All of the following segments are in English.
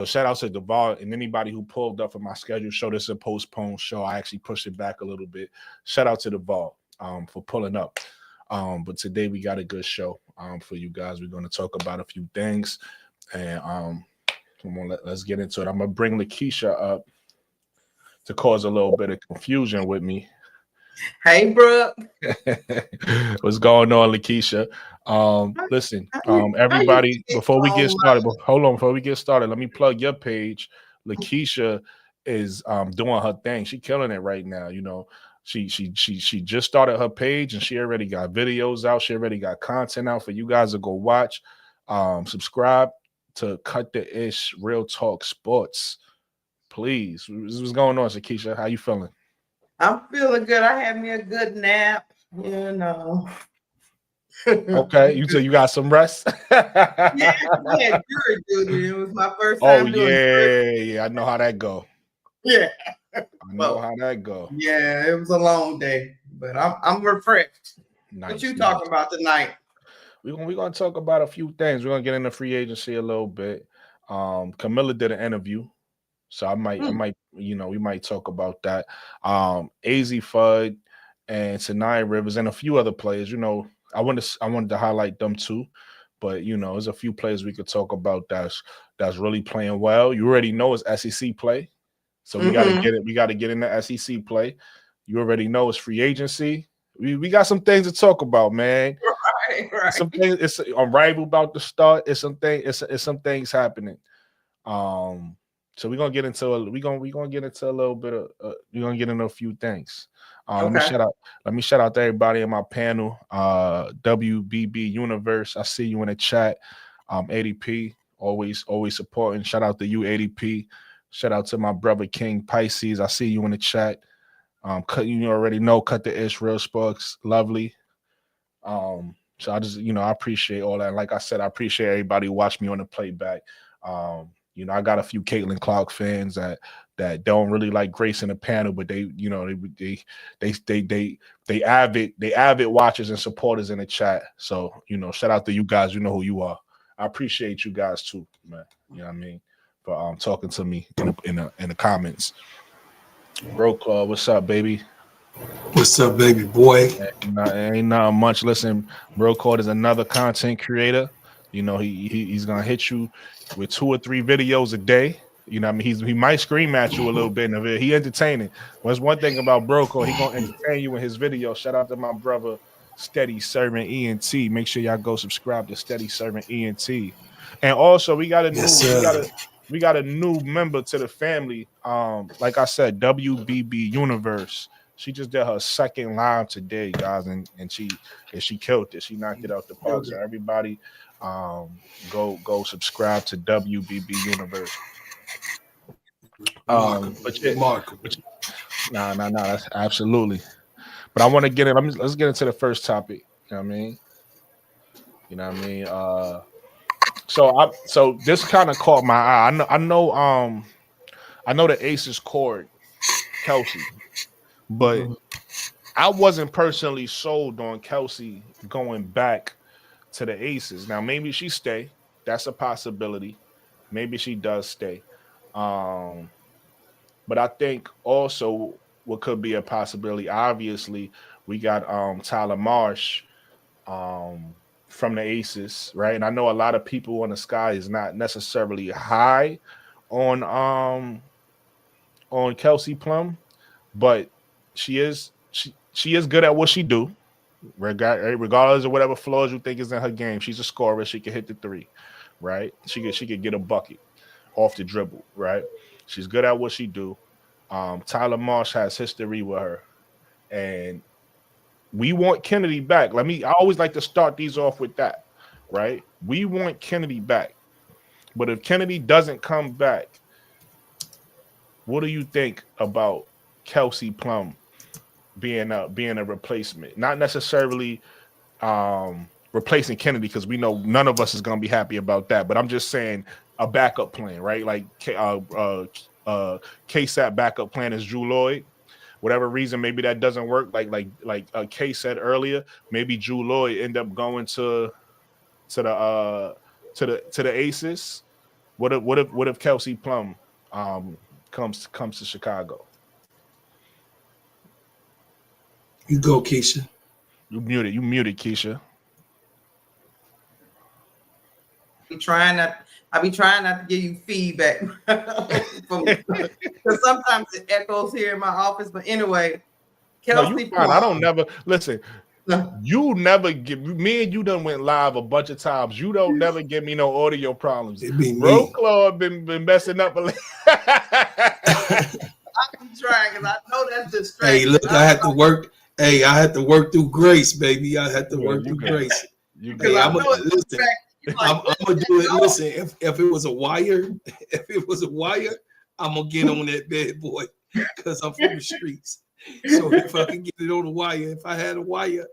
So shout out to Duval and anybody who pulled up for my schedule show. This is a postponed show. I actually pushed it back a little bit. Shout out to Duval for pulling up. But today we got a good show for you guys. We're going to talk about a few things. And come on, let's get into it. I'm going to bring Lakeisha up to cause a little bit of confusion with me. Hey, Brooke. What's going on, Lakeisha? Listen, everybody, before we get started, hold on, before we get started, let me plug your page. Lakeisha is doing her thing. She killing it right now. You know, she just started her page and she already got videos out. She already got content out for you guys to go watch. Subscribe to Cut the Ish Real Talk Sports. Please. What's going on, Lakeisha? How you feeling? I'm feeling good. I had me a good nap, you know. Okay, you said you got some rest. Yeah, we had jury duty. It was my first Oh time doing jury. yeah, I know how that go. Yeah, I know how that go. yeah, it was a long day, but I'm refreshed. Nice. What you talking about tonight? We're gonna talk about a few things. We're gonna get into free agency a little bit. Camilla did an interview, so I might, we might talk about that. AZ Fudd and Sanaya Rivers and a few other players. You know, I wanted to highlight them too. But you know, there's a few players we could talk about that's really playing well. You already know it's SEC play, so we got to get it. We got to get into SEC play. You already know it's free agency. We got some things to talk about, man. Right. Some things. It's a rival about to start. It's some things happening. So we're gonna get into get into a little bit of we're gonna get into a few things. Okay. Let me shout out to everybody in my panel. WBB Universe. I see you in the chat. ADP, always supporting. Shout out to you, ADP. Shout out to my brother King Pisces. I see you in the chat. You already know, Cut the Ish Real Sports, lovely. So I just, I appreciate all that. And like I said, I appreciate everybody who watched me on the playback. You know, I got a few Caitlin Clark fans that don't really like Grace in the panel, but they avid watchers and supporters in the chat. So, you know, shout out to you guys. You know who you are. I appreciate you guys too, man. You know what I mean? For talking to me in the comments. Bro Claw, what's up, baby? What's up, baby boy? Ain't not much. Listen, Bro Claw is another content creator. You know, he's gonna hit you with 2 or 3 videos a day. You know, I mean, he might scream at you a little bit of it. He entertaining. Well, that's one thing about Broco. He gonna entertain you in his video. Shout out to my brother Steady Servant ENT. Make sure y'all go subscribe to Steady Servant ENT. And also, we got a new member to the family. Like I said, WBB Universe. She just did her second live today, guys, and she killed it. She knocked it out the park. So everybody, go subscribe to WBB Universe. That's absolutely. But I want to get it. Let's get into the first topic. You know what I mean? You know what I mean? So this kind of caught my eye. I know the Aces court Kelsey, but I wasn't personally sold on Kelsey going back to the Aces. Now maybe she stay. That's a possibility. Maybe she does stay. But I think also what could be a possibility, obviously, we got Tyler Marsh from the Aces, right? And I know a lot of people on the Sky is not necessarily high on Kelsey Plum, but she is good at what she do. Regardless of whatever flaws you think is in her game, she's a scorer. She can hit the 3, right? She could get a bucket off the dribble, right? She's good at what she do. Tyler Marsh has history with her, and we want Kennedy back. I always like to start these off with that, right? We want Kennedy back, but if Kennedy doesn't come back, what do you think about Kelsey Plum being a replacement? Not necessarily replacing Kennedy, because we know none of us is going to be happy about that. But I'm just saying a backup plan, right? Like KSAT backup plan is Drew Lloyd. Whatever reason, maybe that doesn't work. Like Kay said earlier, maybe Drew Lloyd end up going to the Aces. What if Kelsey Plum comes to Chicago? You go, Keisha. You muted, Keisha. I be trying not to give you feedback because sometimes it echoes here in my office. But anyway, Kelsey, no, you fine. I don't never listen. No. You never give me and you done went live a bunch of times. You don't never give me no audio problems. It be Bro, me. Claude been messing up a little. I be trying because I know that's distracting. Hey, look, I had to work. Hey, I had to work through grace, baby. I had to work through grace. Hey, I'm gonna listen. I'm gonna do it. Listen, if it was a wire, I'm gonna get on that bad boy because I'm from the streets. So if I can get it on the wire, if I had a wire,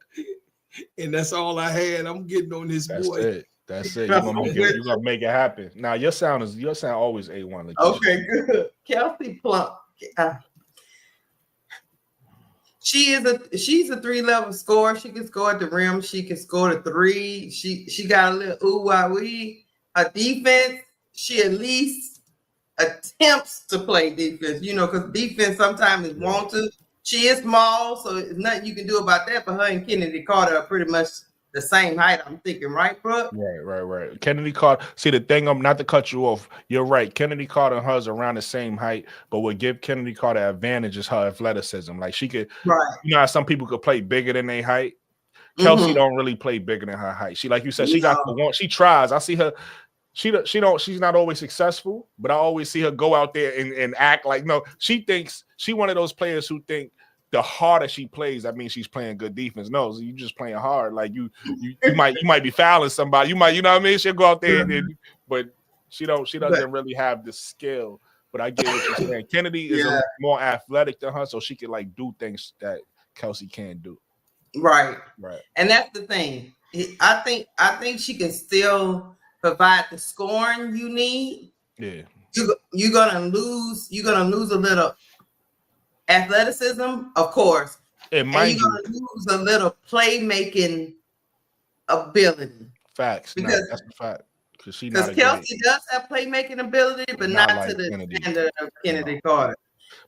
and that's all I had, I'm getting on this boy. That's it. You're gonna make it happen. Now your sound always A1. Like okay, good. Kelsey Plum. She's a 3-level scorer. She can score at the rim. She can score the three. She got a little ooh-wah-wee. A defense, she at least attempts to play defense, because defense sometimes is want to. She is small, so there's nothing you can do about that. But her and Kennedy Carter are pretty much the same height, I'm thinking, right, Brooke? Right. Kennedy Carter. See, the thing, I'm not to cut you off. You're right. Kennedy Carter and her is around the same height, but what give Kennedy Carter advantage is her athleticism. Like she could, how some people could play bigger than their height. Kelsey don't really play bigger than her height. She, like you said, she got the one. She tries. I see her. She's not always successful, but I always see her go out there and act like she thinks she one of those players who think the harder she plays, that means she's playing good defense. No, you just playing hard. Like you might be fouling somebody. You might, you know what I mean? She'll go out there but she doesn't really have the skill. But I get what you're saying. Kennedy is more athletic than her, so she can like do things that Kelsey can't do. Right. And that's the thing. I think she can still provide the scoring you need. Yeah. You're gonna lose a little athleticism, of course. And you're gonna lose a little playmaking ability. Facts. Because that's a fact. Because Kelsey does have playmaking ability, but not like to the standard of Kennedy Carter.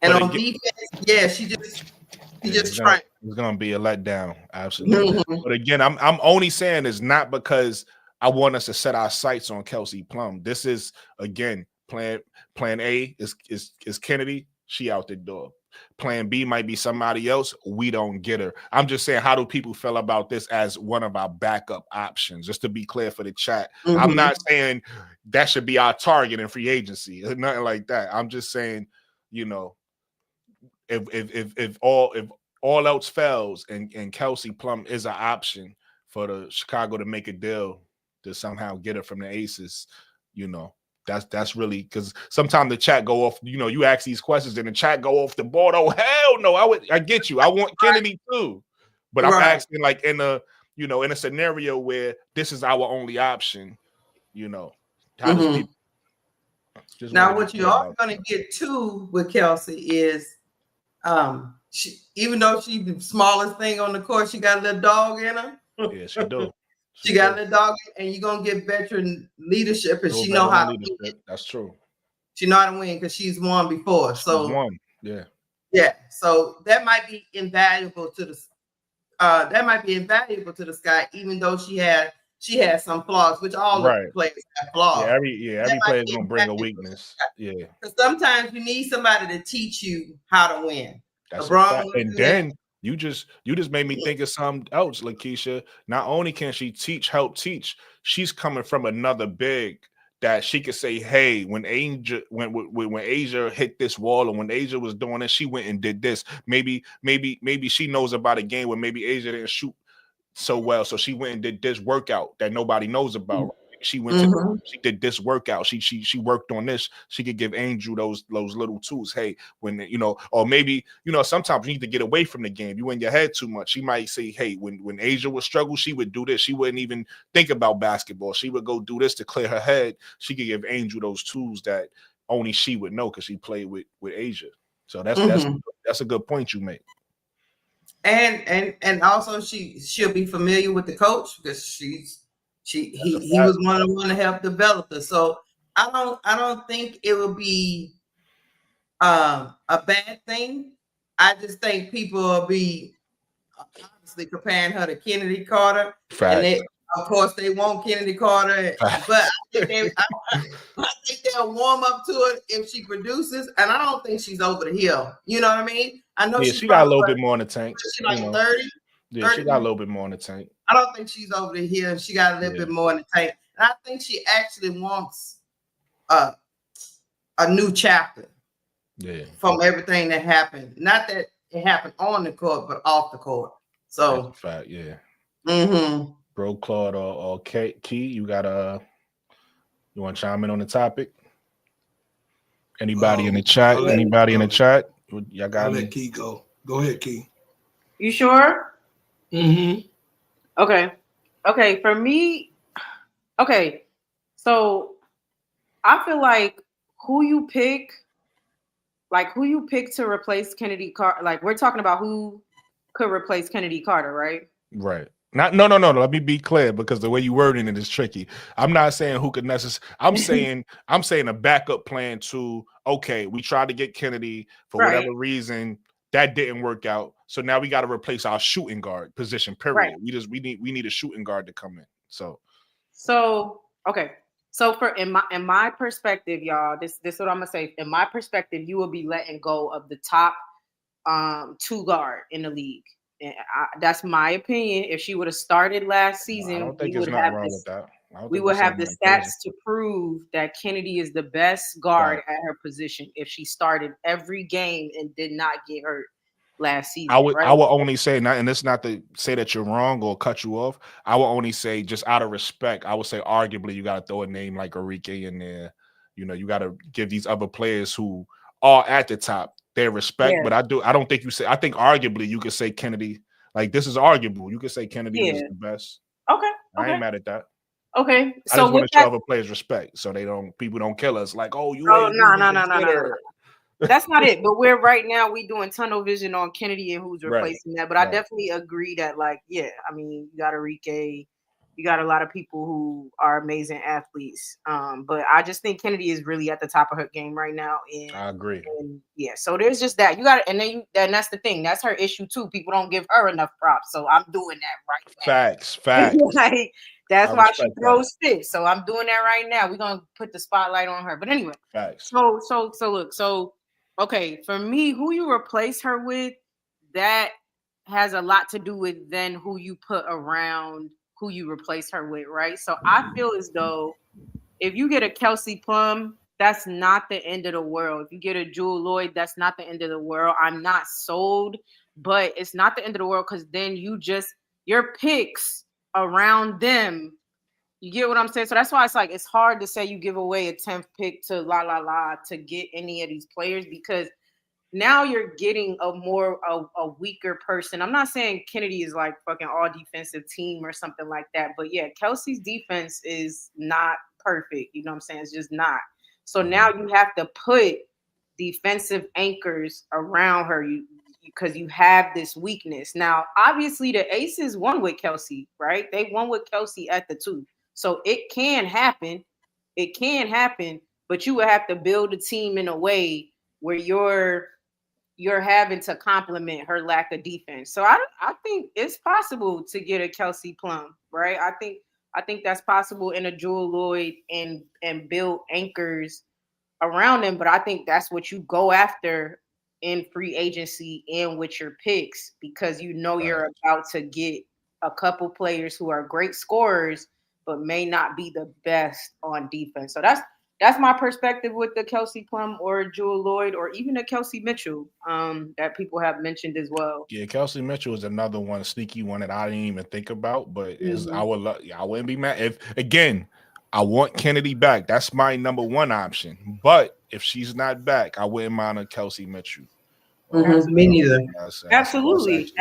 And on defense, she just trying. It's gonna be a letdown, absolutely. But again, I'm only saying this not because I want us to set our sights on Kelsey Plum. This is again plan A is Kennedy. She out the door. Plan B might be somebody else. We don't get her. I'm just saying, how do people feel about this as one of our backup options? Just to be clear for the chat, I'm not saying that should be our target in free agency, nothing like that. I'm just saying, if all else fails and Kelsey Plum is an option for the Chicago to make a deal to somehow get her from the Aces, that's really because sometimes the chat go off. You ask these questions and the chat go off the board. Oh hell no! I get you. I want Kennedy too, but I'm asking like in a scenario where this is our only option. How does people? Now, what you are going to get to with Kelsey is, even though she's the smallest thing on the court, she got a little dog in her. Yeah, she do. She got a little dog, and you're gonna get veteran leadership, and she know how to win. That's true. She know how to win because she's won before. So yeah. So that might be invaluable to the. Sky, even though she has some flaws, which all the players have flaws. Yeah, every player is gonna bring a weakness. Yeah. Because sometimes you need somebody to teach you how to win. That's LeBron, and then. You just made me think of something else, Lakeisha. Not only can she help teach, she's coming from another big that she could say, hey, when Asia hit this wall, or when Asia was doing it, she went and did this. Maybe she knows about a game where maybe Asia didn't shoot so well, so she went and did this workout that nobody knows about. She went she did this workout. She worked on this. She could give Angel those little tools. Hey, when or maybe sometimes you need to get away from the game. You in your head too much. She might say, hey, when Asia would struggle, she would do this. She wouldn't even think about basketball. She would go do this to clear her head. She could give Angel those tools that only she would know because she played with Asia. So that's a good point you make. And also she'll be familiar with the coach because he was one to help develop her. So I don't think it would be a bad thing. I just think people will be obviously comparing her to Kennedy Carter, and Facts. of course they want Kennedy Carter, but I think they'll warm up to it if she produces, and I don't think she's over the hill. You know what I mean? I know Yeah, she's she got a probably little bit more in the tank. she's like You know. 30. Yeah, she got a little bit more in the tank. I don't think she's over the hill. She got a little bit more in the tank, and I think she actually wants a new chapter. Yeah. From everything that happened. Not that it happened on the court, but off the court. So that's a fact, yeah. Mm-hmm. Bro, Claude or Key, you got you want to chime in on the topic? Anybody in the chat? Anybody in the chat? Y'all got I'll let Key go. Go ahead, Key. You sure? Mm-hmm. Okay. For me, okay. So I feel like who you pick to replace Kennedy Carter. Like we're talking about who could replace Kennedy Carter, right? Right. No. Let me be clear because the way you wording it is tricky. I'm not saying who could necessarily. I'm saying a backup plan to. Okay, we tried to get Kennedy for whatever reason that didn't work out. So now we got to replace our shooting guard position. Period. Right. We need a shooting guard to come in. So okay. So in my perspective, y'all, this is what I'm gonna say. In my perspective, you will be letting go of the top 2 guard in the league. And that's my opinion. If she would have started last season, I don't think there's nothing wrong with that. We would have the stats to prove that Kennedy is the best guard at her position if she started every game and did not get hurt last season. I would only say, and it's not to say that you're wrong or cut you off. I will only say, just out of respect, I would say arguably you got to throw a name like Arike in there. You know, you got to give these other players who are at the top their respect. Yeah. But I don't think I think arguably you could say Kennedy. Like this is arguable. You could say Kennedy is the best. Okay. I ain't mad at that. Okay. I just want to show other players respect so people don't kill us. Like, oh, you ain't no. That's not it. But we're right now we doing tunnel vision on Kennedy and who's replacing that. But I definitely agree that you got Arike, you got a lot of people who are amazing athletes. But I just think Kennedy is really at the top of her game right now. And I agree. And so there's just that. You got it, and that's the thing. That's her issue too. People don't give her enough props. So I'm doing that right now. Facts. That's why she throws fits. So I'm doing that right now. We're gonna put the spotlight on her. But anyway. Facts. So look, okay, for me, who you replace her with, that has a lot to do with then who you put around who you replace her with, right? So I feel as though if you get a Kelsey Plum, that's not the end of the world. If you get a Jewel Lloyd, that's not the end of the world. I'm not sold, but it's not the end of the world because then your picks around them, you get what I'm saying? So that's why it's hard to say you give away a 10th pick to to get any of these players because now you're getting a weaker person. I'm not saying Kennedy is like fucking all defensive team or something like that, but yeah, Kelsey's defense is not perfect. You know what I'm saying? It's just not. So now you have to put defensive anchors around her because you have this weakness. Now, obviously, the Aces won with Kelsey, right? They won with Kelsey at the 2. So it can happen. It can happen, but you would have to build a team in a way where you're having to complement her lack of defense. So I think it's possible to get a Kelsey Plum, right? I think that's possible in a Jewel Lloyd and build anchors around them. But I think that's what you go after in free agency and with your picks because you're about to get a couple players who are great scorers but may not be the best on defense. So that's my perspective with the Kelsey Plum or Jewel Lloyd or even a Kelsey Mitchell that people have mentioned as well. Yeah, Kelsey Mitchell is another one, sneaky one that I didn't even think about, but I wouldn't be mad if I want Kennedy back. That's my number one option. But if she's not back, I wouldn't mind a Kelsey Mitchell. Me neither. Absolutely.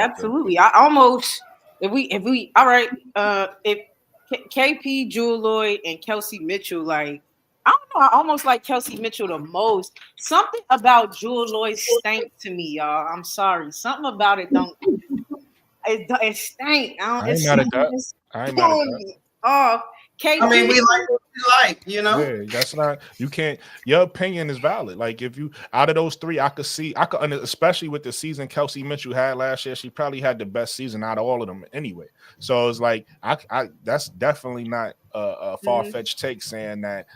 I almost if we all right. If KP, Jewel Lloyd, and Kelsey Mitchell, I don't know. I almost like Kelsey Mitchell the most. Something about Jewel Lloyd stank to me, y'all. I'm sorry. Something about it don't. It stank. I ain't mad at that. Oh, KT. I mean, we like what we like, you know. Yeah, that's not, you can't, your opinion is valid. Like if you, out of those three, I could especially with the season Kelsey Mitchell had last year, she probably had the best season out of all of them anyway. So it's like I that's definitely not a far-fetched take saying that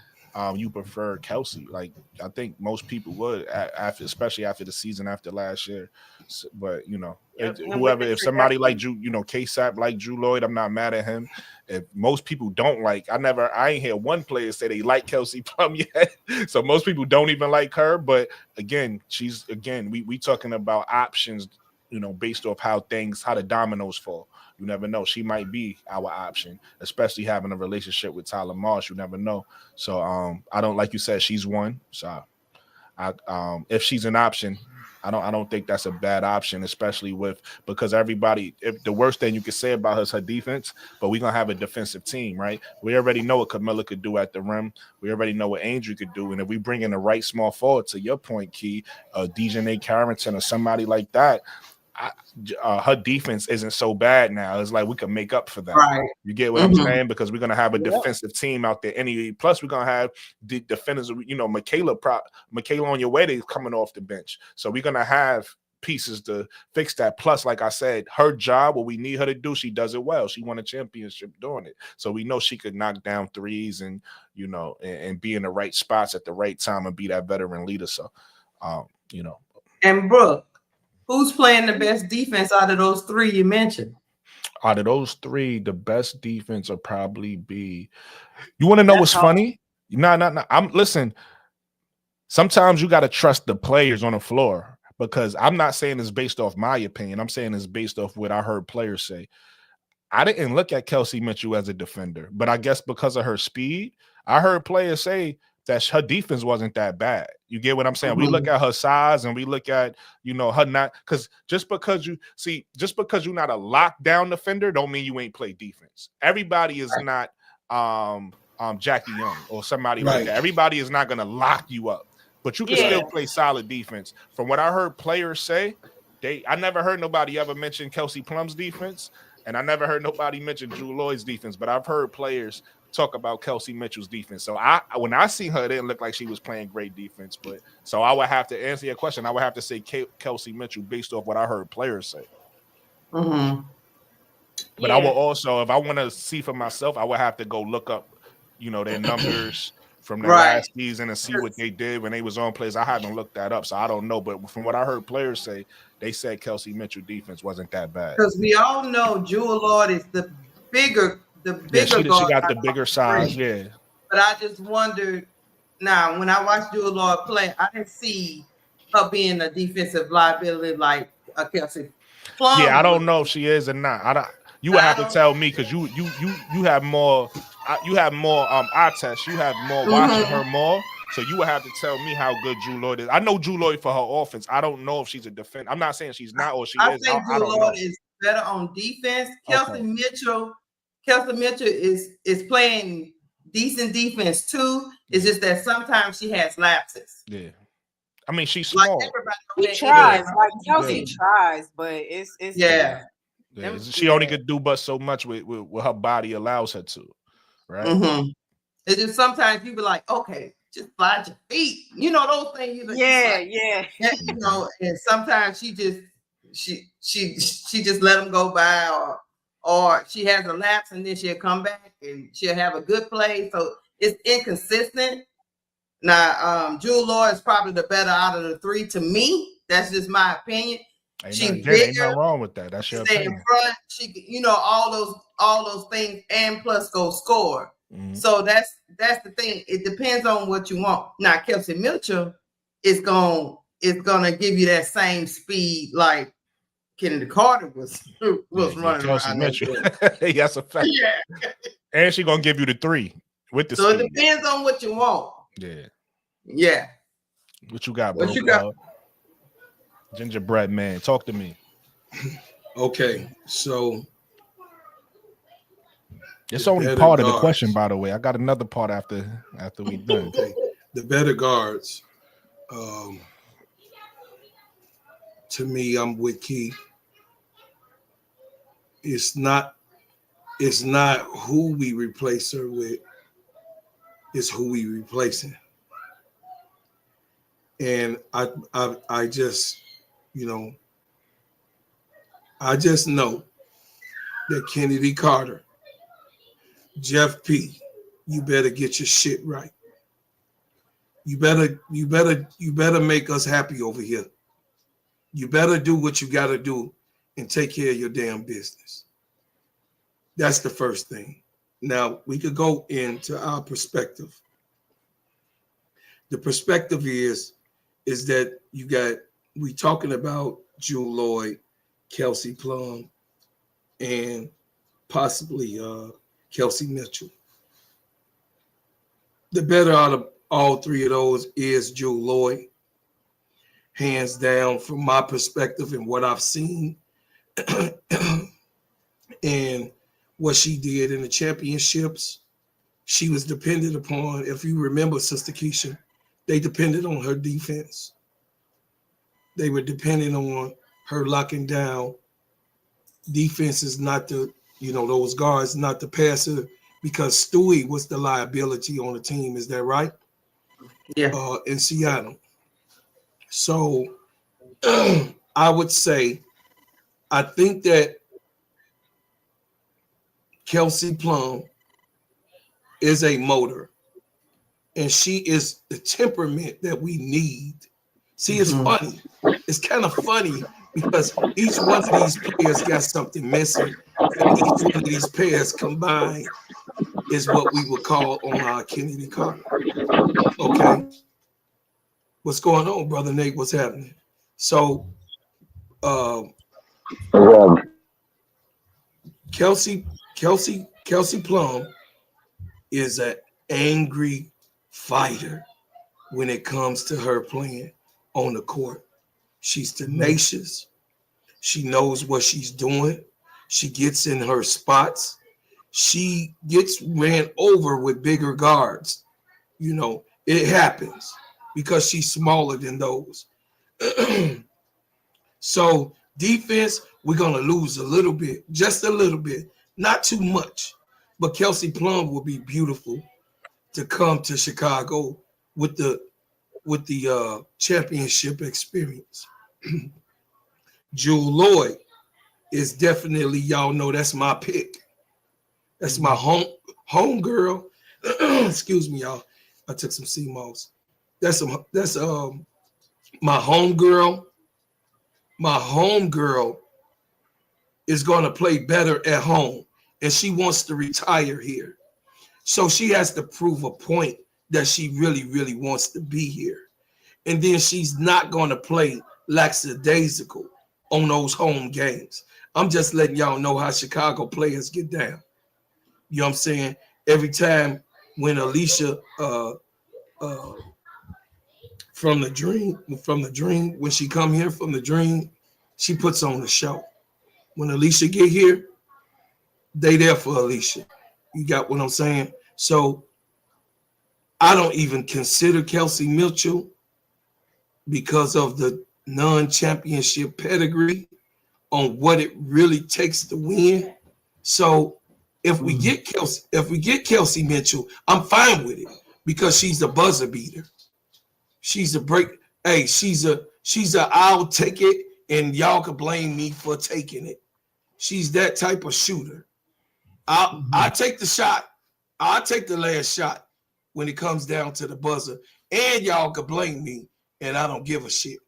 you prefer Kelsey. Like I think most people would after, especially after the season after last year. So, but you know, Yep, and whoever, with the if somebody like trajectory. Drew, you know, K-Sap like Drew Lloyd, I'm not mad at him. If most people don't like, I ain't hear one player say they like Kelsey Plum yet. So most people don't even like her. But again, we talking about options, you know, based off how the dominoes fall. You never know. She might be our option, especially having a relationship with Tyler Marsh. You never know. So I don't, like you said, she's one. So if she's an option, I don't think that's a bad option, especially because everybody, if the worst thing you could say about her is her defense, but we're gonna have a defensive team, right? We already know what Camilla could do at the rim. We already know what Andrew could do. And if we bring in the right small forward, to your point, Key, Dejanay Carrington or somebody like that, her defense isn't so bad now. It's like we can make up for that. Right. You get what I'm saying? Because we're gonna have a defensive team out there anyway. Plus, we're gonna have the defenders. You know, Michaela on your way is coming off the bench, so we're gonna have pieces to fix that. Plus, like I said, her job, what we need her to do, she does it well. She won a championship doing it, so we know she could knock down threes and you know and be in the right spots at the right time and be that veteran leader. So, you know. And Brooke, who's playing the best defense out of those three you mentioned? Out of those three, the best defense will probably be. You want to know what's funny? No. Listen. Sometimes you got to trust the players on the floor because I'm not saying it's based off my opinion. I'm saying it's based off what I heard players say. I didn't look at Kelsey Mitchell as a defender, but I guess because of her speed, I heard players say that her defense wasn't that bad. You get what I'm saying? We look at her size and we look at, you know, her not, because just because you're not a lockdown defender, don't mean you ain't play defense. Everybody is not Jackie Young or somebody like that. Everybody is not going to lock you up, but you can still play solid defense. From what I heard players say, I never heard nobody ever mention Kelsey Plum's defense, and I never heard nobody mention Drew Lloyd's defense, but I've heard players talk about Kelsey Mitchell's defense. So when I see her, it didn't look like she was playing great defense. But so I would have to answer your question. I would have to say Kelsey Mitchell based off what I heard players say. But I will also, if I want to see for myself, I would have to go look up, you know, their numbers from the last season and see what they did when they was on plays. I haven't looked that up, so I don't know. But from what I heard players say, they said Kelsey Mitchell defense wasn't that bad. Because we all know Jewel Lloyd is the bigger she guard. She got the bigger size, But I just wondered, now when I watched Jewel Lloyd play, I didn't see her being a defensive liability like a Kelsey Plum. Yeah, I don't know if she is or not. You would have to tell me because you have more eye test. You have more watching her more. So you would have to tell me how good Drew Lloyd is. I know Drew Lloyd for her offense. I don't know if she's a defender. I'm not saying she's not or she is. I think Drew Lloyd is better on defense. Kelsey Mitchell is playing decent defense too. It's just that sometimes she has lapses. Yeah. I mean, she's small. She tries. Like Kelsey tries, but it's she only could do but so much with what her body allows her to, right? It's just sometimes you be like, okay, just slide your feet, you know, those things. You know, you know, and sometimes she just let them go by, or she has a lapse and then she'll come back and she'll have a good play. So it's inconsistent. Now, Jewel Lloyd is probably the better out of the three to me. That's just my opinion. She's bigger. Ain't nothing wrong with that. That's your opinion. In front, she, you know, all those things, and plus go score. So that's the thing. It depends on what you want. Now, Kelsey Mitchell is gonna give you that same speed like Kennedy Carter was running Kelsey around. Mitchell. That's a fact. Yeah, and she's gonna give you the three with the. So speed. it depends on what you want. Yeah. What you got, bro? What you got? Gingerbread man, talk to me. Okay, so it's only part of the question, by the way. I got another part after we done. Okay. The better guards. To me, I'm with Key. It's not it's not who we replace her with, it's who we replacing. And I just, you know, I just know that Kennedy Carter, Jeff P., you better get your shit right. You better make us happy over here. You better do what you got to do and take care of your damn business. That's the first thing. Now, we could go into our perspective. The perspective is that we talking about Jewel Lloyd, Kelsey Plum, and possibly Kelsey Mitchell. The better out of all three of those is Jewel Lloyd, hands down, from my perspective and what I've seen and what she did in the championships. She was dependent upon, if you remember, Sister Keisha, they depended on her defense. They were depending on her locking down defenses, not the, those guards, not the passer, because Stewie was the liability on the team. Is that right? Yeah. In Seattle. So I would say, I think that Kelsey Plum is a motor, and she is the temperament that we need. See, it's funny. It's kind of funny because each one of these players got something missing, and each one of these pairs combined is what we would call on our Kennedy Carter. Okay. What's going on, Brother Nate? What's happening? So, Kelsey Plum is an angry fighter when it comes to her playing on the court. She's tenacious. She knows what she's doing. She gets in her spots. She gets ran over with bigger guards. It happens because she's smaller than those. So defense, we're going to lose a little bit, just a little bit, not too much. But Kelsey Plum will be beautiful to come to Chicago with the championship experience. Jewel Lloyd is definitely, y'all know that's my pick. That's my home girl. Excuse me, y'all. I took some CMOS. That's my home girl. My home girl is going to play better at home, and she wants to retire here. So she has to prove a point that she really, really wants to be here. And then she's not going to play lackadaisical on those home games. I'm just letting y'all know how Chicago players get down. You know what I'm saying? Every time when Alicia from the dream, when she come here from the dream, she puts on the show. When Alicia get here, they there for Alicia. You got what I'm saying? So I don't even consider Kelsey Mitchell because of the non-championship pedigree on what it really takes to win. So if we get Kelsey Mitchell, I'm fine with it because she's a buzzer beater. She's a break. Hey, she's a I'll take it and y'all can blame me for taking it. She's that type of shooter. I'll take the shot. I'll take the last shot when it comes down to the buzzer. And y'all can blame me and I don't give a shit.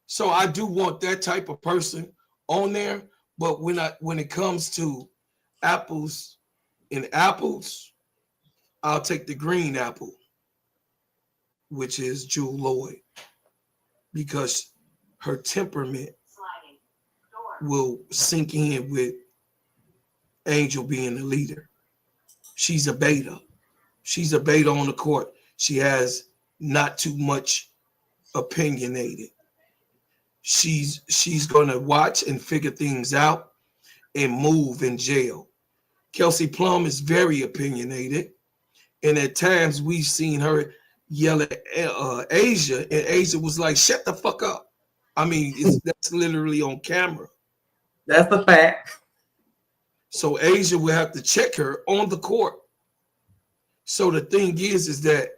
So I do want that type of person on there. But when it comes to apples and apples, I'll take the green apple, which is Jewel Lloyd, because her temperament will sink in with Angel being the leader. She's a beta. She's a beta on the court. She has not too much opinionated. She's going to watch and figure things out and move in jail. Kelsey Plum is very opinionated, and at times we've seen her yell at Asia, and Asia was like, "Shut the fuck up." I mean, that's literally on camera. That's a fact. So Asia will have to check her on the court. So the thing is that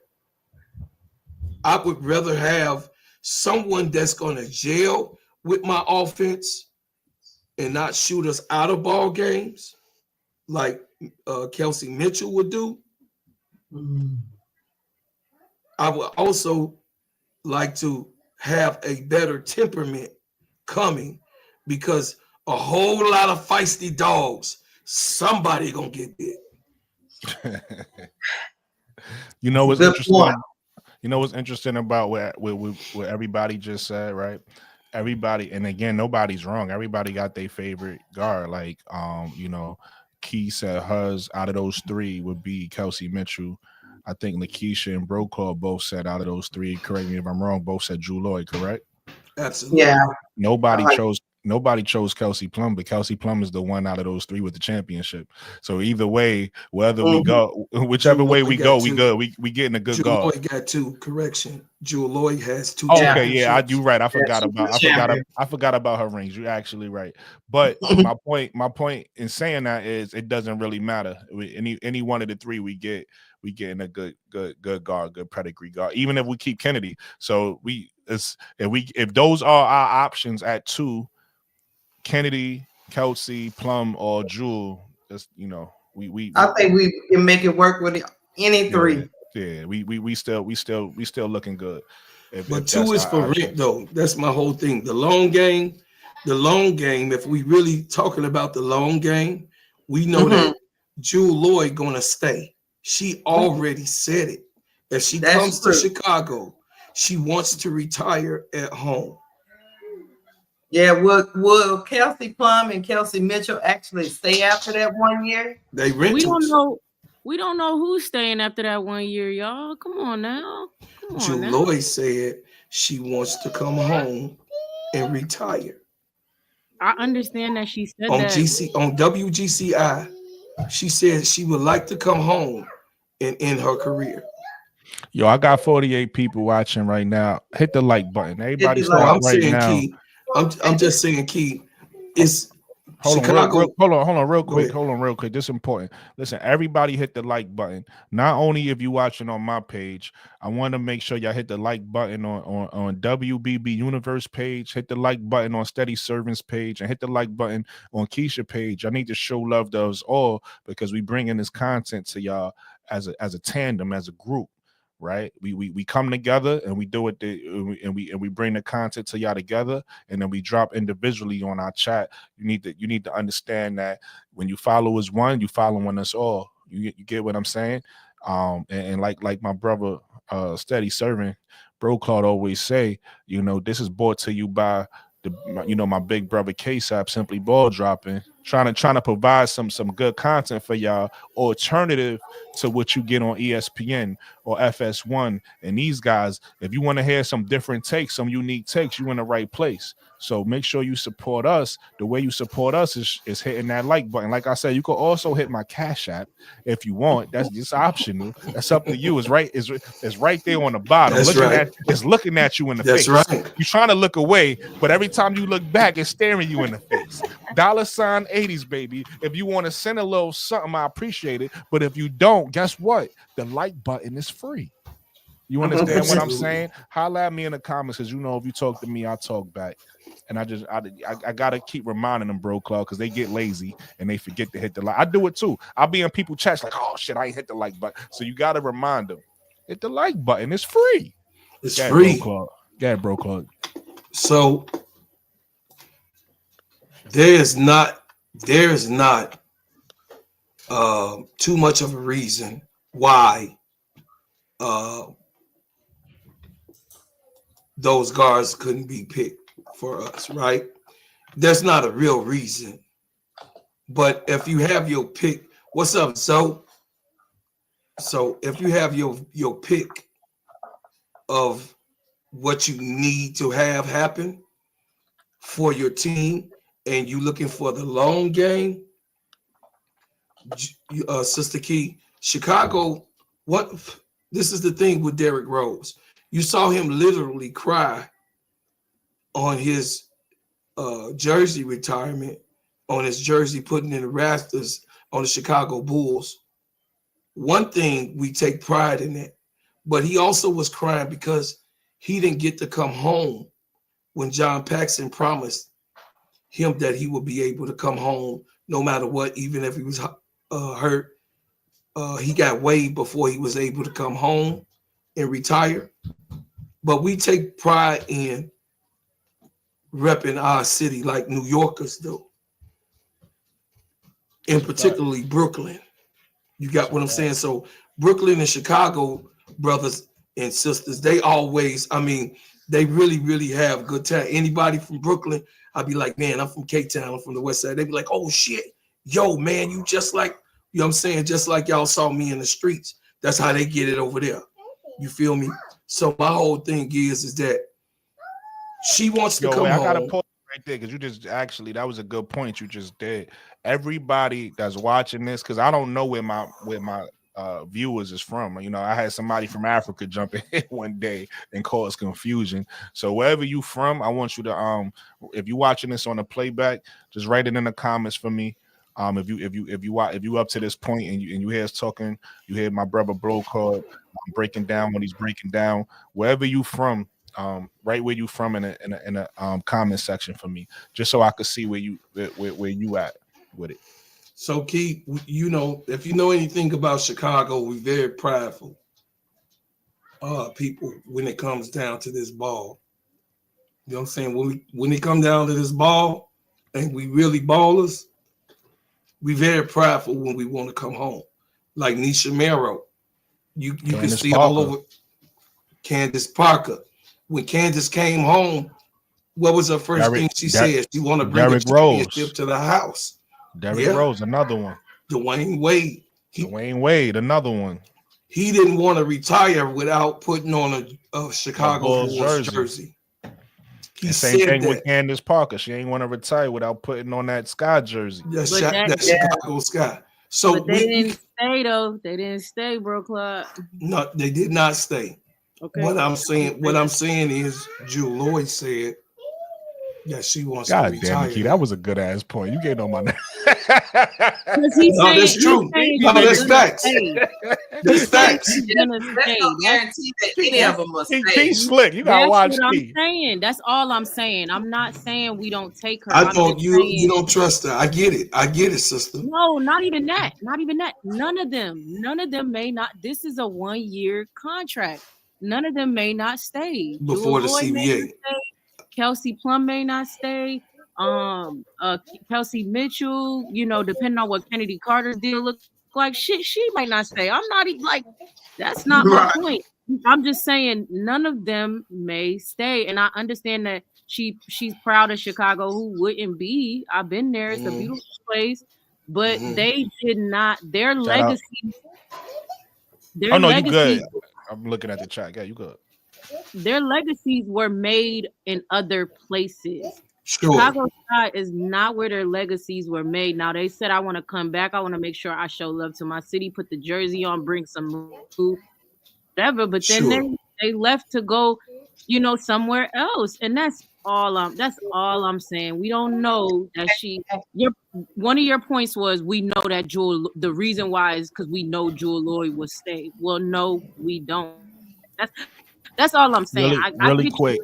I would rather have someone that's going to gel with my offense and not shoot us out of ball games like Kelsey Mitchell would do. I would also like to have a better temperament coming, because a whole lot of feisty dogs, somebody gonna get bit. You know what's Good interesting? point. You know what's interesting about what everybody just said, right? Everybody, and again, nobody's wrong. Everybody got their favorite guard. Like, you know, Key said hers out of those three would be Kelsey Mitchell. I think Lakeisha and Brokaw both said out of those three, correct me if I'm wrong, both said Drew Lloyd, correct? Absolutely. Yeah. Nobody chose Kelsey Plum, but Kelsey Plum is the one out of those three with the championship. So either way, whether we go, whichever way we go, we good. We getting a good Drew guard. Lloyd got two. Correction. Drew Lloyd has two. Oh, okay, yeah, you right. I forgot champion. about her rings. You're actually right. But my point in saying that is it doesn't really matter. Any one of the three we getting a good guard, good pedigree guard. Even if we keep Kennedy, so if those are our options at 2, Kennedy, Kelsey, Plum, or Jewel, just I think we can make it work with any three. Yeah, we still looking good. But 2 is for rent though. That's my whole thing. The long game. If we really talking about the long game, we know that Jewel Lloyd gonna stay. She already said it. If she comes to Chicago, she wants to retire at home. Yeah, will Kelsey Plum and Kelsey Mitchell actually stay after that 1 year? They rent. We don't know who's staying after that 1 year, y'all. Come on now. Jewel Lloyd said she wants to come home and retire. I understand that she said on that on WGCI. She said she would like to come home and end her career. Yo, I got 48 people watching right now. Hit the like button. Everybody start I'm right saying now. Key. I'm just saying, Key. It's Hold Chicago. on, real quick. This is important. Listen, everybody hit the like button. Not only if you're watching on my page, I want to make sure y'all hit the like button on WBB Universe page. Hit the like button on Steady Servants page, and hit the like button on Keisha page. I need to show love to us all because we bring in this content to y'all as a tandem, as a group. Right, we come together and we do it, and we bring the content to y'all together, and then we drop individually on our chat. You need to understand that when you follow us one, you following us all. You get what I'm saying? And like my brother, Steady Servant, Bro Claude always say, this is brought to you by my big brother KSAP, Simply Ball Dropping, trying to provide some good content for y'all, alternative to what you get on ESPN or FS1. And these guys, if you want to hear some different takes, some unique takes, you're in the right place. So make sure you support us. The way you support us is hitting that like button. Like I said, you can also hit my Cash App if you want. That's just optional. That's up to you. It's right there on the bottom. It's looking at you in the face. That's right. You're trying to look away, but every time you look back, it's staring you in the face. $80s, baby. If you want to send a little something, I appreciate it. But if you don't, guess what? The like button is free. You understand what I'm saying? Holla at me in the comments, because if you talk to me, I talk back. And I gotta keep reminding them, Bro Claude, because they get lazy and they forget to hit the like. I do it too. I'll be in people chats like, oh shit, I ain't hit the like button. So you gotta remind them, hit the like button. It's free. It's free. Go ahead, Bro Claude. So there's not too much of a reason why those guards couldn't be picked for us, right? There's not a real reason. But if you have your pick, what's up, so if you have your pick of what you need to have happen for your team, and you looking for the long game, Sister Key, Chicago, this is the thing with Derrick Rose. You saw him literally cry on his jersey retirement on his jersey, putting in the rafters on the Chicago Bulls. One thing, we take pride in that. But he also was crying because he didn't get to come home when John Paxson promised him that he would be able to come home no matter what, even if he was hurt. He got waived before he was able to come home and retire. But we take pride in repping our city like New Yorkers do, and particularly Brooklyn. You got what I'm saying? So Brooklyn and Chicago, brothers and sisters, they always, I mean, they really, really have good time. Anybody from Brooklyn, I'd be like, man, I'm from K-Town, I'm from the West Side. They'd be like, oh shit, yo, man, you just like, you know what I'm saying? Just like y'all saw me in the streets. That's how they get it over there. You feel me? So my whole thing is that she wants to come home. I gotta pause right there because you just actually, that was a good point you just did. Everybody that's watching this, because I don't know where my viewers is from. You know, I had somebody from Africa jump in one day and cause confusion. So wherever you from, I want you to if you watching this on the playback, just write it in the comments for me. If you up to this point and you hear us talking, you hear my brother Bro Card breaking down what he's breaking down. Wherever you from, right where you from in a comment section for me, just so I could see where you at with it. So Keith, you know, if you know anything about Chicago, we're very prideful people when it comes down to this ball. You know what I'm saying? When it come down to this ball and we really ballers, we very prideful when we want to come home. Like Nisha Mero, you can see Parker. All over Candace Parker. When Candace came home, what was her first thing she said? She want to bring a championship to the house. Derrick Rose, another one. Dwayne Wade, another one. He didn't want to retire without putting on a Chicago Bulls jersey. Same thing with Candace Parker. She ain't want to retire without putting on that Sky jersey. That Chicago Sky. So but they didn't stay though. They didn't stay, Bro Club. No, they did not stay. Okay. What I'm saying is, Jewel Lloyd said that she wants to retire. God damn it, that was a good ass point. You getting on my nerves. No, that's true. No, that's facts. That's facts. Guarantee that any of them must stay. He's slick. You gotta watch what I'm saying. That's all I'm saying. I'm not saying we don't take her. I know you don't trust her. I get it, sister. No, not even that. None of them may not. This is a 1-year contract. None of them may not stay. Before the CBA. Kelsey Plum may not stay. Kelsey Mitchell, you know, depending on what Kennedy Carter's deal looks like, she might not stay. I'm not even like, that's not my point. I'm just saying none of them may stay. And I understand that she's proud of Chicago. Who wouldn't be? I've been there. It's a beautiful place. But they did not, their legacy. Oh no, you good. I'm looking at the chat. Yeah, you good. Their legacies were made in other places. Sure. Chicago Sky is not where their legacies were made. Now they said, I want to come back. I want to make sure I show love to my city, put the jersey on, bring some food, whatever. But then they left to go, you know, somewhere else. And that's all I'm saying. We don't know that one of your points was we know that the reason why is because we know Jewel Lloyd will stay. Well, no, we don't. That's all I'm saying. Really quick.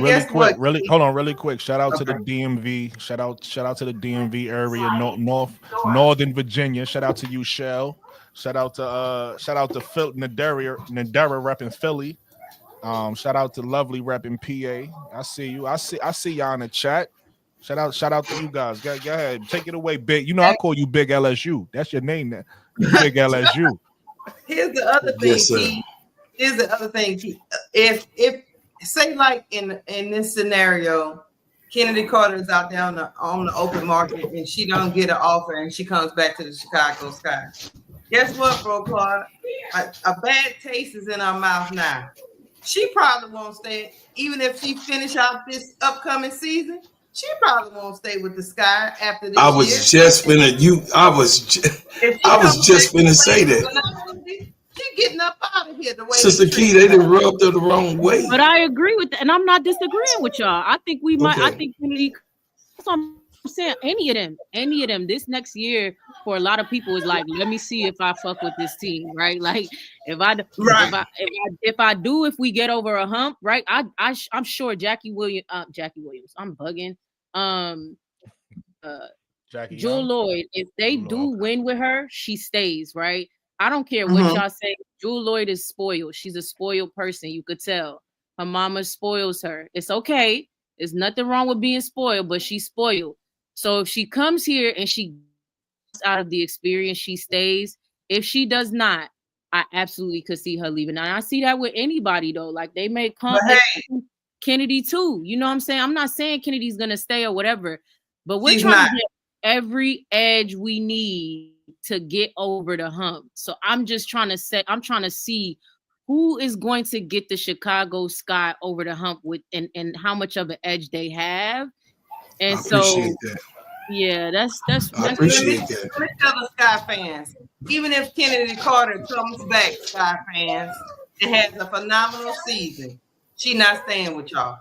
Really quick. Shout out to the DMV. Shout out to the DMV area, Northern Virginia. Shout out to you, Shell. Shout out to Phil Nadera repping Philly. Shout out to Lovely repping PA. I see you. I see y'all in the chat. Shout out to you guys. Go ahead. Take it away, Big. You know I call you Big LSU. That's your name now. Big LSU. Here's the other thing. Yes, here's the other thing. If say like in this scenario, Kennedy Carter is out there on the open market and she don't get an offer and she comes back to the Chicago Sky. Guess what, Bro Clark? A bad taste is in her mouth now. She probably won't stay, even if she finish out this upcoming season. She probably won't stay with the Sky after this year. I was just finna say that. She getting up out of here the way Sister Key, they didn't rub her the wrong way. But I agree with that, and I'm not disagreeing with y'all. I think we might. I think Kennedy. I'm saying any of them. This next year for a lot of people is like, let me see if I fuck with this team, right? Like if if we get over a hump, right? I'm sure Jackie Williams. I'm bugging. Jackie Jewel Young? Lloyd, if they Jewel do Lloyd, okay. win with her, she stays, right? I don't care what y'all say. Jewel Lloyd is spoiled. She's a spoiled person. You could tell. Her mama spoils her. It's okay. There's nothing wrong with being spoiled, but she's spoiled. So if she comes here and she gets out of the experience, she stays. If she does not, I absolutely could see her leaving. And I see that with anybody though. Like they may come Kennedy too. You know what I'm saying? I'm not saying Kennedy's gonna stay or whatever, but we're trying to get every edge we need to get over the hump. So I'm trying to see who is going to get the Chicago Sky over the hump with and how much of an edge they have. And so that. Yeah, that's I appreciate that. Let's tell the Sky fans, even if Kennedy Carter comes back, Sky fans, and has a phenomenal season, she not staying with y'all.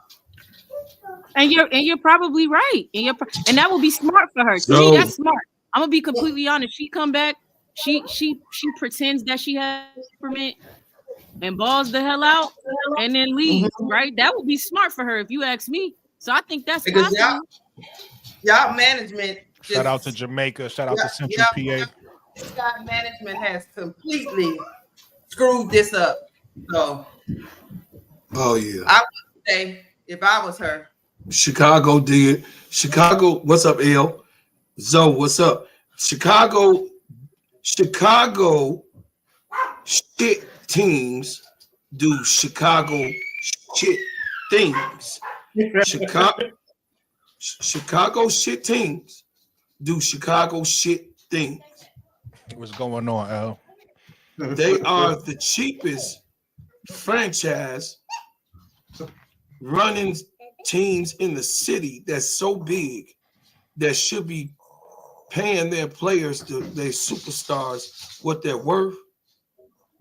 And you're probably right. And that would be smart for her. To me, that's smart. I'm gonna be completely honest. She come back, she pretends that she has temperament and balls the hell out and then leaves, right? That would be smart for her if you ask me. So I think that's because y'all management. Shout out to Jamaica. Shout out to Central PA. Sky management has completely screwed this up. So, oh yeah, I would say if I was her, Chicago did. Chicago, what's up, L? Zoe, what's up? Chicago shit teams do Chicago shit things. Chicago shit teams do Chicago shit things. What's going on, L? They are the cheapest franchise running teams in the city that's so big that should be paying their players, their superstars, what they're worth.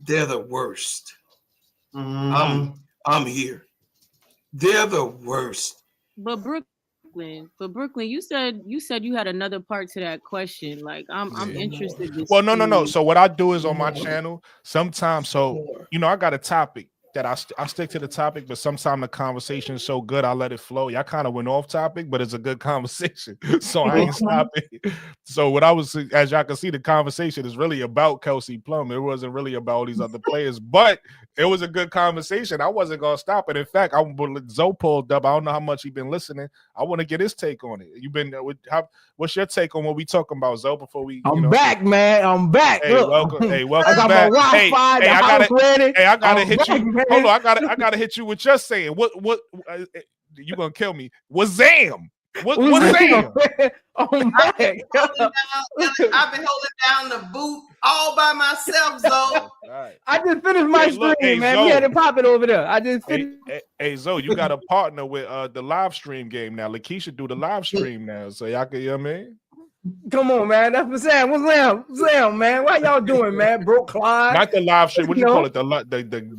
They're the worst. I'm here. They're the worst. But Brooklyn, you said you had another part to that question. Like I'm interested. Well, no. So what I do is on my channel sometimes. So I got a topic that I stick to the topic, but sometimes the conversation is so good I let it flow. Y'all kind of went off topic, but it's a good conversation, so I ain't stopping. So what I was, as y'all can see, the conversation is really about Kelsey Plum. It wasn't really about all these other players, but it was a good conversation. I wasn't gonna stop it. In fact, Zoe pulled up. I don't know how much you've been listening. I want to get his take on it. You've been what's your take on what we talking about, Zoe? Before we, I'm back, man. I'm back. Hey, welcome. Hey, welcome I got back. my Wi-Fi. The house ready. Hey, I gotta I'm hit back, you. man. Hold on, I gotta hit you with just saying. What you gonna kill me? Wazam! What Zam? Oh my God. I've been holding down the boot all by myself, Zoe. Right. I just finished my stream, man. Zoe. We had it popping over there. I just finished. Hey, Zoe, you got a partner with the live stream game now. Lakeisha do the live stream now, so y'all can, you know what I mean? Come on, man. That's what's Sam. What's Sam, man? What y'all doing, man? Broke Clyde. Not the live stream. What do you call it? The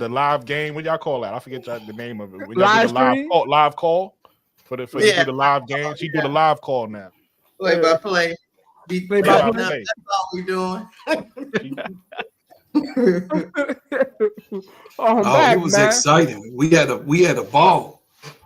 live game. What y'all call that? I forget the name of it. When live do the stream? live call for you do the live game. She do the live call now. Play by play. Play by play. That's all we doing. Back, it was man. exciting. We had a ball.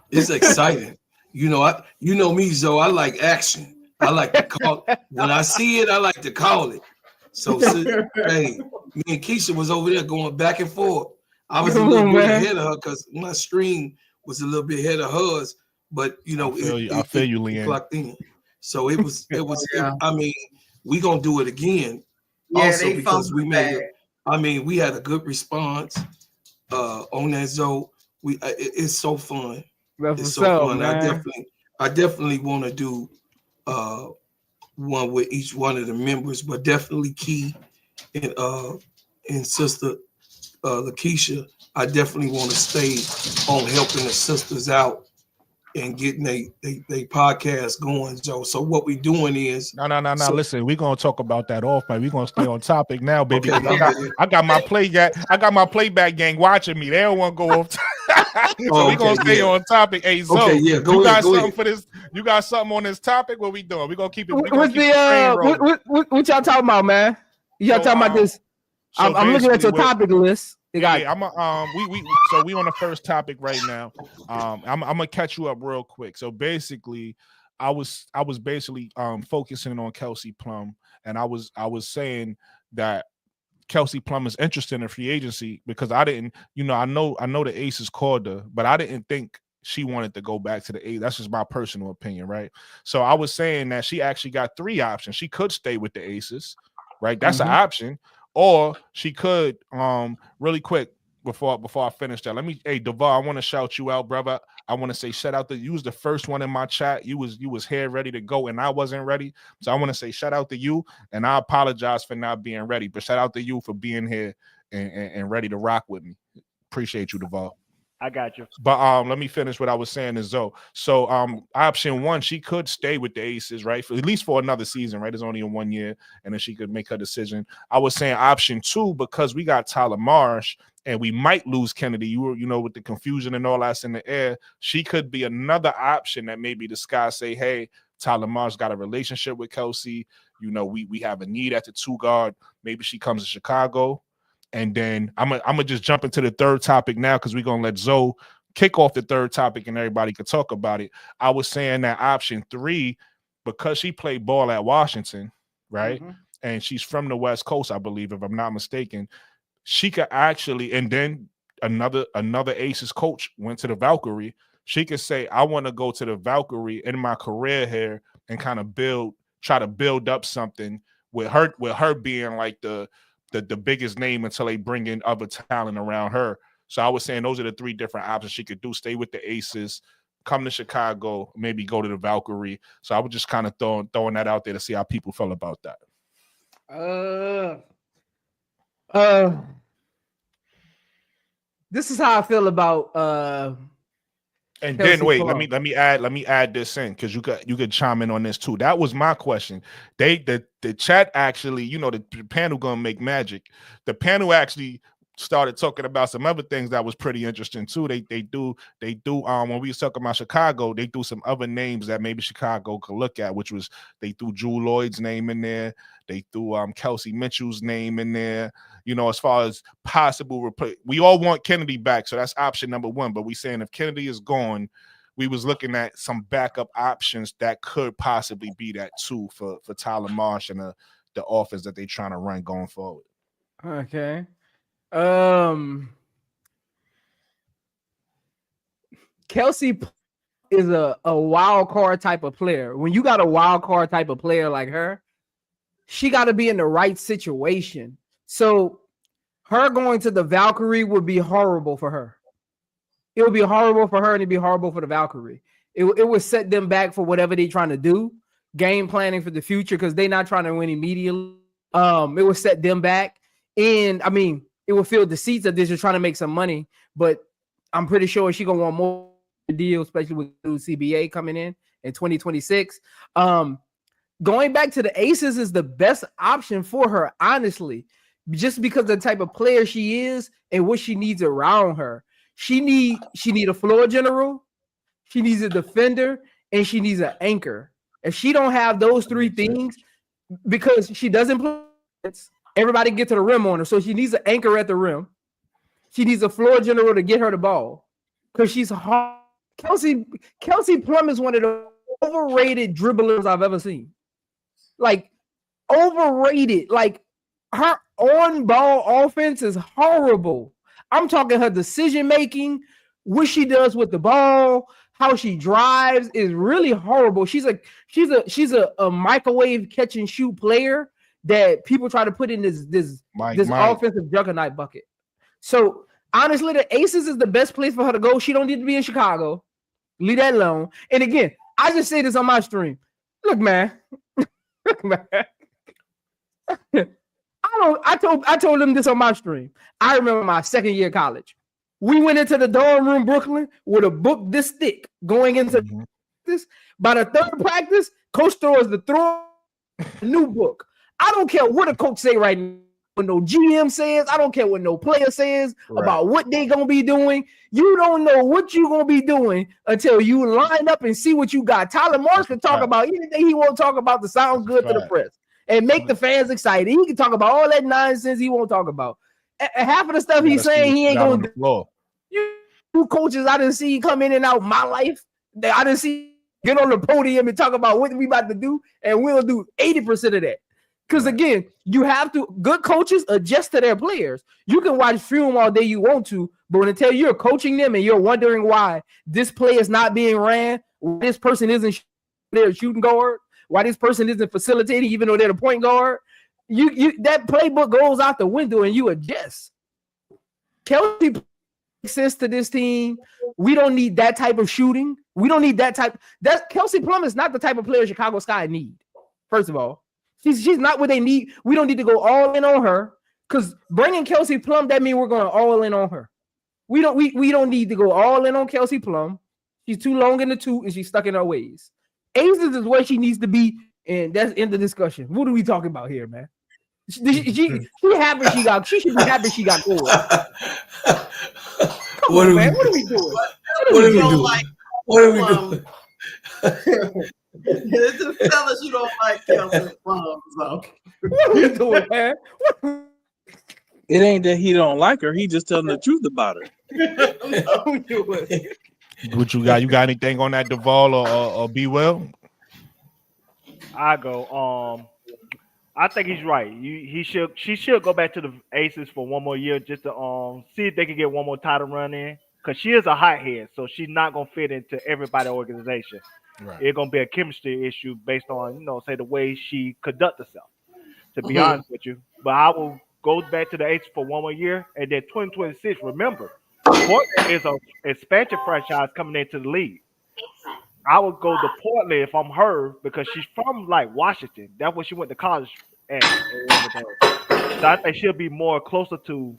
It's exciting. You know me, Zoe. I like action. I like to call when I see it. I like to call it. So, hey, me and Keisha was over there going back and forth. I was a little bit ahead of her because my stream was a little bit ahead of hers. But I feel you, Leanne. Clocked in. So it was. Yeah. I mean, we gonna do it again. Yeah, also because we made it. I mean, we had a good response on that, Zoe. It's so fun. It's so fun. Man. I definitely want to do one with each one of the members, but definitely Key and Sister Lakeisha. I definitely want to stay on helping the sisters out and getting they podcast going, Joe. So what we doing is no. Listen, we're gonna talk about that off, man. We're gonna stay on topic now, baby. Okay. I got my playback gang watching me. They don't want to go off. So we gonna stay yeah. on topic. Hey, Zoe, Okay, yeah, go you ahead, got go something ahead. for this? You got something on this topic? What we doing? We gonna keep it. We gonna What's keep the train the rolling. what y'all talking about, man? Y'all So, talking about this? So I'm looking at basically your topic list. You got I'm so we on the first topic right now. I'm gonna catch you up real quick. So basically, I was basically focusing on Kelsey Plum, and I was saying that Kelsey Plum is interested in free agency because I didn't, I know the Aces called her, but I didn't think she wanted to go back to the Aces. That's just my personal opinion, right? So I was saying that she actually got 3 options. She could stay with the Aces, right? That's an option. Or she could, really quick before I finish that. Hey Devar, I want to shout you out, brother. I want to say shout out to you. Was the first one in my chat. You was here ready to go, and I wasn't ready. So I want to say shout out to you, and I apologize for not being ready. But shout out to you for being here and ready to rock with me. Appreciate you, Devar. I got you. But let me finish what I was saying to Zoe. So option 1, she could stay with the Aces, right? For at least for another season, right? It's only in 1 year, and then she could make her decision. I was saying option 2, because we got Tyler Marsh and we might lose Kennedy. You know, with the confusion and all that's in the air, she could be another option that maybe the Sky say, hey, Tyler Marsh got a relationship with Kelsey. We have a need at the 2 guard. Maybe she comes to Chicago. And then I'm gonna just jump into the third topic now because we're gonna let Zoe kick off the third topic and everybody can talk about it. I was saying that option 3, because she played ball at Washington, right? Mm-hmm. And she's from the West Coast, I believe, if I'm not mistaken. She could actually, and then another Aces coach went to the Valkyrie. She could say, I want to go to the Valkyrie in my career here and kind of try to build up something with her being like the biggest name until they bring in other talent around her. So I was saying those are the 3 different options she could do. Stay with the Aces, come to Chicago, maybe go to the Valkyrie. So I was just kind of throwing that out there to see how people felt about that. This is how I feel about And Kelsey then wait, Plum. let me add this in because you could chime in on this too. That was my question. The chat actually, the panel gonna make magic. The panel actually started talking about some other things that was pretty interesting too. They do when we was talking about Chicago, they do some other names that maybe Chicago could look at, which was they threw Jewel Lloyd's name in there, they threw Kelsey Mitchell's name in there. As far as possible replace, we all want Kennedy back, so that's option number 1. But we saying if Kennedy is gone, we was looking at some backup options that could possibly be that too for Tyler Marsh and the offense that they trying to run going forward. Okay. Kelsey is a wild card type of player. When you got a wild card type of player like her, she got to be in the right situation. So her going to the Valkyrie would be horrible for her. It would be horrible for her, and it'd be horrible for the Valkyrie. It would set them back for whatever they're trying to do, game planning for the future, because they're not trying to win immediately. It would set them back. And I mean, it would fill the seats that they're just trying to make some money, but I'm pretty sure she's gonna want more deal, especially with new CBA coming in 2026. Going back to the Aces is the best option for her, honestly, just because of the type of player she is and what she needs around her. She need a floor general, she needs a defender, and she needs an anchor. If she don't have those 3 things, because she doesn't play, everybody get to the rim on her. So she needs an anchor at the rim. She needs a floor general to get her the ball because she's hard. Kelsey Plum is one of the overrated dribblers I've ever seen. Like, overrated. Like, her on-ball offense is horrible. I'm talking her decision-making, what she does with the ball, how she drives is really horrible. She's a microwave catch and shoot player that people try to put in this offensive juggernaut bucket. So honestly, the Aces is the best place for her to go. She don't need to be in Chicago. Leave that alone. And again, I just say this on my stream. Look, man. I told them this on my stream. I remember my 2nd year of college. We went into the dorm room, Brooklyn, with a book this thick going into this. By the 3rd practice, coach throws the new book. I don't care what the coach say right now. what no GM says. I don't care what no player says Right. about what they gonna be doing. You don't know what you gonna be doing until you line up and see what you got. Tyler Morris That's can a talk fact. about anything he won't talk about to sound good to the Fact. press and make the fans excited. He can talk about all that nonsense he won't talk about. Half of the stuff You he's gotta see saying what he you ain't got on gonna the do. floor. You coaches I didn't see come in and out my life. That I didn't see get on the podium and talk about what we about to do, and we'll do 80% of that. Because Right. again, you have to good coaches adjust to their players. You can watch film all day you want to, but until you're coaching them and you're wondering why this play is not being ran, why this person isn't their shooting guard, why this person isn't facilitating, even though they're the point guard, you that playbook goes out the window and you adjust. Kelsey makes sense to this team. We don't need that type of shooting. We don't need that type. That Kelsey Plum is not the type of player Chicago Sky need. First of all, she's not what they need. We don't need to go all in on her because bringing Kelsey Plum, that means we're going all in on her. We don't need to go all in on Kelsey Plum. She's too long in the tooth and she's stuck in her ways. Aces is where she needs to be, and that's end the discussion. What are we talking about here, man? She happy she got. She should be happy she got gold. What are Man, we what are we doing? What are we don't doing? like What are we Plum. doing? Just tell us you don't like Kelsey Plum. So. What are we doing, man? It ain't that he don't like her. He just telling the truth about her. What are we doing? What you got? You got anything on that Duvall or Be Well? I go. I think he's right. She should go back to the Aces for one more year just to see if they can get one more title run in. Because she is a hothead, so she's not gonna fit into everybody's organization. Right. It's gonna be a chemistry issue based on say the way she conduct herself. To be honest with you, but I will go back to the Aces for one more year, and then 2026. Remember, Portland is an expansion franchise coming into the league. I would go to Portland if I'm her because she's from like Washington. That's where she went to college at. And everything. So I think she'll be more closer to.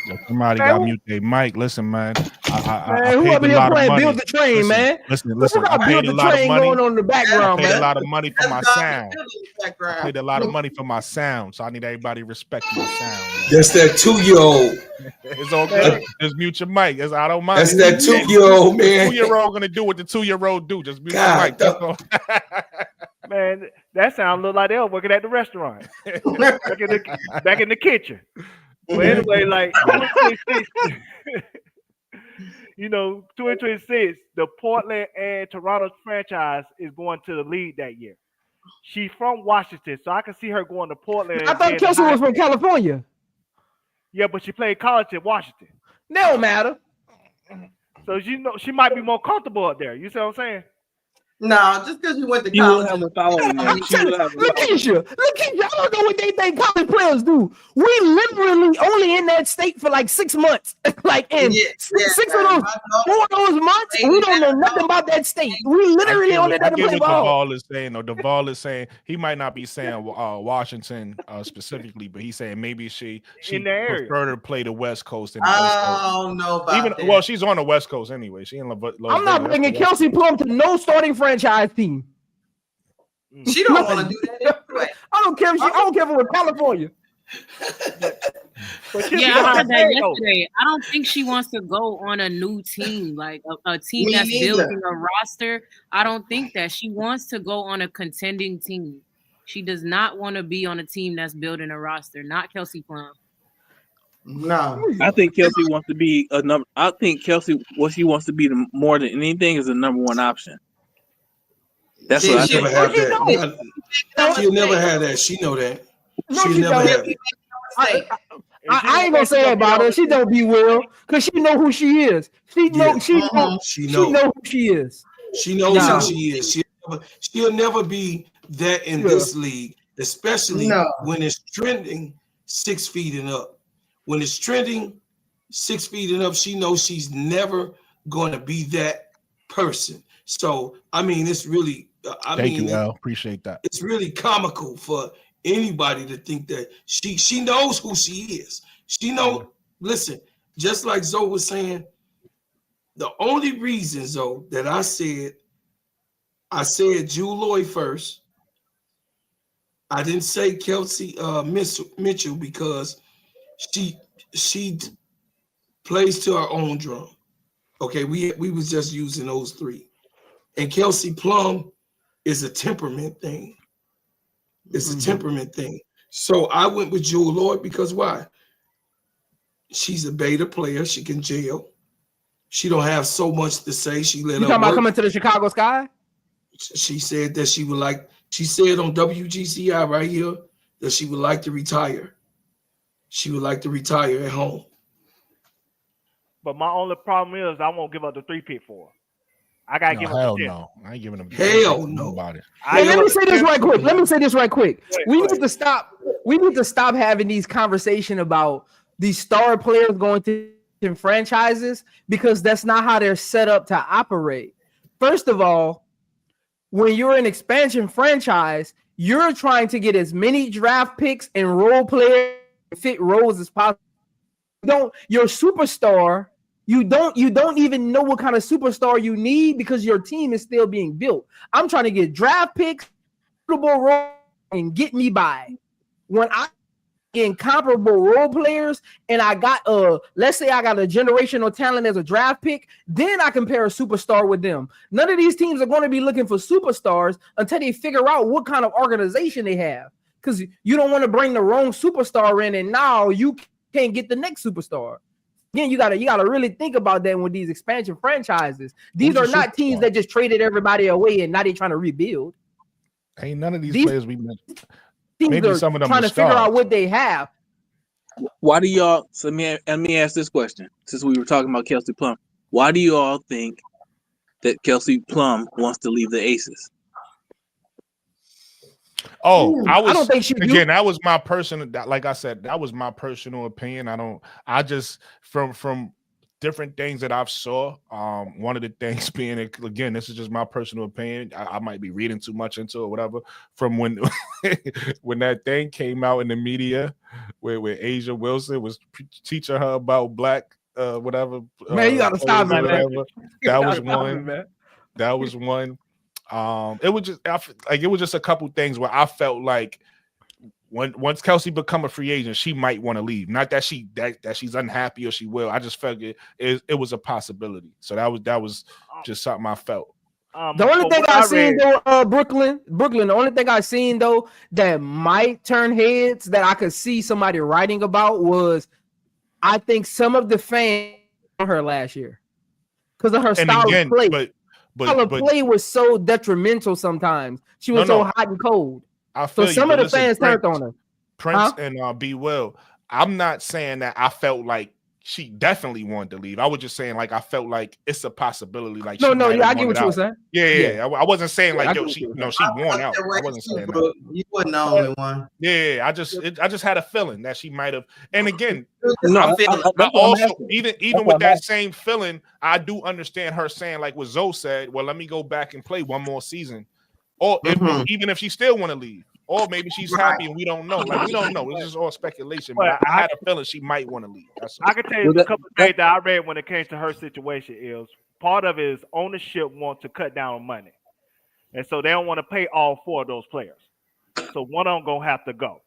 Yo, somebody Man, got who- mute their mic. Listen, man. I Man, who paid up a in here lot of playing money. Build the Train, Listen, man? Listen. Who I got paid Build a the lot of Train money. going on in the I background, paid a man? lot of money for my sound. I Background. paid a lot of money for my sound, so I need everybody to respect my sound. Man. That's that 2-year-old. It's all good. Just mute your mic. I don't mind. That's that 2-year-old, man. 2-year-old gonna do what the 2-year-old do. Just mute your God, mic. That's all. Man, that sound look like they were working at the restaurant, back in the kitchen. But anyway, like 2026, 2026, the Portland and Toronto franchise is going to the league that year. She's from Washington, so I can see her going to Portland. I thought Kelsey was from California. Yeah, but she played college in Washington, That don't matter. so she might be more comfortable up there. You see what I'm saying? No, just because you went to She will college. have a following. Man. She will have a following. Lakeisha, I don't know what they think college players do. We literally only in that state for like 6 months. Like in six of those, 4 of those months, we don't know nothing about that state. We literally I only get there to play what ball. Duvall is saying. Though Duvall is saying he might not be saying Washington specifically, but he's saying maybe she In the area. prefer to play the West Coast than the East I Coast. don't know about Even that. well, she's on the West Coast anyway. She in Las I'm not Vegas. bringing That's the Kelsey Plum to no starting franchise team. She don't want to do that anyway. I don't care if I don't care if it was California. But she'll be Yeah, I behind said that Payne, though. yesterday. I don't think she wants to go on a new team, like a team Me that's neither. building a roster. I don't think that she wants to go on a contending team. She does not want to be on a team that's building a roster. Not Kelsey Plum. No. I think Kelsey wants to be a number. I think Kelsey, what she wants to be more than anything is a number one option. That's Yeah, what I she- Never think. have that. She'll never have that. She know that. No, She'll she never don't. have it. I ain't gonna say that about her. She don't be Will because she know who she is. She know Yeah. she She know. know who she is. She knows No. who she is. She'll never be that in this league, especially No. when it's trending 6 feet and up. When it's trending 6 feet and up, she knows she's never going to be that person. So, I mean, it's really, Thank you, Al. Appreciate that. it's really comical for anybody to think that she knows who she is. She know. Listen, just like Zoe was saying, the only reason, Zoe, that I said Jewel Lloyd first, I didn't say Kelsey Mitchell because she plays to her own drum. Okay, we was just using those three. And Kelsey Plum is a temperament thing. It's a temperament thing. So I went with Jewel Lloyd because why? She's a beta player. She can jail. She don't have so much to say. She let You her talking about work. coming to the Chicago Sky? She said that she would like. She said on WGCI right here that she would like to retire. She would like to retire at home. But my only problem is I won't give up the 3-pick for her. I gotta give No, up hell the 10. no. I ain't giving them. Hell no. About it. I Hey, let give me up say the this 10. right quick. Let me say this right quick. Wait, We wait. need to stop. We need to stop having these conversations about these star players going to franchises because that's not how they're set up to operate. First of all, when you're an expansion franchise, you're trying to get as many draft picks and role players fit roles as possible. Your superstar. You don't even know what kind of superstar you need because your team is still being built. I'm trying to get draft picks, suitable role, and get me by. When I get comparable role players and I got let's say I got a generational talent as a draft pick, then I can pair a superstar with them. None of these teams are going to be looking for superstars until they figure out what kind of organization they have. Because you don't want to bring the wrong superstar in and now you can't get the next superstar. Again, you gotta really think about that with these expansion franchises. These Who's are the not teams superstar? that just traded everybody away and now they're trying to rebuild. Ain't none of these These players we mentioned. Teams Maybe are some of them trying the to figure stars. out what they have. Why do y'all? So let me ask this question. Since we were talking about Kelsey Plum, why do you all think that Kelsey Plum wants to leave the Aces? Oh, I don't think she again. That was my personal. Like I said, that was my personal opinion. I just from different things that I've saw. One of the things being, again, this is just my personal opinion. I might be reading too much into it, whatever. From when when that thing came out in the media, where Asia Wilson was teaching her about black, whatever. Man, you gotta stop it, man. That was one. That was one. It was just a couple things where I felt like once Kelsey become a free agent, she might want to leave. Not that she's unhappy or she will. I just felt it was a possibility. So that was just something I felt. The only thing I seen though, Brooklyn. The only thing I seen though that might turn heads that I could see somebody writing about was, I think some of the fans on her last year because of her style of play. But play was so detrimental sometimes. She was so hot and cold. I feel so some of the fans turned on her. Prince and B. Will. I'm not saying that I felt like she definitely wanted to leave. I was just saying like I felt like it's a possibility. Like I get what you were saying. Yeah. I wasn't saying like she won out. I wasn't saying that. You wasn't the only one. Yeah, I just had a feeling that she might have. And again, I also even with that same feeling, I do understand her saying like what Zoe said. Well, let me go back and play one more season, or even if she still want to leave, or maybe she's happy and we don't know. Like we don't know. It's just all speculation. But I had a feeling she might want to leave. I can tell you a couple of things that I read when it came to her situation. Is part of it is ownership want to cut down on money, and so they don't want to pay all 4 of those players. So one of them gonna have to go,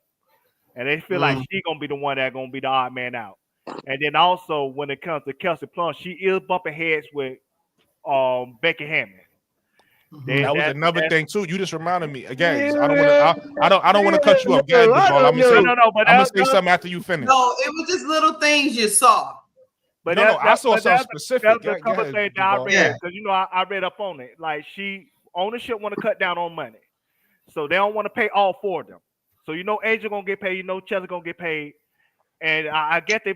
and they feel like she gonna be the one that gonna be the odd man out. And then also when it comes to Kelsey Plum, she is bumping heads with Becky Hammond. That was another thing too. You just reminded me again. I don't want to cut you off. I'm gonna say something after you finish. No, it was just little things you saw. But I saw something specific. That's a couple of things that I read because I read up on it. Like ownership want to cut down on money, so they don't want to pay all 4 of them. So Asia gonna get paid. Chelsea gonna get paid, and I get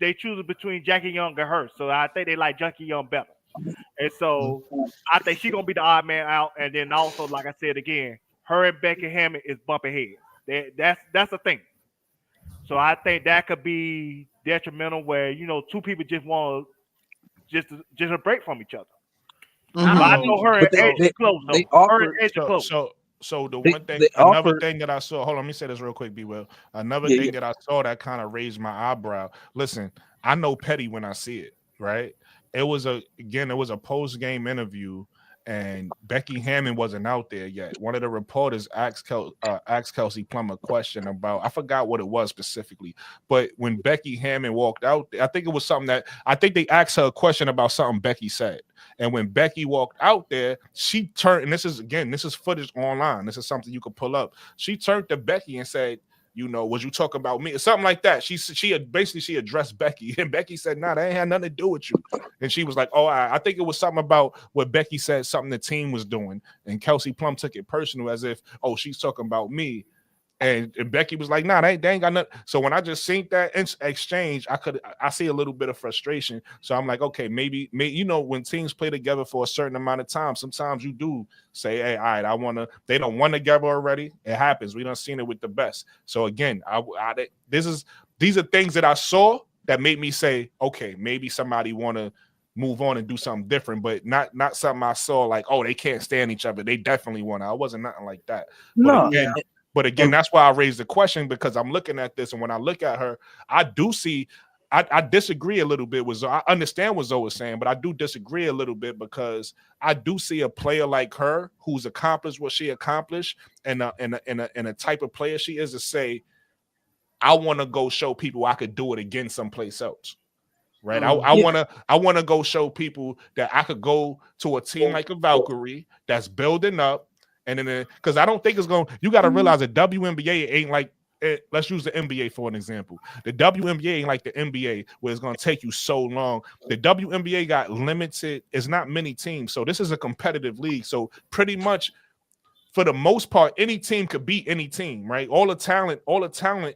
they choose between Jackie Young and her. So I think they like Jackie Young better. And so I think she's gonna be the odd man out. And then also, like I said again, her and Becky Hammond is bumping heads. That's the thing. So I think that could be detrimental where 2 people just want just a break from each other. But I know her and Edge close. Her and Edge close. So the one thing, another thing that I saw. Hold on, let me say this real quick, B. Will. Another thing that I saw that kind of raised my eyebrow. Listen, I know petty when I see it. Right. It was a post-game interview, and Becky Hammond wasn't out there yet. One of the reporters asked Kelsey Plum a question about, I forgot what it was specifically, but when Becky Hammond walked out there, I think it was something that, I think they asked her a question about something Becky said. And when Becky walked out there, she turned, and this is footage online. This is something you could pull up. She turned to Becky and said, you know, was you talking about me? Something like that. She addressed Becky, and Becky said, nah, that ain't had nothing to do with you. And she was like, oh, I think it was something about what Becky said, something the team was doing. And Kelsey Plum took it personal as if, oh, she's talking about me. And Becky was like, nah, they ain't got nothing. So when I just seen that exchange, I see a little bit of frustration. So I'm like, okay, maybe, you know, when teams play together for a certain amount of time, sometimes you do say, hey, all right, they don't won together already. It happens. We done seen it with the best. So again, these are things that I saw that made me say, okay, maybe somebody want to move on and do something different, but not something I saw like, oh, they can't stand each other. They definitely want to. I wasn't nothing like that. But again, that's why I raised the question, because I'm looking at this, and when I look at her, I do see, I disagree a little bit with Zoe. I understand what Zoe was saying, but I do disagree a little bit, because I do see a player like her who's accomplished what she accomplished, and a type of player she is, to say, I want to go show people I could do it again someplace else. Right. I want to go show people that I could go to a team like a Valkyrie that's building up. And then, because I don't think it's going, you got to realize that WNBA ain't like, let's use the NBA for an example. The WNBA ain't like the NBA, where it's going to take you so long. The WNBA got limited, it's not many teams. So this is a competitive league. So pretty much, for the most part, any team could beat any team, right? All the talent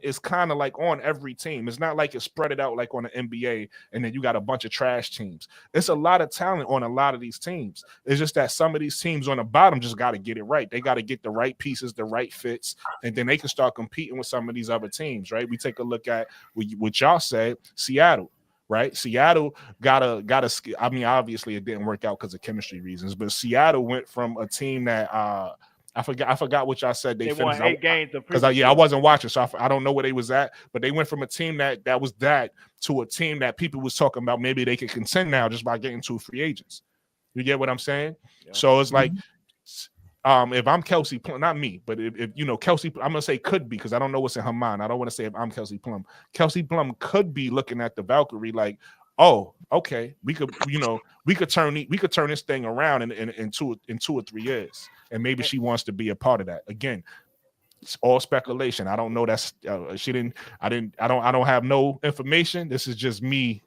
is kind of like on every team. It's not like it's spread it out like on the NBA, and then you got a bunch of trash teams. It's a lot of talent on a lot of these teams. It's just that some of these teams on the bottom just got to get it right. They got to get the right pieces, the right fits, and then they can start competing with some of these other teams, right? We take a look at what y'all said, Seattle. Right, Seattle got a. I mean, obviously it didn't work out because of chemistry reasons, but Seattle went from a team that I forgot what y'all said. They won finished 8 games because I wasn't watching, so I don't know where they was at. But they went from a team that was that to a team that people was talking about maybe they could contend now just by getting 2 free agents. You get what I'm saying? Yeah. So it's like, if I'm Kelsey Plum, not me, but if you know Kelsey, I'm gonna say could be, because I don't know what's in her mind. I don't want to say if I'm Kelsey Plum. Kelsey Plum could be looking at the Valkyrie like, oh, okay, we could turn this thing around in 2 or 3 years, and maybe she wants to be a part of that. Again, it's all speculation. I don't know. That's I don't have no information. This is just me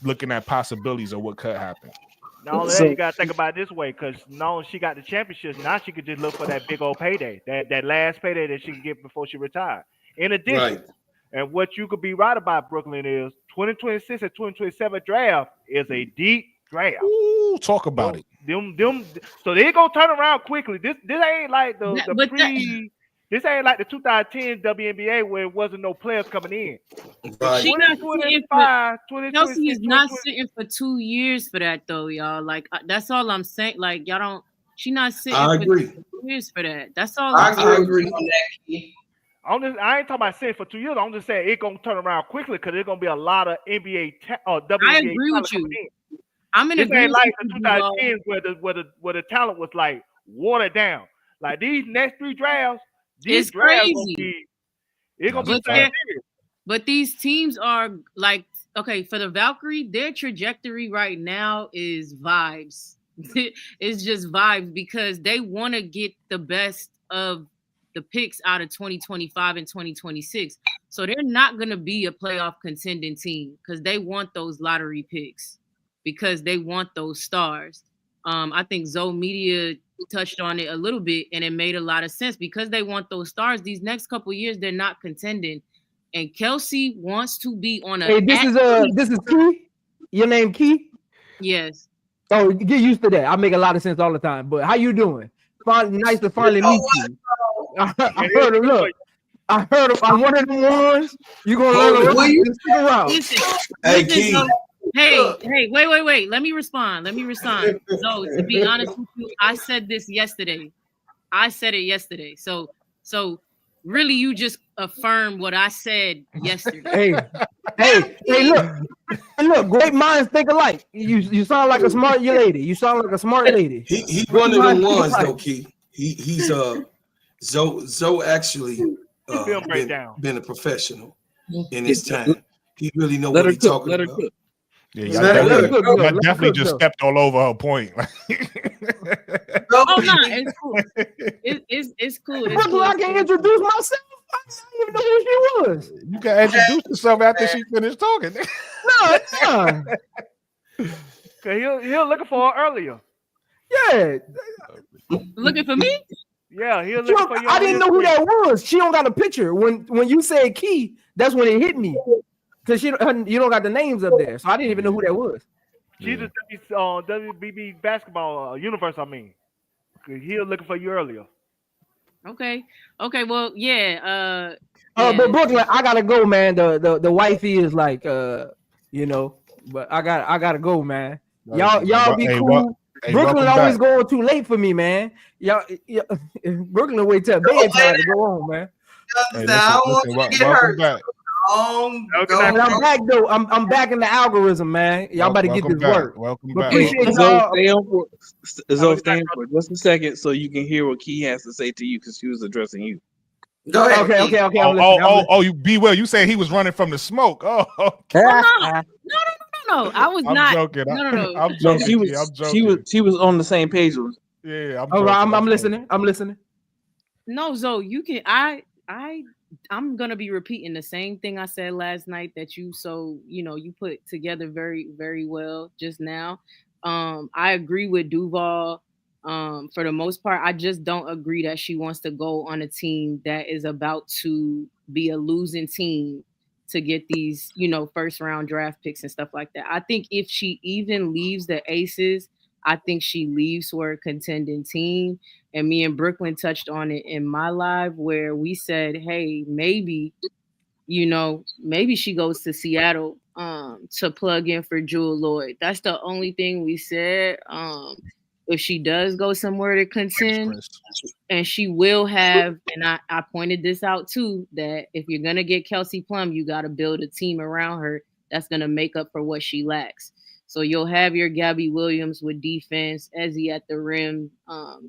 looking at possibilities of what could happen. Not only that, you gotta think about it this way, because now she got the championships. Now she could just look for that big old payday, that last payday that she could get before she retired. In addition, and what you could be right about, Brooklyn, is 2026 and 2027 draft is a deep draft. Ooh, talk about it. So they gonna turn around quickly. This ain't like this ain't like the 2010 WNBA where it wasn't no players coming in. Right. Kelsey is not 2020. sitting for 2 years for that though, y'all. Like that's all I'm saying. Like y'all don't. She not sitting for 2 years for that. That's all. I agree on that. I ain't talking about sitting for 2 years. I'm just saying it's gonna turn around quickly because there's gonna be a lot of NBA or WNBA. I agree with you. I'm in agreement. This ain't like the 2010s where the talent was like watered down. Like these next 3 drafts. It's crazy. It's gonna be serious. But these teams are like, okay, for the Valkyrie, their trajectory right now is vibes. It's just vibes because they want to get the best of the picks out of 2025 and 2026. So they're not going to be a playoff contending team because they want those lottery picks, because they want those stars. I think Zoe Media touched on it a little bit, and it made a lot of sense because they want those stars. These next couple of years, they're not contending, and Kelsey wants to be on a. Hey, this is Key. Your name Key? Yes. Oh, get used to that. I make a lot of sense all the time. But how you doing? Nice to finally meet you. I heard him. Look, I heard him. I'm one of the ones. You gonna learn a lot. Stick around. Hey, Key. Hey, wait. Let me respond. So to be honest with you, I said this yesterday. I said it yesterday. So really you just affirmed what I said yesterday. Hey, look, great minds think alike. You sound like a smart lady. You sound like a smart lady. He one of them ones though, Key. He's Zoe actually Film breakdown. been a professional in his time. He really know Let what her he's cook. talking Let her about. cook. Yeah, Let y'all her definitely, cook, y'all let her definitely cook, just though. stepped all over her point. Oh no, it's cool. It's cool. It's Brooklyn, cool. I can introduce myself. I didn't even know who she was. You can introduce yourself after she finished talking. No. Cause he was looking for her earlier. Yeah. Looking for me? Yeah, he was She looking don't- for you. I on didn't his know who screen. that was. She don't got a picture. When you said Key, that's when it hit me. Because you don't got the names up there. So I didn't even know who that was. She's a WBB basketball universe. I mean, 'cause he was looking for you earlier. Okay. Well, yeah. But Brooklyn, I gotta go, man. The wifey is like but I gotta go, man. Y'all be cool. Brooklyn always going too late for me, man. Y'all Brooklyn wait till bedtime to go on, man. Hey, I don't want you to get welcome hurt. back. And I'm back though. I'm back in the algorithm, man. Y'all better get Welcome this back. work. Welcome But back. appreciate Zoe, y'all. stay on for Zoe, stay on for just a second so you can hear what Key has to say to you because she was addressing you. Go ahead. Okay. Keith. I'm listening. You be well. You said he was running from the smoke. Oh, No. I was I'm not. joking. No. I'm No, joking. she Key. I'm joking. was on the same page with. Yeah, I'm All right, joking. I'm listening. I'm listening. No, Zoe, you can. I'm gonna be repeating the same thing I said last night that you you put together very, very well just now. I agree with Duval. For the most part, I just don't agree that she wants to go on a team that is about to be a losing team to get these, first round draft picks and stuff like that. I think if she even leaves the Aces, I think she leaves for a contending team. And me and Brooklyn touched on it in my live where we said, hey, maybe she goes to Seattle to plug in for Jewel Lloyd. That's the only thing we said. If she does go somewhere to contend, and she will have, and I pointed this out too, that if you're gonna get Kelsey Plum, you got to build a team around her that's gonna make up for what she lacks. So you'll have your Gabby Williams with defense, Ezzy at the rim,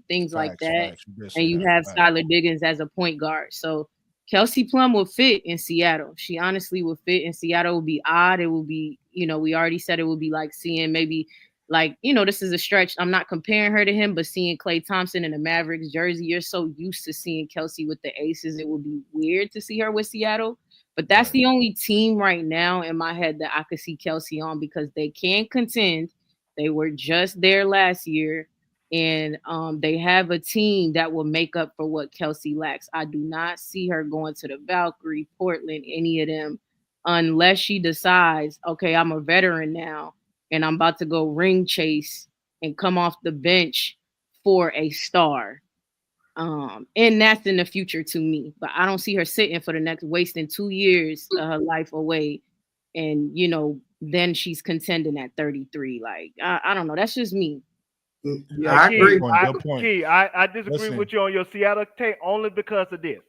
things like that, and you have Skylar Diggins as a point guard. So Kelsey Plum will fit in Seattle. She honestly will fit in Seattle. It will be odd. It will be, we already said it will be like seeing maybe this is a stretch. I'm not comparing her to him, but seeing Klay Thompson in the Mavericks jersey, you're so used to seeing Kelsey with the Aces. It would be weird to see her with Seattle. But that's the only team right now in my head that I could see Kelsey on because they can contend. They were just there last year. And they have a team that will make up for what Kelsey lacks. I do not see her going to the Valkyrie, Portland, any of them, unless she decides, okay, I'm a veteran now, and I'm about to go ring chase and come off the bench for a star. And that's in the future to me. But I don't see her sitting for the next wasting 2 years of her life away. And, then she's contending at 33. Like, I don't know. That's just me. Yeah, I agree. Key, I disagree with you on your Seattle take only because of this.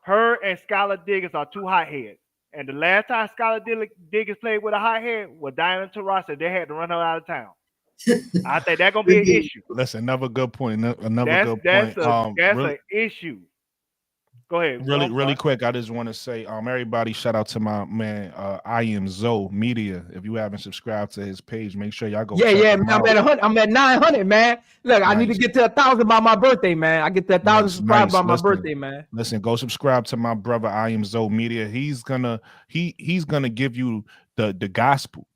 Her and Skylar Diggins are two hotheads. And the last time Skylar Diggins played with a hothead was Diana Taurasi. They had to run her out of town. I think that's gonna be an issue. That's another good point. That's an issue. Go ahead. Really quick. I just want to say, everybody, shout out to my man, I Am Zoe Media. If you haven't subscribed to his page, make sure y'all go. Yeah, man. I'm at 900, man. Look, nice. I need to get to 1,000 by my birthday, man. I get to 1,000 subscribers by my birthday, man. Listen, go subscribe to my brother, I Am Zoe Media. He's gonna give you the gospel.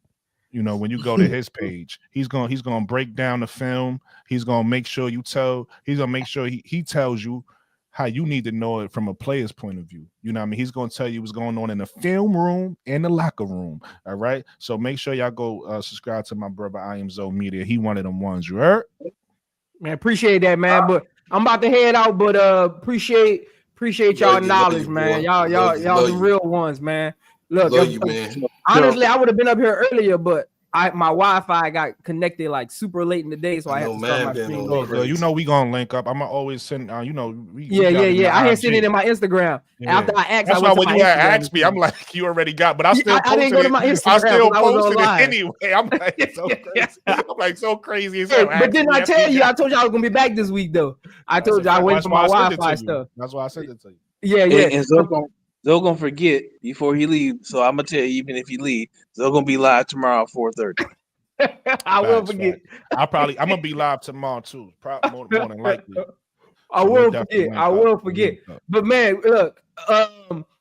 When you go to his page, he's gonna break down the film. He's gonna make sure he tells you how you need to know it from a player's point of view. You know what I mean? He's going to tell you what's going on in the film room and the locker room. All right. So make sure y'all go subscribe to my brother, I Am Zoe Media. He one of them ones. You heard? Man, appreciate that, man. But I'm about to head out, but appreciate y'all knowledge, man. Y'all the real ones, man. Look, love you, man. Honestly, I would have been up here earlier, but my Wi-Fi got connected like super late in the day, so I had to start my stream. Look, you know we gonna link up. I'm gonna always send. We Yeah. got it in the I had IG. seen it in my Instagram. Yeah. After I asked, That's I why went to when my you had Instagram asked me, I'm like, you already got, but I still I didn't posted go to it. my I Instagram still 'cause I was on posted it live. anyway. I'm like so crazy. I'm like so crazy. As Hey, hell. but didn't I Asking tell me you? if I told you I was gonna be back this week, though. I told you I waited for my Wi-Fi stuff. That's why I sent it to you. Yeah. And Zoe gonna forget before he leaves. So I'm gonna tell you, even if he leave, Zoe gonna be live tomorrow at 4:30. I will forget. I'm gonna be live tomorrow too. Probably more than likely. I will forget. But man, look.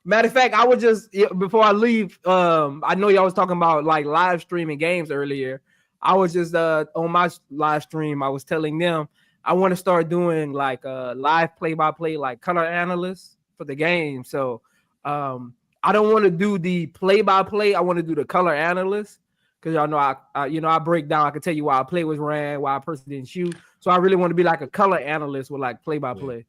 Matter of fact, I was just before I leave. I know y'all was talking about like live streaming games earlier. I was just on my live stream. I was telling them I want to start doing like live play-by-play, like color analysts for the game. So I don't want to do the play-by-play. I want to do the color analyst because y'all know I break down. I can tell you why a play was ran, why a person didn't shoot. So I really want to be like a color analyst with like play-by-play.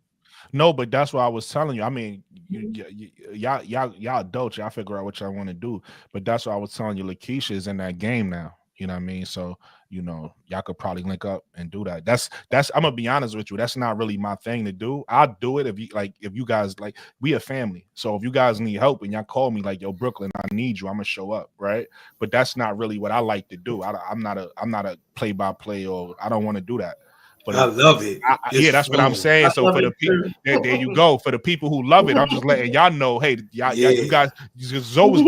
No, but that's what I was telling you. I mean, y'all adults, y'all figure out what y'all want to do. But that's what I was telling you. Lakeisha is in that game now. You know what I mean? So, y'all could probably link up and do that. That's I'm gonna be honest with you. That's not really my thing to do. I'll do it if you guys like, we a family. So if you guys need help and y'all call me like, yo, Brooklyn, I need you, I'm gonna show up, right? But that's not really what I like to do. I'm not a play-by-play, or I don't want to do that. But I love it. Yeah, that's what I'm saying. So for the people, there you go. For the people who love it, I'm just letting y'all know. Hey, you guys, Zoe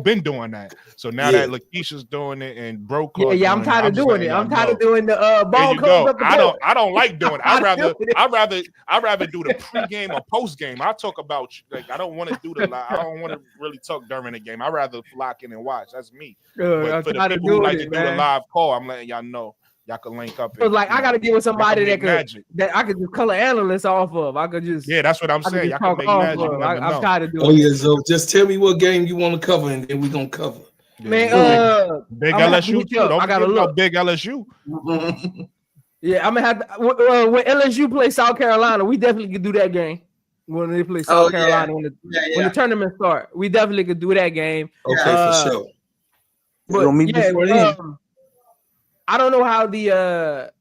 been doing that. So now that Lakeisha's doing it and Bro, I'm tired of doing it. I'm tired of doing the ball codes up the court. I don't like doing it. I'd rather do the pregame or postgame. I talk about, like, I don't want to do I don't want to really talk during the game. I'd rather lock in and watch. That's me. But for the people who like to do the live call, I'm letting y'all know. Y'all can link up. So like, I gotta get with somebody that I could just color analyst off of. I could just that's what I'm saying. Y'all can make magic. I'm tired of doing. Oh yeah, so just tell me what game you want to cover, and then we gonna cover. Man, big LSU too. Don't I gotta look. Big LSU. Yeah, I'm gonna have to, when LSU play South Carolina, we definitely could do that game. When they play South Carolina, when the tournament start, we definitely could do that game. Okay, for sure. But I don't know how the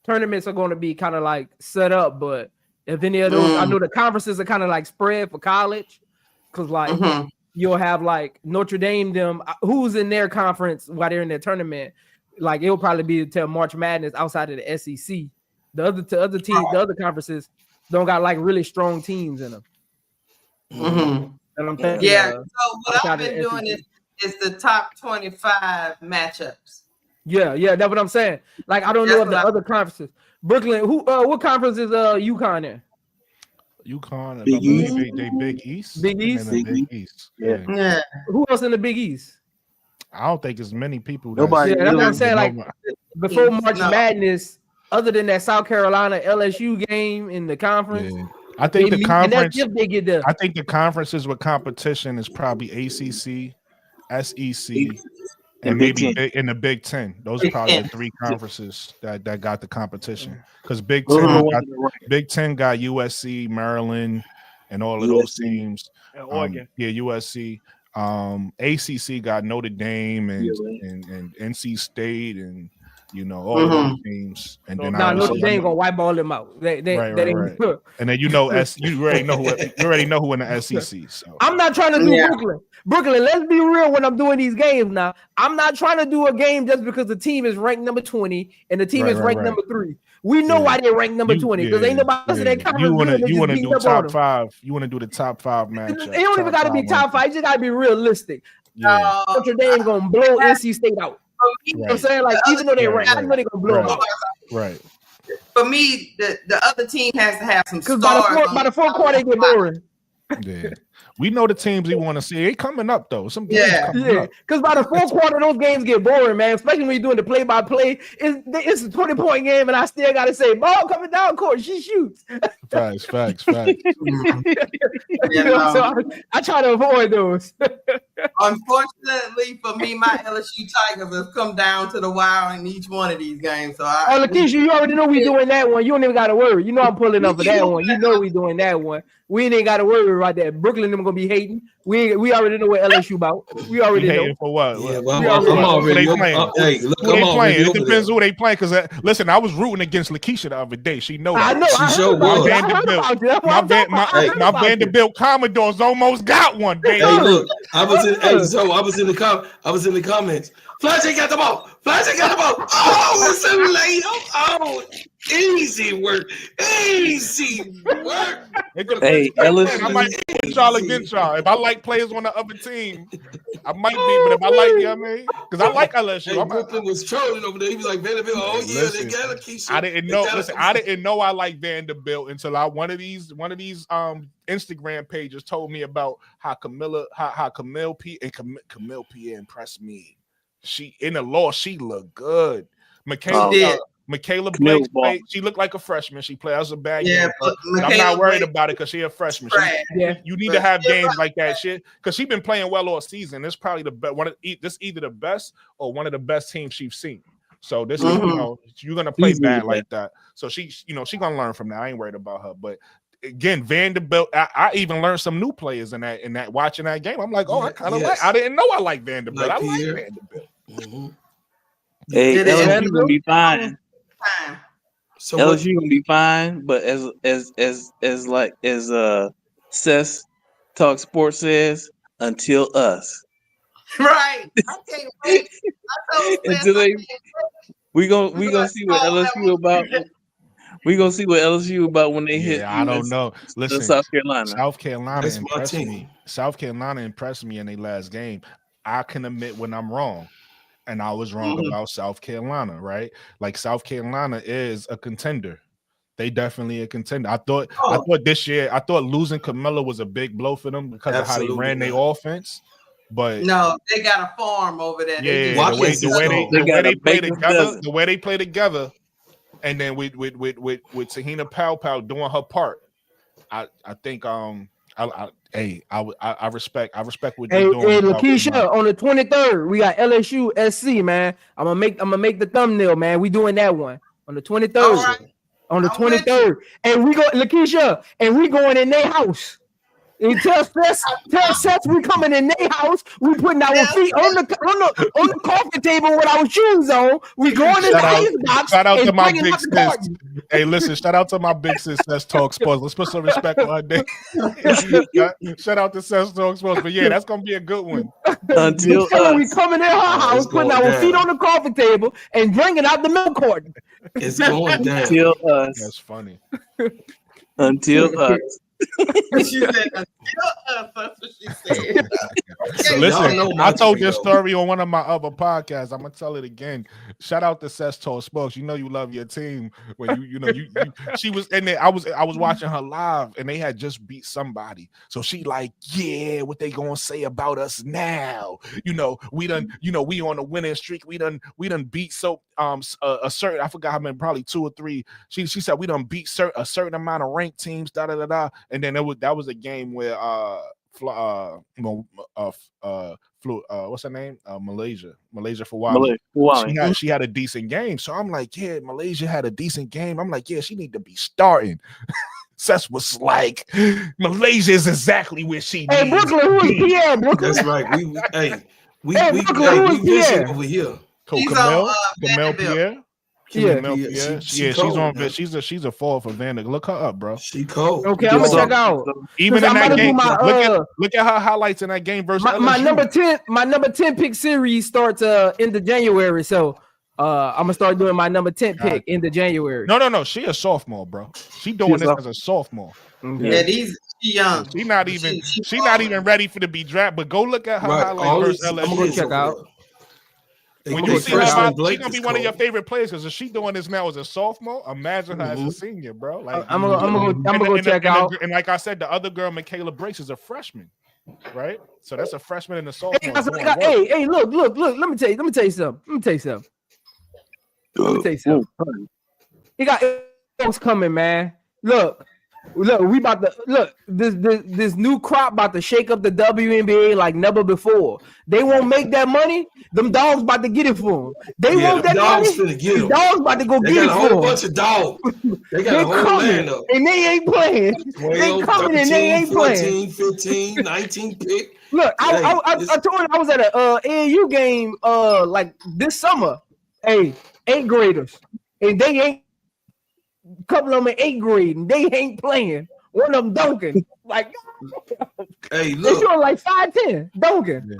tournaments are going to be kind of like set up, but if any of those, I know the conferences are kind of like spread for college, because like you'll have like Notre Dame, them who's in their conference while they're in their tournament, like it'll probably be until March Madness outside of the SEC. The other teams, the other conferences don't got like really strong teams in them. And I'm thinking, so what I've been doing is the top 25 matchups. Yeah, that's what I'm saying. Like, I don't know if the other conferences. Brooklyn, what conference is UConn in? UConn, Big East. They Big East. Big East. Big East. Yeah. Who else in the Big East? I don't think as many people. Nobody. Yeah, that's what I'm saying. Like before March Madness, other than that South Carolina LSU game in the conference. Yeah. I think the conference. They get there. I think the conferences with competition is probably ACC, SEC, and maybe in the Big Ten. Those are probably the three conferences that got the competition. Because Big Ten got USC, Maryland, and all of those teams. Oregon. USC. ACC got Notre Dame and NC State and all of those teams. And then Notre Dame gonna wipe all them out. They right. And then you already know who in the SEC. So I'm not trying to do Brooklyn, let's be real when I'm doing these games now. I'm not trying to do a game just because the team is ranked number 20 and the team is ranked number 3. We know why they're ranked number 20 because ain't nobody else in that conference. You want to do top 5. You want to do the top 5 matchup. It don't even got to be top 5. You just got to be realistic. Notre Dame gonna blow NC State out. You know what I'm saying? Like, even though they're ranked, I know they're gonna blow them out. Right. For me, the other team has to have some stars. By the fourth quarter, they get boring. Yeah. We know the teams we want to see. They coming up though. Some games coming up. Because by the fourth quarter, those games get boring, man. Especially when you're doing the play-by-play. It's a 20-point game, and I still got to say, ball coming down court, she shoots. Facts. So I try to avoid those. Unfortunately for me, my LSU Tigers have come down to the wire in each one of these games. So Lakeisha, you already know we doing that one. You don't even got to worry. You know I'm pulling up for that one. You know we doing that one. We ain't got to worry about that. Brooklyn them gonna be hating. We already know what LSU about. We You already know. hating for what? Yeah, What- well, We I'm already know. already. Who they playing? Hey, look, Who they I'm playing? already It over depends there. who they playing. Because listen, I was rooting against Lakeisha the other day. She know I that. know. She I sure heard about was. you. I heard Vanderbilt. about you. That's what My I'm talking about. I heard my about you. Vanderbilt Commodores almost got one. They Hey, look, I was in the comments. Flash got the ball. Flash got the ball. Oh, it's a layup. Oh, easy work. Easy work. It depends Hey, who they playing. LSU I might be with y'all against y'all. If I like players on the other team, I might be. But if I like, you know what I mean? Because I like LSU. Hey, Brooklyn was trolling over there. He was like, Vanderbilt, oh yeah, Listen, they got a Keisha. I didn't know. Listen, I didn't know I like Vanderbilt until one of these Instagram pages told me about how Camille Pierre impressed me. She in the law, she looked good. Michaela Camille Blake played, she looked like a freshman. She played as a bad Yeah, game. but But I'm Michaela not worried Blake- about it because she's a freshman. Right. Yeah. You need But to have still games right. like that shit because she's been playing well all season. It's probably the best this either the best or one of the best teams she's seen. So this is, you Mhm. know, you're gonna play Easily bad the like that. So she's gonna learn from that. I ain't worried about her. But again, Vanderbilt, I even learned some new players in that watching that game. I'm like, oh, I kind of Yes. I didn't know I like Vanderbilt. Like I like Pierre. Vanderbilt. Mhm. Hey, It is. LSU gonna be fine. Time. So what, LSU gonna be fine, but as Cess Talk Sports says, until us. Right. I can't wait. I told Seth, Until I they- can't wait. We gonna see what LSU about. We gonna see what LSU about when they hit. Yeah, I don't know. Listen, South Carolina. South Carolina That's my impressed team. me. South Carolina impressed me in their last game. I can admit when I'm wrong. And I was wrong Mhm. about South Carolina, right? Like South Carolina is a contender. They definitely a contender. I thought this year, I thought losing Camilla was a big blow for them because of how they Absolutely ran their not. offense. But No, they got a farm over there. yeah, just- Watkins the is way strong. they They got play a baker's together, dozen. the way they play together, and then with Tahina Pow doing her part, I think I respect what Hey, they're doing. hey, without Lakeisha, Camilla. on the 23rd, we got LSU SC, man. I'm gonna make the thumbnail, man. We doing that one on the 23rd. All right. On the I'm with 23rd, and we go, Lakeisha, and we going in their house. And tell Seth we coming in their house. We putting our Yeah. feet on the coffee table with our shoes on. We going in the ice box. Shout out to and my bringing big out the sis. carton. Hey, listen, shout out to my big sis, Sess Talk Sports. Let's put some respect on her name. Shout out to Sess Talk Sports. But yeah, that's gonna be a good one. Until Tell her we us. coming in her house, it's putting going our down. feet on the coffee table and bringing out the milk carton. It's going down. Until us. That's funny. Until us. She said, "Until us," that's what she said. Okay, Listen, y'all know my I told team, this though. story on one of my other podcasts. I'm gonna tell it again. Shout out to Sess Talk Sports. You know you love your team when you she was in there. I was watching her live and they had just beat somebody. So she like, yeah, what they gonna say about us now? We on a winning streak. We done beat a certain, I forgot how many, probably 2 or 3. She said we done beat a certain amount of ranked teams, and then that was a game where what's her name? Malaysia for Wally. She had a decent game. So I'm like, yeah, Malaysia had a decent game. I'm like, yeah, she need to be starting. Sess was like, Malaysia is exactly where she Hey, needs Brooklyn, who is Pierre? Brooklyn. That's right. We Brooklyn, who is visit Pierre? over here. He's Camille on, Camille Vanderbilt. Pierre. Yeah. Camille Yeah, Pierre. she She's cold on. now. She's a fall for Vanderbilt. Look her up, bro. She cold. Okay, I'm gonna check out. Even Cause in I'm that about to do game, my, look at her highlights in that game versus my LSU. number 10 pick series starts end of January. So I'm gonna start doing my number 10 pick into January. No. She a sophomore, bro. She doing this as a sophomore. Yeah, she young. She not even ready for to be drafted. But go look at her Right. highlights All versus this- I'm LSU. gonna check out. When They you see her, freshman she's gonna be is one of your cold. favorite players because if she doing this now as a sophomore, imagine her as a senior, bro. Like I'm gonna go check out. And like I said, the other girl, Michaela Briggs, is a freshman, right? So that's a freshman and a Hey, sophomore. look. Let me tell you something. You got folks coming, man. Look, Look, we about to look. This new crop about to shake up the WNBA like never before. They won't make that money. Them dogs about to get it for them. They Yeah, want them that dogs money. finna get The 'em. dogs about to go They get got a it whole for them. bunch of dogs. They got They a whole coming lineup. and they ain't playing. 12, They coming and they 13, ain't playing. 14, 15, 19 pick. Look, Hey, I told you I was at a AAU game like this summer. Hey, 8th graders, and they ain't. A couple of them in 8th grade, and they ain't playing. One of them dunking like Hey, they look, doing like 5'10" dunking.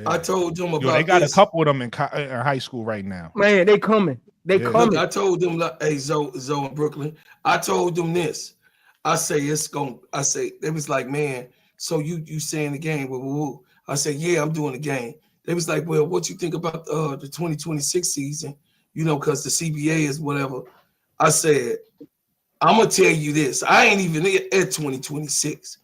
I told them about Yo, they got this. a couple of them in high school right now. Man, they coming. They Yeah. Look, coming. I told them, like, hey, Zoe in Brooklyn. I told them this. I say it's gonna. I say they was like, man. So you saying the game? Woo, woo, woo. I said, yeah, I'm doing the game. They was like, well, what you think about the 2026 season? You know, because the CBA is whatever. I said, I'm gonna tell you this. I ain't even at 2026.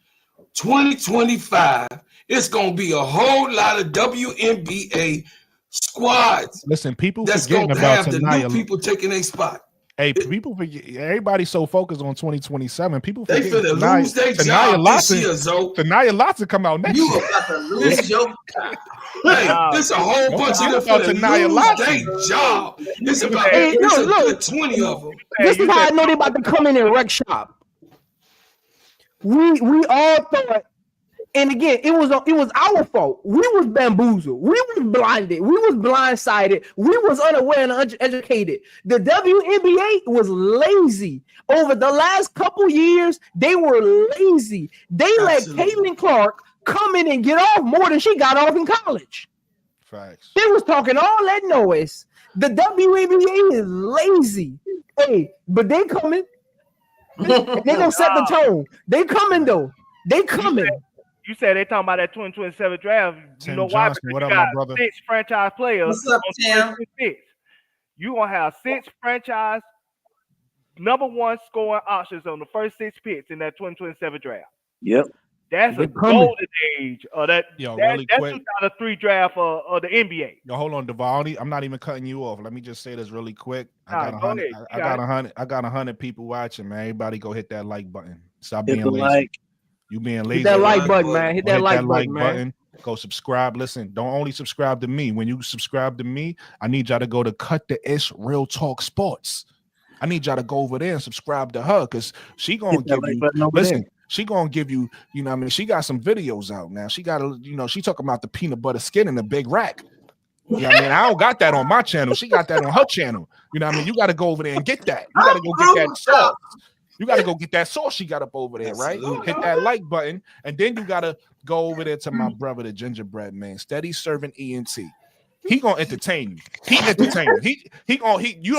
2025. It's gonna be a whole lot of WNBA squads Listen, people that's forgetting gonna about have the new Tanaya. people taking a spot. Hey, people forget. Everybody's so focused on 2027. People They forget finna lose their job this year, Zoe. Tanaya Lotson come out next You year. About to lose your Hey, there's a whole Don't bunch of forget them about finna Tanaya lose Lotson. their job. It's about Hey, it's look, a good 20 of them. This you is how I said- know they about to come in and wreck shop. We all thought, and again, it was our fault. We was bamboozled. We was blinded. We was blindsided. We was unaware and uneducated. The WNBA was lazy. Over the last couple years, they were lazy. They Absolutely. let Caitlin Clark come in and get off more than she got off in college. Facts. They was talking all that noise. The WNBA is lazy. Hey, but they coming. They gonna set the tone. They coming though. They coming. You said they talking about that 2027 draft. Tim You know why? Johnson, Because what you up, my got brother? 6 franchise players What's up, on Tim? 2026. You gonna have 6 franchise number 1 scoring options on the first 6 picks in that 2027 draft. Yep. That's They a coming. golden age of that. Yo, that really that's quick. 2003 draft of the NBA. Yo, hold on, Devaldi. I'm not even cutting you off. Let me just say this really quick. I Nah, got go 100. ahead. I got 100. I got 100 people watching, man. Everybody go hit that like button. Stop Hit being the lazy. like. You being lazy. Hit that like like button, button. man. Hit Go that like button, man. Go subscribe. Listen, don't only subscribe to me. When you subscribe to me, I need y'all to go to Cut the Ish Real Talk Sports. I need y'all to go over there and subscribe to her because she gonna Hit that give like you. button over Listen, there. she gonna give you. You know, what I mean, she got some videos out now. She got a. You know, she talking about the peanut butter skin and the big rack. Yeah, I mean, I don't got that on my channel. She got that on her channel. You know, what I mean, you got to go over there and get that. You got to go get that sauce. You got to go get that sauce she got up over there, right? Absolutely. Hit that like button, and then you got to go over there to my brother, the gingerbread man, steady serving ENT. He gonna entertain you. He entertaining. You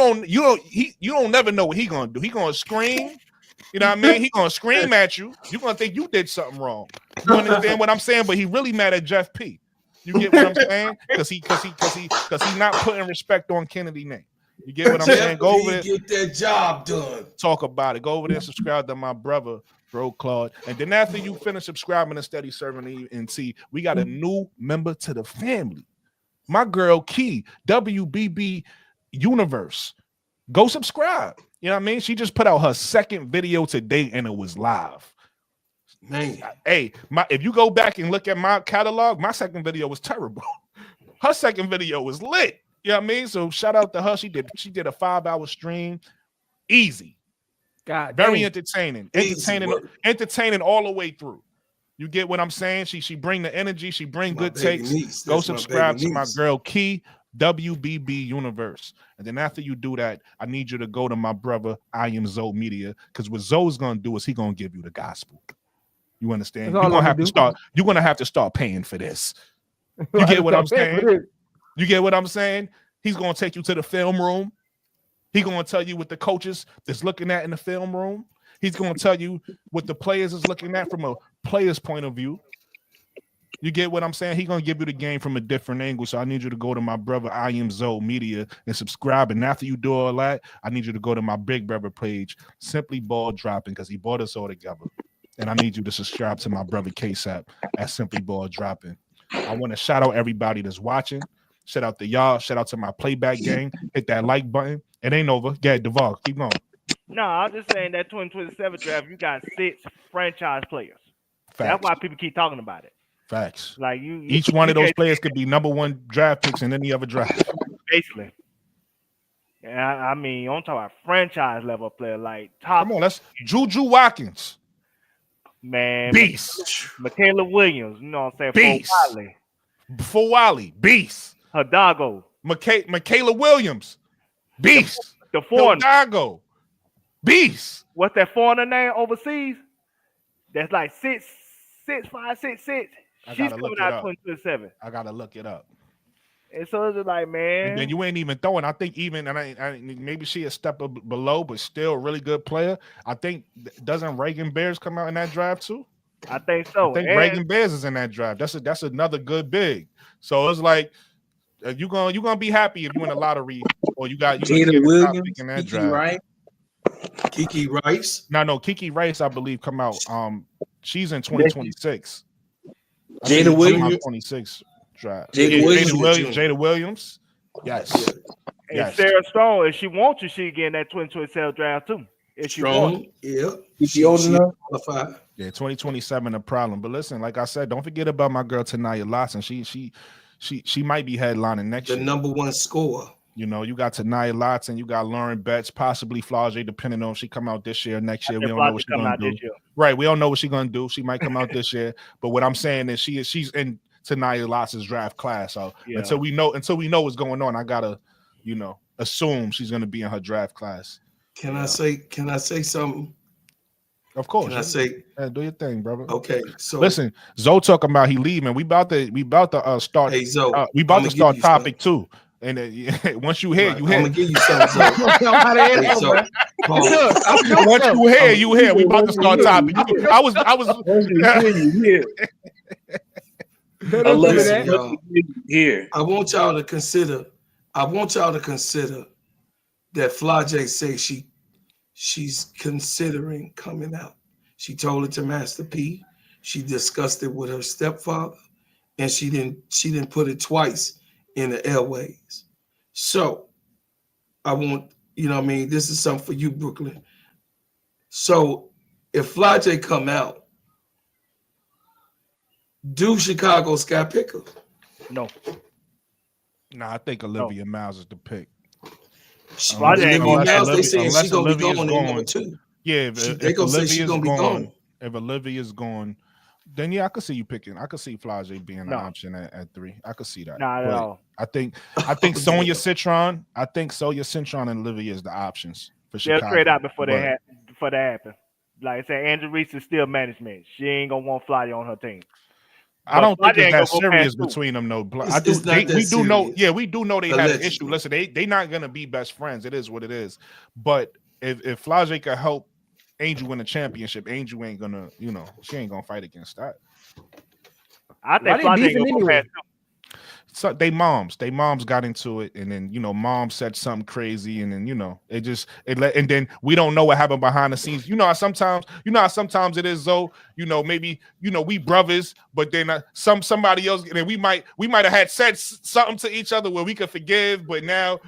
don't never know what he gonna do. He gonna scream. You know what I mean? He gonna scream at you. You gonna think you did something wrong. You understand what I'm saying? But he really mad at Jeff P. You get what I'm saying? Because he's not putting respect on Kennedy name. You get what I'm saying? Go over there, Get that job done. talk about it. Go over there and subscribe to my brother, Bro Claude. And then after you finish subscribing and steady serving ENT, we got a new member to the family. My girl Key, WBB Universe. Go subscribe. You know what I mean? She just put out her second video today and it was live. Man, Hey, if you go back and look at my catalog, my second video was terrible. Her second video was lit. You know what I mean? So shout out to her. She did a 5-hour stream. Easy. God, Very dang. entertaining. Easy work. Entertaining all the way through. You get what I'm saying? She bring the energy, she bring my good baby takes. niece. Go That's my subscribe baby to my niece. girl Key, WBB Universe. And then after you do that, I need you to go to my brother, I Am Zoe Media, because what Zoe's gonna do is he gonna give you the gospel. You understand? That's You're all gonna I'ma have to do. start. You're gonna have to start paying for this. You get what I'm saying? You get what I'm saying? He's gonna take you to the film room. He's gonna tell you what the coaches is looking at in the film room. He's gonna tell you what the players is looking at from a player's point of view. You get what I'm saying? He's gonna give you the game from a different angle. So I need you to go to my brother I Am Zoe Media and subscribe. And after you do all that, I need you to go to my big brother page, Simply Ball Dropping, because he brought us all together. And I need you to subscribe to my brother KSAP at Simply Ball Dropping. I want to shout out everybody that's watching. Shout out to y'all. Shout out to my playback gang. Hit that like button. It ain't over. Get Deval. Keep going. No, I'm just saying that 2027 draft, you got 6 franchise players. That's Facts. why people keep talking about it. Facts. Like you Each one you of those can't- players could be #1 draft picks in any other draft. basically. And I mean, I'm talking about franchise level player, like top Come on, let's Juju Watkins, man, beast. Michaela Williams. You know what I'm saying? Beast. Wiley, Fawali, beast. Hidalgo, Michaela Williams, beast. the foreigner. Hidalgo, beast. What's that foreigner name overseas? That's like 6'5", 6'6". I She's gotta coming look it out up. 2027. I gotta look it up. And so it's like, man, And then you ain't even throwing. I think even and I maybe she a step below, but still a really good player. I think doesn't Reagan Bears come out in that draft too? I think so. I think And Reagan Bears is in that draft. That's another good big. So it's like you gonna be happy if you win a lottery or you got Jada Williams, in that Kiki draft. Wright. Kiki Rice. No, Kiki Rice, I believe, come out. She's in 2026. I think Jada it's Williams. 26 draft. Jada Williams. Jada Williams. Yes. and Yes. Sarah Strong, if she wants to, she get in that 2027 draft too. If she wants. Strong. Yeah. She old enough? qualified. Yeah, 2027 a problem. But listen, like I said, don't forget about my girl Tanaya Lotson. She might be headlining next The year. #1 scorer. You know, you got Tanaya Lotson, you got Lauren Betts, possibly Flage, depending on if she come out this year or next year. We don't know what she's coming gonna out do. this year. Right, we don't know what she's gonna do. She might come out this year, but what I'm saying is she's in Tanaya Lotson's draft class. So Yeah. until we know what's going on, I gotta, assume she's gonna be in her draft class. Can I say something? Of course. Can I say Yeah, do your thing, brother. okay? So Listen, Zoe talking about he leaving. We about to start. hey Zoe, We about I'ma to start give you topic 2. And once you hear, right, you I'm gonna hear. give you something, Zoe. Hey, Zoe, pause. Once you hear, you hear. We about to start topic. I was. I love Listen, it. y'all. Here. I want y'all to consider that Flage say she's considering coming out. She told it to Master P. She discussed it with her stepfather, and she didn't put it twice in the airways. So I want, this is something for you, Brooklyn. So if Flage come out, do Chicago Sky pick her? No. Nah, I think Olivia Miles is the pick. Flage ain't Olivia gonna- Miles, they saying unless she's gonna be Olivia's going in gone. number 2. Yeah, They gonna say she's gonna be gone. if Olivia's gone, then yeah, I could see you picking. I could see Flage being an No. option at 3. I could see that. Not at But all. I think Sonia Citron. I think Sonia Citron and Olivia is the options for They'll Chicago. trade out before But that happen. Like I said, Andrew Reese is still management. She ain't gonna want Flage on her team. I don't But think Flage it's ain't that gonna go serious past 2. between them. No, It's not that we do know. serious. Yeah, we do know they have an Allegedly. issue. Listen, they not gonna be best friends. It is what it is. But if Flage can help Angel win a championship, Angel ain't gonna, she ain't gonna fight against that. I Why think they Flage ain't beefing gonna go anyway? past 2. So they moms got into it, and then mom said something crazy, and then and then we don't know what happened behind the scenes. How sometimes it is though. Maybe we brothers, but then somebody else, and then we might have had said something to each other where we could forgive, but now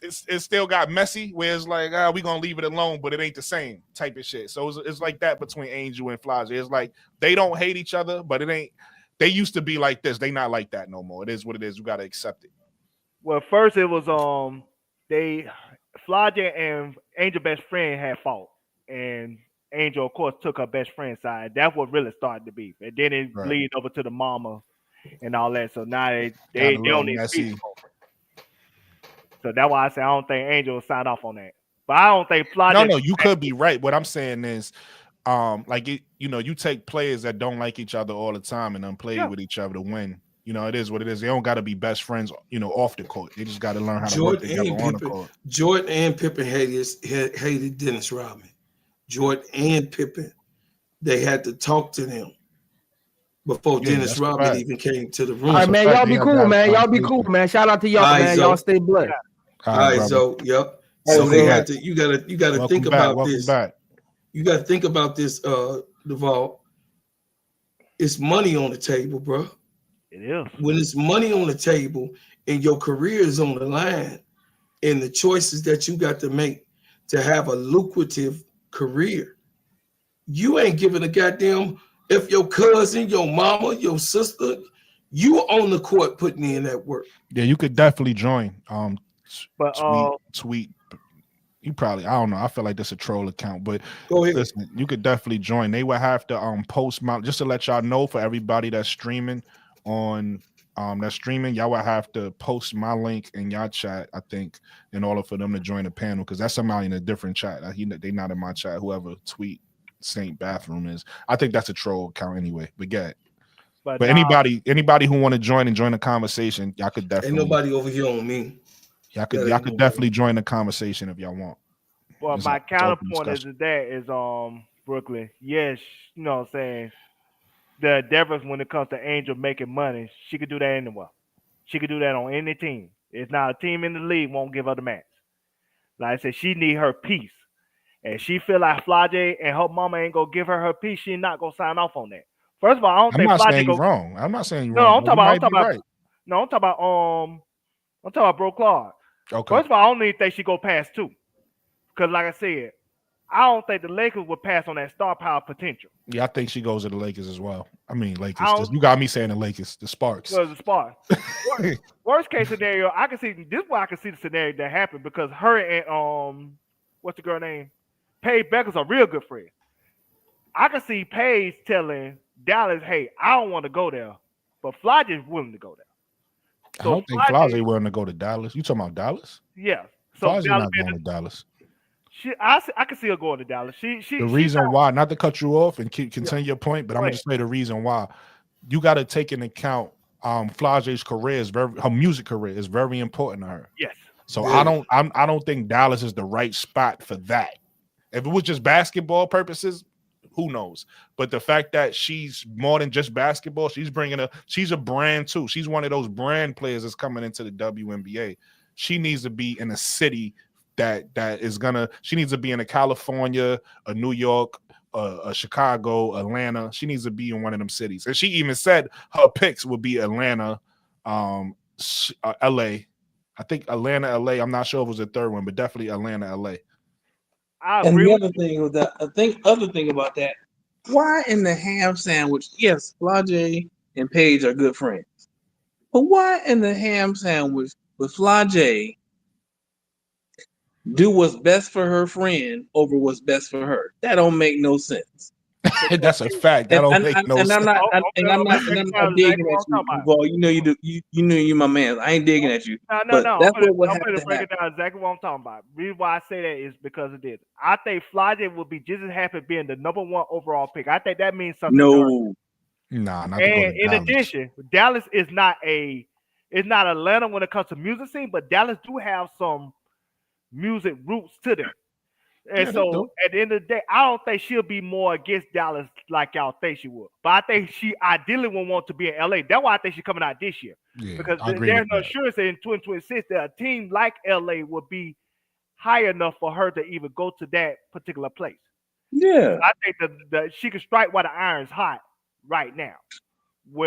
it still got messy. Where it's like we gonna leave it alone, but it ain't the same type of shit. So it's like that between Angel and Flage. It's like they don't hate each other, but it ain't. They used to be like this. They not like that no more. It is what it is. You got to accept it. Well, first it was Flage and Angel best friend had fought, and Angel of course took her best friend's side. That's what really started the beef, and then it Right. lead over to the mama and all that. So now Got they a little don't need messy. beef. So that's why I say I don't think Angel will sign off on that. But I don't think Flage. No, you could be right. What I'm saying is, you take players that don't like each other all the time and then play with each other to win. It is what it is. They don't got to be best friends, off the court. They just got to learn how to work together on the court. Jordan and Pippen hated Dennis Rodman. Jordan and Pippen, they had to talk to them before Yeah, Dennis that's Rodman right. even came to the room. All right, man. Y'all be Yeah, cool, that's man. Y'all be fine. cool, man. Shout out to y'all, All right, man. so- Y'all stay blessed. All right, brother. so yep. Hey, So they welcome had to. You gotta Welcome think back. about Welcome this. back. You gotta think about this, Duval. It's money on the table, bro. It is. When it's money on the table and your career is on the line, and the choices that you got to make to have a lucrative career. You ain't giving a goddamn if your cousin, your mama, your sister, you on the court putting in that work. Yeah, you could definitely join. But Tweet. You probably, I don't know. I feel like that's a troll account, but Go ahead. listen, you could definitely join. They would have to post my, just to let y'all know, for everybody that's streaming on y'all would have to post my link in y'all chat, I think, in order for them to join the panel, because that's somebody in a different chat. They not in my chat. Whoever Tweet Saint Bathroom is, I think that's a troll account anyway. But get it. But anybody who want to join and join the conversation, y'all could definitely. Ain't nobody over here on me. Y'all could definitely join the conversation if y'all want. Well, my counterpoint is Brooklyn. Yes, you know what I'm saying. The difference when it comes to Angel making money, she could do that anywhere. She could do that on any team. It's not a team in the league won't give her the match. Like I said, she need her piece. And she feel like Flage and her mama ain't gonna give her piece. She not gonna sign off on that. First of all, I don't think Flage go wrong. I'm not saying you're no, wrong. I'm talking about Bro Clark. Okay. First of all, I don't even think she go past 2. Because like I said, I don't think the Lakers would pass on that star power potential. Yeah, I think she goes to the Lakers as well. I mean, Lakers. You got me saying the Lakers, the Sparks. The Sparks. Worst case scenario, I can see this is why I can see the scenario that happened, because her and what's the girl name? Paige Beckers are real good friends. I can see Paige telling Dallas, "Hey, I don't want to go there," but Flage is willing to go there. So I don't think Flage willing to go to Dallas. You talking about Dallas? Yeah. So Flage not going to Dallas. I can see her going to Dallas. The reason why, not to cut you off and continue your point, but I'm gonna just say the reason why. You got to take into account Flage's career is her music career is very important to her. Yes. So I don't think Dallas is the right spot for that. If it was just basketball purposes, who knows? But the fact that she's more than just basketball, she's a brand too. She's one of those brand players that's coming into the WNBA. She needs to be in a city she needs to be in a California, a New York, a Chicago, Atlanta. She needs to be in one of them cities. And she even said her picks would be Atlanta, LA. I think Atlanta, LA. I'm not sure if it was the third one, but definitely Atlanta, LA. And the other thing with that, other thing about that, why in the ham sandwich? Yes, Flage and Paige are good friends, but why in the ham sandwich with Flage do what's best for her friend over what's best for her? That don't make no sense. That's a fact. That don't make no sense. I'm not digging at you. Well, you know you do. You know you're my man. I ain't digging at you. No. That's I'm what going to break it down exactly what I'm talking about. The reason why I say that is because of this. I think Flage will be just as happy being the number 1 overall pick. I think that means something. No. Nah, not and in addition, Dallas is not Atlanta when it comes to music scene, but Dallas do have some music roots to them. And so at the end of the day, I don't think she'll be more against Dallas like y'all think she would. But I think she ideally will want to be in LA. That's why I think she's coming out this year. Yeah, because there's no assurance that in 2026 that a team like LA would be high enough for her to even go to that particular place. Yeah. I think that she can strike while the iron's hot right now.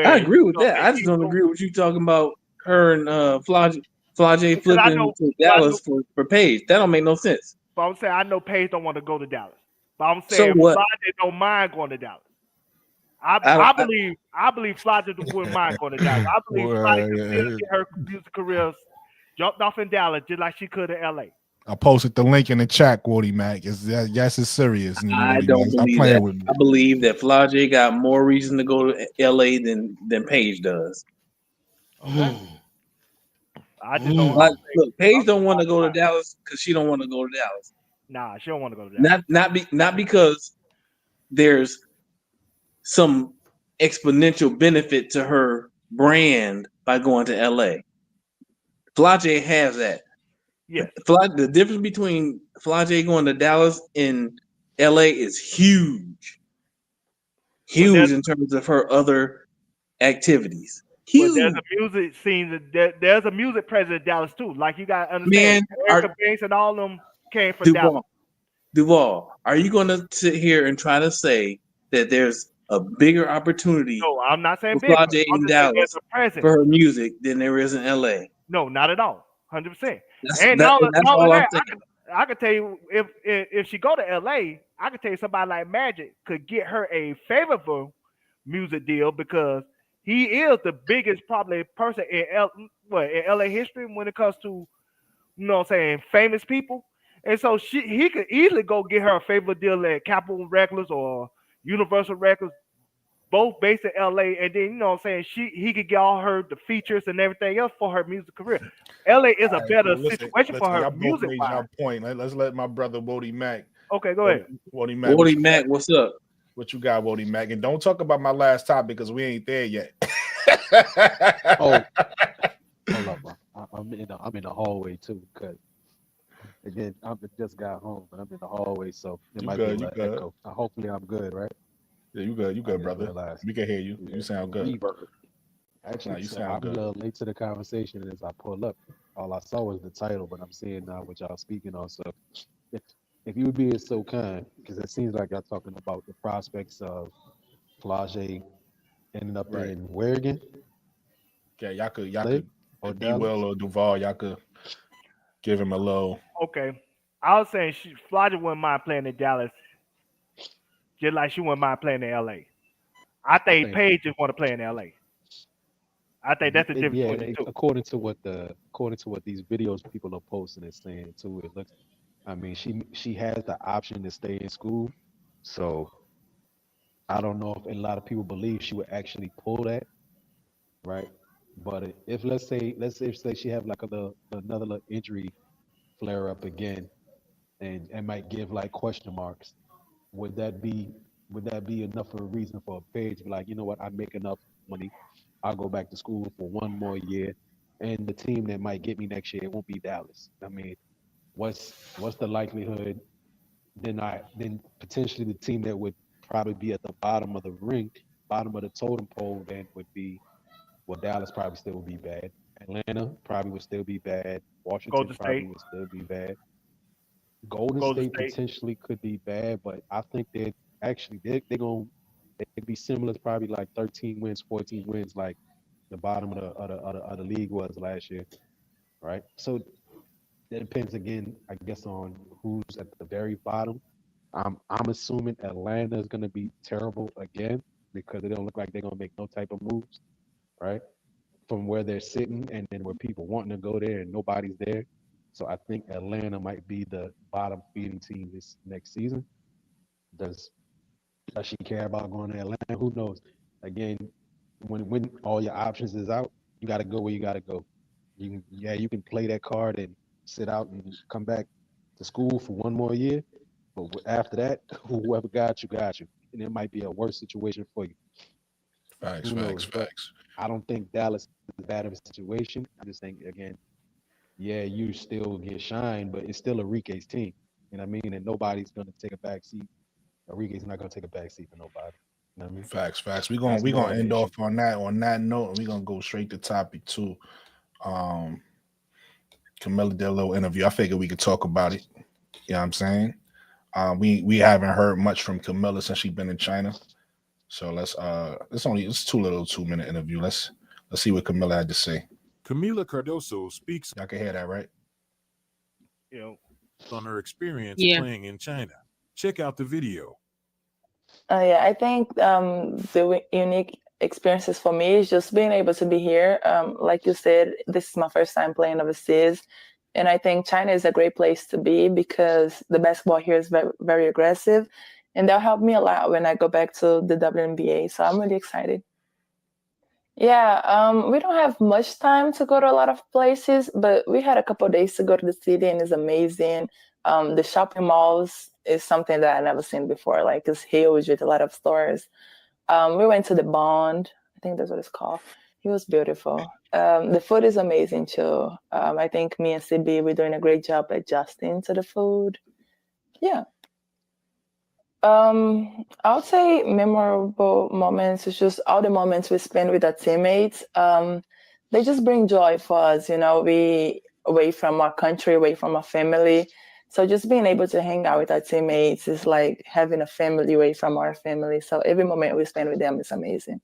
I agree with that. I just don't agree with you talking about her and Flage flipping to Dallas for Paige. That don't make no sense. But I'm saying I know Paige don't want to go to Dallas. But I'm saying Flage don't mind going to Dallas. I believe Flage wouldn't mind going to Dallas. I believe Flage could get her music career jumped off in Dallas just like she could in LA. I posted the link in the chat, Woody Mac. Yes, it's serious. You know, I don't believe that. I believe that Flage got more reason to go to LA than Paige does. Okay. I just don't look. Paige don't want to go to Dallas because she don't want to go to Dallas. Nah, she don't want to go to Dallas. Not because there's some exponential benefit to her brand by going to LA. Flage has that. Yeah. The difference between Flage going to Dallas and LA is huge. Huge in terms of her other activities. Huge. But there's a music scene. There's a music presence in Dallas too. Like you got to understand, Erica Banks and all of them came from Dallas. Duval, are you going to sit here and try to say that there's a bigger opportunity? No, I'm not saying big. Flage in Dallas for her music than there is in LA. No, not at all. 100%. That's all I'm thinking. I could tell you if she go to LA, I could tell you somebody like Magic could get her a favorable music deal because he is the biggest probably person in in LA history when it comes to what I'm saying, famous people. And so he could easily go get her a favorable deal at Capitol Records or Universal Records, both based in LA, and then what I'm saying, he could get all the features and everything else for her music career. LA is a better situation for her y'all both music made wise. y'all point. Let's let my brother Wody Mac. Okay, go ahead. Wody Mac. Wody Mac, what's up? What you got, Wody Mac? And don't talk about my last topic because we ain't there yet. Oh, hold up, bro. I'm in the hallway too, because again, I just got home, but I'm in the hallway, so it might be a little echo. Hopefully, I'm good, right? Yeah, you good, brother. We can hear you. You sound good. Reverb. Actually, you so sound I'm good. a little late to the conversation, and as I pull up, all I saw was the title, but I'm seeing now what y'all speaking on. So, if you would be so kind, because it seems like y'all talking about the prospects of Flage ending up in where again? Yeah, y'all could or be Will or Duval, y'all could give him a little. Okay. I was saying Florida wouldn't mind playing in Dallas, just like she wouldn't mind playing in LA. I think Paige just want to play in LA. I think that's the difference between the two. According to what these videos people are posting and saying too, it looks. I mean, she has the option to stay in school, so I don't know if a lot of people believe she would actually pull that, right? But if let's say she have like another little injury flare up again, and it might give like question marks, would that be enough of a reason for a Paige to be like, you know what, I make enough money, I'll go back to school for one more year, and the team that might get me next year, it won't be Dallas. I mean, what's the likelihood? Then potentially the team that would probably be at the bottom of the totem pole, then would be, well, Dallas probably still would be bad. Atlanta probably would still be bad. Washington probably would still be bad. Golden State potentially could be bad, but I think they'd be similar to probably like 13 wins, 14 wins, like the bottom of the league was last year, right? So that depends again, I guess, on who's at the very bottom. I'm assuming Atlanta is going to be terrible again because they don't look like they're going to make no type of moves, right? From where they're sitting and then where people wanting to go there and nobody's there. So I think Atlanta might be the bottom feeding team this next season. Does she care about going to Atlanta? Who knows? Again, when all your options is out, you got to go where you got to go. You can play that card and sit out and come back to school for one more year. But after that, whoever got you, and it might be a worse situation for you. Facts. I don't think Dallas is bad of a situation. I just think, again, yeah, you still get shine, but it's still Enrique's team. You know what I mean? And nobody's going to take a back seat. Enrique's not going to take a back seat for nobody. You know what I mean? Facts. We're gonna end off on that note, and we're gonna go straight to topic 2. Camilla did a little interview. I figured we could talk about it. You know what I'm saying? We haven't heard much from Camilla since she's been in China. So it's 2-minute interview. Let's see what Camilla had to say. Camila Cardoso speaks. Y'all can hear that, right? On her experience playing in China. Check out the video. I think the unique experiences for me is just being able to be here. Like you said, this is my first time playing overseas. And I think China is a great place to be because the basketball here is very, very aggressive. And that'll help me a lot when I go back to the WNBA. So I'm really excited. Yeah, we don't have much time to go to a lot of places, but we had a couple of days to go to the city and it's amazing. The shopping malls is something that I've never seen before. Like it's huge with a lot of stores. We went to the Bond. I think that's what it's called. It was beautiful. The food is amazing too. I think me and CB, we're doing a great job adjusting to the food. Yeah. I would say memorable moments is just all the moments we spend with our teammates. They just bring joy for us, we away from our country, away from our family. So just being able to hang out with our teammates is like having a family away from our family. So every moment we spend with them is amazing.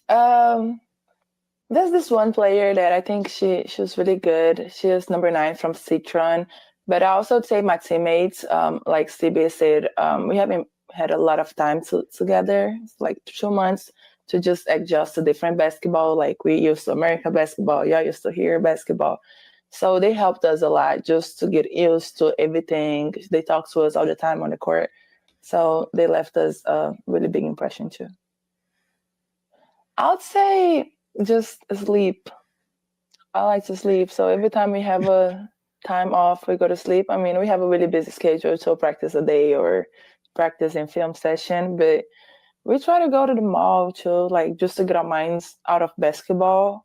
There's this one player that I think she was really good. She was number 9 from Citron. But I also say my teammates, like CB said, we haven't had a lot of time together, like 2 months to just adjust to different basketball. Like we used to American basketball, y'all used to hear basketball. So they helped us a lot just to get used to everything. They talk to us all the time on the court. So they left us a really big impression too. I would say just sleep. I like to sleep. So every time we have a time off, we go to sleep. I mean, we have a really busy schedule, so practice a day or practice in film session, but we try to go to the mall too, like just to get our minds out of basketball.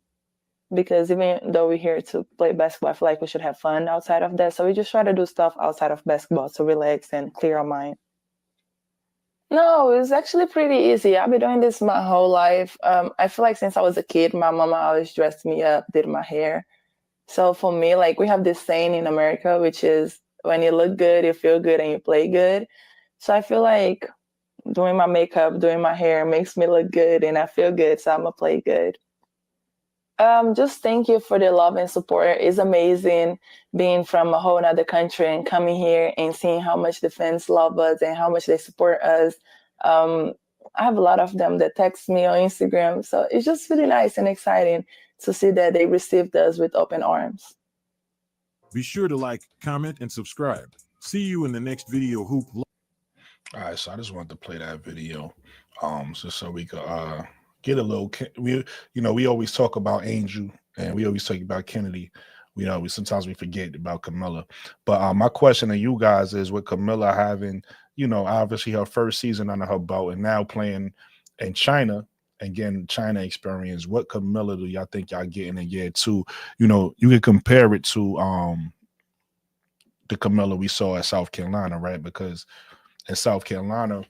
Because even though we're here to play basketball, I feel like we should have fun outside of that. So we just try to do stuff outside of basketball to relax and clear our mind. No, it's actually pretty easy. I've been doing this my whole life. I feel like since I was a kid, my mama always dressed me up, did my hair. So for me, like we have this saying in America, which is when you look good, you feel good, and you play good. So I feel like doing my makeup, doing my hair makes me look good and I feel good. So I'm gonna play good. Just thank you for the love and support. It's amazing being from a whole other country and coming here and seeing how much the fans love us and how much they support us. I have a lot of them that text me on Instagram. So it's just really nice and exciting to see that they received us with open arms. Be sure to like, comment, and subscribe. See you in the next video, Hoop. All right, so I just wanted to play that video, so we could get a little. We always talk about Angel and we always talk about Kennedy. We sometimes we forget about Camilla. But my question to you guys is, with Camilla having, obviously her first season under her belt and now playing in China and getting China experience, what Camilla do y'all think y'all getting in year 2? You can compare it to the Camilla we saw at South Carolina, right? Because in South Carolina,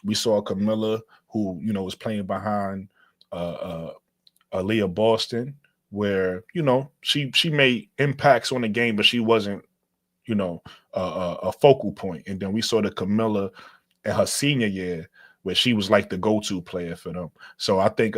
we saw Camilla who, was playing behind Aaliyah Boston, where, she made impacts on the game, but she wasn't, a focal point. And then we saw the Camilla in her senior year, where she was like the go-to player for them. So I think,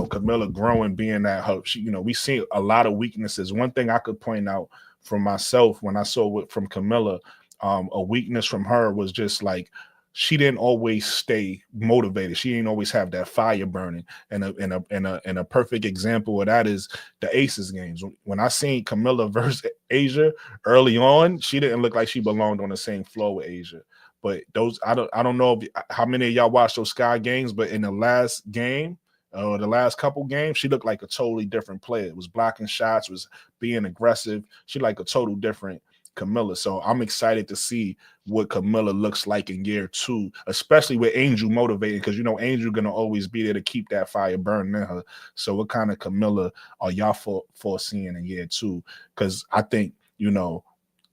Camilla growing, being that her, we see a lot of weaknesses. One thing I could point out from myself when I saw it from Camilla, a weakness from her was just like, she didn't always stay motivated. She didn't always have that fire burning. And a perfect example of that is the Aces games. When I seen Camilla versus Asia early on, she didn't look like she belonged on the same floor with Asia. But those, I don't know how many of y'all watched those Sky games, but in the last game, the last couple games, she looked like a totally different player. It was blocking shots, was being aggressive. She like a total different Camilla. So I'm excited to see what Camilla looks like in year 2, especially with Angel motivating, because Angel gonna always be there to keep that fire burning in her. So what kind of Camilla are y'all foreseeing in year 2? Because I think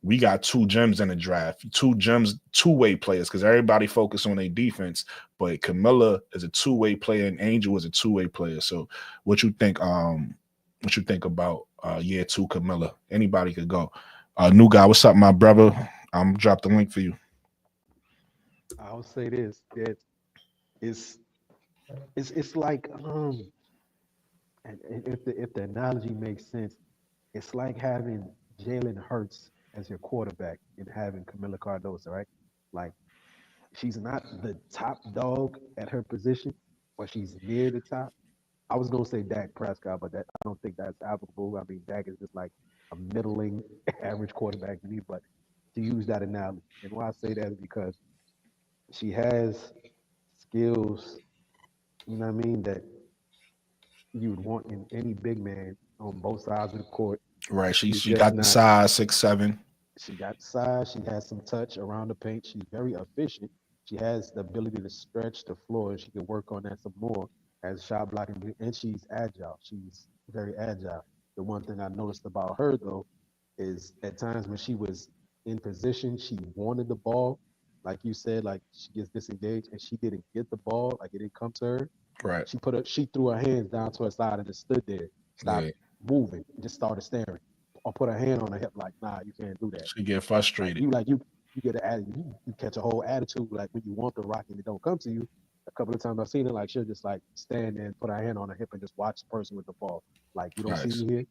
we got 2 gems in the draft, 2 gems, two-way players, because everybody focus on their defense, but Camilla is a two-way player and Angel is a two-way player. So what you think about year 2 Camilla? Anybody could go. New guy, what's up, my brother? I'm drop the link for you. I'll say this: that it's like and if the analogy makes sense, it's like having Jalen Hurts as your quarterback and having Camilla Cardoso, right? Like, she's not the top dog at her position, but she's near the top. I was gonna say Dak Prescott, but I don't think that's applicable. I mean, Dak is just like a middling average quarterback to me, but to use that analogy. And why I say that is because she has skills, that you would want in any big man on both sides of the court. Right. She got the size, 6'7". She got size. She has some touch around the paint. She's very efficient. She has the ability to stretch the floor, and she can work on that some more as shot blocking. And she's agile. She's very agile. The one thing I noticed about her, though, is at times when she was in position, she wanted the ball. Like you said, like she gets disengaged and she didn't get the ball. Like it didn't come to her. Right. She threw her hands down to her side and just stood there, stopped moving, just started staring, or put her hand on her hip like, nah, you can't do that. She get frustrated. You get an attitude. You catch a whole attitude like when you want the rock and it don't come to you. A couple of times I've seen it, like she'll just like stand there and put her hand on her hip and just watch the person with the ball. Like, you don't see me here.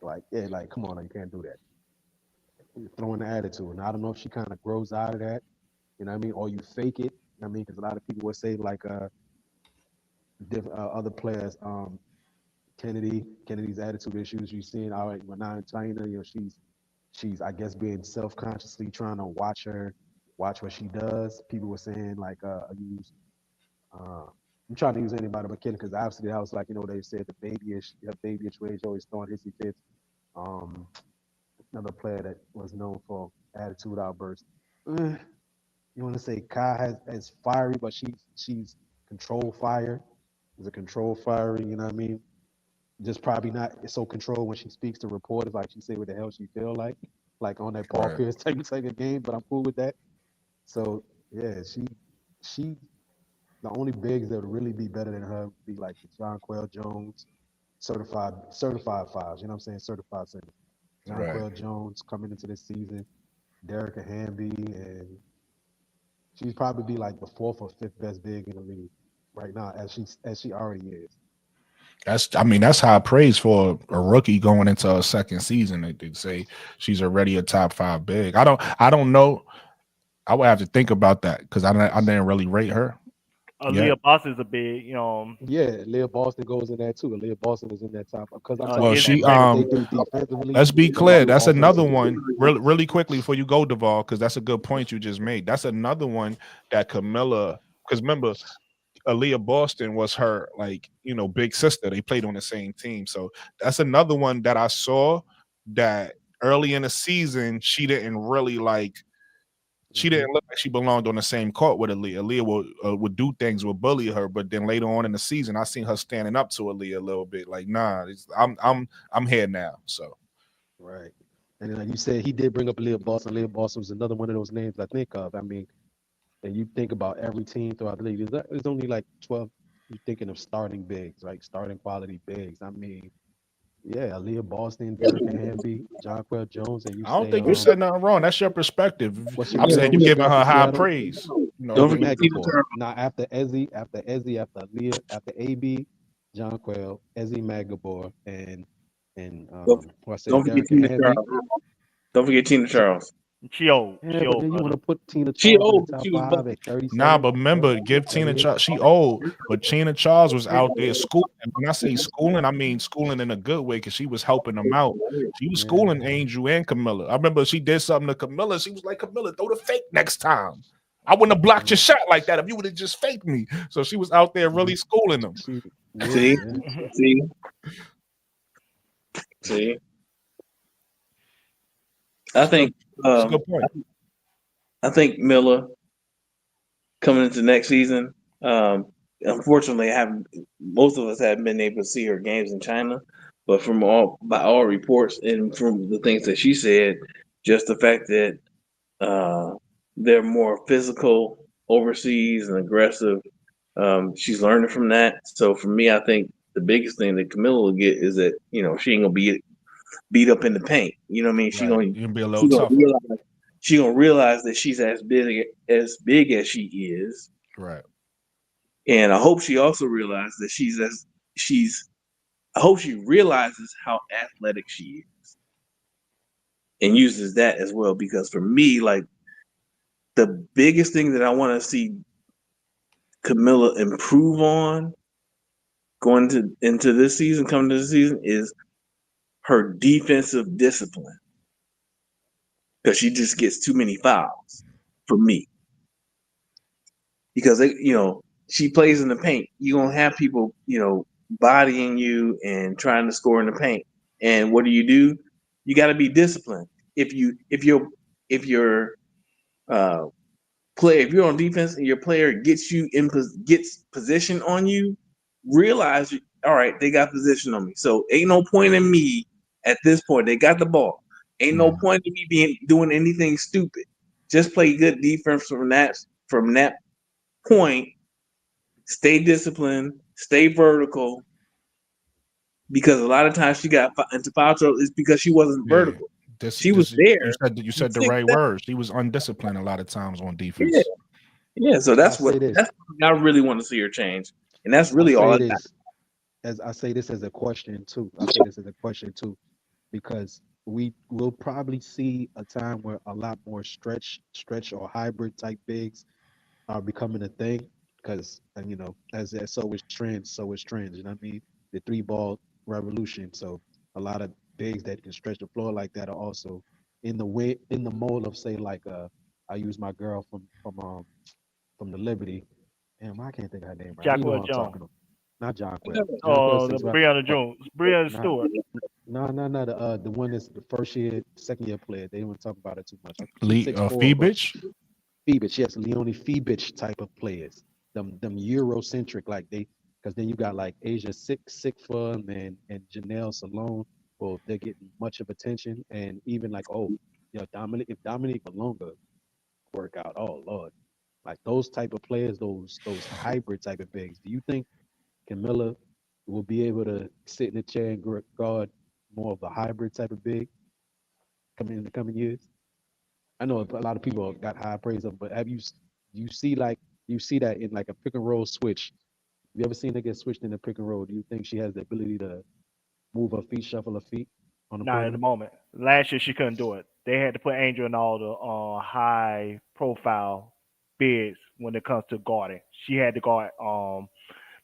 Like, yeah, like, come on, you can't do that. throwing the attitude. And I don't know if she kind of grows out of that, you know what I mean, or you fake it. I mean, because a lot of people would say like other players, Kennedy's attitude issues. You've seen all right, when now in China, you know, she's I guess being self-consciously trying to watch what she does. People were saying like I'm trying to use anybody but Kennedy because obviously that was like, you know, they said the babyish rage always throwing hissy fits. Another player that was known for attitude outbursts. You want to say Kai has fiery, but she's controlled fire. Is a controlled fiery, you know what I mean? Just probably not so controlled when she speaks to reporters, like she say what the hell she feel like on that Paul Pierce type of game. But I'm cool with that. So yeah, she the only bigs that would really be better than her would be like Jonquel Jones, certified fives. You know what I'm saying? Certified centers. Jonquel Jones coming into this season, Derrica Hamby, and she'd probably be like the 4th or 5th best big in the league right now, as she already is. That's high praise for a rookie going into a second season. They'd say she's already a top 5 big. I don't know. I would have to think about that because I didn't really rate her. Aaliyah Boston is a big, you know. Yeah, Aaliyah Boston goes in there too. Aaliyah Boston is in that top because let's be clear. That's another one. Really quickly before you go, Duval, because that's a good point you just made. That's another one that Camilla. Because remember, Aaliyah Boston was her big sister. They played on the same team, so that's another one that I saw that early in the season she didn't really like. She didn't look like she belonged on the same court with Aaliyah. Aaliyah would do things, would bully her, but then later on in the season, I seen her standing up to Aaliyah a little bit. Like, nah, I'm here now. So, right. And then like you said, he did bring up Aaliyah Boston. Aaliyah Boston was another one of those names I think of. I mean, and you think about every team throughout the league. There's only like 12. You're thinking of starting bigs, like starting quality bigs. I mean, yeah, Aaliyah Boston, Derrica Hamby, Jonquel Jones, and I don't think you said nothing wrong. That's your perspective. I'm saying you're giving her high praise. Don't forget now after Ezzy, after Aaliyah, after AB, Jonquel, Ezzy Magabor, and don't forget Tina Charles. She old. You want to put Tina Charles in the top 5 at 37? Nah, but remember, give Tina Charles. She old, but Tina Charles was out there schooling. When I say schooling, I mean schooling in a good way because she was helping them out. She was schooling Angel and Camilla. I remember she did something to Camilla. She was like, Camilla, throw the fake next time. I wouldn't have blocked your shot like that if you would have just faked me. So she was out there really schooling them. See. I think that's a good point. I think Miller coming into next season. Unfortunately, most of us haven't been able to see her games in China, but by all reports and from the things that she said, just the fact that they're more physical overseas and aggressive. She's learning from that. So for me, I think the biggest thing that Camilla will get is that she ain't gonna be beat up in the paint. You know what I mean? She's gonna be a little tougher. She's gonna realize that she's as big as she is. Right. And I hope she also realizes that I hope she realizes how athletic she is and uses that as well. Because for me, like the biggest thing that I want to see Camilla improve on coming to this season is her defensive discipline, because she just gets too many fouls for me. Because she plays in the paint, you're gonna have people bodying you and trying to score in the paint. And what do? You got to be disciplined. If you're on defense and your player gets position on you, realize, all right, they got position on me. So ain't no point in me at this point. They got the ball. Ain't no point in me doing anything stupid. Just play good defense from that point. Stay disciplined. Stay vertical. Because a lot of times she got into foul trouble is because she wasn't vertical. She was there. You said the right word. She was undisciplined a lot of times on defense. Yeah. So that's what I really want to see her change, and that's really all. I say this as a question too, because we will probably see a time where a lot more stretch or hybrid type bigs are becoming a thing because you know as so is trends, you know what I mean? The three ball revolution. So a lot of bigs that can stretch the floor like that are also in the mold of say like I use my girl from the Liberty. Damn, I can't think of her name right. You know Jacqueline what I'm Jones. talking about. Not John Quill. John Quill The 6'5". Breonna Jones. Breonna Not, Stewart. no, the one that's the first year, second year player. They don't talk about it too much. Lee 6'4", but Feebich. Feebich, yes, Leonie Feebich type of players. Them Eurocentric, like because then you got like Asia Sikfa and Janelle Salone. Well, they're getting much of attention, and even like Dominique Malonga work out. Oh Lord, like those type of players, those hybrid type of bigs. Do you think Camilla will be able to sit in the chair and guard more of the hybrid type of big coming in the coming years? I know a lot of people got high praise of, but you see that in like a pick and roll switch? You ever seen her get switched in a pick and roll? Do you think she has the ability to move her feet, shuffle her feet on the Not at perimeter? the moment. Last year she couldn't do it. They had to put Angel in all the high profile bids when it comes to guarding. She had to guard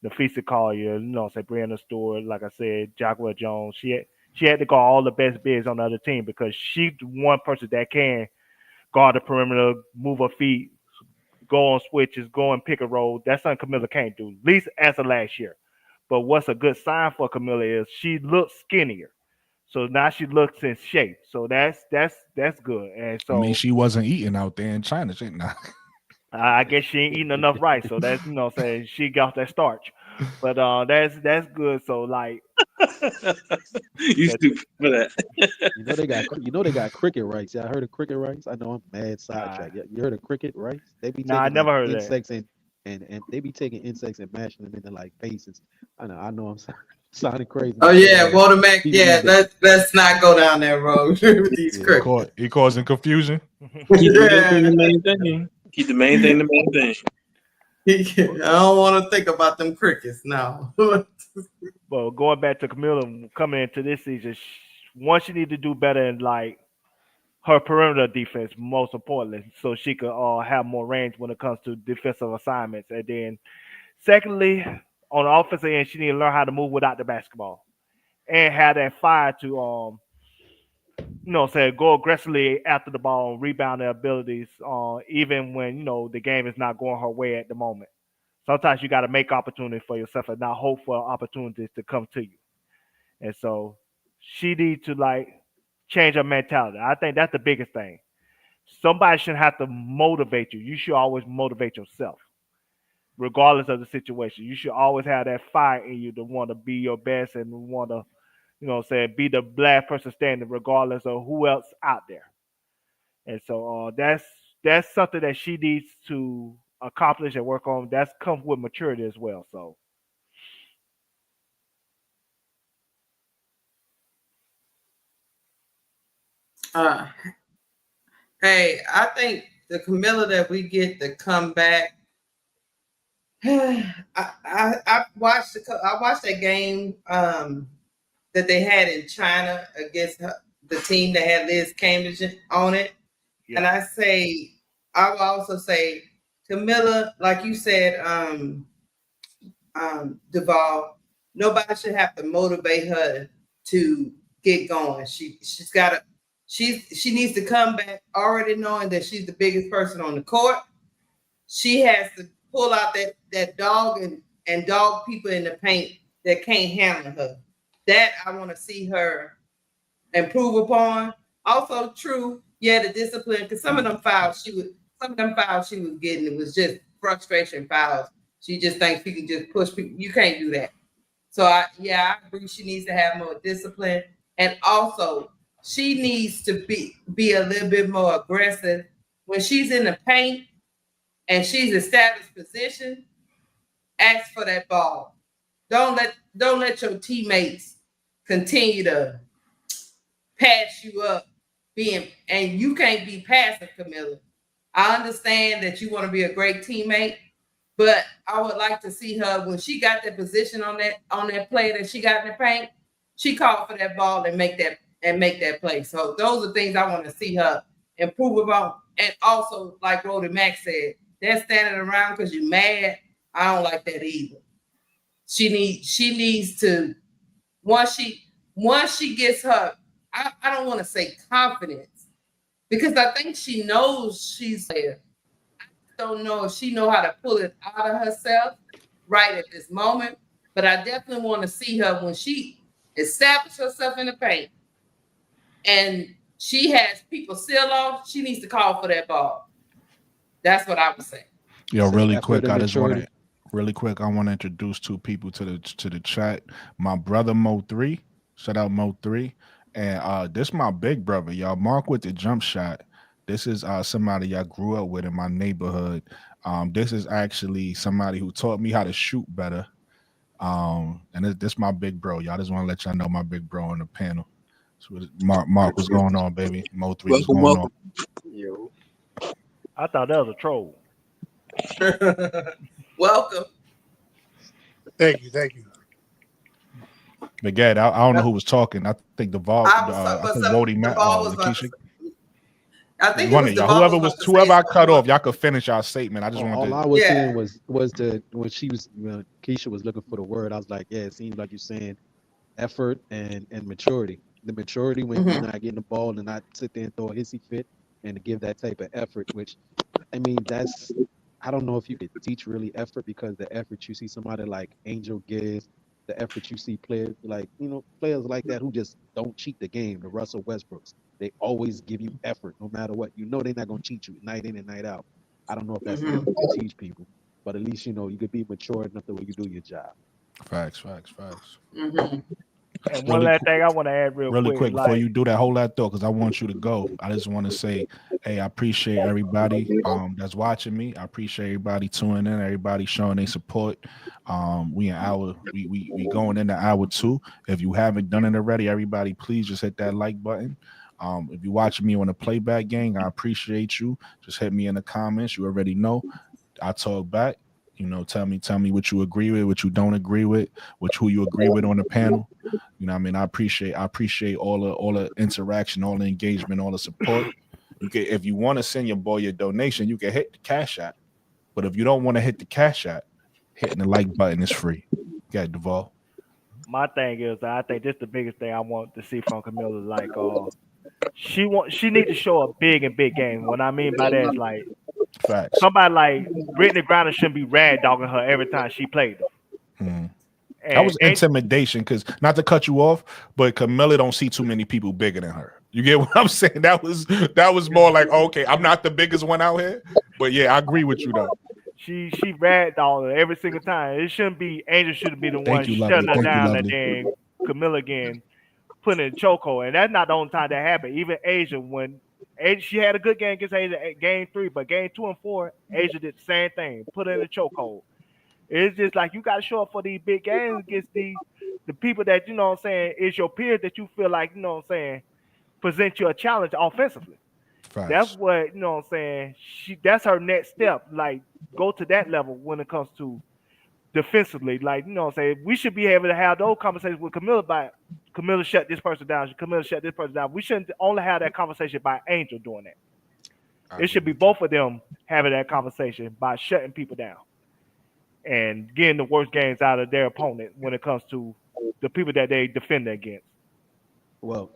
Nafisa Collier, say Brianna Stewart, like I said, Jacqueline Jones. She had to guard all the best bids on the other team because she's one person that can guard the perimeter, move her feet, go on switches, go and pick a roll. That's something Camilla can't do, at least as of last year. But what's a good sign for Camilla is she looks skinnier. So now she looks in shape. So that's good. And so I mean, she wasn't eating out there in China, she not. I guess she ain't eating enough rice. So that's saying she got that starch. But that's good. So like You stupid for that. they got cricket rice. I heard of cricket rice. I know I'm mad sidetrack. You heard of cricket rice? They be Nah, I taking never like heard of that. insects and they be taking insects and mashing them into like pastes. I know I'm sounding crazy. Oh yeah, Walter Mac. Yeah, let's not go down that road with these crickets. He causing confusion. Keep the main thing. Keep the main thing the main thing. I don't want to think about them crickets now. Well, going back to Camilla coming into this season, one, she need to do better in like her perimeter defense, most importantly, so she could have more range when it comes to defensive assignments. And then, secondly, on the offensive end, she need to learn how to move without the basketball and have that fire to go aggressively after the ball and rebound their abilities, even when the game is not going her way at the moment. Sometimes you got to make opportunities for yourself and not hope for opportunities to come to you. And so she needs to like change her mentality. I think that's the biggest thing. Somebody shouldn't have to motivate you. You should always motivate yourself, regardless of the situation. You should always have that fire in you to want to be your best and want to, be the last person standing, regardless of who else out there. And so that's something that she needs to accomplish and work on. That's comes with maturity as well. So. Hey, I think the Camilla that we get to come back. I watched that game that they had in China against the team that had Liz Cambridge on it, and I will also say Camilla, like you said, Duvall, nobody should have to motivate her to get going. She needs to come back already knowing that she's the biggest person on the court. She has to pull out that dog and dog people in the paint that can't handle her. That I want to see her improve upon. Also true, the discipline, because some of them fouls she was getting, it was just frustration fouls. She just thinks she can just push people. You can't do that. So I agree. She needs to have more discipline, and also she needs to be a little bit more aggressive when she's in the paint and she's established position. Ask for that ball. Don't let your teammates continue to pass you up. And you can't be passive, Camilla. I understand that you want to be a great teammate, but I would like to see her when she got that position on that play that she got in the paint. She called for that ball and make and make that play. So those are things I want to see her improve upon. And also, like Rody Mack said, that standing around because you're mad, I don't like that either. She needs to once she gets her, I don't want to say confidence, because I think she knows she's there. I don't know if she know how to pull it out of herself right at this moment, but I definitely want to see her when she establishes herself in the paint and she has people seal off, she needs to call for that ball. That's what I would say. Yo, Say really effort quick, and I just want maturity. to I want to introduce two people to the chat. My brother Mo3, shout out Mo3, and this my big brother, y'all. Mark with the jump shot. This is somebody I grew up with in my neighborhood. This is actually somebody who taught me how to shoot better. And this my big bro. Y'all just want to let y'all know my big bro on the panel. So Mark, what's going on, baby? Mo3, what's going on? Yo. I thought that was a troll. Welcome. Thank you. But Gad, I don't know who was talking. I think Deval, I think Wody Matt, Lakeisha. I think one of y'all, whoever I cut off, y'all could finish our statement. I just wanted all to. I was saying was when she was Keisha was looking for the word, I was like, yeah, it seems like you're saying effort and maturity. The maturity when you're not getting the ball and not sit there and throw a hissy fit and to give that type of effort, which I mean that's I don't know if you could teach really effort, because the effort you see somebody like Angel gives, the effort you see players like, players like that who just don't cheat the game, the Russell Westbrooks, they always give you effort no matter what. They're not going to cheat you night in and night out. I don't know if that's enough to teach people, but at least, you could be mature enough the way you do your job. Facts. And one last thing I want to add really quick before you do that, hold that thought, because I want you to go. I just want to say, hey, I appreciate everybody that's watching me. I appreciate everybody tuning in, everybody showing their support. We going into hour 2. If you haven't done it already, everybody, please just hit that like button. If you're watching me on the playback gang, I appreciate you. Just hit me in the comments. You already know. I talk back. Tell me what you agree with, what you don't agree with, who you agree with on the panel. I mean, I appreciate all the interaction, all the engagement, all the support. If you want to send your boy your donation, you can hit the Cash App. But if you don't want to hit the Cash App, hitting the like button is free. Got Duval. My thing is, I think this is the biggest thing I want to see from Camilla. Like, she needs to show a big game. What I mean by that is like, facts. Somebody like Brittany Griner shouldn't be rad dogging her every time she played them. That was intimidation, because not to cut you off, but Camilla don't see too many people bigger than her. You get what I'm saying? That was more like, okay, I'm not the biggest one out here, but yeah, I agree with you though. She rad dogged her every single time. It shouldn't be Angel shouldn't be the one shutting her down, and then Camilla again putting in chokehold. And that's not the only time that happened. Even Asia, when she had a good game against Asia at game 3, but game 2 and 4, Asia did the same thing, put her in a chokehold. It's just like you got to show up for these big games against the people that, is your peers that you feel like, present you a challenge offensively. Facts. That's what, that's her next step. Like, go to that level when it comes to defensively. Like, we should be able to have those conversations with Camilla about Camilla shut this person down. Camilla shut this person down. We shouldn't only have that conversation by Angel doing that. It should be both of them having that conversation by shutting people down and getting the worst games out of their opponent when it comes to the people that they defend against. Well,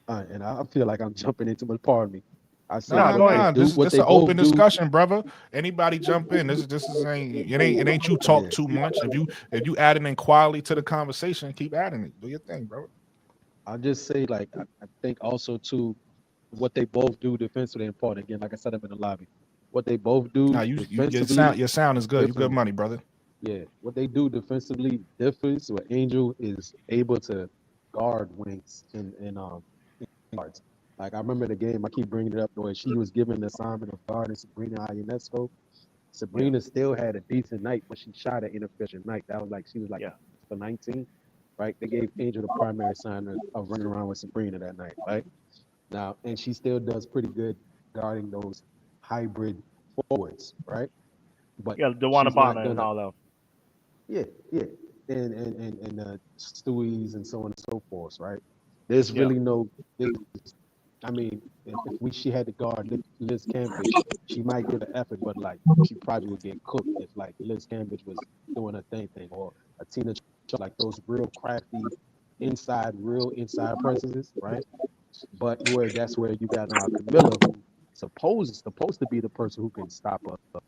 and I feel like I'm jumping into my pardon me. I said, this is an open discussion, brother. Anybody jump in. This is it ain't you talk too much. If you adding in quality to the conversation, keep adding it. Do your thing, bro. I'll just say, like, I think also too, what they both do defensively important. Again, like I said, I'm in the lobby. What they both do. Nah, your sound is good. You good money, brother. Yeah, what they do defensively differs. What Angel is able to guard wings and guards. Like, I remember the game, I keep bringing it up, where she was given the assignment of guarding Sabrina Ionesco. Sabrina still had a decent night, but she shot an inefficient night. That was like, she was like for 19, right? They gave Angel the primary assignment of running around with Sabrina that night, right? Now, and she still does pretty good guarding those hybrid forwards, right? But DeWanna Bonner and all of them. Yeah, and Stewie's and so on and so forth, right? There's really no. I mean, if she had to guard Liz Cambridge, she might give an effort, but like she probably would get cooked if like Liz Cambridge was doing a thing, or a Tina, like those real crafty real inside presences, right? But that's where you got Camilla, who supposed to be the person who can stop a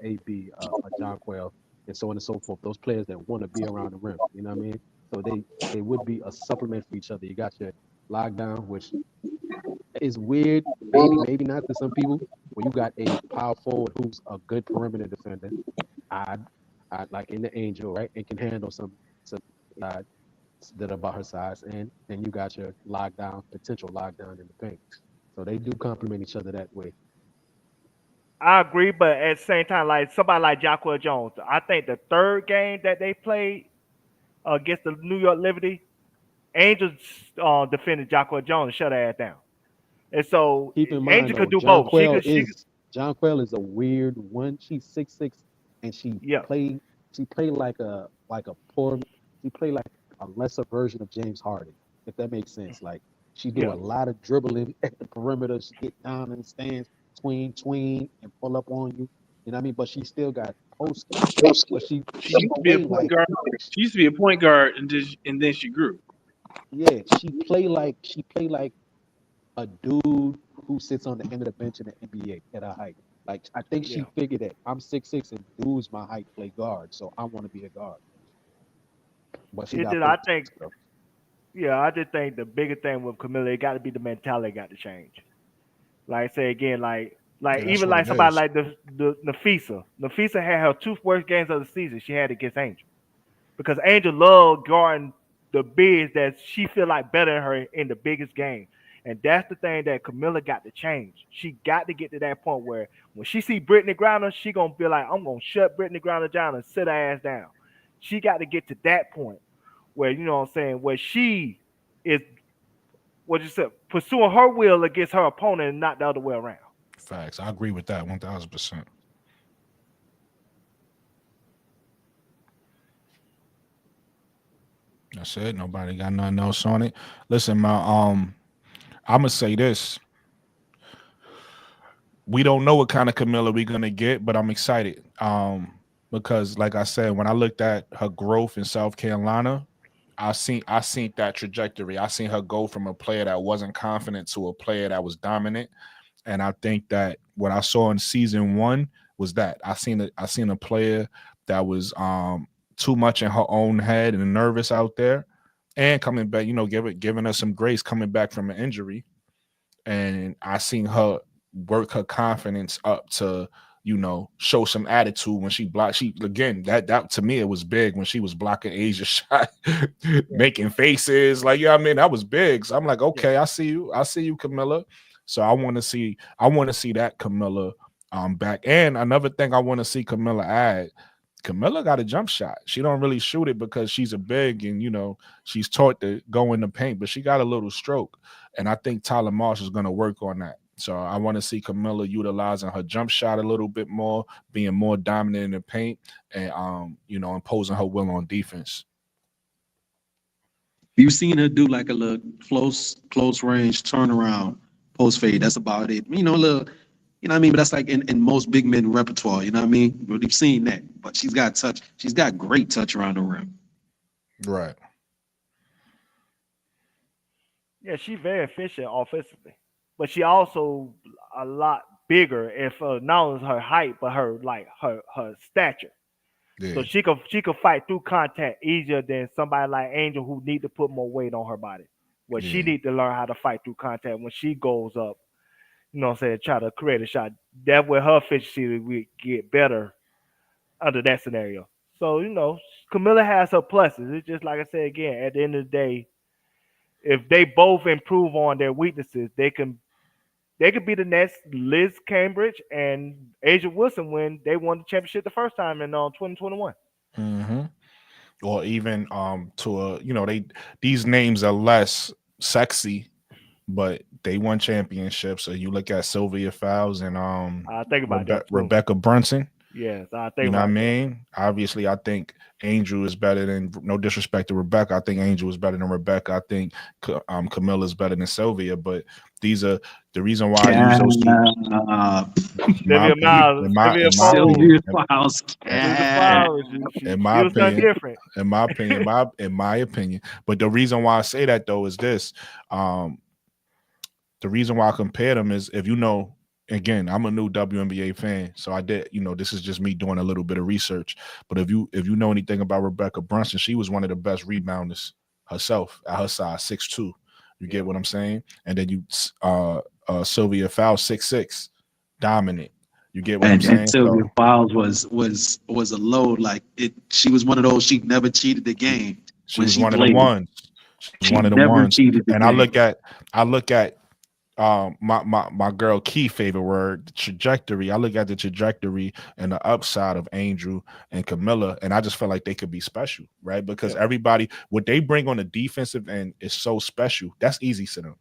AB, a Jonquel, and so on and so forth. Those players that want to be around the rim, you know what I mean? So they would be a supplement for each other. You got your lockdown, which is weird, maybe not to some people. When you got a power forward who's a good perimeter defender, I like in the Angel, right, and can handle some that are about her size, and then you got your potential lockdown in the paint. So they do complement each other that way. I agree, but at the same time, like somebody like Jacquel Jones, I think the third game that they played against the New York Liberty, Angels defended Jacquel Jones and shut her ass down. And so keep in mind, Angel could do both. Jonquel is a weird one. She's 6'6", and she played like a lesser version of James Harden, if that makes sense. Like she do a lot of dribbling at the perimeter. She get down in the stands, tween, and pull up on you. You know what I mean? But she still got post. But she used to be a point guard. She used to be a point guard, and then she grew. Yeah, she play like a dude who sits on the end of the bench in the NBA at her height. Like I think she figured that I'm 6'6" and dudes my height play guard, so I want to be a guard. But she I just think the bigger thing with Camilla, it got to be the mentality got to change. Like I say again, like even like somebody like the Nafisa. Nafisa had her 2 worst games of the season. She had against Angel, because Angel loved guarding the bigs that she feel like better than her in the biggest game. And that's the thing that Camilla got to change. She got to get to that point where when she see Brittany Griner, she gonna feel like I'm gonna shut Brittany Griner down and sit her ass down. She got to get to that point where, you know what I'm saying, where she is, pursuing her will against her opponent and not the other way around. Facts. I agree with that 1000%. That's it. Nobody got nothing else on it. Listen, I'm gonna say this. We don't know what kind of Camilla we're gonna get, but I'm excited. Because like I said, when I looked at her growth in South Carolina, I seen that trajectory. I seen her go from a player that wasn't confident to a player that was dominant. And I think that what I saw in season 1 was that I seen a player that was too much in her own head and nervous out there, and coming back, giving her some grace coming back from an injury. And I seen her work her confidence up to, show some attitude when she blocked. That to me, it was big when she was blocking Asia's shot, making faces. Like, that was big. So I'm like, okay, I see you, Camilla. So I want to see that Camilla back. And another thing I want to see Camilla add, Camilla got a jump shot. She don't really shoot it because she's a big and, she's taught to go in the paint, but she got a little stroke. And I think Tyler Marsh is going to work on that. So I want to see Camilla utilizing her jump shot a little bit more, being more dominant in the paint, and imposing her will on defense. You've seen her do like a little close range turnaround post fade. That's about it. A little, what I mean? But that's like in most big men repertoire, you know what I mean? But you've seen that. But she's got touch. She's got great touch around the rim. Right. Yeah, she's very efficient offensively. But she also a lot bigger, if not only her height, but her stature. Yeah. So she could fight through contact easier than somebody like Angel, who need to put more weight on her body. Well, she need to learn how to fight through contact when she goes up, try to create a shot. That way her efficiency will get better under that scenario. So, Camilla has her pluses. It's just like I said again, at the end of the day, if they both improve on their weaknesses, they could be the next Liz Cambridge and Asia Wilson when they won the championship the first time in 2021. Mm-hmm. Or even these names are less sexy, but they won championships. So you look at Sylvia Fowles and I think about Rebecca Brunson. Yes, I You think know what I right. mean? Obviously, I think Angel is better than, no disrespect to Rebecca. I think Angel is better than Rebecca. I think Camilla is better than Sylvia. But these are the reason why I use those two. My Sylvia opinion, Miles, in my Sylvia Sylvia Fowles, Fowles. Sylvia Cat. Fowles, in she my was something opinion, different. in my opinion. But the reason why I say that though is this. The reason why I compare them is, if you know, again, I'm a new WNBA fan, so I did, this is just me doing a little bit of research. But if you know anything about Rebecca Brunson, she was one of the best rebounders herself at her size, 6'2". You get what I'm saying? And then you Sylvia Fowles, 6'6", dominant. You get what I'm And saying? Sylvia So Fowles was a load. Like she was one of those. She never cheated the game she when was she one of the played. ones. She was She one of the never ones. cheated the And game. I look at my girl Key favorite word, the trajectory. I look at the trajectory and the upside of Angel and Camilla, and I just feel like they could be special, right? Because everybody, what they bring on the defensive end is so special. That's easy to them.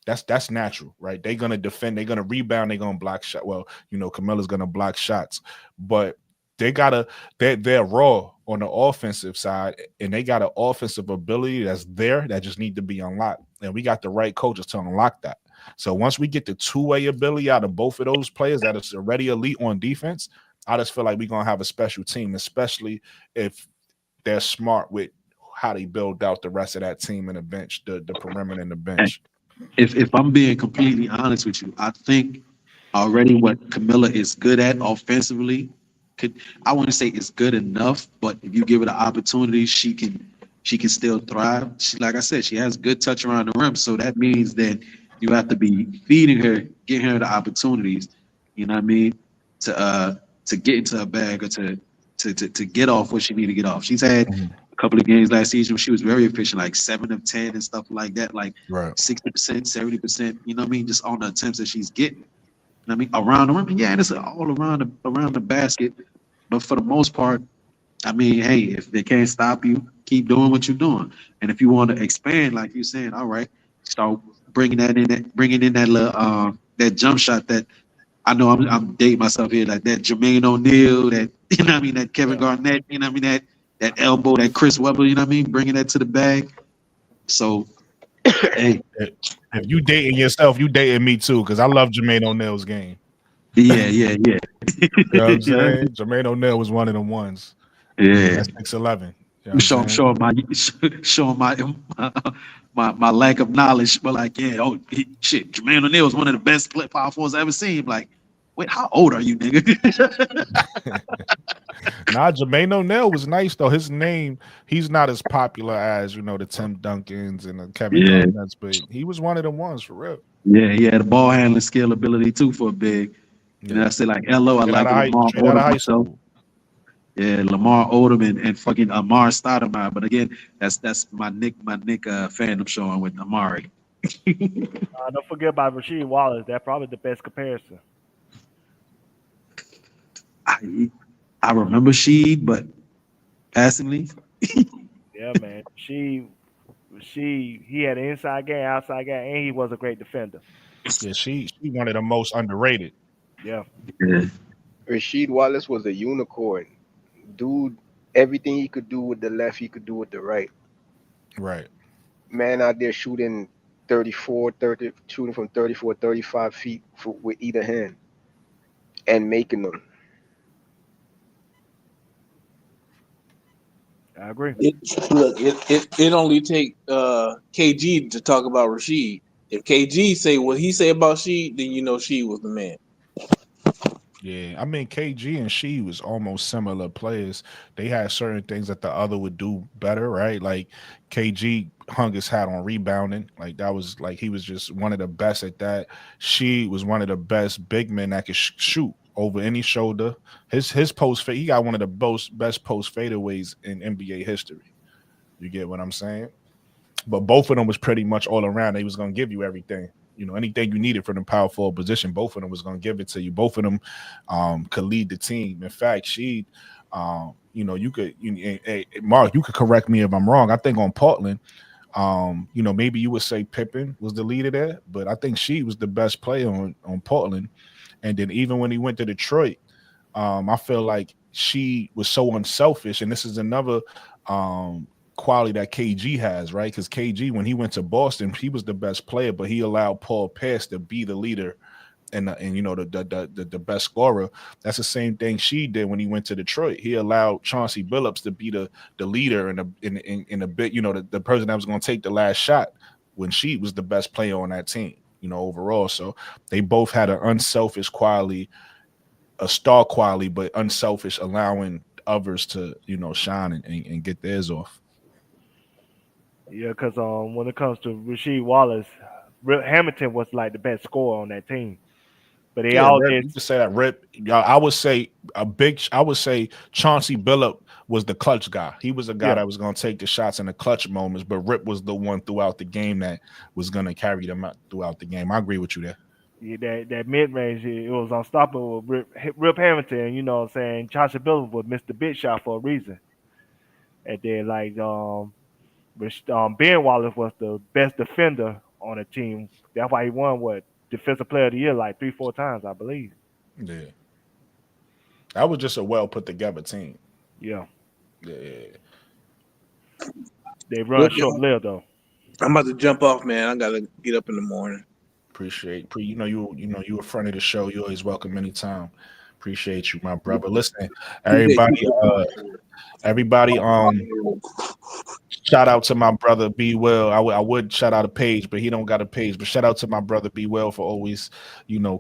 That's natural, right? They're gonna defend, they're gonna rebound, they're gonna block shot. Well, Camilla's gonna block shots, but they're raw on the offensive side, and they got an offensive ability that's there that just need to be unlocked. And we got the right coaches to unlock that. So once we get the two-way ability out of both of those players that is already elite on defense, I just feel like we're gonna have a special team, especially if they're smart with how they build out the rest of that team and the bench, the perimeter and the bench. If I'm being completely honest with you, I think already what Camilla is good at offensively, I wouldn't say it's good enough, but if you give her the opportunity, she can still thrive. Like I said, she has good touch around the rim, so that means that you have to be feeding her, giving her the opportunities. You know what I mean? To get into her bag or to get off what she need to get off. She's had a couple of games last season where she was very efficient, like 7 of 10 and stuff like that, like 60%, 70%. You know what I mean? Just on the attempts that she's getting. You know what I mean? Around the rim, and yeah, it's all around the basket. But for the most part, I mean, hey, if they can't stop you, keep doing what you're doing. And if you want to expand, like you're saying, all right, start bringing in that little that jump shot that I know I'm dating myself here, like that Jermaine O'Neal, that you know what I mean, that Kevin Garnett, you know what I mean, that elbow, that Chris Webber, you know what I mean, bringing that to the bag. So, hey, if you dating yourself, you dating me too, because I love Jermaine O'Neal's game. Yeah. You know what I'm saying? Jermaine O'Neal was one of them ones. Yeah. That's 6'11". You know Showing my lack of knowledge, but like, yeah, shit, Jermaine O'Neal was one of the best power forwards I ever seen. Like, wait, how old are you, nigga? Nah, Jermaine O'Neal was nice though. His name, he's not as popular as the Tim Duncans and the Kevin Garnett's, but he was one of the ones for real. Yeah, he had a ball handling skill ability too for a big. You know, I say like LO, I like Lamar Odom myself. Yeah, Lamar Odom and fucking Amar Stoudemire. But again, that's my Nick fandom showing with Amari. Don't forget about Rasheed Wallace. That's probably the best comparison. I remember Sheed, but passingly. Yeah, man. He had an inside game, outside game, and he was a great defender. Yeah, she one of the most underrated. Yeah. Rasheed Wallace was a unicorn. Dude, everything he could do with the left, he could do with the right. Right. Man out there shooting 30, shooting from 34, 35 feet with either hand and making them. I agree. It only take KG to talk about Rasheed. If KG say what he say about Sheed, then you know Sheed was the man. Yeah, I mean KG and she was almost similar players. They had certain things that the other would do better, right? Like KG hung his hat on rebounding. Like that was like he was just one of the best at that. She was one of the best big men that could shoot over any shoulder. His post fade, he got one of the best post fadeaways in NBA history. You get what I'm saying? But both of them was pretty much all around. They was gonna give you everything. Anything you needed from the power forward position, both of them was going to give it to you. Both of them could lead the team. In fact, she, you could, Mark, you could correct me if I'm wrong. I think on Portland, maybe you would say Pippen was the leader there, but I think she was the best player on Portland. And then even when he went to Detroit, I feel like she was so unselfish, and this is another quality that KG has, right? Because KG, when he went to Boston, he was the best player, but he allowed Paul Pierce to be the leader and the best scorer. That's the same thing she did when he went to Detroit. He allowed Chauncey Billups to be the leader and in a bit, the person that was going to take the last shot when she was the best player on that team, overall. So they both had an unselfish quality, a star quality, but unselfish, allowing others to shine and get theirs off. Yeah, because when it comes to Rasheed Wallace, Hamilton was like the best scorer on that team. But they all Rip, did. you can say that. Rip, I would say Chauncey Billups was the clutch guy. He was a guy that was going to take the shots in the clutch moments, but Rip was the one throughout the game that was going to carry them out throughout the game. I agree with you there. Yeah, that mid range, it was unstoppable with Rip Hamilton. You know what I'm saying? Chauncey Billups would miss the big shot for a reason. And then Ben Wallace was the best defender on the team. That's why he won Defensive Player of the Year like 3-4 times, I believe. Yeah, that was just a well put together team. Yeah. Yeah. They run short lived though. I'm about to jump off, man. I gotta get up in the morning. Appreciate you a friend of the show. You're always welcome anytime. Appreciate you, my brother. Listen, everybody, shout out to my brother B Will. I would shout out a page, but he don't got a page. But shout out to my brother B Will for always,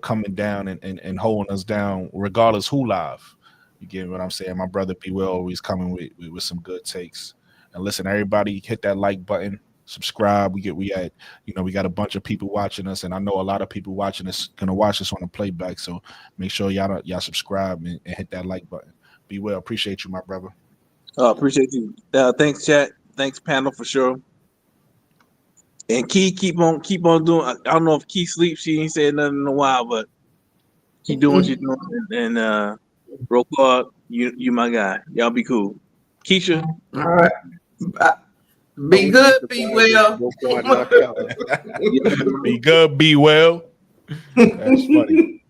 coming down and holding us down, regardless who live. You get what I'm saying? My brother B Will always coming with some good takes. And listen, everybody, hit that like button, subscribe. We got a bunch of people watching us, and I know a lot of people watching us gonna watch this on the playback. So make sure y'all subscribe and hit that like button. Be well. Appreciate you, my brother. Appreciate you. Thanks, chat. Thanks, panel, for sure. And Key, keep on doing. I don't know if Key sleeps. She ain't said nothing in a while, but keep doing what you're doing. And Rocard, you my guy. Y'all be cool. Keisha. All right. Be good, be well. Be good, be well. That's funny.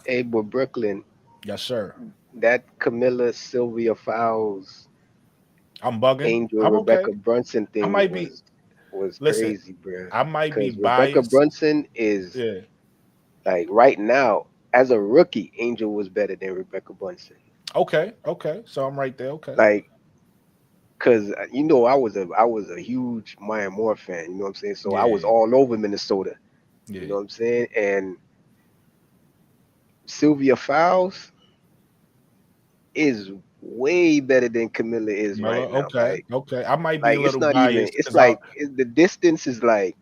Hey, but Brooklyn. Yes, sir. That Camilla Sylvia Fowles, I'm bugging. Angel I'm Rebecca okay. Brunson thing I might was listen, crazy, bro. I might be Rebecca biased. Brunson is like right now as a rookie, Angel was better than Rebecca Brunson. Okay. So I'm right there. Okay. Like, cause I was a huge Maya Moore fan. You know what I'm saying? So I was all over Minnesota. Yeah. You know what I'm saying? And Sylvia Fowles is way better than Camilla is right now. Okay. I might be a little biased. It's like the distance is like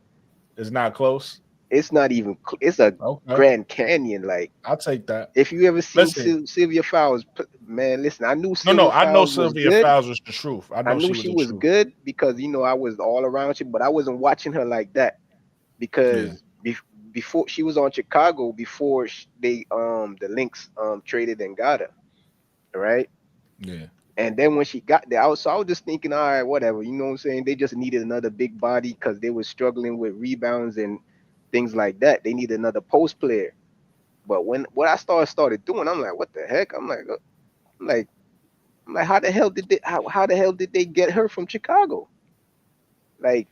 it's not close. It's not even. It's a Grand Canyon. Like I'll take that. If you ever seen Sylvia Fowles, man, listen. I knew Sylvia I know Sylvia Fowles was the truth. I knew she was good because I was all around you, but I wasn't watching her like that because before she was on Chicago, before they the Lynx traded and got her, right? Yeah. And then when she got there, I was just thinking, all right, whatever. You know what I'm saying? They just needed another big body because they were struggling with rebounds and things like that. They needed another post player. But when what I started doing, I'm like, what the heck? I'm like, how the hell did they get her from Chicago? Like,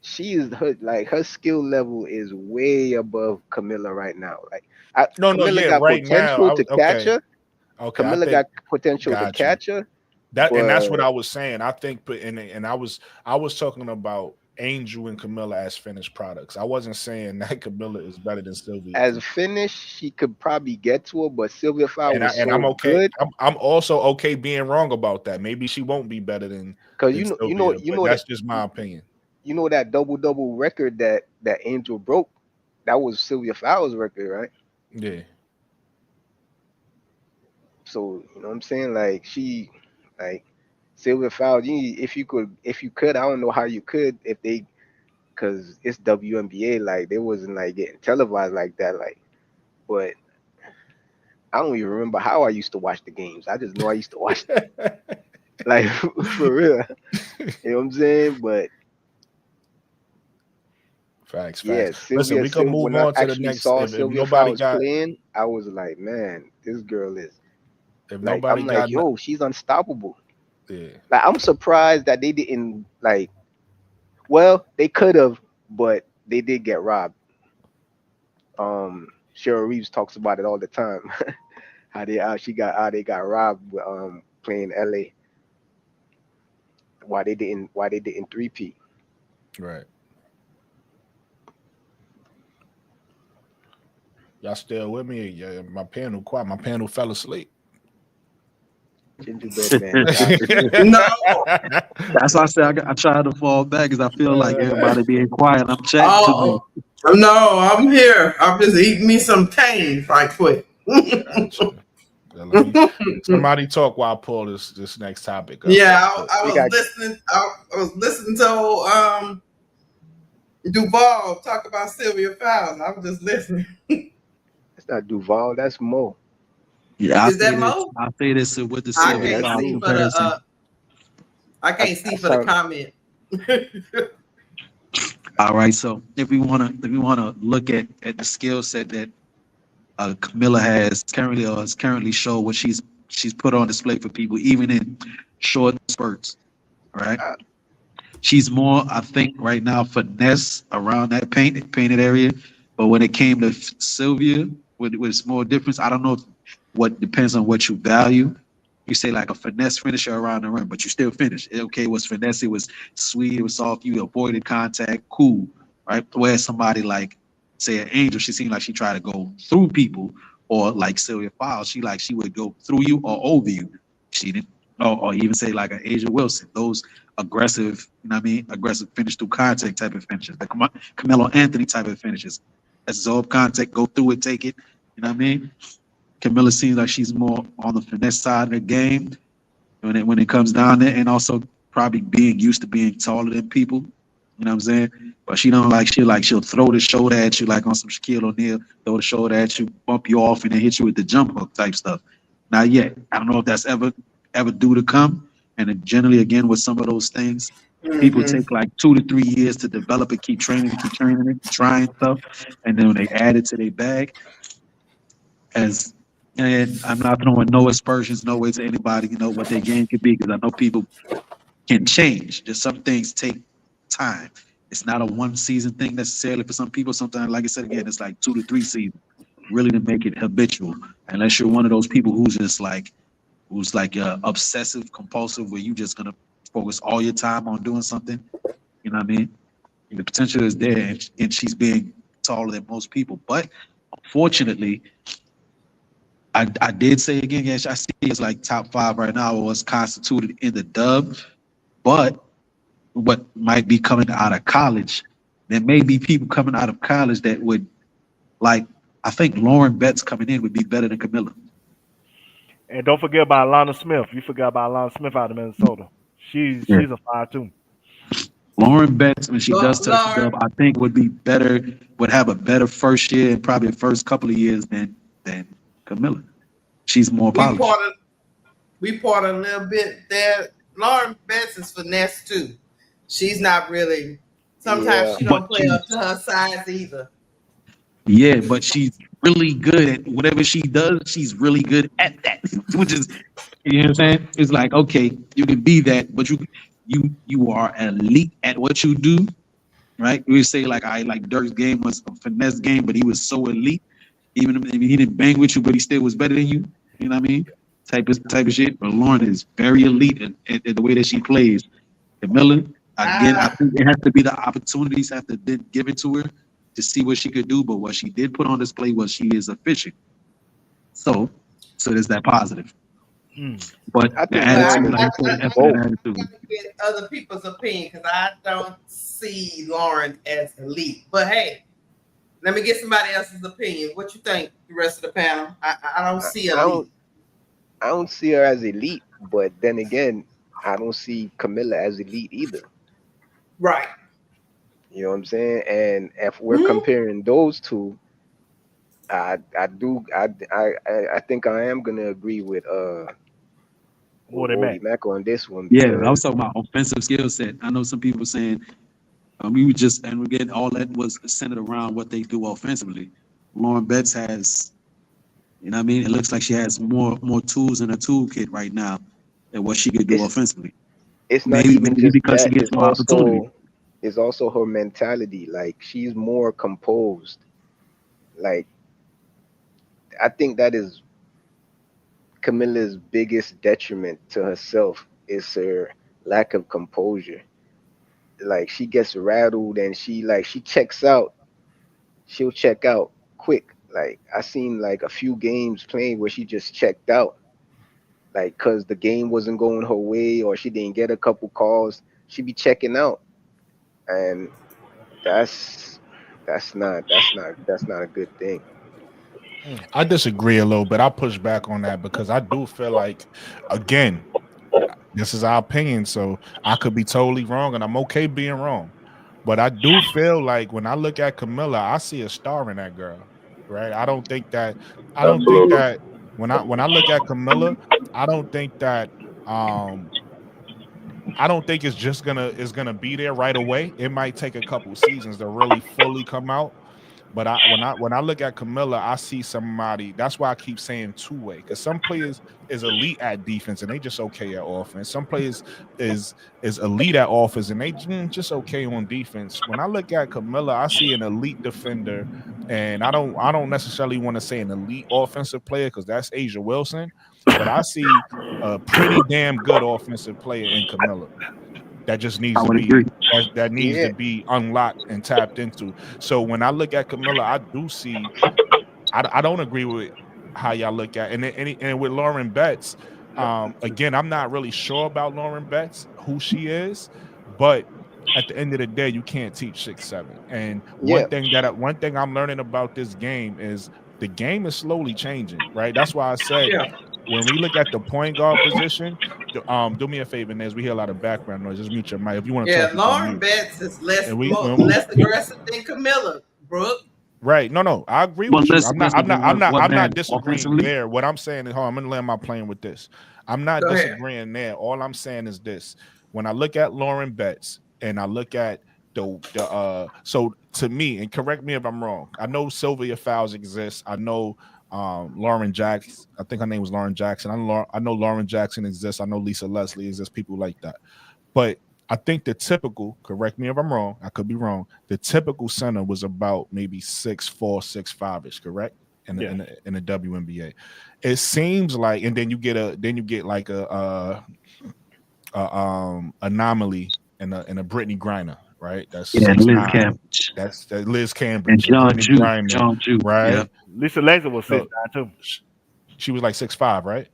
she is her skill level is way above Camilla right now. Like, Camilla got potential to catch her. Okay, Camilla got potential to catch her. And that's what I was saying. I think, and I was talking about Angel and Camilla as finished products. I wasn't saying that Camilla is better than Sylvia. As finished, she could probably get to her, but Sylvia Fowles was I'm okay. Good. I'm also okay being wrong about that. Maybe she won't be better than because that's just my opinion. You know that double record that Angel broke, that was Sylvia Fowles' record, right? Yeah. So you know what I'm saying? Like Sylvia Fowles, if you could, I don't know how you could because it's WNBA, like they wasn't like getting televised like that, like. But I don't even remember how I used to watch the games. I just know I used to watch them. Like for real. You know what I'm saying? But Facts. Yeah, Listen, we can move when I on to the actually next. saw If Sylvia nobody Fowles got, playing, I was like, man, this girl is if like, nobody I'm like, got, yo, she's unstoppable. yeah, Like, I'm surprised that they didn't like. Well, they could have, but they did get robbed. Cheryl Reeves talks about it all the time. How they got robbed playing LA. Why they didn't 3P. right. Y'all still with me? Yeah, my panel quiet. My panel fell asleep. Gingerbread man. No, That's why I said I tried to fall back because I feel like everybody being quiet. I'm chatting oh, no, I'm here. I'm just eating me some tang right quick. Gotcha. Somebody talk while I pull this next topic up. Yeah, I was listening. I was listening to Duval talk about Sylvia Fowles. I was just listening. That's not Duval. That's Mo. Yeah, Is that Mo? I say this with the I Sylvia can't Fowles see for comparison. the. I can't see for the comment. All right, so if we wanna look at the skill set that Camilla has currently show what she's put on display for people, even in short spurts. All right, she's more, I think, right now finesse around that painted area. But when it came to Sylvia, with more difference, I don't know what depends on what you value. You say like a finesse finisher around the rim, but you still finish. Okay, it was finesse, it was sweet, it was soft, you avoided contact, cool, right? Whereas somebody like, say, an Angel, she seemed like she tried to go through people, or like Sylvia Fowles, she would go through you or over you. She didn't, or even say like an Asia Wilson, those aggressive, aggressive finish through contact type of finishes, like Carmelo Anthony type of finishes. Absorb contact, go through it, take it. You know what I mean? Camilla seems like she's more on the finesse side of the game when it comes down there, and also probably being used to being taller than people. You know what I'm saying? But she don't she'll throw the shoulder at you like on some Shaquille O'Neal, throw the shoulder at you, bump you off, and then hit you with the jump hook type stuff. Not yet. I don't know if that's ever due to come. And then generally, again, with some of those things, people take like 2 to 3 years to develop it, keep training it, trying stuff, and then when they add it to their bag, and I'm not throwing no aspersions, no way to anybody, what their game could be, because I know people can change. Just some things take time. It's not a 1 season thing necessarily for some people. Sometimes, like I said again, it's like 2 to 3 seasons, really, to make it habitual. Unless you're one of those people who's obsessive compulsive, where you just gonna focus all your time on doing something. You know what I mean? The potential is there, and she's being taller than most people. But unfortunately, I did say again, yes, I see it's like top 5 right now, was constituted in the dub. But what might be coming out of college, there may be people coming out of college that would, like, I think Lauren Betts coming in would be better than Camilla. And don't forget about Alana Smith. You forgot about Alana Smith out of Minnesota. She's a 5'2". Lauren Betts, when she does touch the dub, I think would have a better first year and probably the first couple of years than Camilla. She's more polished. We part a little bit there. Lauren Betts is finesse too. She's not really. Sometimes she don't play up to her size either. Yeah, but she's really good at whatever she does. She's really good at that, which is, you know what I'm saying? It's like, okay, you can be that, but you are elite at what you do, right? We say like Dirk's game was a finesse game, but he was so elite. Even if he didn't bang with you, but he still was better than you. You know what I mean? Type of shit. But Lauren is very elite at the way that she plays. Camilla, again, I think it has to be the opportunities have to then give it to her to see what she could do. But what she did put on display was she is efficient. So there's that positive. But I get other people's opinion because I don't see Lauren as elite. But hey, let me get somebody else's opinion. What you think, the rest of the panel? I don't see elite. I don't see her as elite, but then again, I don't see Camilla as elite either. Right. You know what I'm saying? And if we're comparing those two, I think I am gonna agree with Wody Mack on this one. Yeah, I was talking about offensive skill set. I know some people saying We just, and again, all that was centered around what they do offensively. Lauren Betts has, you know what I mean? It looks like she has more tools in her toolkit right now than what she could do offensively. It's not Maybe even just because she that. gets more opportunity. It's also her mentality. Like, she's more composed. Like, I think that is Camilla's biggest detriment to herself is her lack of composure. Like, she gets rattled and she checks out. She'll check out quick. Like, I seen like a few games playing where she just checked out. Like, cause the game wasn't going her way or she didn't get a couple calls. She'd be checking out. And that's not a good thing. I disagree a little bit. I push back on that because I do feel like, again, this is our opinion, so I could be totally wrong, and I'm okay being wrong. But I do feel like when I look at Camilla, I see a star in that girl, right? I don't think that when I look at Camilla, I don't think that I don't think it's just gonna be there right away. It might take a couple seasons to really fully come out. But when I look at Camilla, I see somebody. That's why I keep saying two-way, because some players is elite at defense and they just okay at offense. Some players is elite at offense and they just okay on defense. When I look at Camilla, I see an elite defender, and I don't necessarily want to say an elite offensive player because that's Asia Wilson, but I see a pretty damn good offensive player in Camilla. That just needs to be that needs to be unlocked and tapped into. So when I look at Camilla, I do see. I don't agree with how y'all look at and with Lauren Betts. Again, I'm not really sure about Lauren Betts, who she is, but at the end of the day, you can't teach 6'7". And one thing I'm learning about this game is the game is slowly changing. Right, that's why I said. Yeah. When we look at the point guard position, do me a favor, Nez. We hear a lot of background noise. Just mute your mic if you want to talk. Yeah, Lauren Betts is less aggressive than Camilla, Brooke. Right. No, I agree with you. I'm not disagreeing there. What I'm saying is, I'm gonna land my plane with this. I'm not disagreeing there. All I'm saying is this: when I look at Lauren Betts and I look at so to me, and correct me if I'm wrong, I know Sylvia Fowles exists. I know Lauren Jackson, I think her name was Lauren Jackson. I know Lauren Jackson exists. I know Lisa Leslie exists, people like that. But I think the typical, correct me if I'm wrong, I could be wrong, the typical center was about maybe 6'4", 6'5"-ish, correct? In the WNBA. It seems like, and then you get like a anomaly in a Brittany Griner. Right, that's Liz Cambridge. That's Liz Cambridge and John Jew, right? Yeah. Lisa Leslie was 6'9" too. She was like 6'5", right?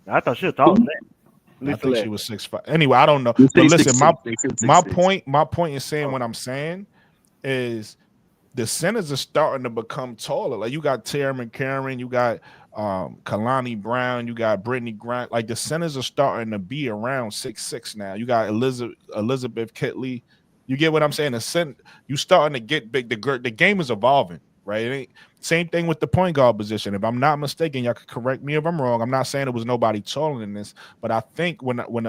I thought she was taller than that. I think she was 6'5". Anyway, I don't know. But listen, my point is saying what I'm saying is the centers are starting to become taller. Like you got Tara McCarron, you got Kalani Brown, you got Brittany Grant. Like the centers are starting to be around 6'6" now. You got Elizabeth Kitley. You get what I'm saying? You starting to get big. The game is evolving, right? It ain't, same thing with the point guard position. If I'm not mistaken, y'all can correct me if I'm wrong. I'm not saying it was nobody taller than this, but I think when in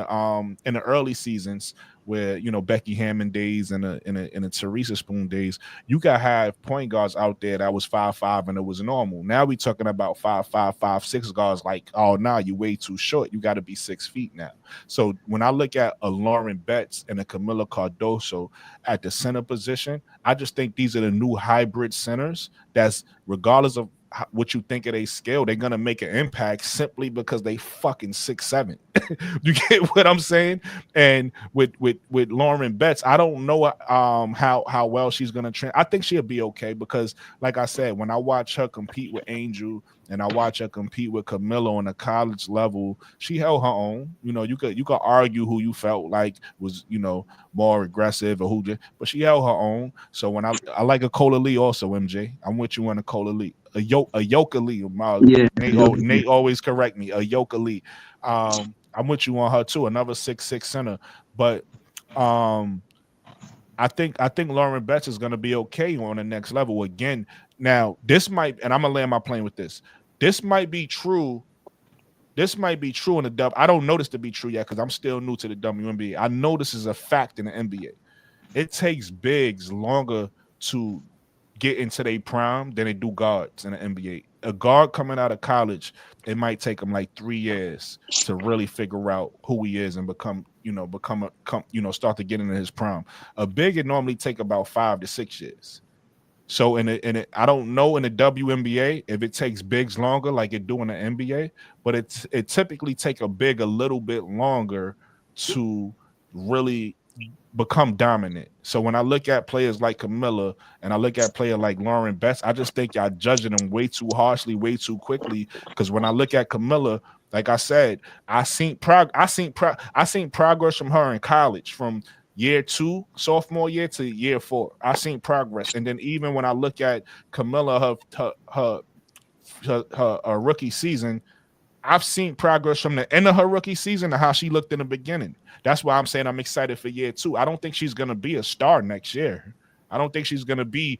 the early seasons where Becky Hammond days and the Teresa Spoon days, you got have point guards out there that was 5'5" and it was normal. Now we talking about 5'5", 5'6" guards like, oh nah, you way too short. You got to be 6 feet now. So when I look at a Lauren Betts and a Camilla Cardoso at the center position, I just think these are the new hybrid centers that's regardless of what you think of their skill, they're gonna make an impact simply because they fucking 6'7". You get what I'm saying? And with Lauren Betts, I don't know how well she's gonna train. I think she'll be okay because, like I said, when I watch her compete with Angel and I watch her compete with Camilla on a college level, she held her own. You could argue who you felt like was more aggressive or who, but she held her own. So when I like a Cola Lee also, MJ. I'm with you on a Cola Lee. A Yoka Lee. Nate always correct me. A Yoka Lee. I'm with you on her too. Another 6'6" center. But I think Lauren Betts is going to be okay on the next level. Again, now this might, and I'm gonna land my plane with this. This might be true. This might be true in the I don't know this to be true yet because I'm still new to the WNBA. I know this is a fact in the NBA. it takes bigs longer to get into their prime than they do guards in the NBA. A guard coming out of college, it might take him like 3 years to really figure out who he is and start to get into his prime. A big, it normally take about 5 to 6 years. So I don't know in the WNBA if it takes bigs longer like it do in the NBA, but it typically take a big a little bit longer to really become dominant. So when I look at players like Camilla and I look at player like Lauren Betts, I just think y'all judging them way too harshly, way too quickly. Because when I look at Camilla, like I said, I seen progress from her in college from year 2, sophomore year to year 4. I seen progress, and then even when I look at Camilla, her rookie season, I've seen progress from the end of her rookie season to how she looked in the beginning. That's why I'm saying I'm excited for year 2. I don't think she's gonna be a star next year. I don't think she's gonna be,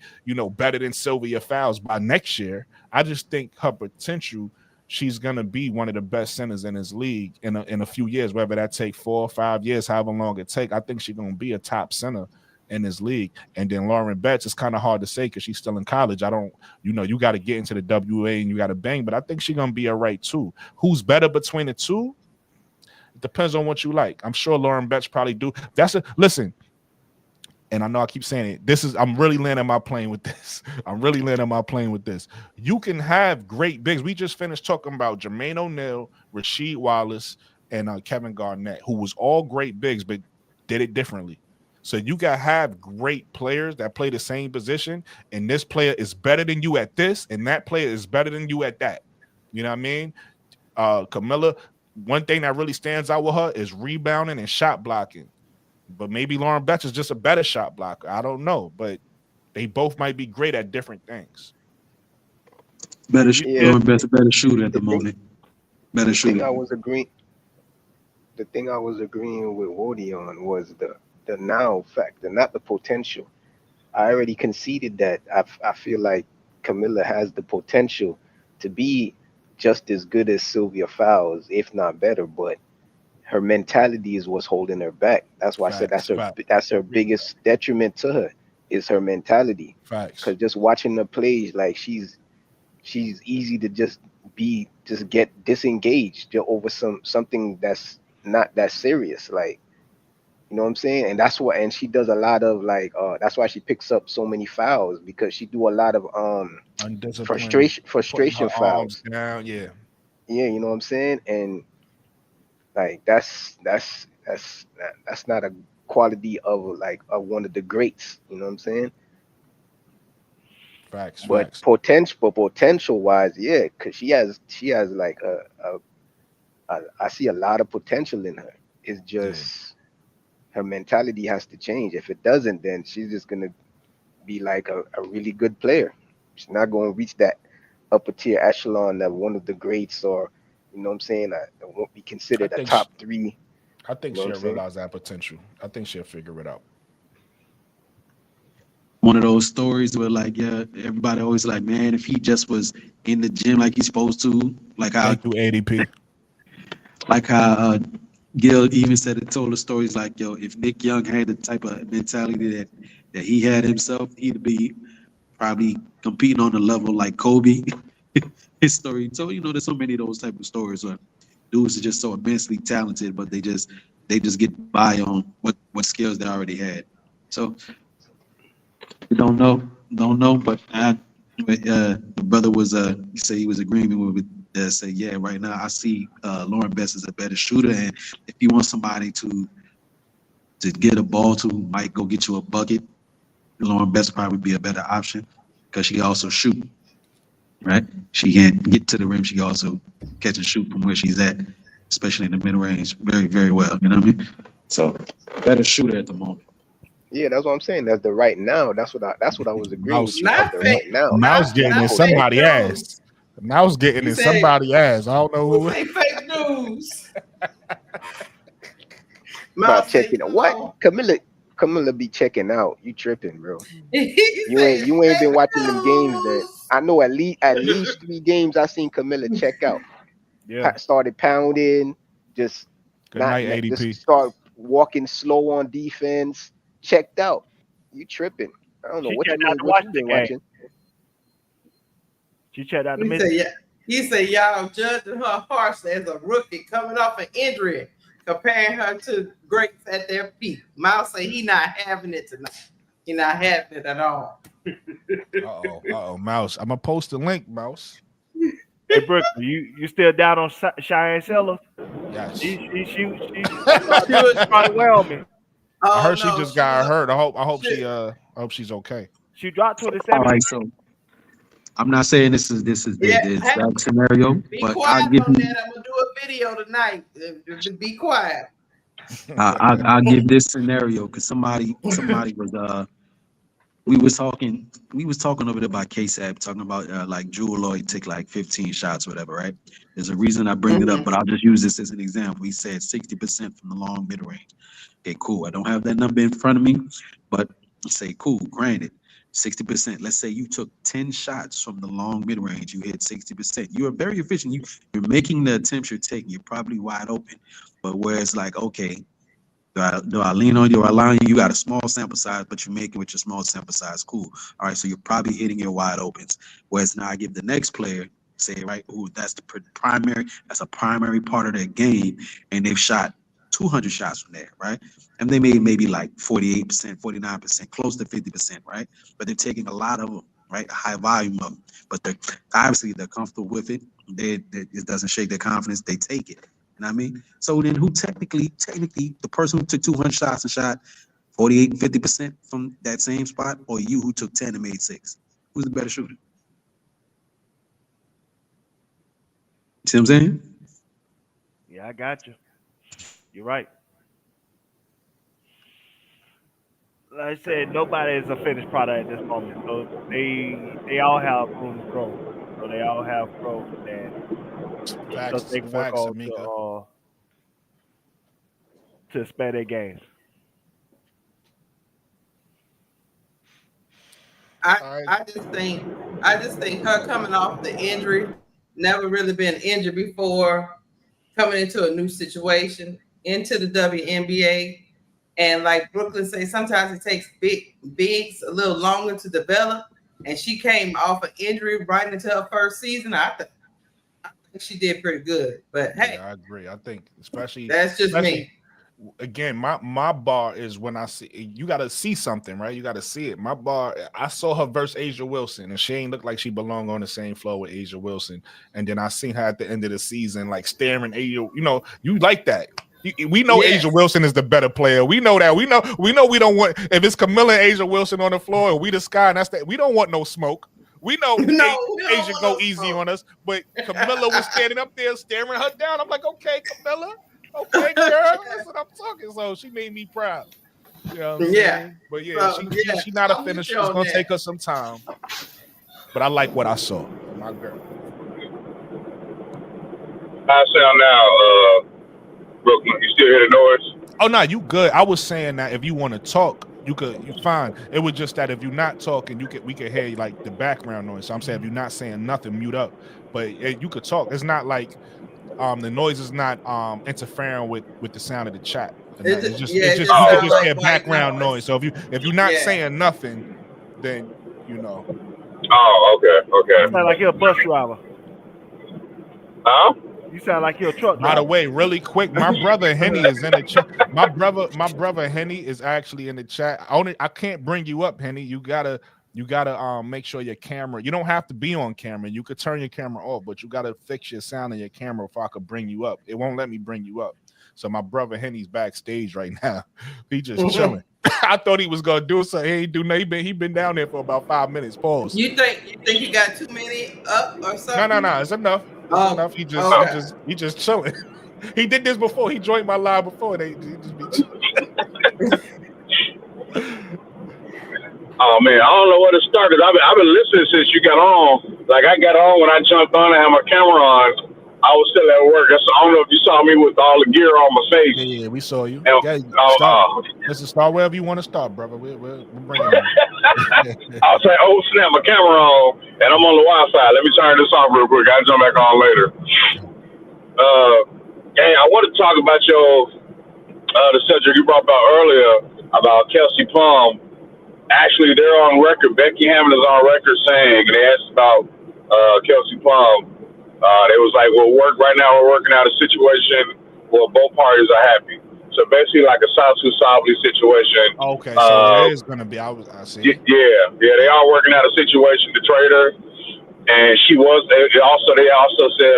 better than Sylvia Fowles by next year. I just think her potential, she's gonna be one of the best centers in this league in a few years, whether that take 4 or 5 years, however long it take. I think she's gonna be a top center in this league. And then Lauren Betts is kind of hard to say because she's still in college. I don't, you got to get into the WA and you got to bang, but I think she's gonna be all right too. Who's better between the two? It depends on what you like. I'm sure Lauren Betts probably do. Listen. And I know I keep saying it. I'm really landing my plane with this. You can have great bigs. We just finished talking about Jermaine O'Neal, Rasheed Wallace, and Kevin Garnett, who was all great bigs, but did it differently. So you can have great players that play the same position, and this player is better than you at this, and that player is better than you at that. You know what I mean? Camilla, one thing that really stands out with her is rebounding and shot blocking. But maybe Lauren Betts is just a better shot blocker. I don't know, but they both might be great at different things. Lauren Betts a better shooter at the moment. Better shooter. The thing I was agreeing with Wody on was the now factor, not the potential. I already conceded that I feel like Camilla has the potential to be just as good as Sylvia Fowles, if not better, but her mentality is what's holding her back. That's why I said that's her biggest detriment to her is her mentality. Because just watching her play, like she's easy to just get disengaged over something that's not that serious. Like, you know what I'm saying? And that's what, and she does a lot of that's why she picks up so many fouls, because she do a lot of frustration fouls. Down, yeah, you know what I'm saying? And like that's not a quality of one of the greats. You know what I'm saying? Facts. Potential wise, yeah, because she has like I see a lot of potential in her. It's just her mentality has to change. If it doesn't, then she's just gonna be like a really good player. She's not gonna reach that upper tier echelon of one of the greats, or you know what I'm saying, that won't be considered a top 3. I think she'll realize that potential. I think she'll figure it out. One of those stories where everybody always like, man, if he just was in the gym like he's supposed to, like how do ADP, like how Gil even told the stories like, if Nick Young had the type of mentality that he had himself, he'd be probably competing on a level like Kobe. His story. So there's so many of those type of stories where dudes are just so immensely talented, but they just get by on what skills they already had. So we don't know, but the brother was he said he was agreeing with say, yeah, right now I see Lauren Betts as a better shooter, and if you want somebody to get a ball to, might go get you a bucket, Lauren Betts probably be a better option because she also shoot. Right, she can get to the rim. She can also catch and shoot from where she's at, especially in the mid range, very, very well. You know what I mean? So better shooter at the moment. Yeah, that's what I'm saying. That's the right now. That's what I was agreeing with you. Right now. Mouse getting in somebody's ass. Mouse getting in somebody's ass. I don't know who. Fake news. About checking out what Camilla be checking out. You tripping, bro? You ain't been watching them games then. I know at least 3 games I seen Camilla check out. Yeah, started pounding, just good night ADP. Just start walking slow on defense. checked out. You tripping? I don't know She what you checked out been to what watch you the been game. watching. She checked out the He mission. said, yeah. He said, y'all judging her harshly as a rookie coming off an injury, comparing her to greats at their peak. Mouse said he not having it tonight. He not having it at all. Uh-oh, Mouse. I'm gonna post the link, Mouse. Hey, Brooke, you still down on Cheyenne Sellers? Yes. She trying to well me. I heard she just got hurt. I hope she's okay. She dropped 27. All right, so I'm not saying this is the exact scenario, Be but quiet I'll give on you that. I'm gonna do a video tonight. Be quiet. I'll give this scenario because somebody was we was talking over there about KSAP, talking about like Jewel Lloyd took like 15 shots, whatever, right? There's a reason I bring it up, but I'll just use this as an example. He said 60% from the long mid range. Okay, cool. I don't have that number in front of me, but say cool, granted. 60%. Let's say you took 10 shots from the long mid range, you hit 60%. You are very efficient. You're making the attempts you're taking. You're probably wide open. But where it's like, okay, do I lean on you or lie on you? You got a small sample size, but you're making with your small sample size. Cool. All right, so you're probably hitting your wide opens. Whereas now I give the next player, say, right, ooh, that's a primary part of their game, and they've shot 200 shots from there, right? And they made maybe like 48%, 49%, close to 50%, right? But they're taking a lot of them, right? A high volume of them. But they're comfortable with it. It doesn't shake their confidence. They take it. You know what I mean? So then who technically, the person who took 200 shots and shot 48 and 50% from that same spot, or you who took 10 and made 6? Who's the better shooter? See what I'm saying? Yeah, I got you. You're right. Like I said, nobody is a finished product at this moment. So they all have room to grow. So they all have growth and Facts, they can work on to expand their games. I just think her coming off the injury, never really been injured before, coming into a new situation, into the WNBA. And like Brooklyn say, sometimes it takes bigs a little longer to develop. And she came off an injury right into her first season. I think she did pretty good. But hey, yeah, I agree. I think especially me. Again, my bar is when I see you got to see something, right? You got to see it. My bar, I saw her versus Asia Wilson, and she ain't look like she belonged on the same floor with Asia Wilson. And then I seen her at the end of the season, like staring Asia. You know, you like that. We know Asia Wilson is the better player. We know that. We know we don't want, if it's Camilla and Asia Wilson on the floor and we the sky, and that's that. We don't want no smoke. We know Asia go easy on us, but Camilla was standing up there staring her down. I'm like, okay, Camilla, okay, girl, that's what I'm talking. So she made me proud. You know what I'm saying? But yeah, she not a finisher. It's gonna take her some time. But I like what I saw. My girl. I sound now, Brooklyn. You still hear the noise? Oh no, you good. I was saying that if you want to talk, you fine. It was just that if you're not talking, we could hear like the background noise. So I'm saying if you're not saying nothing, mute up. But you could talk. It's not like the noise is not interfering with the sound of the chat. It's just you just hear background noise. So if you're not saying nothing, then you know. Oh, okay. You sound like you're a bus driver. Huh? You sound like you're a truck driver. By the way, really quick, my brother Henny is in the chat. My brother Henny is actually in the chat. I can't bring you up, Henny. You gotta make sure your camera. You don't have to be on camera. You could turn your camera off, but you gotta fix your sound on your camera before I could bring you up. It won't let me bring you up. So my brother Henny's backstage right now. He just chilling. I thought he was gonna do something. He ain't do nothing. He been down there for about 5 minutes. Pause. You think he got too many up or something? No. It's enough. It's enough. He just chilling. He did this before. He joined my live before. He just be chilling. Oh man, I don't know where to start because I've been listening since you got on. Like I got on when I jumped on and had my camera on. I was still at work. I don't know if you saw me with all the gear on my face. Yeah, we saw you. And, Let's start wherever you want to start, brother. We'll bring it on. I'll say, oh snap, my camera on, and I'm on the Wi-Fi. Let me turn this off real quick. I'll jump back on later. Hey, I want to talk about the subject you brought up earlier about Kelsey Plum. Actually, they're on record. Becky Hammond is on record saying, and they asked about Kelsey Plum. They was like, well, right now we're working out a situation where both parties are happy. So basically like a Satu Sabli situation. Okay, so it is going to be, I see. Yeah, they are working out a situation to trade her. And she was, they also said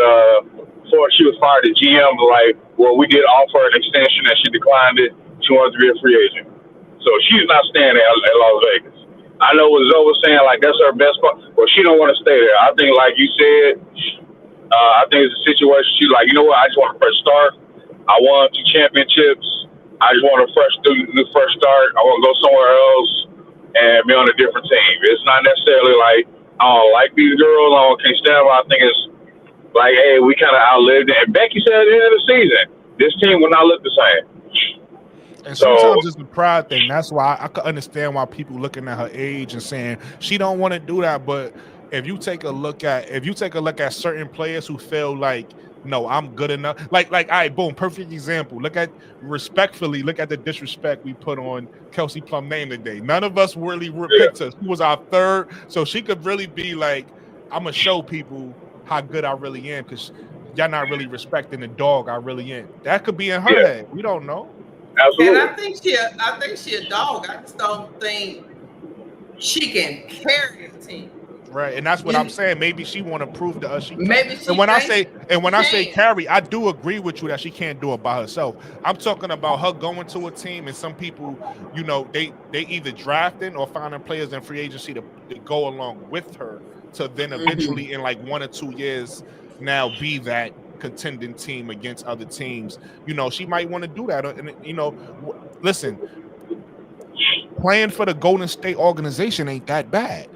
before she was fired, the GM was like, well, we did offer an extension and she declined it. She wanted to be a free agent. So she's not staying at Las Vegas. I know what Zoe was saying, like that's her best part. Well, she don't want to stay there. I think, like you said, I think it's a situation. She's like, you know what? I just want a fresh start. I won 2 championships. I just want a new fresh start. I want to go somewhere else and be on a different team. It's not necessarily like I don't like these girls. I can't stand them. I think it's like, hey, we kind of outlived it. And Becky said at the end of the season, this team will not look the same. And sometimes it's the pride thing. That's why I could understand why people looking at her age and saying she don't want to do that. But if you take a look at certain players who feel like, no, I'm good enough. Like, all right, boom, perfect example. Look at the disrespect we put on Kelsey Plum name today. None of us really picked her. She was our third, so she could really be like, I'm gonna show people how good I really am because y'all not really respecting the dog I really am. That could be in her head. We don't know. Absolutely. And I think she a dog. I just don't think she can carry a team. Right, and that's what I'm saying. Maybe she want to prove to us she can. Maybe she and when I can. say carry, I do agree with you that she can't do it by herself. I'm talking about her going to a team, and some people, you know, they either drafting or finding players in free agency to go along with her to then eventually in like 1 or 2 years now be that contending team against other teams. You know, she might want to do that. And you know, listen, playing for the Golden State organization ain't that bad.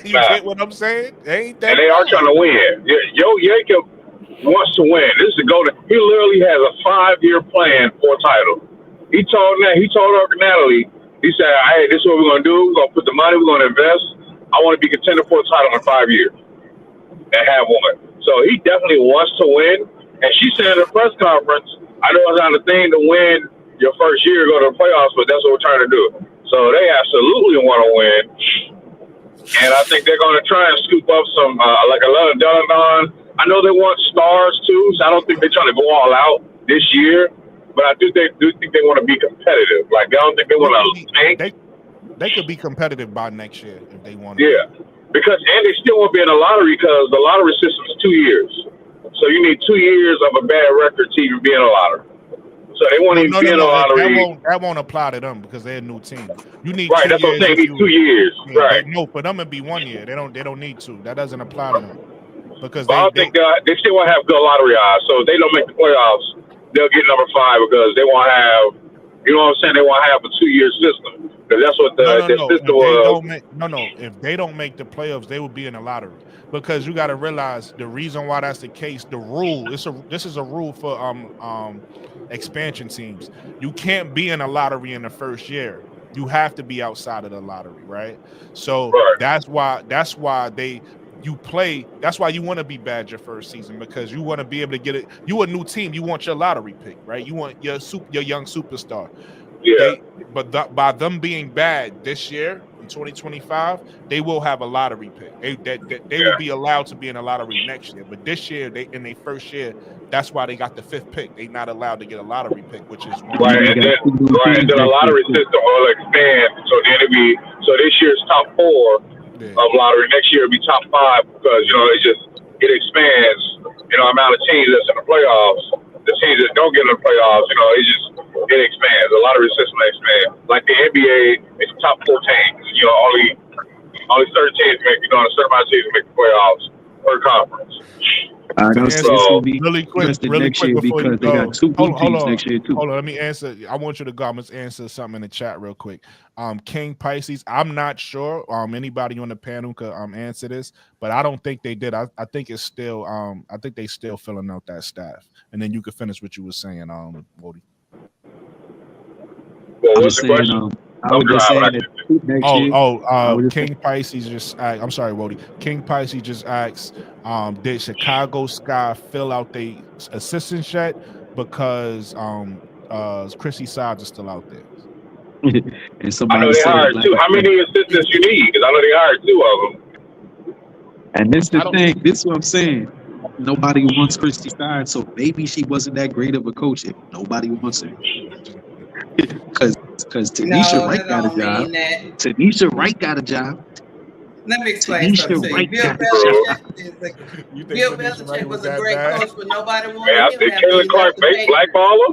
You get what I'm saying? Ain't that? And they are trying to win. Joe Jacob wants to win. This is Golden. He literally has a 5-year plan for a title. He told Natalie, he said, "Hey, this is what we're gonna do. We're gonna put the money. We're gonna invest. I want to be contender for a title in 5 years and have one." So he definitely wants to win. And she said in the press conference, "I know it's not a thing to win your first year, go to the playoffs, but that's what we're trying to do." So they absolutely want to win. And I think they're going to try and scoop up some, like a lot of Don. I know they want stars too, so I don't think they're trying to go all out this year. But I do think they want to be competitive. Like, I don't think they want to tank. They could be competitive by next year if they want to. Yeah, and they still won't be in the lottery because the lottery system is 2 years. So you need 2 years of a bad record to even be in a lottery. So they won't even be in the lottery. That won't apply to them because they're a new team. You need right. That's what I'm saying. Need 2 years. Right. No, for them it'd be 1 year. They don't need 2. That doesn't apply to them because I think they still won't have good lottery odds. So if they don't make the playoffs, they'll get number 5 because they won't have. You know what I'm saying? They won't have a 2-year system because that's what the system was. If they don't make the playoffs, they will be in the lottery because you got to realize the reason why that's the case. The rule. This is a rule for expansion teams. You can't be in a lottery in the first year. You have to be outside of the lottery, right? So that's why you play. That's why you want to be bad your first season because you want to be able to get it. You a new team. You want your lottery pick, right? You want your young superstar. Yeah. But by them being bad this year in 2025, they will have a lottery pick. They will be allowed to be in a lottery next year. But this year, in their first year, that's why they got the 5th pick. They're not allowed to get a lottery pick, which is right. And then the lottery system will expand. So then so this year's top 4 of lottery. Next year it'll be top 5 because it expands. Amount of teams that's in the playoffs. The teams that don't get in the playoffs, it expands. The lottery system expands. Like the NBA, it's top 4 teams. Only certain teams make. A certain amount of teams make the playoffs per conference. Really quick before you go. Hold on, let me answer. I want you to go. I'm gonna answer something in the chat real quick. King Pisces, I'm not sure. Anybody on the panel could answer this, but I don't think they did. I think it's still. I think they still filling out that staff, and then you could finish what you were saying, Wody. Well, what's the question? I was just saying that King Pisces just asked, I'm sorry, Wody. King Pisces just asked, did Chicago Sky fill out the assistants yet? Because Chrissy Sides is still out there. and I know somebody they said hired like, two. How many assistants you need? Because I know they hired 2 of them. and this I the don't. thing. This is what I'm saying. Nobody wants Christy fired, so maybe she wasn't that great of a coach if nobody wants her. Because Tanisha No, Wright that got a don't job. mean that. Tanisha Wright got a job. Let me explain something Tanisha to you. Wright Bill got a job. Belichick is a You think Bill Tanisha Wright Belichick was was a that great bad? coach, but nobody Man, wanted I him think after Caitlin he Clark left the Patriots. blackballer.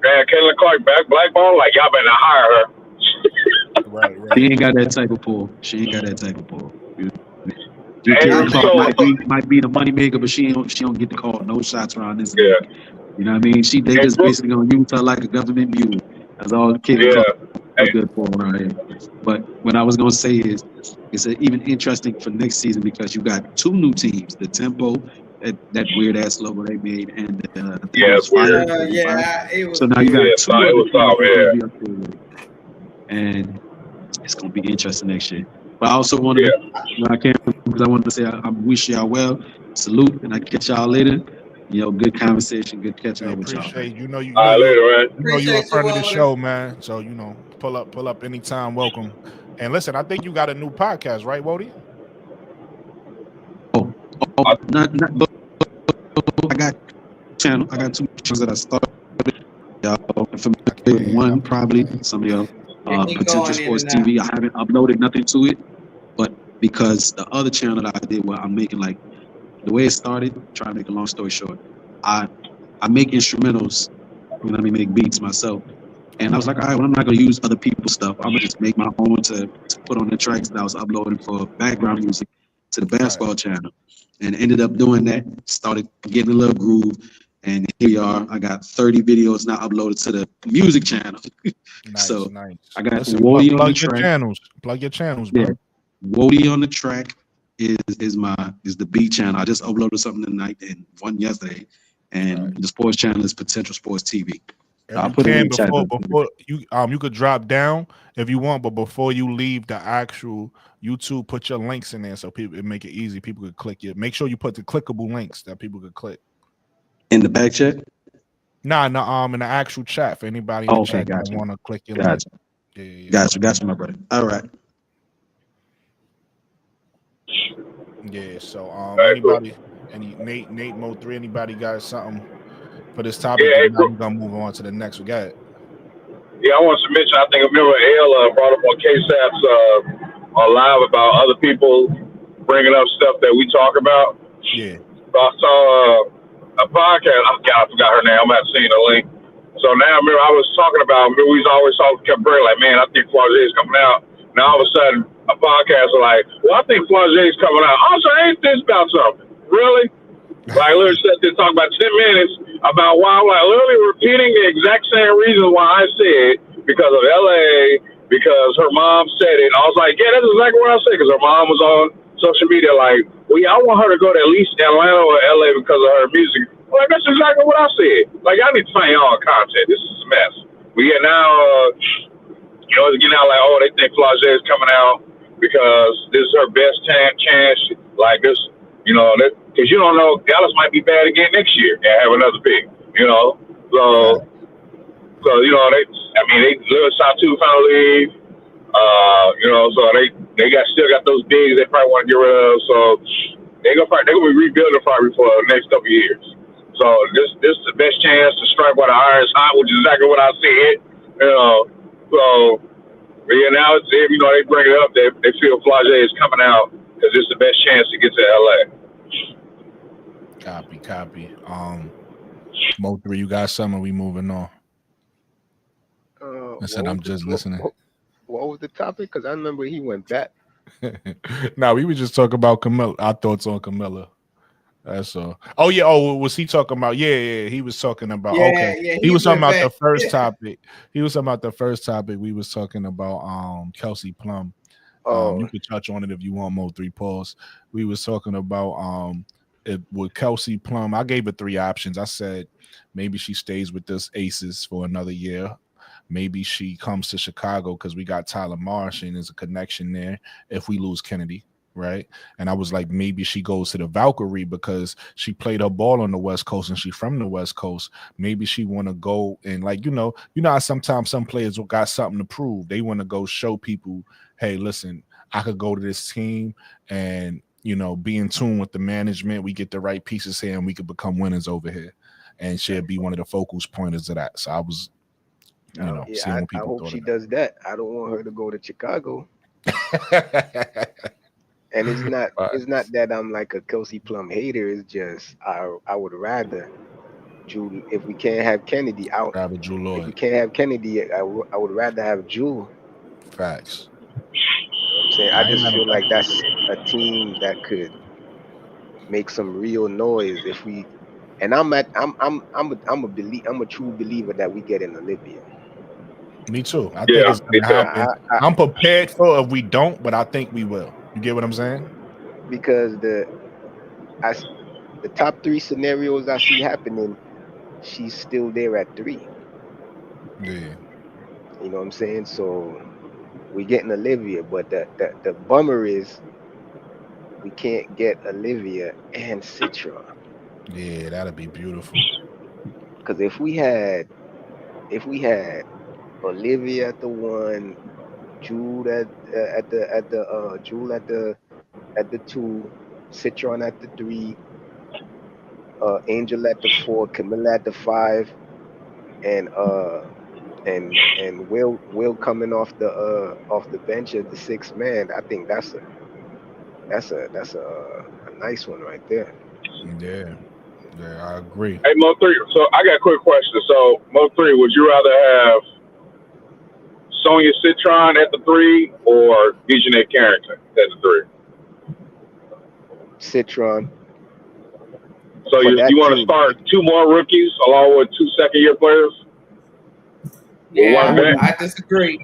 Man, Caitlin Clark blackballer. Like y'all better not hire her. Right, She right. ain't got that type of pull. She ain't got that type of pull. Hey, Caitlin Clark so might be the moneymaker, but she don't get to call no shots around this yeah, league. You know what I mean? They hey, just Brooke, basically gonna use her like a government mule. That's all Caitlin yeah. Clark Hey, is good for around here. But what I was gonna say is it's even interesting for next season because you got 2 new teams, the Tempo, that weird ass logo they made, and I think it yeah, was it's weird. Fire. Yeah, it So was now you got weird. Yeah, 2 it other was teams tough. that's gonna Yeah, be up there with it. And it's gonna be interesting next year. But I also wanted yeah. I can't because I wanted to say I wish y'all well. Salute, and I catch y'all later. Good conversation, good catching Hey, up with y'all. appreciate you. All right, later, man. You're a Appreciate you, friend of the Wallace. show, man. So pull up anytime. Welcome. And listen, I think you got a new podcast, right, Wody? Oh, not. I got channel. I got 2 channels that I started. Y'all familiar with one, probably some of y'all. He Potential going in Sports and out. TV. I haven't uploaded nothing to it, but because the other channel that I did, where I'm making like the way it started. Try to make a long story short, I make instrumentals. Make beats myself. And I was like, all right, well, I'm not gonna use other people's stuff. I'm gonna just make my own to put on the tracks that I was uploading for background music to the basketball channel. And ended up doing that, started getting a little groove. And here we are. I got 30 videos now uploaded to the music channel. Nice. I got Listen, Wody on the plug your track. channels. Plug your channels, Yeah. bro. Wody on the track is the beat channel. I just uploaded something tonight and one yesterday. And the sports channel is Potential Sports TV. I'll put it in the chat. Before you could drop down if you want, but before you leave the actual YouTube, put your links in there so people make it easy. People could click it. Make sure you put the clickable links that people could click. In the back chat? Nah, in the actual chat for anybody in the chat that want to click your link. Yeah. Gotcha, my brother. All right. Yeah. So anybody, Nate Mo 3, anybody got something for this topic? Yeah, Now we're gonna move on to the next. We got it. Yeah, I want to mention. I think remember L brought up on KSAP's live about other people bringing up stuff that we talk about. Yeah. So I saw a podcast. I forgot her name. I'm not seeing the link. So now, remember, I was talking about. Remember, we always kept bringing like, man, I think Flau'jae is coming out. Now all of a sudden, a podcast is like, well, I think Flau'jae is coming out. Also, ain't this about something? Really? Like, literally sat there talking about 10 minutes about why I'm like literally repeating the exact same reason why I said because of LA, because her mom said it. And I was like, yeah, that's exactly what I said because her mom was on social media like, well, yeah, I want her to go to at least Atlanta or LA because of her music. I'm like, that's exactly what I said. Like, I need to find y'all content. This is a mess. But yeah, now, it's getting out like, oh, they think Flau'jae is coming out because this is her best chance. Like this, because you don't know, Dallas might be bad again next year and have another pick, So, they literally saw 2 finally leave. So they still got those bigs they probably want to get rid of. So they're gonna be rebuilding probably for the next couple of years. So this is the best chance to strike while the iron's hot, which is exactly what I said. So but yeah, now it's, they bring it up. They feel Flau'jae is coming out because it's the best chance to get to LA. Copy. Mo 3, you got something? We moving on. I said I'm just listening. What was the topic? Because I remember he went back. Nah, we were just talking about Camilla. Our thoughts on Camilla. That's all. Oh yeah. Oh, was he talking about? Yeah. He was talking about. Okay. He was talking about the first topic. He was talking about the first topic. We was talking about Kelsey Plum. You could touch on it if you want. Mo 3 pause. We was talking about with Kelsey Plum. I gave her 3 options. I said maybe she stays with this Aces for another year. Maybe she comes to Chicago because we got Tyler Marsh and there's a connection there if we lose Kennedy. right? And I was like, maybe she goes to the Valkyrie because she played her ball on the West Coast and she's from the West Coast. Maybe she want to go and like, you know how sometimes some players got something to prove. They want to go show people, hey, listen, I could go to this team and, you know, be in tune with the management. We get the right pieces here and we could become winners over here. And she'll be one of the focal pointers of that. So I was, you know, seeing what I people hope thought she of does that. I don't want her to go to Chicago. that. And it's not that I'm like a Kelsey Plum hater. It's just I would rather Jewel. If we can't have Kennedy out, Rather Jewel if we Lloyd. can't have Kennedy, I would rather have Jewel. Facts. I'm saying I just feel like that's a team that could make some real noise if we. And I'm a true believer that we get in Olivia. Me too. I think it's gonna happen. I'm prepared for if we don't, but I think we will. You get what I'm saying? Because the top 3 scenarios I see happening, she's still there at 3. Yeah. You know what I'm saying? So we're getting Olivia, but the bummer is we can't get Olivia and Citron. Yeah, that'd be beautiful. Because if we had Olivia at the 1, Jewel at the 2, Citron at the 3, Angel at the 4, Camilla at the 5, and Will coming off the bench as the 6th man. I think that's a nice one right there. Yeah, I agree. Hey, Mo3, so I got a quick question. So, Mo3, would you rather have Sonya Citron at the 3 or Dejanay Carrington at the 3? Citron. So you want to start 2 more rookies along with 2 second-year players? Yeah, I disagree.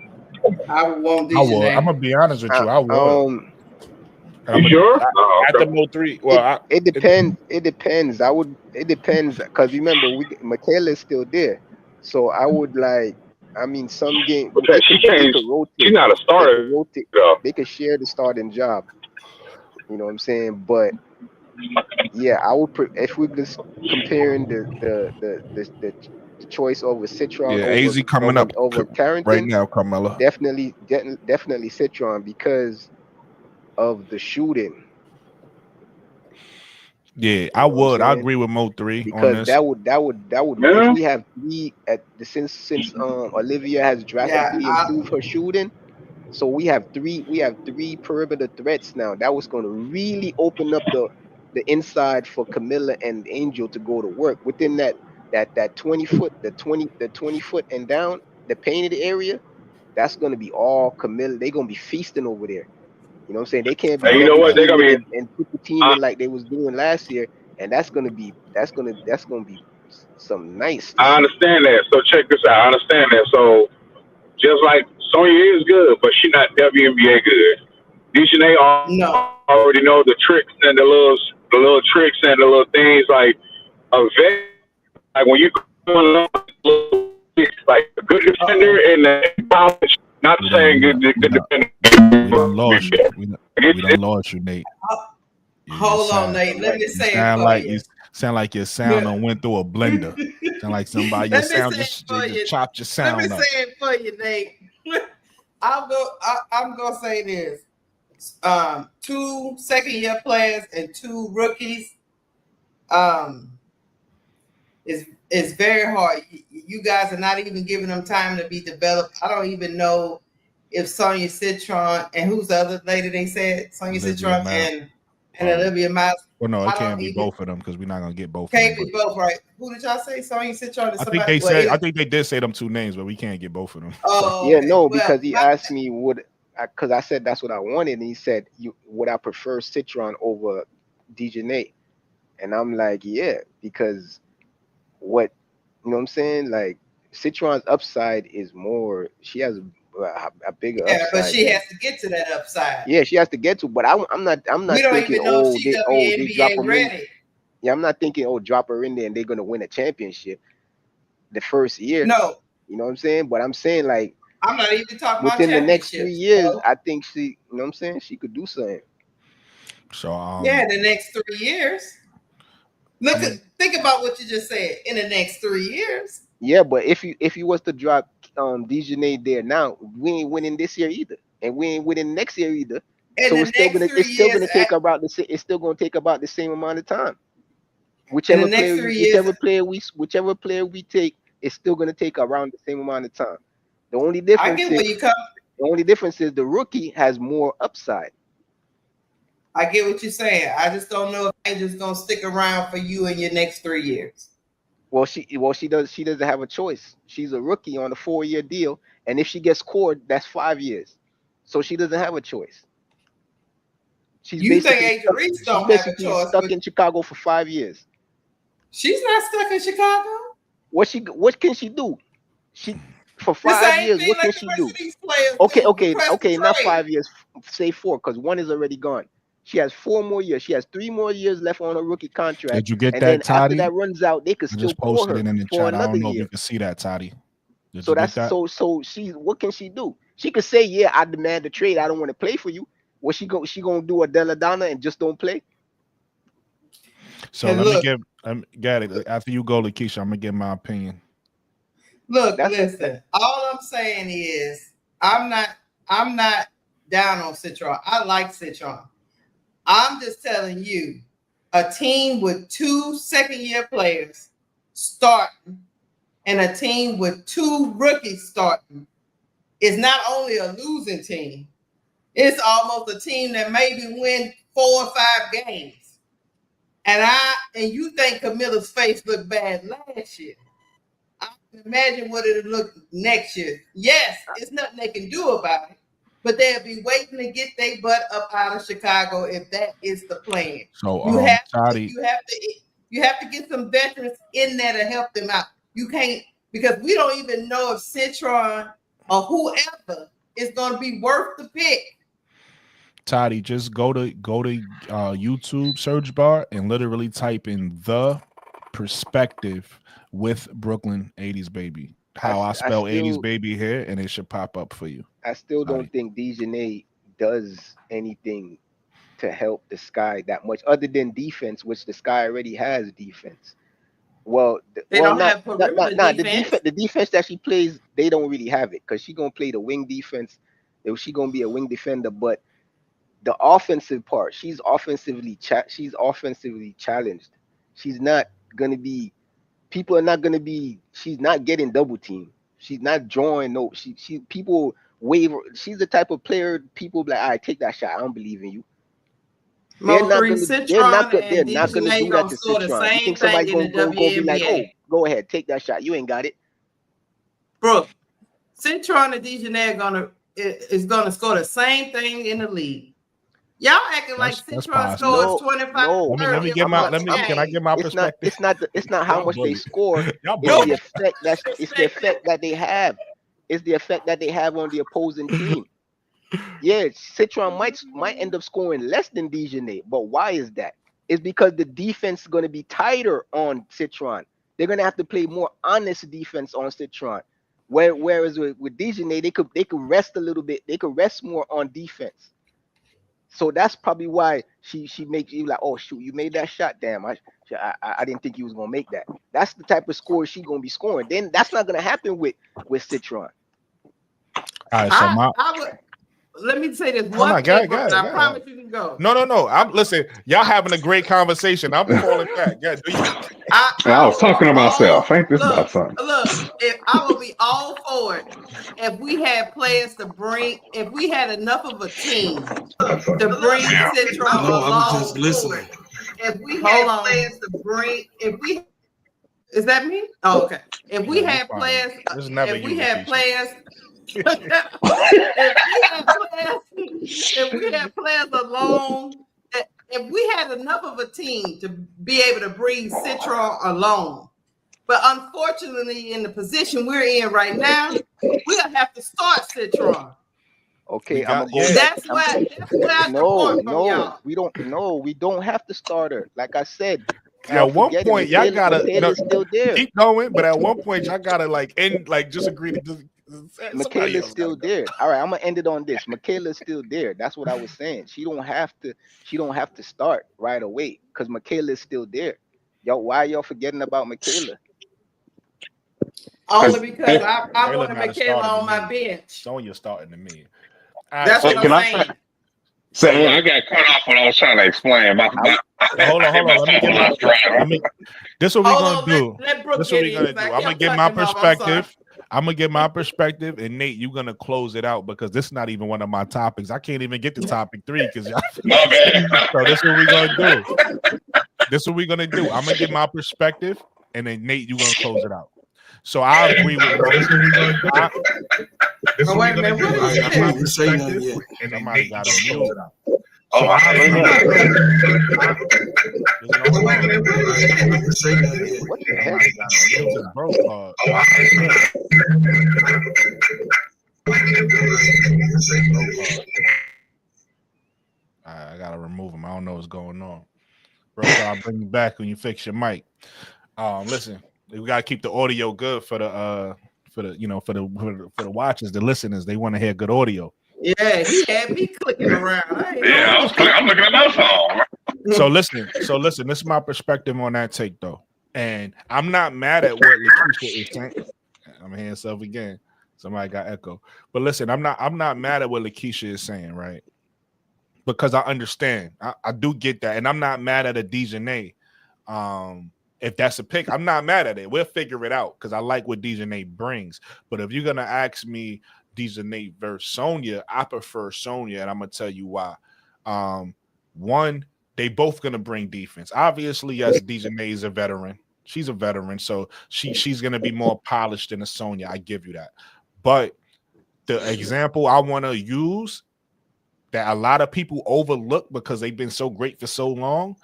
I would want Dejanay. I'm gonna be honest with you. I would. You sure? At the Mo3. Well, it depends. It depends. It depends because remember, Michaela is still there, so I would like. I mean, some game. She's not a starter. They could share the starting job. You know what I'm saying? But yeah, I would. If we're just comparing the choice over Citron, AZ coming up over Carrington right now, Carmella. Definitely Citron because of the shooting. Yeah, I would. I agree with Mo3 because on this. that would if we have 3 since Olivia has drastically improved her shooting, so we have 3 perimeter threats now. That was going to really open up the inside for Camilla and Angel to go to work within that 20 foot, the 20 foot and down, the painted area. That's going to be all Camilla. They're going to be feasting over there. You know what I'm saying? They can't be. Hey, you know what? They're gonna be and put the team in like they was doing last year, and that's gonna be some nice. I understand that. So check this out. I understand that. So just like Sonya is good, but she's not WNBA good. Dejanay already know the tricks and the little tricks and the little things like a vet. Like when you go like a good defender in the college. Not saying good defender. We done lost you. We done lost you, Nate. Hold on, Nate. Let me say it for you. Sound like your sound done went through a blender. Sound like somebody your sound just chopped your sound up. Let me say it for you, Nate. I'm gonna say this. 2 second-year players and 2 rookies. It's very hard. You guys are not even giving them time to be developed. I don't even know if Sonya Citron and who's the other lady they said? Sonya Citron and Olivia Miles. Well, no, it can't be both of them because we're not gonna get both. Can't be both, right? Who did y'all say? Sonya Citron. I think they said. I think they did say them 2 names, but we can't get both of them. Oh, yeah, no, because he asked me because I said that's what I wanted, and he said, would I prefer Citron over Dejanay? And I'm like, yeah, because what you know what I'm saying? Like Citron's upside is more. She has a bigger upside. But she has to get to that upside. Yeah, she has to get to. But I'm not we don't thinking, even know if she's they drop her ready. in. Yeah, I'm not thinking, drop her in there and they're gonna win a championship the first year. No, you know what I'm saying. But I'm saying like I'm not even talking within about the next 3 years. I think she, you know what I'm saying, she could do something. So yeah, in the next 3 years. Think about what you just said. In the next 3 years. Yeah, but if you was to drop Dejanay there now, we ain't winning this year either, and we ain't winning next year either. In So the it's still next gonna 3 years, it's still gonna take about the same amount of time. Whichever in the next player 3 years, whichever player we take, it's still gonna take around the same amount of time. The only difference I get where you come. The only difference is the rookie has more upside. I get what you're saying. I just don't know if Angel's gonna stick around for you in your next 3 years. Well, she doesn't have a choice. She's a rookie on a 4-year deal, and if she gets scored, that's 5 years. So she doesn't have a choice. She's You think Angel Reese don't have a choice? Stuck in Chicago for 5 years. She's not stuck in Chicago. What can she do? For 5 years, what can she do? Okay, not 5 years. Say 4, because 1 is already gone. She has 4 more years. She has 3 more years left on her rookie contract. Did you get and that, then Toddy? after that runs out, they could I still just call posted her it in the for chat. I another don't know if year. you can see that, Toddy. Did So you that's get that? so she. What can she do? She could say, "Yeah, I demand a trade. I don't want to play for you." What she gonna do a Della Donna and just don't play? So And let me give. Got it. After you go, Lakeisha, I'm gonna give my opinion. Look, listen. All I'm saying is, I'm not down on Citron. I like Citron. I'm just telling you, a team with 2 second-year players starting and a team with 2 rookies starting is not only a losing team, it's almost a team that maybe win 4 or 5 games. And you think Camilla's face looked bad last year. I can imagine what it'll look next year. Yes, it's nothing they can do about it, but they'll be waiting to get their butt up out of Chicago if that is the plan. So you have to get some veterans in there to help them out. You can't, because we don't even know if Citron or whoever is going to be worth the pick. Toddy, just go to YouTube search bar and literally type in The Perspective with Brooklyn 80s Baby. How I spell 80s Baby here, and it should pop up for you. I still don't think Dejanay does anything to help the Sky that much, other than defense, which the Sky already has defense. Well, the defense that she plays, they don't really have it because she's gonna play the wing defense. She's gonna be a wing defender, but the offensive part, she's offensively challenged. She's not gonna be. People are not gonna be. She's not getting double teamed. She's not drawing no. People waver. She's the type of player people be like, all right, take that shot. I don't believe in you. They're not gonna do that to Citron. You think somebody's gonna be like, oh, go ahead, take that shot. You ain't got it. Bro, Citron and Dejanay is gonna score the same thing in the league. Y'all acting like Citron scores 25. Let me get my. Can I get my perspective? It's not how much they score. It's the effect that they have. It's the effect that they have on the opposing team. Yeah, Citron might end up scoring less than Dejanay, but why is that? It's because the defense is going to be tighter on Citron. They're going to have to play more honest defense on Citron. Whereas with Dejanay, they could rest a little bit. They could rest more on defense. So that's probably why she makes you like, oh shoot, you made that shot. Damn, I didn't think you was gonna make that. That's the type of score she's gonna be scoring. Then that's not gonna happen with Citron. All right, so let me say this one thing. I promise you can go. No. Listen, y'all having a great conversation. I'm calling back. Yeah, I was talking to myself. Ain't this about something? Look, I will be all for it if we had players to bring. If we had enough of a team to bring Citron along. Just listening. If we had players to bring, is that me? Oh, okay. If we had players, if we had players alone, if we had enough of a team to be able to bring Citron alone, but unfortunately, in the position we're in right now, we'll have to start Citron. Okay, that's why we don't have to start her. Like I said, at one point, y'all gotta still there. keep going, but at one point, y'all gotta just agree to Michaela's still there. All right, I'm gonna end it on this. Michaela's still there. That's what I was saying. She don't have to start right away because Michaela's still there. Y'all, why y'all forgetting about Michaela? Only because I Michaela wanted not a Michaela starter on to my me. bench. Sonya starting to me. That's what I'm saying. So I got cut off when I was trying to explain. Hold on. Let me get my. This what we gonna do. This what we gonna do. I'm gonna get my perspective. I'm gonna get my perspective, and Nate, you're gonna close it out because this is not even one of my topics. I can't even get to topic 3 because y'all. My bad. So this is what we gonna do. This is what we're gonna do. I'm gonna get my perspective, and then Nate, you're gonna close it out. So I agree with most. This is what we're gonna do. I got my perspective, and somebody got to mute. So I agree. What the heck? I gotta remove him. I don't know what's going on. Bro, I'll bring you back when you fix your mic. Listen, we gotta keep the audio good for the watchers, the listeners. They want to hear good audio. Yeah, he had me clicking around. I'm looking at my phone. So listen. This is my perspective on that take, though, and I'm not mad at what Lakeisha is saying. I'm hearing stuff again. Somebody got echo, but listen, I'm not mad at what Lakeisha is saying, right? Because I understand. I do get that, and I'm not mad at a Dejanay. If that's a pick, I'm not mad at it. We'll figure it out because I like what Dejanay brings. But if you're gonna ask me Dejanay versus Sonya, I prefer Sonya, and I'm gonna tell you why. One, they both gonna bring defense. Obviously, yes, Dejanay is a veteran. She's a veteran, so she's gonna be more polished than a Sonya. I give you that. But the example I want to use that a lot of people overlook because they've been so great for so long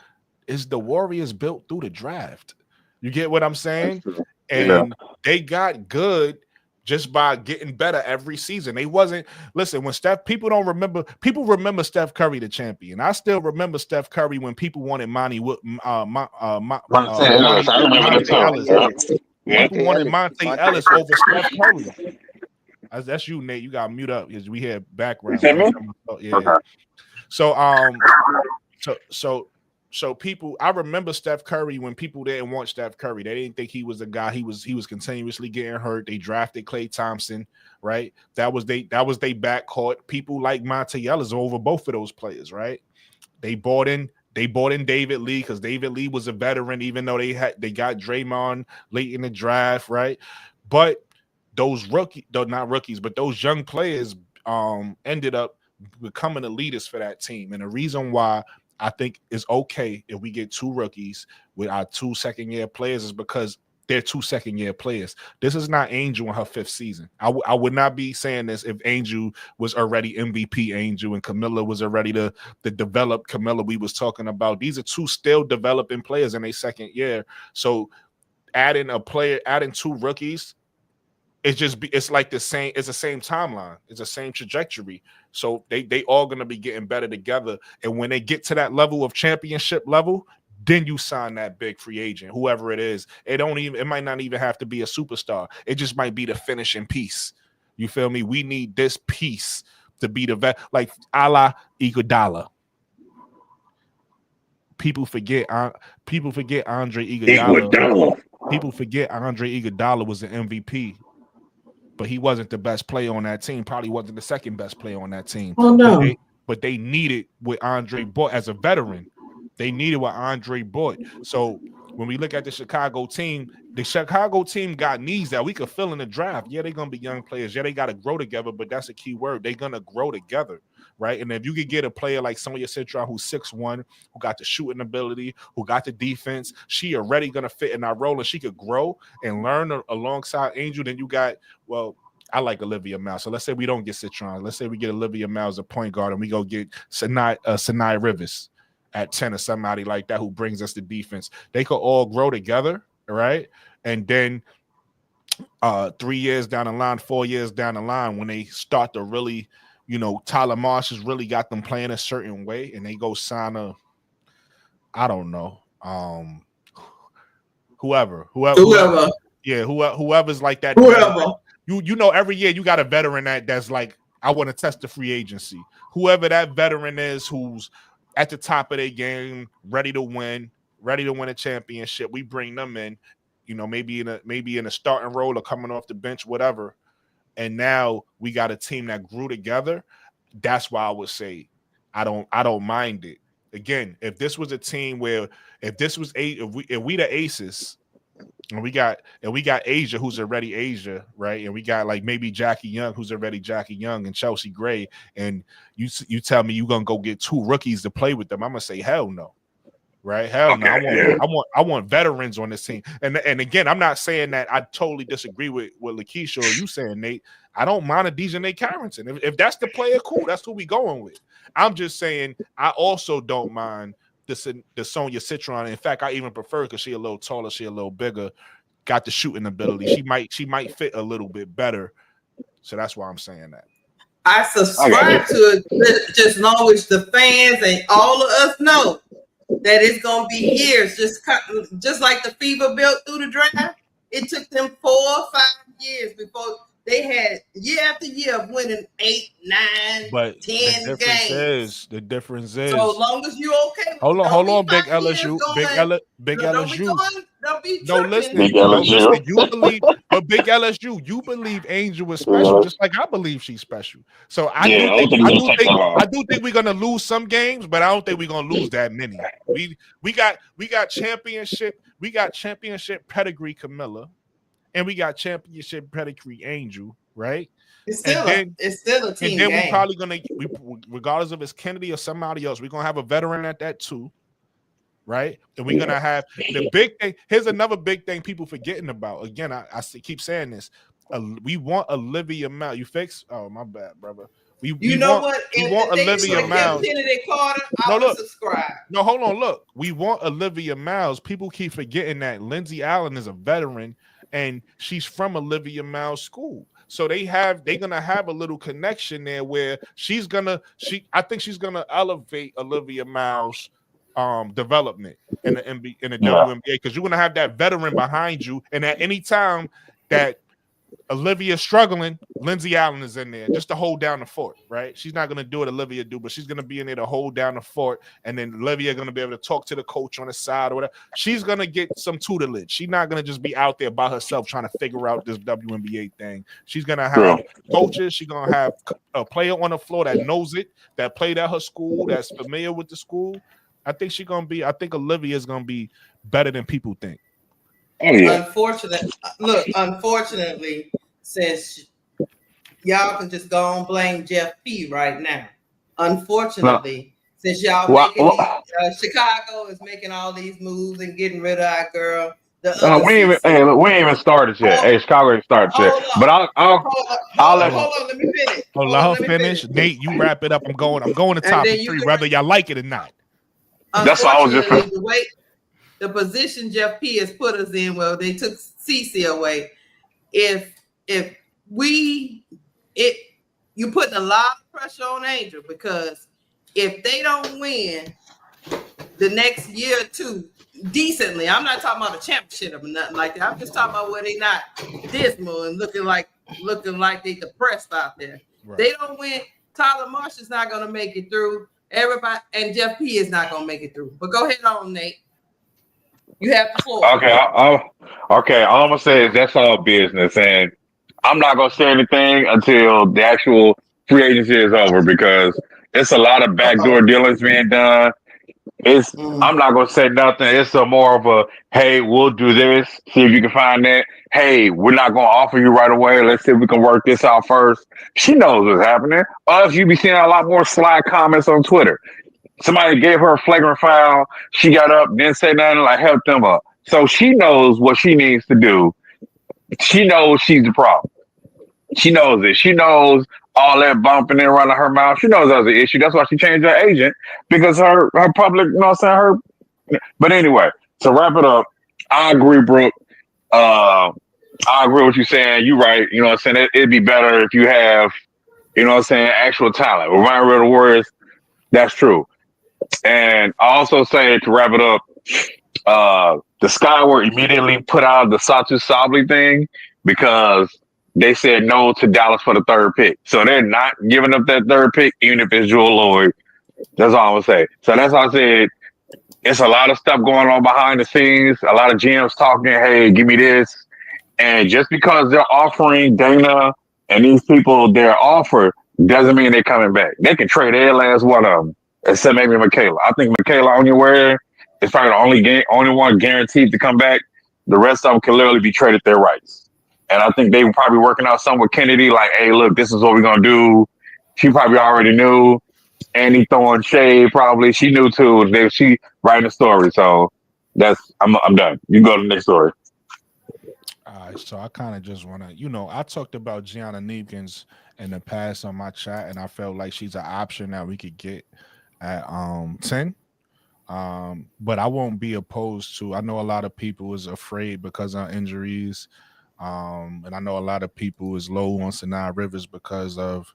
is the Warriors built through the draft. You get what I'm saying? And they got good just by getting better every season. They wasn't when people remember Steph Curry the champion. I still remember Steph Curry when people wanted Monty Ellis. People wanted Monty Ellis over Steph Curry. That's you, Nate. You got to mute up because we hear background. Yeah. So people, I remember Steph Curry when people didn't want Steph Curry. They didn't think he was a guy. He was continuously getting hurt. They drafted Klay Thompson, right? That was they backcourt. People like Monty Ellis over both of those players, right? They bought in David Lee because David Lee was a veteran, even though they got Draymond late in the draft, right? But those those young players ended up becoming the leaders for that team. And the reason why I think it's okay if we get 2 rookies with our 2 second-year players is because they're 2 second-year players. This is not Angel in her 5th season. I would not be saying this if Angel was already MVP Angel and Camilla was already the developed Camilla we was talking about. These are 2 still developing players in their 2nd year. So adding 2 rookies, it's like the same. It's the same timeline. It's the same trajectory. So they all gonna be getting better together. And when they get to that level of championship level, then you sign that big free agent, whoever it is. It might not even have to be a superstar. It just might be the finishing piece. You feel me? We need this piece to be the vet, like a la Iguodala. People forget Andre Iguodala. People forget Andre Iguodala was an MVP. But he wasn't the best player on that team. Probably wasn't the second best player on that team. Oh no! But they needed what Andre bought as a veteran. They needed what Andre bought. So when we look at the Chicago team got needs that we could fill in the draft. Yeah, they're gonna be young players. Yeah, they got to grow together. But that's a key word. They're gonna grow together, right? And if you could get a player like Sonya Citron, who's 6'1", who got the shooting ability, who got the defense, she already gonna fit in our role, and she could grow and learn alongside Angel. Then you got, well, I like Olivia Miles. So let's say we don't get Citron. Let's say we get Olivia Miles, a point guard, and we go get Sinai Rivers at 10 or somebody like that who brings us the defense. They could all grow together, right? And then 3 years down the line, 4 years down the line, when they start to really, Tyler Marsh has really got them playing a certain way, and they go sign I don't know, whoever. Yeah, whoever's like that. you know every year you got a veteran that's like, I want to test the free agency. Whoever that veteran is who's at the top of their game, ready to win a championship, we bring them in, you know, maybe in a starting role or coming off the bench, whatever. And now we got a team that grew together. That's why I would say I don't mind it. Again, if this was a team where if we the Aces, and we got Asia, who's already Asia, right? And we got like maybe Jackie Young, who's already Jackie Young, and Chelsea Gray. And you tell me you're gonna go get 2 rookies to play with them. I'm gonna say hell no, right? Hell no. I want veterans on this team. And again, I'm not saying that I totally disagree with what Lakeisha or you saying, Nate. I don't mind a Dejanay Carrington. If that's the player, cool. That's who we going with. I'm just saying I also don't mind the Sonia Citron. In fact, I even prefer because she a little taller, she a little bigger, got the shooting ability. She might fit a little bit better. So that's why I'm saying that. I subscribe to it just long as the fans and all of us know that it's gonna be years. Just like the fever built through the draft, it took them 4 or 5 years before they had year after year of winning 8, 9, 10 games. The difference is so long as you okay. Hold on, Big LSU. Big LSU. No, listen. Big LSU. You believe, but Big LSU, you believe Angel is special, just like I believe she's special. So I do think we're gonna lose some games, but I don't think we're gonna lose that many. We got championship pedigree Camilla, and we got championship pedigree Angel, right? It's still a team and then game. we're probably gonna, regardless of it's Kennedy or somebody else, we're gonna have a veteran at that too, right? And we're gonna have the big thing. Here's another big thing people forgetting about. Again, I keep saying this. We want Olivia Miles. You fix? Oh, my bad, brother. We want Olivia Miles. Kennedy Carter, I would subscribe. No, hold on. Look, we want Olivia Miles. People keep forgetting that Lindsay Allen is a veteran and she's from Olivia Miles' school. So they're gonna have a little connection there where I think she's gonna elevate Olivia Miles' development in the WNBA, because you're gonna have that veteran behind you, and at any time that Olivia's struggling, Lindsay Allen is in there just to hold down the fort, right? She's not going to do what Olivia do, but she's going to be in there to hold down the fort, and then Olivia going to be able to talk to the coach on the side or whatever. She's going to get some tutelage. She's not going to just be out there by herself trying to figure out this WNBA thing. She's going to have coaches. She's going to have a player on the floor that knows it, that played at her school, that's familiar with the school. I think Olivia is going to be better than people think. Unfortunately, since y'all can just go and blame Jeff P right now. Unfortunately, since y'all Chicago is making all these moves and getting rid of our girl. We ain't even started yet. Chicago ain't started yet. But I'll let let me finish. Let her finish. Nate, you wrap it up. I'm going to topic 3, whether y'all like it or not. That's all I was just the position Jeff P has put us in, well, they took Cece away. You're putting a lot of pressure on Angel, because if they don't win the next year or two decently, I'm not talking about a championship or nothing like that. I'm just talking about where they not dismal and looking like they depressed out there. Right. They don't win. Tyler Marshall's not going to make it through. Everybody and Jeff P is not going to make it through. But go ahead on, Nate. You have the floor. Okay. All I'm gonna say is that's all business, and I'm not gonna say anything until the actual free agency is over, because it's a lot of backdoor dealings being done. I'm not gonna say nothing. It's more of a, hey, we'll do this. See if you can find that. Hey, we're not gonna offer you right away. Let's see if we can work this out first. She knows what's happening. Us, you be seeing a lot more sly comments on Twitter. Somebody gave her a flagrant foul. She got up, didn't say nothing, like help them up. So she knows what she needs to do. She knows she's the problem. She knows it. She knows all that bumping in around her mouth. She knows that's an issue. That's why she changed her agent, because her public, you know what I'm saying? But anyway, to wrap it up, I agree, Brooke. I agree with you saying. You're right. You know what I'm saying? It'd be better if you have, you know what I'm saying, actual talent. With my real words, that's true. And I also say, to wrap it up, the Skyward immediately put out the Satu Sabli thing, because they said no to Dallas for the third pick. So they're not giving up that third pick, even if it's Jewel Lloyd. That's all I'm gonna say. So that's why I said it's a lot of stuff going on behind the scenes. A lot of GMs talking, hey, give me this. And just because they're offering Dana and these people their offer doesn't mean they're coming back. They can trade every last one of them, except maybe Michaela. I think Michaela Onyenwere is probably the only one guaranteed to come back. The rest of them can literally be traded their rights. And I think they were probably working out something with Kennedy, like, hey, look, this is what we're gonna do. She probably already knew. Annie throwing shade, probably. She knew too. She writing a story. So I'm done. You can go to the next story. All right, so I kind of just want to, I talked about Gianna Neekins in the past on my chat, and I felt like she's an option that we could get at 10. But I won't be opposed to. I know a lot of people is afraid because of injuries, and I know a lot of people is low on Sanaa Rivers because of,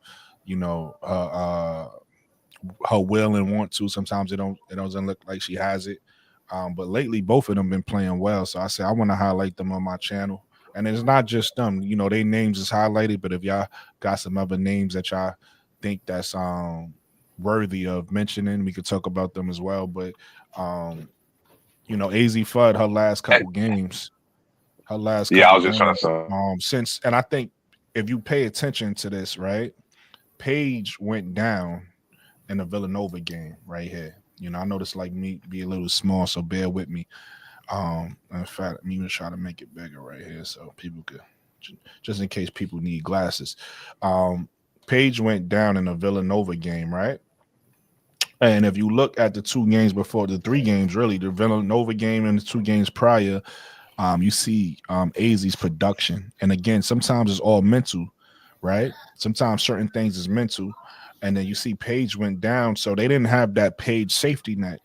her will and want to. Sometimes it doesn't look like she has it. But lately, both of them been playing well. So I said I want to highlight them on my channel. And it's not just them. Their names is highlighted. But if y'all got some other names that y'all think that's worthy of mentioning, we could talk about them as well. But AZ Fudd, her last couple games, I was just trying to say. And I think if you pay attention to this, right, Paige went down in the Villanova game right here. I know this like me be a little small, so bear with me. In fact, I'm even trying to make it bigger right here so people could, just in case people need glasses. Paige went down in the Villanova game, right? And if you look at the 2 games before, the 3 games really, the Villanova game and the 2 games prior, you see AZ's production. And again, sometimes it's all mental, right? Sometimes certain things is mental. And then you see Paige went down, so they didn't have that Paige safety net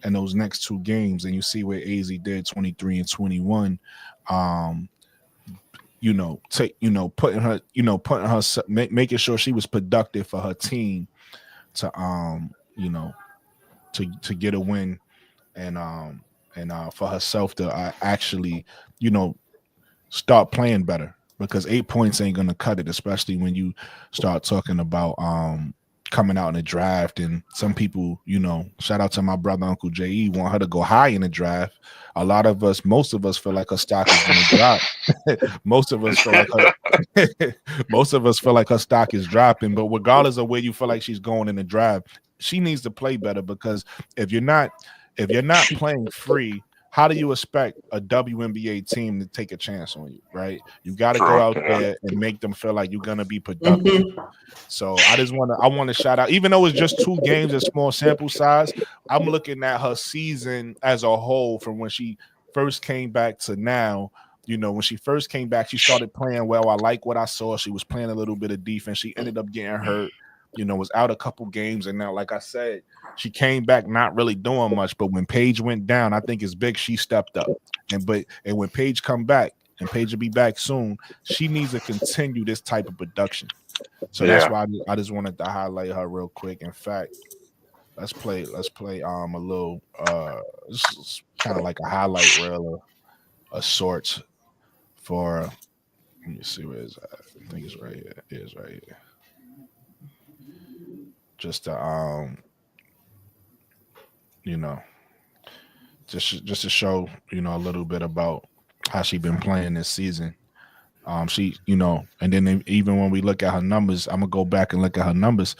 in those next 2 games. And you see where AZ did 23 and 21. Putting her, making sure she was productive for her team to to get a win and for herself to actually, start playing better, because 8 points ain't gonna cut it, especially when you start talking about coming out in the draft. And some people, shout out to my brother Uncle J.E., want her to go high in the draft. Most of us feel like her stock is gonna drop. most of us feel like her stock is dropping. But regardless of where you feel like she's going in the draft, she needs to play better, because if you're not playing free, how do you expect a WNBA team to take a chance on you, right? You got to go out there and make them feel like you're gonna be productive. So I want to shout out, even though it's just 2 games, a small sample size. I'm looking at her season as a whole from when she first came back to now. When she first came back, she started playing well. I like what I saw. She was playing a little bit of defense. She ended up getting hurt. Was out a couple games, and now, like I said, she came back not really doing much. But when Paige went down, I think it's big she stepped up. And when Paige come back, and Paige will be back soon, she needs to continue this type of production. So that's why I just wanted to highlight her real quick. In fact, let's play a little kind of like a highlight reel of sorts for. Let me see where it's at. I think it's right here. It is right here. Just to just to show a little bit about how she been playing this season. She and then even when we look at her numbers, I'm gonna go back and look at her numbers.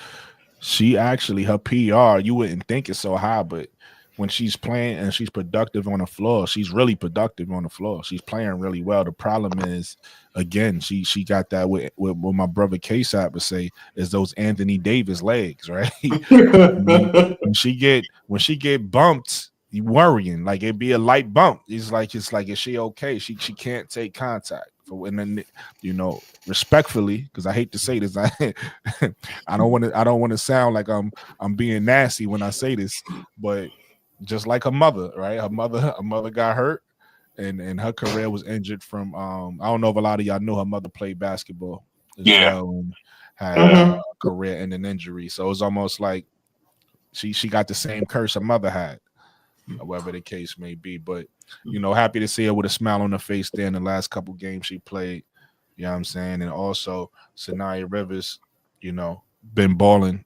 She actually, her PR, you wouldn't think it's so high, but when she's playing and she's productive on the floor, she's really productive on the floor. She's playing really well. The problem is, again, she got that with my brother K-Sap would say, is those Anthony Davis legs, right? when she get bumped, you worrying, like it'd be a light bump. It's like is she okay? She can't take contact. And then respectfully, because I hate to say this, I don't want to sound like I'm being nasty when I say this, but just like her mother, right? Her mother got hurt, and her career was injured from I don't know if a lot of y'all know her mother played basketball as well, and had a career-ending injury. So it's almost like she got the same curse her mother had, whatever the case may be. But happy to see her with a smile on her face there in the last couple games she played. You know what I'm saying? And also Sanaya Rivers, you know, been balling.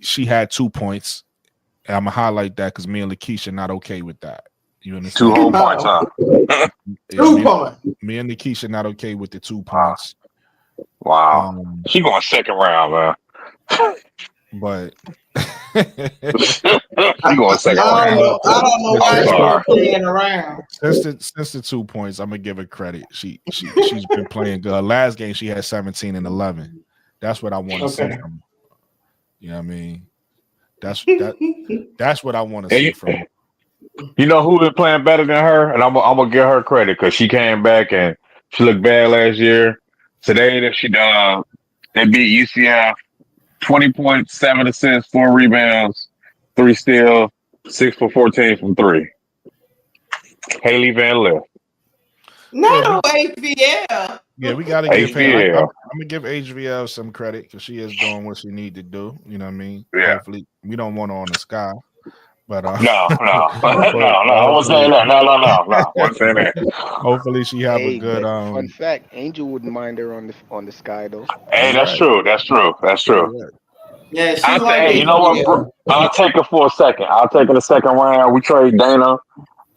She had 2 points. And I'm gonna highlight that because me and Lakeisha not okay with that. You understand? 2 whole points, huh? Yeah, 2 points. Me and Lakeisha not okay with the 2 points. Wow. She going second round, man. But she going second round. I don't know why she was playing around. Since the 2 points, I'm gonna give her credit. She's been playing good. Last game she had 17 and 11. That's what I want to see from her. You know what I mean? That's what I want to see from her. You know who been playing better than her, and I'm gonna give her credit because she came back and she looked bad last year. Today that they beat UCF 20 points, 7 assists, 4 rebounds, 3 steals, 6 for 14 from 3. Haley Van Lith. No, HBL. Yeah, we gotta give HBL. I'm gonna give HVL some credit because she is doing what she need to do. You know what I mean? Yeah. Hopefully, we don't want her on the sky. But No. I wasn't saying that. No. I wasn't saying that. Hopefully, she have a good. Fun fact: Angel wouldn't mind her on the sky though. Hey, that's true. That's true. Yeah, I say, you know what, bro? I'll take her for a second. I'll take her the second round. We trade Dana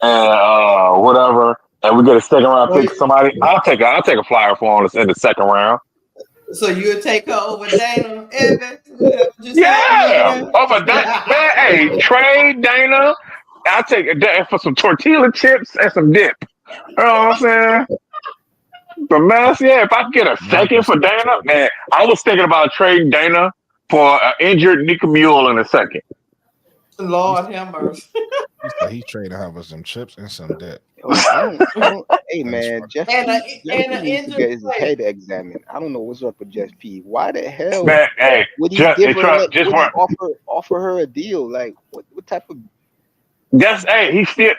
and whatever, and we get a second round pick for somebody. I'll take a flyer for her in the second round. So you'll take her over Dana Evans? Yeah, over Dana. Man, hey, trade Dana. I'll take it for some tortilla chips and some dip. You know what I'm saying? But man, yeah, if I could get a second for Dana, man, I was thinking about trading Dana for an injured Nika Mule in a second. Lord have mercy. He's trading her with some chips and some dip. Hey man, Jeff And P needs to get his player. head examined. I don't know what's up with Jeff P. Why the hell Man, hey, would he just, give her just would he offer her a deal? Like what type of he still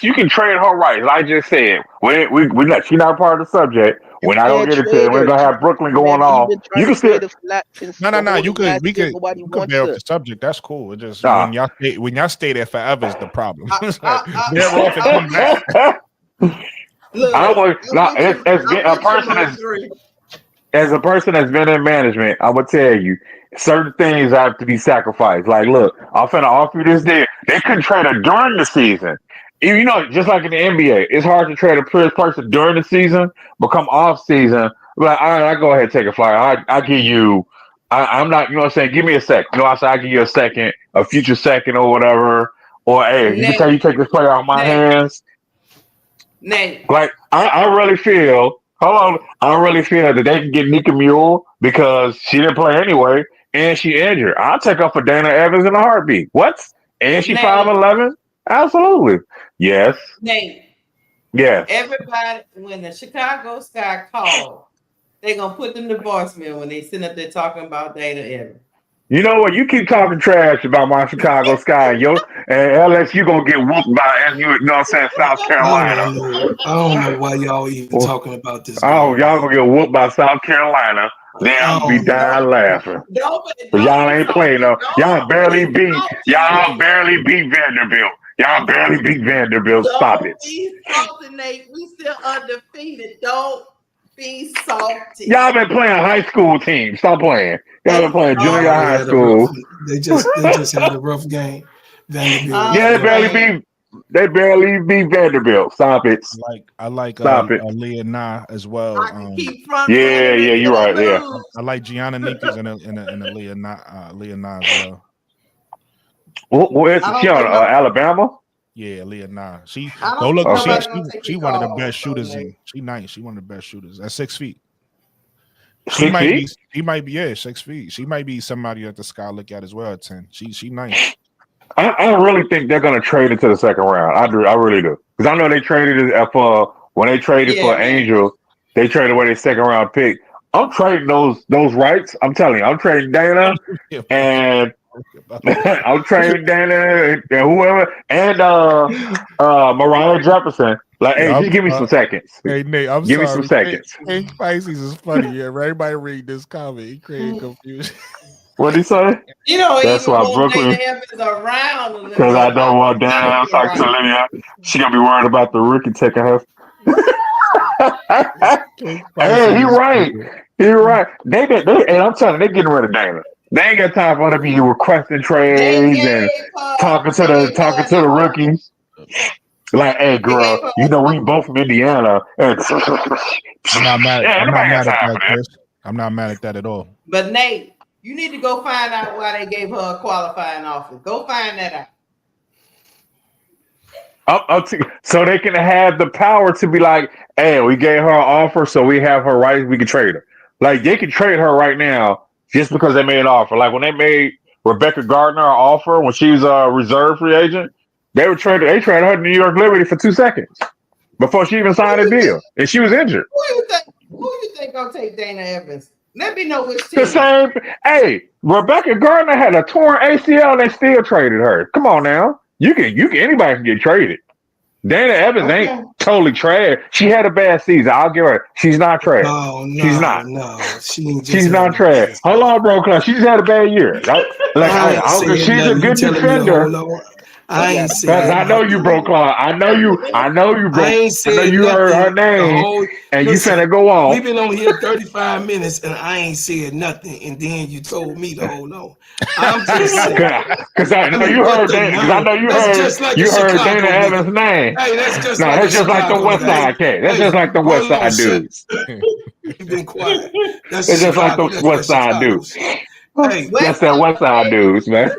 you can trade her right. Like I just said, we not she's not part of the subject. We're not gonna get into it. We're gonna have Brooklyn going on. You can still No. We could bear off the subject. That's cool. It just when y'all stay there forever is the problem. Bear off and come back. As a person that's been in management, I'm gonna tell you certain things have to be sacrificed. Like, look, I'm finna offer you this deal. They couldn't trade her during the season. You know, just like in the NBA, it's hard to trade a person during the season, become off season. Like, all right, I go ahead and take a flyer. I give you. I'm not, you know what I'm saying? Give me a sec. You know, I say I give you a second, a future second or whatever. Or hey, you can tell you take this player out of my hands. Nate. Like I really feel that they can get Nika Mule because she didn't play anyway and she injured. I'll take her for Dana Evans in a heartbeat. What? And she 5'11"? Absolutely. Yes. Nate. Yes. Everybody, when the Chicago Sky called, they're gonna put them to voicemail when they sit up there talking about Dana Evans. You know what? You keep talking trash about my Chicago Sky, and LSU gonna get whooped by you know what I'm saying, South Carolina. I don't know why y'all even talking about this. Oh, y'all gonna get whooped by South Carolina. Then I'll be dying laughing. But y'all ain't playing though. Y'all barely beat Vanderbilt. Y'all barely beat Vanderbilt. Stop it. Be salty, Nate. We still undefeated. Don't be salty. Y'all been playing high school teams. Stop playing. Y'all been playing junior high school. They just had a rough game. Vanderbilt. They barely beat Vanderbilt. Stop it. I like Stop it. Leah Nah as well. Yeah, you're right. Yeah. I like Gianna Nichols and a Leah Nah as well. Where's she on? Alabama? Yeah, Leah Nah. She one of the best shooters in. She nice. She one of the best shooters at 6 feet. She might be 6 feet. She might be somebody that the Sky look at as well at 10. She nice. I really think they're gonna trade it to the second round. I really do. Because I know they traded it for when they traded for Angel, they traded away their second round pick. I'm trading those rights. I'm telling you, I'm trading Dana and I'm trading Dana and whoever and Mariah Jefferson. Like, hey, just give me some seconds. Hey Nate, give me some seconds. Hey, Pisces is funny. Yeah, everybody read this comment. He created confusion. What'd he say? You know, that's why Brooklyn. Because I don't want Dana. Like Olivia, she gonna be worried about the rookie taking her. Hey, he right. He right. They and I'm telling you, they getting rid of Dana. They ain't got time for them to be requesting trades and talking to the rookies. Like, hey, girl, you know we both from Indiana. And I'm not mad. Yeah, I'm not nobody mad got at time that, for that. Chris. I'm not mad at that at all. But Nate, you need to go find out why they gave her a qualifying offer. Go find that out. So they can have the power to be like, hey, we gave her an offer, so we have her rights, we can trade her. Like, they can trade her right now just because they made an offer. Like, when they made Rebecca Gardner an offer when she was a reserve free agent, they traded her to New York Liberty for 2 seconds before she even signed a deal. And she was injured. Who you think gonna take Dana Evans? Let me know which team. The same. Hey, Rebecca Gardner had a torn ACL and they still traded her. Come on now. You can anybody can get traded. Dana Evans ain't totally trash. She had a bad season. I'll give her. She's not trash. She's not. No, she's not trash. Hold on, bro. Cause she just had a bad year. She's a good defender. I ain't saying. I know you, bro, Claude. I know you, bro. I know you heard her name, and you finna go on. We've been on here 35 minutes, and I ain't said nothing, and then you told me to hold on. I'm just saying. Because I know you heard that. Because I know you heard Dana Evans' name. Hey, that's just that's just like the West Side cat. That's just like the West Side dudes. You've been quiet. It's just like the West Side dudes. That's that West Side dudes, man.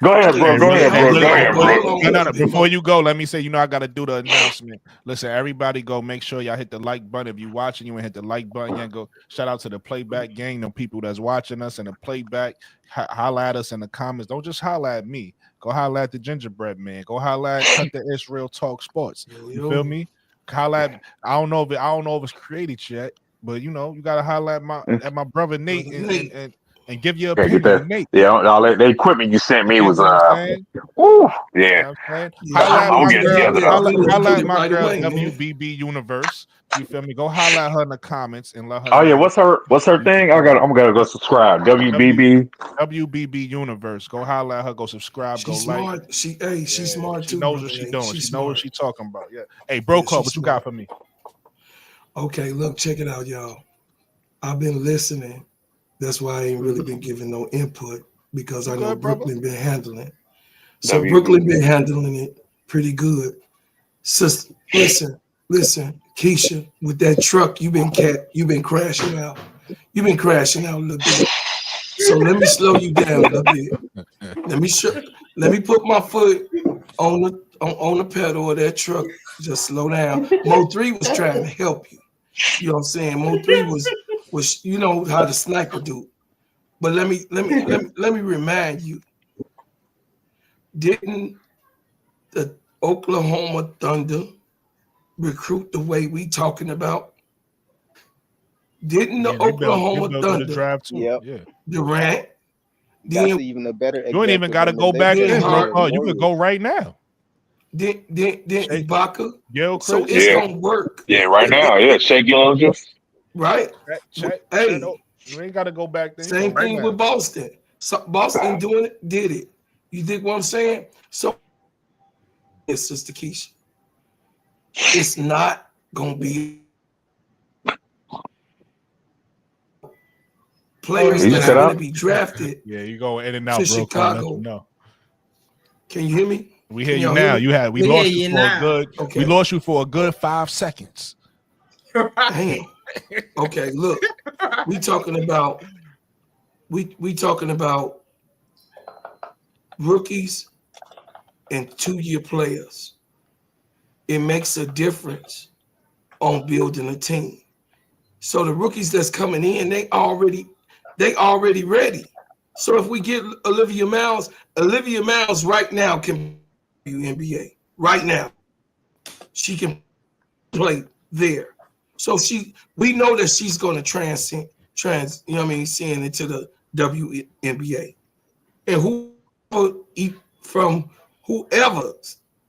Go ahead, bro. Go ahead, bro. No. Before you go, let me say, I got to do the announcement. Listen, everybody go make sure y'all hit the like button. If you're watching, you ain't hit the like button yet, go shout out to the playback gang, the people that's watching us in the playback. Holla at us in the comments. Don't just holla at me. Go holla at the Gingerbread Man. Go holla at Cut the Israel Talk Sports. You feel me? Holla at, I don't know if it's created yet, but you gotta holla at my brother Nate and give your opinion, Nate. Yeah, all the equipment you sent me was ooh, yeah. I'll get it together. Holla at my girl WBB Universe. You feel me? Go holla at her in the comments and let her. Oh yeah, what's her thing? I'm gonna go subscribe. WBB Universe. Go holla at her. Go subscribe. She's go smart. like. She's smart too. She knows what she's doing. She knows what she's talking about. Yeah. Hey, bro, Club, what you got for me? Okay, look, check it out, y'all. I've been listening. That's why I ain't really been giving no input because I know Brooklyn been handling it. So Brooklyn been handling it pretty good. Sister, listen, Keisha, with that truck, you've been crashing out. You've been crashing out a little bit. So let me slow you down a little bit. Let me put my foot on the pedal of that truck. Just slow down. Mo3 was trying to help you. You know what I'm saying? Mo3 was you know how the sniper do. But let me remind you, didn't the Oklahoma Thunder recruit the way we talking about? Didn't the Oklahoma Thunder Durant? That's even a better. You ain't even got to go back in, bro. Oh, you could go right now. Then Ibaka. So it's gonna work. Yeah, right now. Yeah, Shea Gilgeous. Right. Hey, you ain't got to go back there. Same thing with Boston. So Boston did it. You dig what I'm saying? So it's Sister Keisha. It's not gonna be players that are gonna be drafted. Yeah, you go in and out, to bro. Chicago. No. Can you hear me? We hear you now. We lost you for a good. Okay. We lost you for a good 5 seconds. Damn. Okay, look, we talking about rookies and 2-year players. It makes a difference on building a team. So the rookies that's coming in, they already ready. So if we get Olivia Miles right now can be NBA. Right now. She can play there. So we know that she's going to transcend, seeing into the WNBA. And whoever,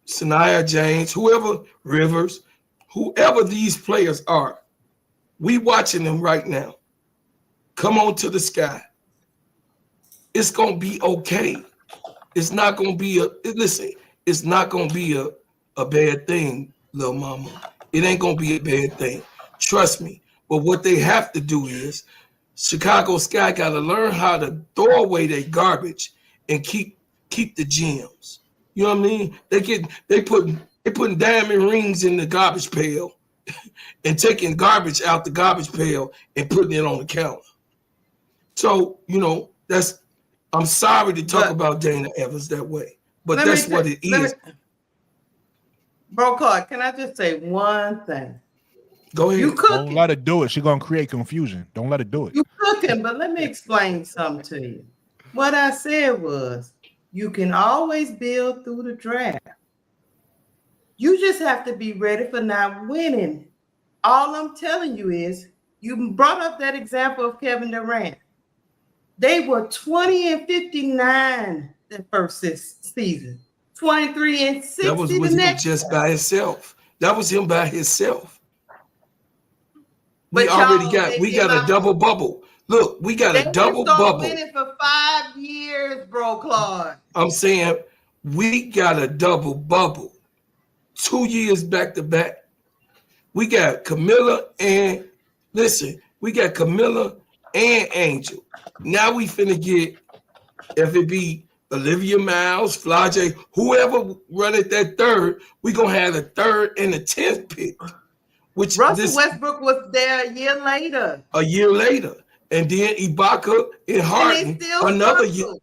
Sanaya James, whoever Rivers, whoever these players are, we watching them right now. Come on to the sky. It's going to be okay. It's not going to be it's not going to be a bad thing, little mama. it ain't gonna be a bad thing. Trust me. But what they have to do is Chicago Sky got to learn how to throw away their garbage and keep the gems. You know what I mean? They putting diamond rings in the garbage pail and taking garbage out the garbage pail and putting it on the counter. So, you know, I'm sorry to talk about Dana Evans that way, but that's what it is. Bro, Clark, can I just say one thing? Go ahead. You cooking. Don't let her do it. She's gonna create confusion. Don't let her do it. You cooking, but let me explain something to you. What I said was, you can always build through the draft. You just have to be ready for not winning. All I'm telling you is, you brought up that example of Kevin Durant. They were 20-59 the first season, 23-60 That was the him next. just by himself. That was him by himself. But We got a double bubble. Look, we got a double bubble. Winning for 5 years, bro, Claude. I'm saying we got a double bubble. 2 years back to back. We got Camilla and Angel. Now we finna get, if it be Olivia Miles, Flage, whoever run at that third, we gonna have the 3rd and the 10th pick. Which Russell Westbrook was there a year later. And then Ibaka and Harden another year.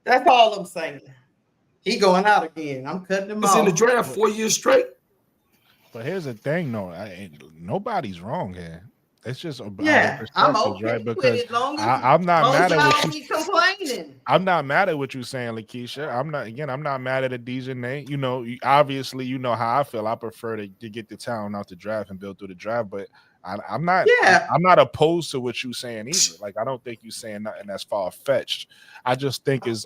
That's all I'm saying. He going out again. I'm cutting him off. It's in the draft 4 years straight. But here's the thing, though. Nobody's wrong here. It's just about I'm perspectives, okay right? with Because it, long as I'm not mad at what you complaining. I'm not mad at what you're saying, Lakeisha. I'm not mad at Adija Nate. You know, obviously, you know how I feel. I prefer to get the talent out the draft and build through the draft, but I'm not opposed to what you're saying either. Like, I don't think you're saying nothing that's far-fetched. I just think it's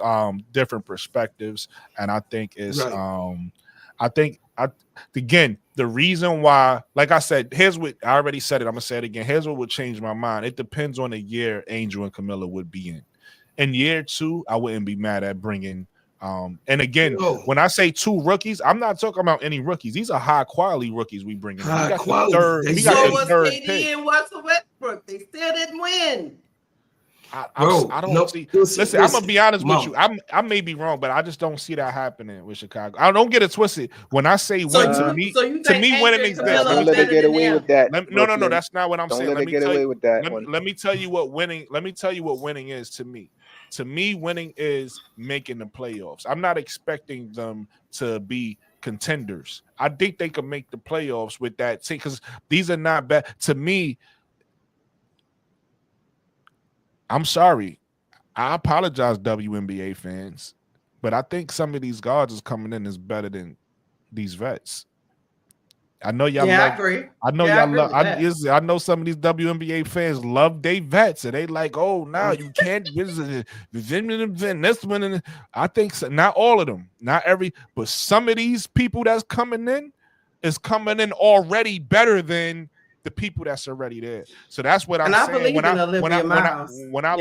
different perspectives, and I think it's again, the reason why, like I said, here's what I already said it. I'm gonna say it again. Here's what would change my mind. It depends on the year Angel and Camilla would be in. In year 2, I wouldn't be mad at bringing. And again, when I say 2 rookies, I'm not talking about any rookies. These are high quality rookies we bring in. High We got quality. the third KD pick. and Russell Westbrook. They still didn't win. I don't see. Listen, I'm gonna be honest with you. I may be wrong, but I just don't see that happening with Chicago. I don't get it twisted. When I say win, to me, winning is this. Don't let her get away with that. No, that's not what I'm saying. Don't let her get away with that one. Let me tell you what winning. Let me tell you what winning is to me. To me, winning is making the playoffs. I'm not expecting them to be contenders. I think they can make the playoffs with that team because these are not bad. To me, I'm sorry. I apologize, WNBA fans, but I think some of these guards is coming in is better than these vets. I know y'all. I agree. I know y'all love. I know some of these WNBA fans love they vets, and they like, oh, now you can't visit this one. And I think so, not all of them, not every, but some of these people that's coming in is coming in already better than the people that's already there. So that's what I'm saying. When I look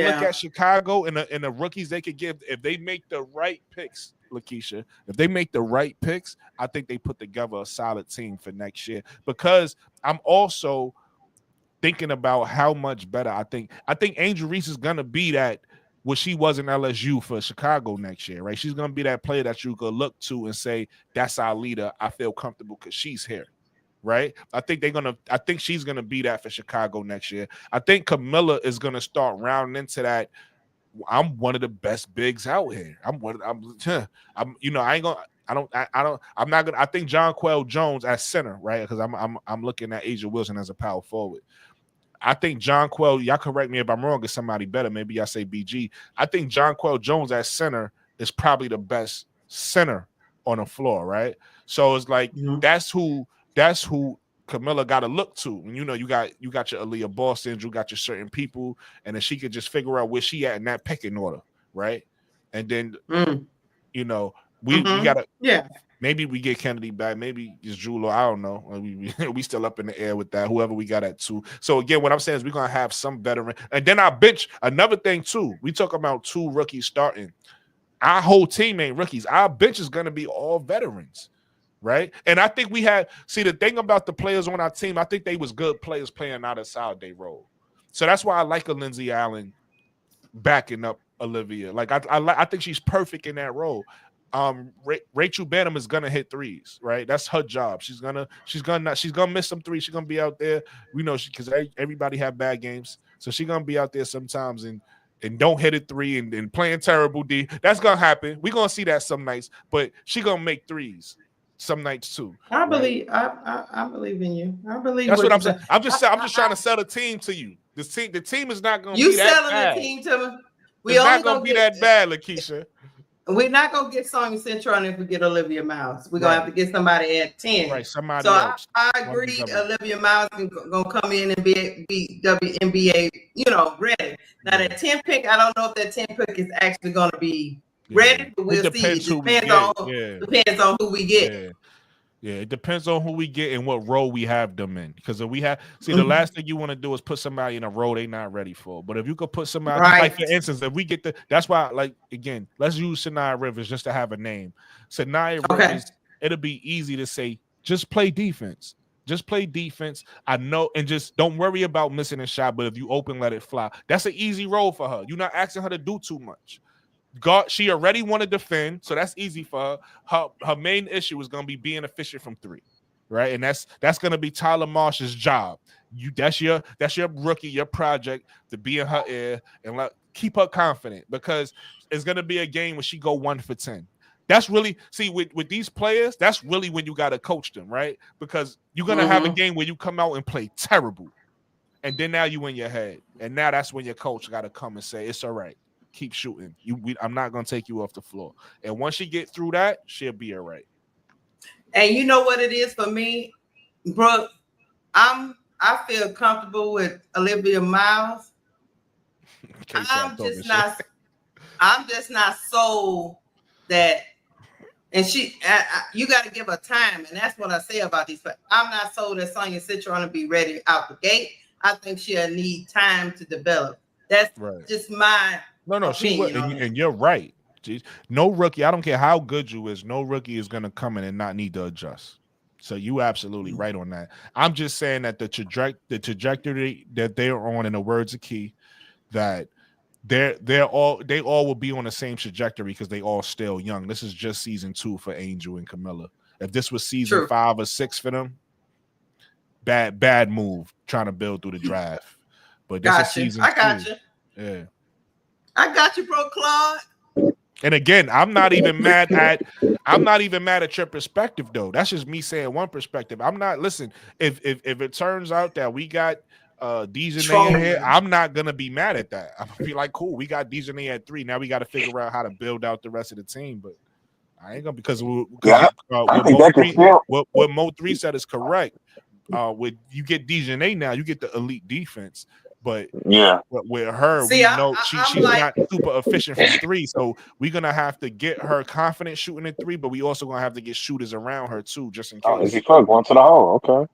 at Chicago and the rookies they could give, if they make the right picks, Lakeisha, if they make the right picks, I think they put together a solid team for next year. Because I'm also thinking about how much better I think Angel Reese is gonna be that what she was in LSU for Chicago next year, right? She's gonna be that player that you could look to and say, that's our leader. I feel comfortable because she's here. Right, I think she's gonna be that for Chicago next year. I think Camilla is gonna start rounding into that. I'm one of the best bigs out here. I think Jonquel Jones at center, right? Because I'm looking at Asia Wilson as a power forward. I think Jonquel, y'all correct me if I'm wrong, is somebody better. Maybe I say BG. I think Jonquel Jones at center is probably the best center on the floor, right? So it's like that's who Camilla got to look to. And you got your Aaliyah Boston, you got your certain people, and then she could just figure out where she at in that pecking order, right? And then we gotta maybe we get Kennedy back, maybe it's Julo, I don't know. We still up in the air with that, whoever we got at 2. So again, what I'm saying is we're gonna have some veteran, and then our bench, another thing too. We talk about 2 rookies starting. Our whole team ain't rookies. Our bench is gonna be all veterans. right? And I think we had the thing about the players on our team. I think they was good players playing out outside their role. So that's why I like a Lindsay Allen backing up Olivia. Like I think she's perfect in that role. Rachel Banham is gonna hit threes, right? That's her job. She's gonna miss some threes. She's gonna be out there. We know because everybody have bad games, so she's gonna be out there sometimes and don't hit a three and playing terrible D. That's gonna happen. We're gonna see that some nights, but she gonna make threes some nights too. I believe I believe in you. I believe that's what I'm saying. saying. I'm just trying to sell the team to you. The team is not gonna You be that selling bad. the team to me. It's not gonna be that bad, Lakeisha. We're not gonna get Sonya Citron if we get Olivia Miles. We're gonna have to get somebody at 10. Right, somebody so else. I agree. Olivia Miles gonna come in and be WNBA, ready. Now that 10 pick, I don't know if that 10 pick is actually gonna be ready, but we'll see. It depends on who we get. Yeah, it depends on who we get and what role we have them in. Because if we have, the last thing you want to do is put somebody in a role they're not ready for. But if you could put somebody, like for instance, if we get that's why, like, again, let's use Sanaya Rivers just to have a name. Sanaya Rivers, it'll be easy to say, just play defense. Just play defense. I know, and just don't worry about missing a shot. But if you open, let it fly. That's an easy role for her. You're not asking her to do too much. She already want to defend, so that's easy for her. Her main issue is going to be being efficient from three, right? And that's going to be Tyler Marsh's job. That's your rookie, your project, to be in her ear and keep her confident, because it's going to be a game where she go 1 for 10. That's really with these players. That's really when you got to coach them, right? Because you're going to have a game where you come out and play terrible, and then now you in your head, and now that's when your coach got to come and say, it's all right. Keep shooting. I'm not gonna take you off the floor. And once she get through that, she'll be all right. And you know what it is for me, Brooke? I feel comfortable with Olivia Miles. I'm just not sold that. And you got to give her time, and that's what I say about these. But I'm not sold that Sonya Citron to be ready out the gate. I think she'll need time to develop. That's just my. No, she would, and you're right. No rookie, I don't care how good you is, no rookie is going to come in and not need to adjust. So you absolutely right on that. I'm just saying that the trajectory that they're on, in the words of Key, that they all will be on the same trajectory because they all still young. This is just season 2 for Angel and Camilla. If this was season 5 or 6 for them, bad move trying to build through the draft. But this is season 2. I got you. Yeah. I got you, bro, Claude. And again, I'm not even mad at your perspective, though. That's just me saying one perspective. I'm not, listen, if it turns out that we got Dejanay in here, I'm not gonna be mad at that. I'm gonna be like, cool, we got Dejanay at 3. Now we got to figure out how to build out the rest of the team. But I ain't gonna, because what Mo 3 said is correct. With you get Dejanay now, you get the elite defense. But with her, we know she's not super efficient from 3, so we're gonna have to get her confident shooting at 3. But we also gonna have to get shooters around her too, just in case. Oh, is he fuck going to the hole? Okay.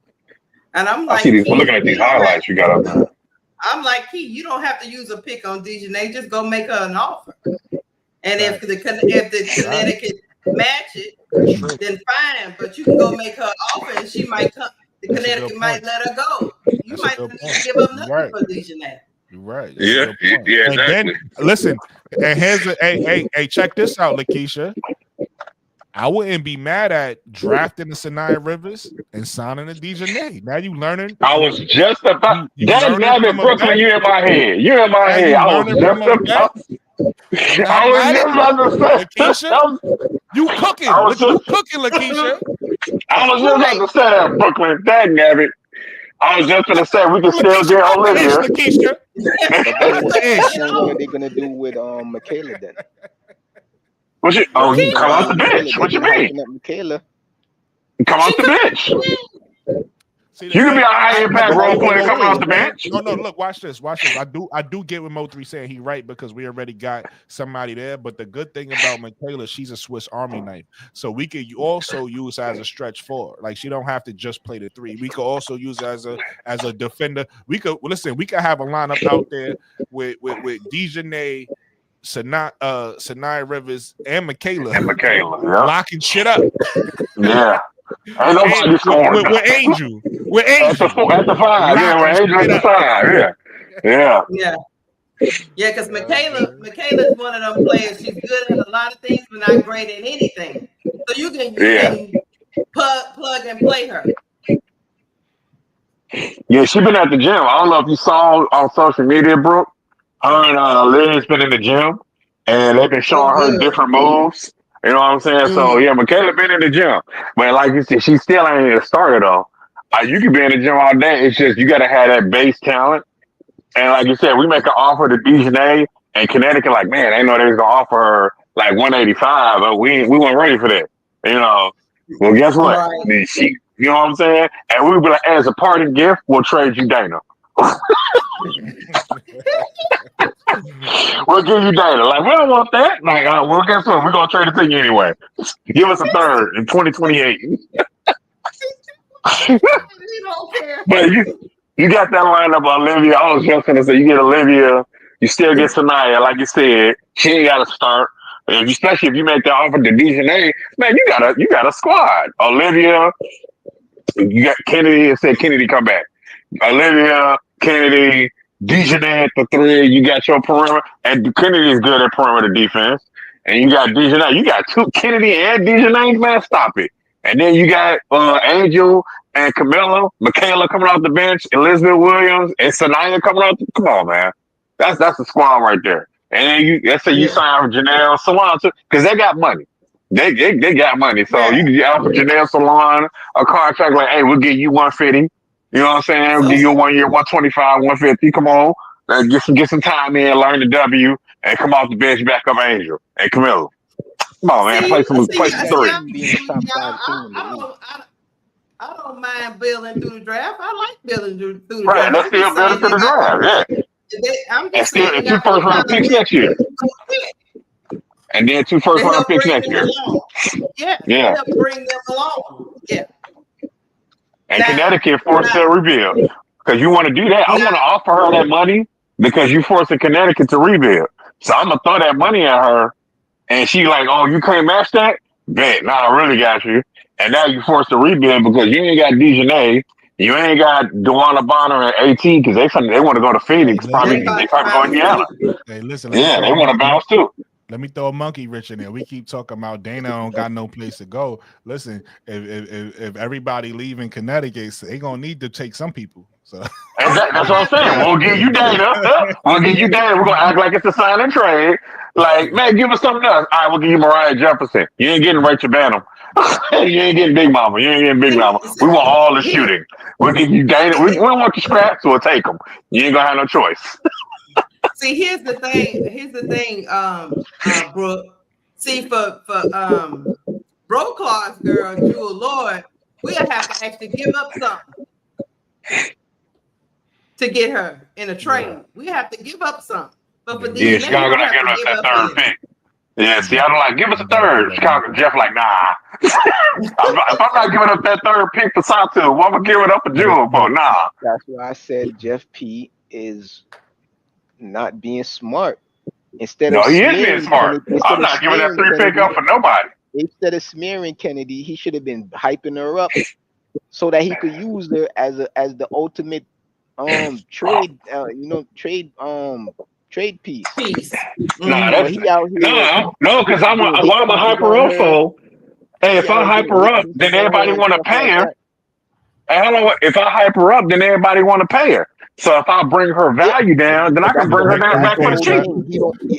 And I'm I like, see these. Looking at these highlights you got up there. I'm like, Key, you don't have to use a pick on Dejanay. Just go make her an offer. And if the Connecticut match it, then fine. But you can go make her an offer, and she might come. The Connecticut might let her go. You might give up nothing for Dejanay. You're right. Yeah, exactly. And then listen, and here's hey, check this out, Lakeisha. I wouldn't be mad at drafting the Sanaya Rivers and signing a Dejanay. Now you learning. I was just about that nabbit Brooklyn. You in my head. You in my head. I was just about to say. You cooking? You cooking, Lakeisha? I was just about to say that, Brooklyn. That nabbit. I was just gonna say we can still get Olivia. What are they gonna do with Michaela then? What you? Oh, you come off the bench. What you mean? Michaela. Come off the bench. You can be a high impact role player coming off the bench. No, look, watch this. I do get what Mo 3 saying. He right, because we already got somebody there. But the good thing about Michaela, she's a Swiss Army knife. So we could also use her as a stretch forward. Like, she don't have to just play the 3. We could also use her as a defender. We could have a lineup out there with Dejanay, Sanaya Rivers, and Michaela yeah. locking shit up. Yeah. Ain't nobody scoring. With Angel. With At the Angel. at the 5, yeah, with Angel at the 5, yeah. Yeah. Yeah. Yeah, because Michaela's one of them players. She's good at a lot of things, but not great at anything. So you can plug and play her. Yeah, she been at the gym. I don't know if you saw on social media, Brooke. Her and Liz's been in the gym, and they've been showing her different moves. You know what I'm saying? So yeah, Michaela been in the gym, but like you said, she still ain't a starter though. You can be in the gym all day. It's just you got to have that base talent. And like you said, we make an offer to Dejanay and Connecticut. Like, man, they know they was gonna offer her like 185, but we weren't ready for that. You know. Well, guess what? Right. She, you know what I'm saying? And we'd be like, as a parting gift, we'll trade you Dana. We'll give you Dana. Like, we don't want that. Like, well, guess what? We're gonna trade it to you anyway. Give us a third in 2028. But you got that lineup, Olivia. I was just gonna say, you get Olivia, you still get Sanaya. Like you said, she ain't got to start. Especially if you make the offer to Dejanay, man, you got a squad. Olivia, you got Kennedy. It said Kennedy come back. Olivia, Kennedy, Dejanay at the 3. You got your perimeter, and Kennedy is good at perimeter defense. And you got Dejanay. You got 2 Kennedy and Dejanay. Man, stop it. And then you got Angel and Camilla, Michaela coming off the bench, Elizabeth Williams, and Sanaya coming off. Come on, man, that's the squad right there. And then let's say you sign for Janelle Salon too, because they got money. They got money. So you can offer Janelle Salon a contract like, hey, we'll give you 150. You know what I'm saying? We'll give you 1 year, 125, 150. Come on. Get some time in, learn the W, and come off the bench, back up Angel and Camilla. Come on, man. Play some 3. I don't mind building through the draft. I like building through the right, draft. let's still build it through the draft, yeah. I'm And just still saying, 2 first round picks next year. And then 2 first round picks next year. Yeah. Bring them along. Yeah. And Connecticut forced to rebuild. Because you want to do that. I want to offer her that money because you forcing Connecticut to rebuild. So I'm gonna throw that money at her, and she like, oh, you can't match that? Bet. Nah, I really got you. And now you forced to rebuild because you ain't got Dejanay. You ain't got Dewana Bonner and AT because they want to go to Phoenix. They probably go to Indiana. Hey, listen. Yeah, they want to bounce too. Let me throw a monkey wrench in there. We keep talking about Dana don't got no place to go. Listen, if everybody leaving Connecticut, they gonna need to take some people. So that's what I'm saying. We'll give you Dana. We'll give you Dana. We're gonna act like it's a sign and trade. Like, man, give us something else. All right, we'll give you Mariah Jefferson. You ain't getting Rachel Banham. You ain't getting Big Mama. You ain't getting Big Mama. We want all the shooting. We'll give you Dana. We don't want the scraps, so we'll take them. You ain't gonna have no choice. See, here's the thing, Brooke. See, for Broclar's girl, Jewel Lord, we'll have to actually give up something to get her in a trade. We have to give up something. But for these, Chicago not giving us that third pick. Yeah, see, I don't like, give us a third. Chicago, Jeff, like, nah. if I'm not giving up that third pick for Satu, what am I giving up a Jewel for? Nah. That's why I said Jeff P is not being smart. Instead of he is being smart. I'm not giving that 3 pick up for nobody. Instead of smearing Kennedy, he should have been hyping her up so that he could use her as the ultimate trade piece. Nah, that's no, because I'm a hyper up for. Hey, if I hype her up, then everybody want to pay her. And I don't know, if I hype her up, then everybody want to pay her. So if I bring her value down, then I can bring her down back for the cheap.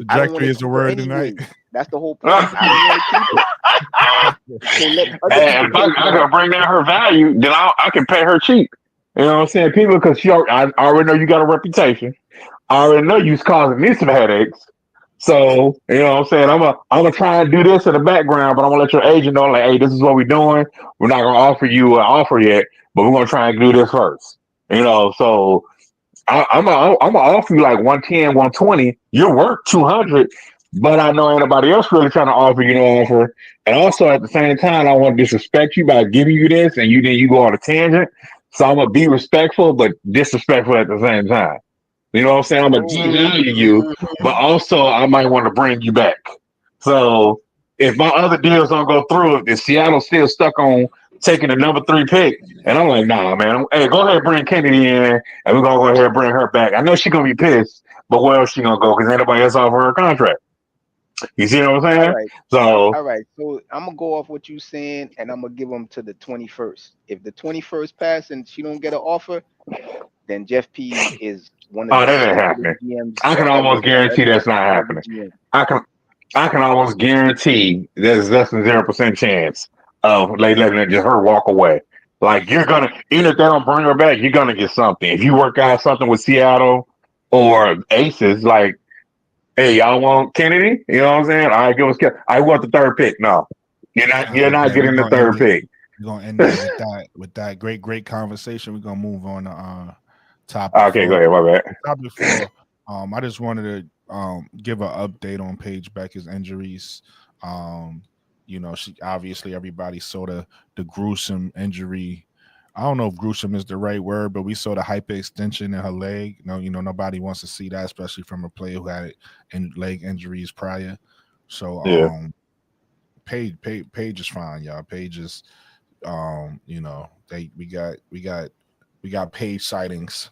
Trajectory is the word tonight. That's the whole point. I if I can bring down her value, then I can pay her cheap. You know what I'm saying? People, because I already know you got a reputation. I already know you's causing me some headaches. So, you know what I'm saying? I'm gonna try and do this in the background, but I'm gonna let your agent know, like, hey, this is what we're doing. We're not gonna offer you an offer yet, but we're gonna try and do this first. You know, so I'm gonna offer you like 110, 120. You're worth 200, but I know anybody else really trying to offer you no offer. And also at the same time, I want to disrespect you by giving you this, and you go on a tangent. So I'm gonna be respectful, but disrespectful at the same time. You know what I'm saying? I'm gonna devalue you, but also I might want to bring you back. So if my other deals don't go through, if Seattle's still stuck on taking the number 3 pick. And I'm like, nah, man. Hey, go ahead and bring Kennedy in, and we're going to go ahead and bring her back. I know she's going to be pissed, but where else she going to go? Because anybody else offer her contract. You see what I'm saying? All right. So, All right. So I'm gonna go off what you saying, and I'm gonna give them to the 21st. If the 21st pass and she don't get an offer, then Jeff P is one of the that ain't best happening. GMs I can almost guarantee that's not happening. I can almost guarantee there's less than 0% chance of letting just her walk away. Like, you're gonna, even if they don't bring her back, you're gonna get something. If you work out something with Seattle or Aces, like, hey, y'all want Kennedy? You know what I'm saying? All right, give us. I want the 3rd pick. No, you're not getting the 3rd pick. We're gonna end it with that great conversation. We're gonna move on to topic. Okay, go ahead. My bad. Topic 4. I just wanted to give an update on Paige Becker's injuries. She obviously, everybody saw the gruesome injury. I don't know if gruesome is the right word, but we saw the hyperextension in her leg. Nobody wants to see that, especially from a player who had leg injuries prior. So, Paige is fine, y'all. Paige is, we got Paige sightings.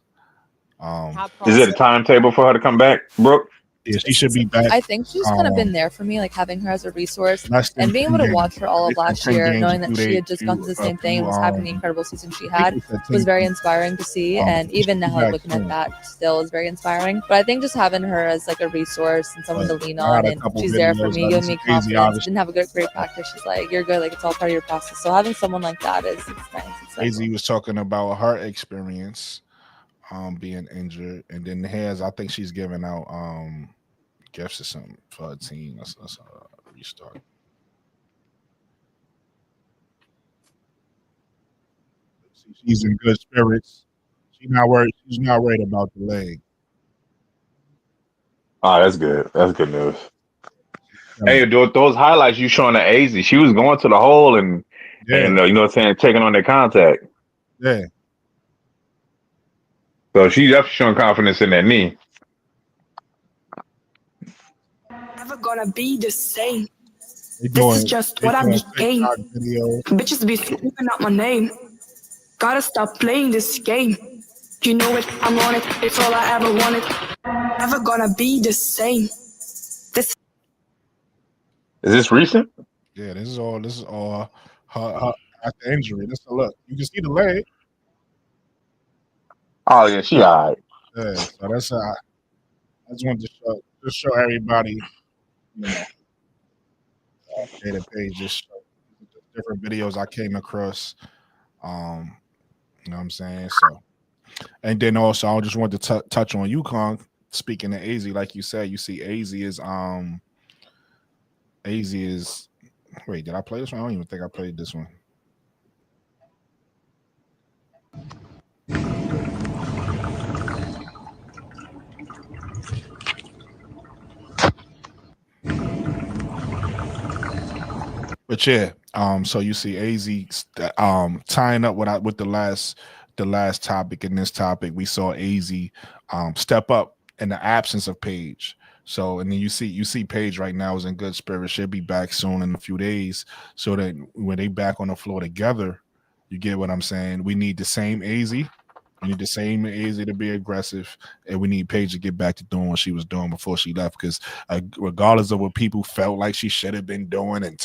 Is it a timetable for her to come back, Brooke? Yeah, she should be back. I think she's kind of been there for me, like having her as a resource and being able to watch her all of last year, knowing that she had just gone through the same thing and was having the incredible season she had, was very inspiring to see. And even now, looking at that, still is very inspiring. But I think just having her as like a resource and someone to lean on, and she's there for me, giving me confidence. Didn't have a great practice. She's like, you're good. Like, it's all part of your process. So having someone like that is nice. AZ was talking about her experience being injured, and then I think she's giving out gifts or something for her team. Let's restart. She's in good spirits. She's not worried about the leg. Oh, that's good. That's good news. Hey, those highlights you showing the AZ, she was going to the hole and you know what I'm saying, taking on their contact. Yeah. So she definitely showing confidence in that knee. Never gonna be the same. This is just what I became. Bitches be screaming out my name. Gotta stop playing this game. You know it, I'm on it. It's all I ever wanted. Never gonna be the same. Is this recent? Yeah, this is all her after injury. This look. You can see the leg. Oh yeah, she all right. Yeah, so that's I just wanted to show everybody, data page, just different videos I came across. You know what I'm saying? So, and then also I just wanted to touch on UConn. Speaking of AZ, like you said, you see AZ is wait, did I play this one? I don't even think I played this one. But yeah, so you see AZ tying up with the last topic in this topic. We saw AZ step up in the absence of Paige. So, and then you see Paige right now is in good spirits. She'll be back soon in a few days. So that when they back on the floor together, you get what I'm saying. We need the same AZ. We need the same AZ to be aggressive, and we need Paige to get back to doing what she was doing before she left. Because regardless of what people felt like she should have been doing, and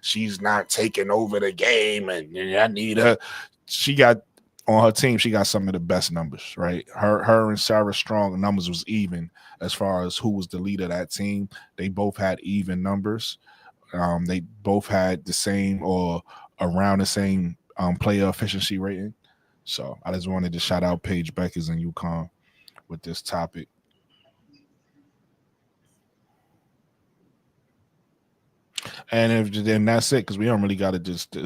she's not taking over the game, and I need her. She got on her team. She got some of the best numbers, right? Her and Sarah Strong numbers was even as far as who was the leader of that team. They both had even numbers. They both had the same or around the same player efficiency rating. So I just wanted to shout out Paige Beckers and UConn with this topic. And then that's it, because we don't really got to just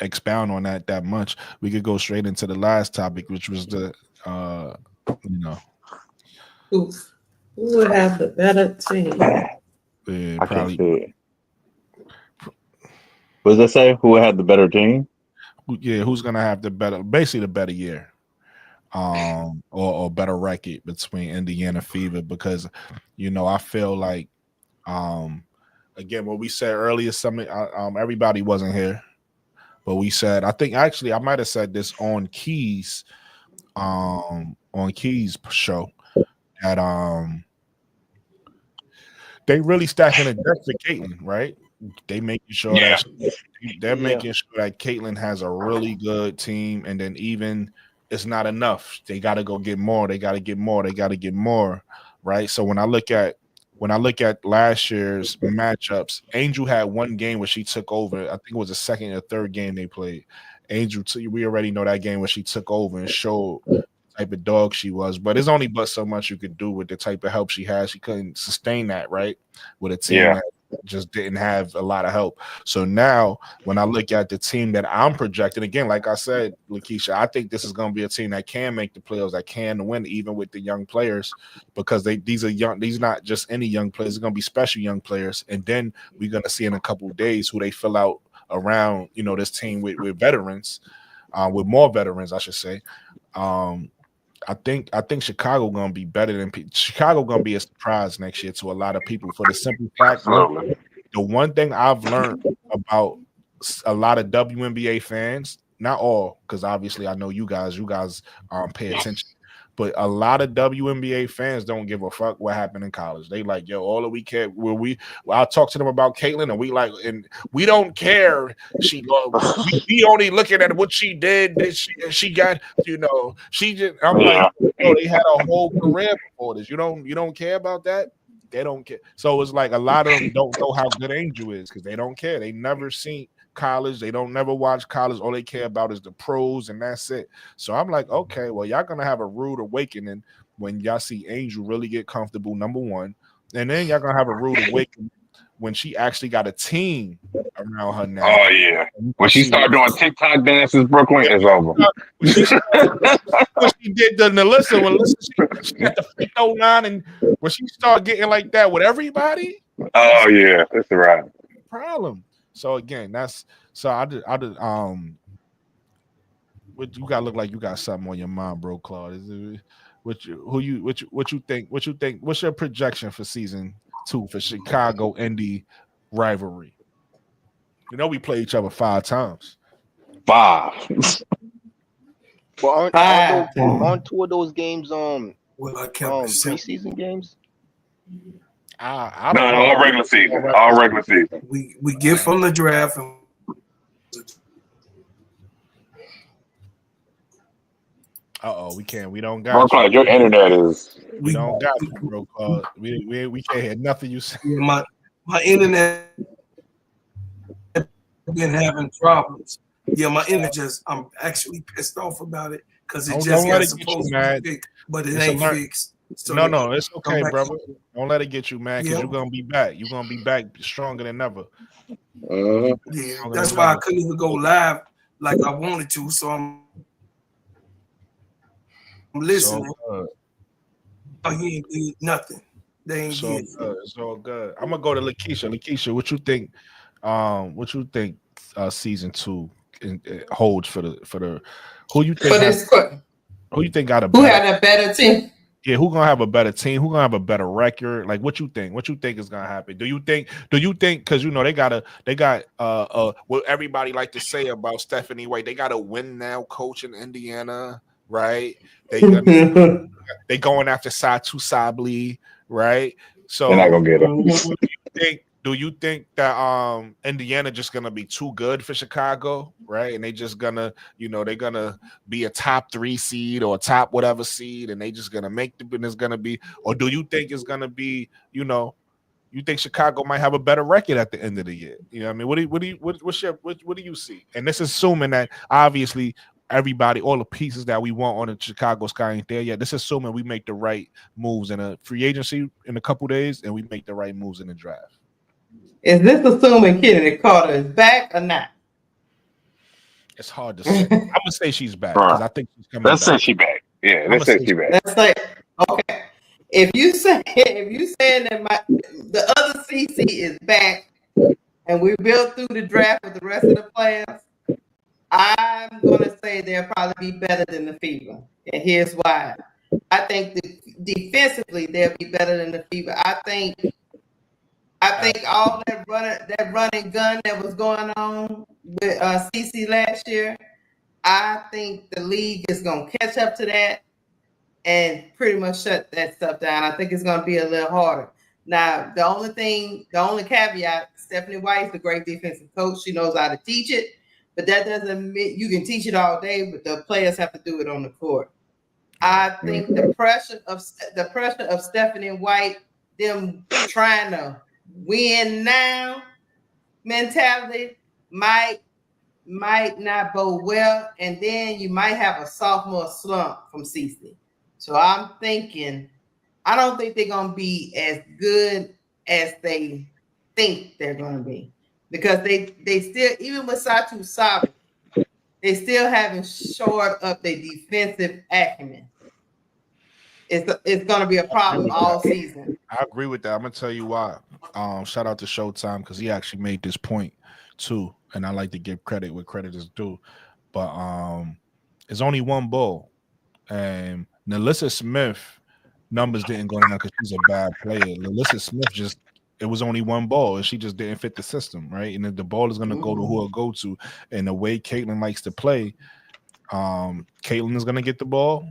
expound on that much. We could go straight into the last topic, which was the Who would have the better team? I can't see it. What does that say? Who had the better team? Yeah, who's gonna have the better year, or better record between Indiana Fever? Because I feel like, again, what we said earlier, everybody wasn't here, but we said, I think actually I might have said this on Key's show that they really stacking the deck for Caitlin, right? They making sure that they're making sure that Caitlin has a really good team, and then even it's not enough. They got to go get more. They got to get more. They got to get more, right? So when I look at last year's matchups, Angel had one game where she took over. I think it was the second or third game they played. Angel, we already know that game where she took over and showed the type of dog she was. But there's only but so much you could do with the type of help she has. She couldn't sustain that, right? With a team that just didn't have a lot of help. So now when I look at the team that I'm projecting, again, like I said, Lakeisha, I think this is going to be a team that can make the playoffs, that can win even with the young players, because these are young. These not just any young players. They're going to be special young players. And then we're going to see in a couple of days who they fill out around, this team with veterans, with more veterans, I should say. I think Chicago going to be better than Chicago. Going to be a surprise next year to a lot of people for the simple fact. The one thing I've learned about a lot of WNBA fans, not all, because obviously I know you guys pay attention, but a lot of WNBA fans don't give a fuck what happened in college. They like, yo, all that we care. I'll talk to them about Caitlin, and we don't care. We only looking at what she did. She got, she just. I'm like, they had a whole career before this. You don't care about that. They don't care. So it's like a lot of them don't know how good Angel is because they don't care. They never seen college. They don't never watch college. All they care about is the pros, and that's it. So I'm like, okay, well, y'all gonna have a rude awakening when y'all see Angel really get comfortable, number one, and then y'all gonna have a rude awakening when she actually got a team around her now. Oh yeah, when she start doing TikTok dances, Brooklyn is over. When she did the Nalissa, when she got the free throw line, and when she started getting like that with everybody. Oh yeah, that's the right problem. So again, I did you gotta look like you got something on your mind, bro, Claude. What you think? What's your projection for season 2 for Chicago Indy rivalry? We play each other 5 times. 5. Well, aren't 2 of those games preseason games? I don't know. All regular season. All regular season. We get from the draft. We can't. We don't got. Bro, Claude, your internet is. We don't got you, bro. Claude. We can't hear nothing you say. My internet been having problems. Yeah, my internet I'm actually pissed off about it because it just got supposed to be fixed, but it ain't fixed. So no, it's okay, brother. Don't let it get you mad because you're gonna be back. You're gonna be back stronger than ever. Yeah, that's why I couldn't even go live like I wanted to. So I'm listening. He ain't did nothing. They ain't did. It's all good. I'm gonna go to Lakeisha. Lakeisha, what you think? Season 2 holds for the who you think? Who you think got who had a better team? Yeah, who gonna have a better team? Who gonna have a better record? Like, what you think? What you think is gonna happen? Do you think? Because they got what everybody like to say about Stephanie White. They got a win now coach in Indiana, right? They going after Satu Sabli, right? So they're not gonna get it. Do you think that Indiana just gonna be too good for Chicago, right? And they just gonna, they're gonna be a top 3 seed or a top whatever seed, and they just gonna make and it's gonna be, or do you think it's gonna be, you think Chicago might have a better record at the end of the year? You know what I mean? What do you see? And this is assuming that obviously everybody, all the pieces that we want on the Chicago Sky ain't there yet. This is assuming we make the right moves in a free agency in a couple days, and we make the right moves in the draft. Is this assuming Kennedy Carter is back or not? It's hard to say. I'm gonna say she's back because I think she's coming. Let's say she's back. Yeah, let's say she's back. Let's say okay. If you saying that the other CC is back and we built through the draft with the rest of the players, I'm gonna say they'll probably be better than the Fever, and here's why. I think defensively they'll be better than the Fever. I think I think all that running gun that was going on with CC last year, I think the league is gonna catch up to that and pretty much shut that stuff down. I think it's gonna be a little harder. Now, the only caveat, Stephanie White's a great defensive coach. She knows how to teach it, but that doesn't mean you can teach it all day, but the players have to do it on the court. I think the pressure of Stephanie White, them trying to win now mentality might not bode well, and then you might have a sophomore slump from CC. So I'm thinking, I don't think they're gonna be as good as they think they're gonna be, because they still, even with Satu Sabu, they still haven't shored up their defensive acumen. It's gonna be a problem all season. I agree with that. I'm gonna tell you why. Shout out to Showtime because he actually made this point too, and I like to give credit where credit is due. But it's only one ball, and Nalissa Smith numbers didn't go down because she's a bad player. Nalissa Smith it was only one ball, and she just didn't fit the system, right? And if the ball is gonna go to who it'll go to, and the way Caitlin likes to play, Caitlin is gonna get the ball.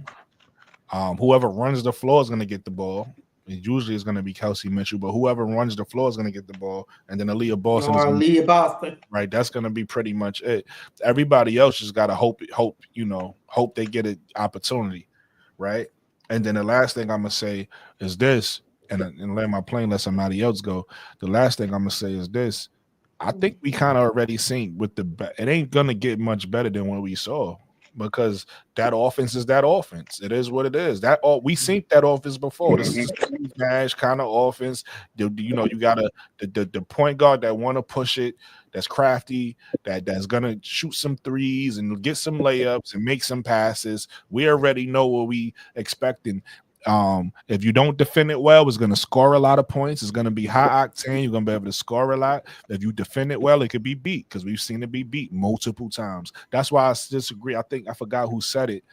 Whoever runs the floor is going to get the ball. It usually is going to be Kelsey Mitchell, but whoever runs the floor is going to get the ball. And then Aaliyah Boston. Right. That's going to be pretty much it. Everybody else just got to hope they get an opportunity. Right. And then the last thing I'm going to say is this, and let my plane let somebody else go. The last thing I'm going to say is this. I think we kind of already seen it ain't going to get much better than what we saw. Because that offense is that offense. It is what it is. We seen that offense before. This is a Nash kind of offense. You got the point guard that want to push it, that's crafty, that's gonna shoot some threes and get some layups and make some passes. We already know what we expecting. If you don't defend it well, it's going to score a lot of points. It's going to be high octane. You're going to be able to score a lot. If you defend it well, it could be beat, because we've seen it be beat multiple times. That's why I disagree. I forgot who said it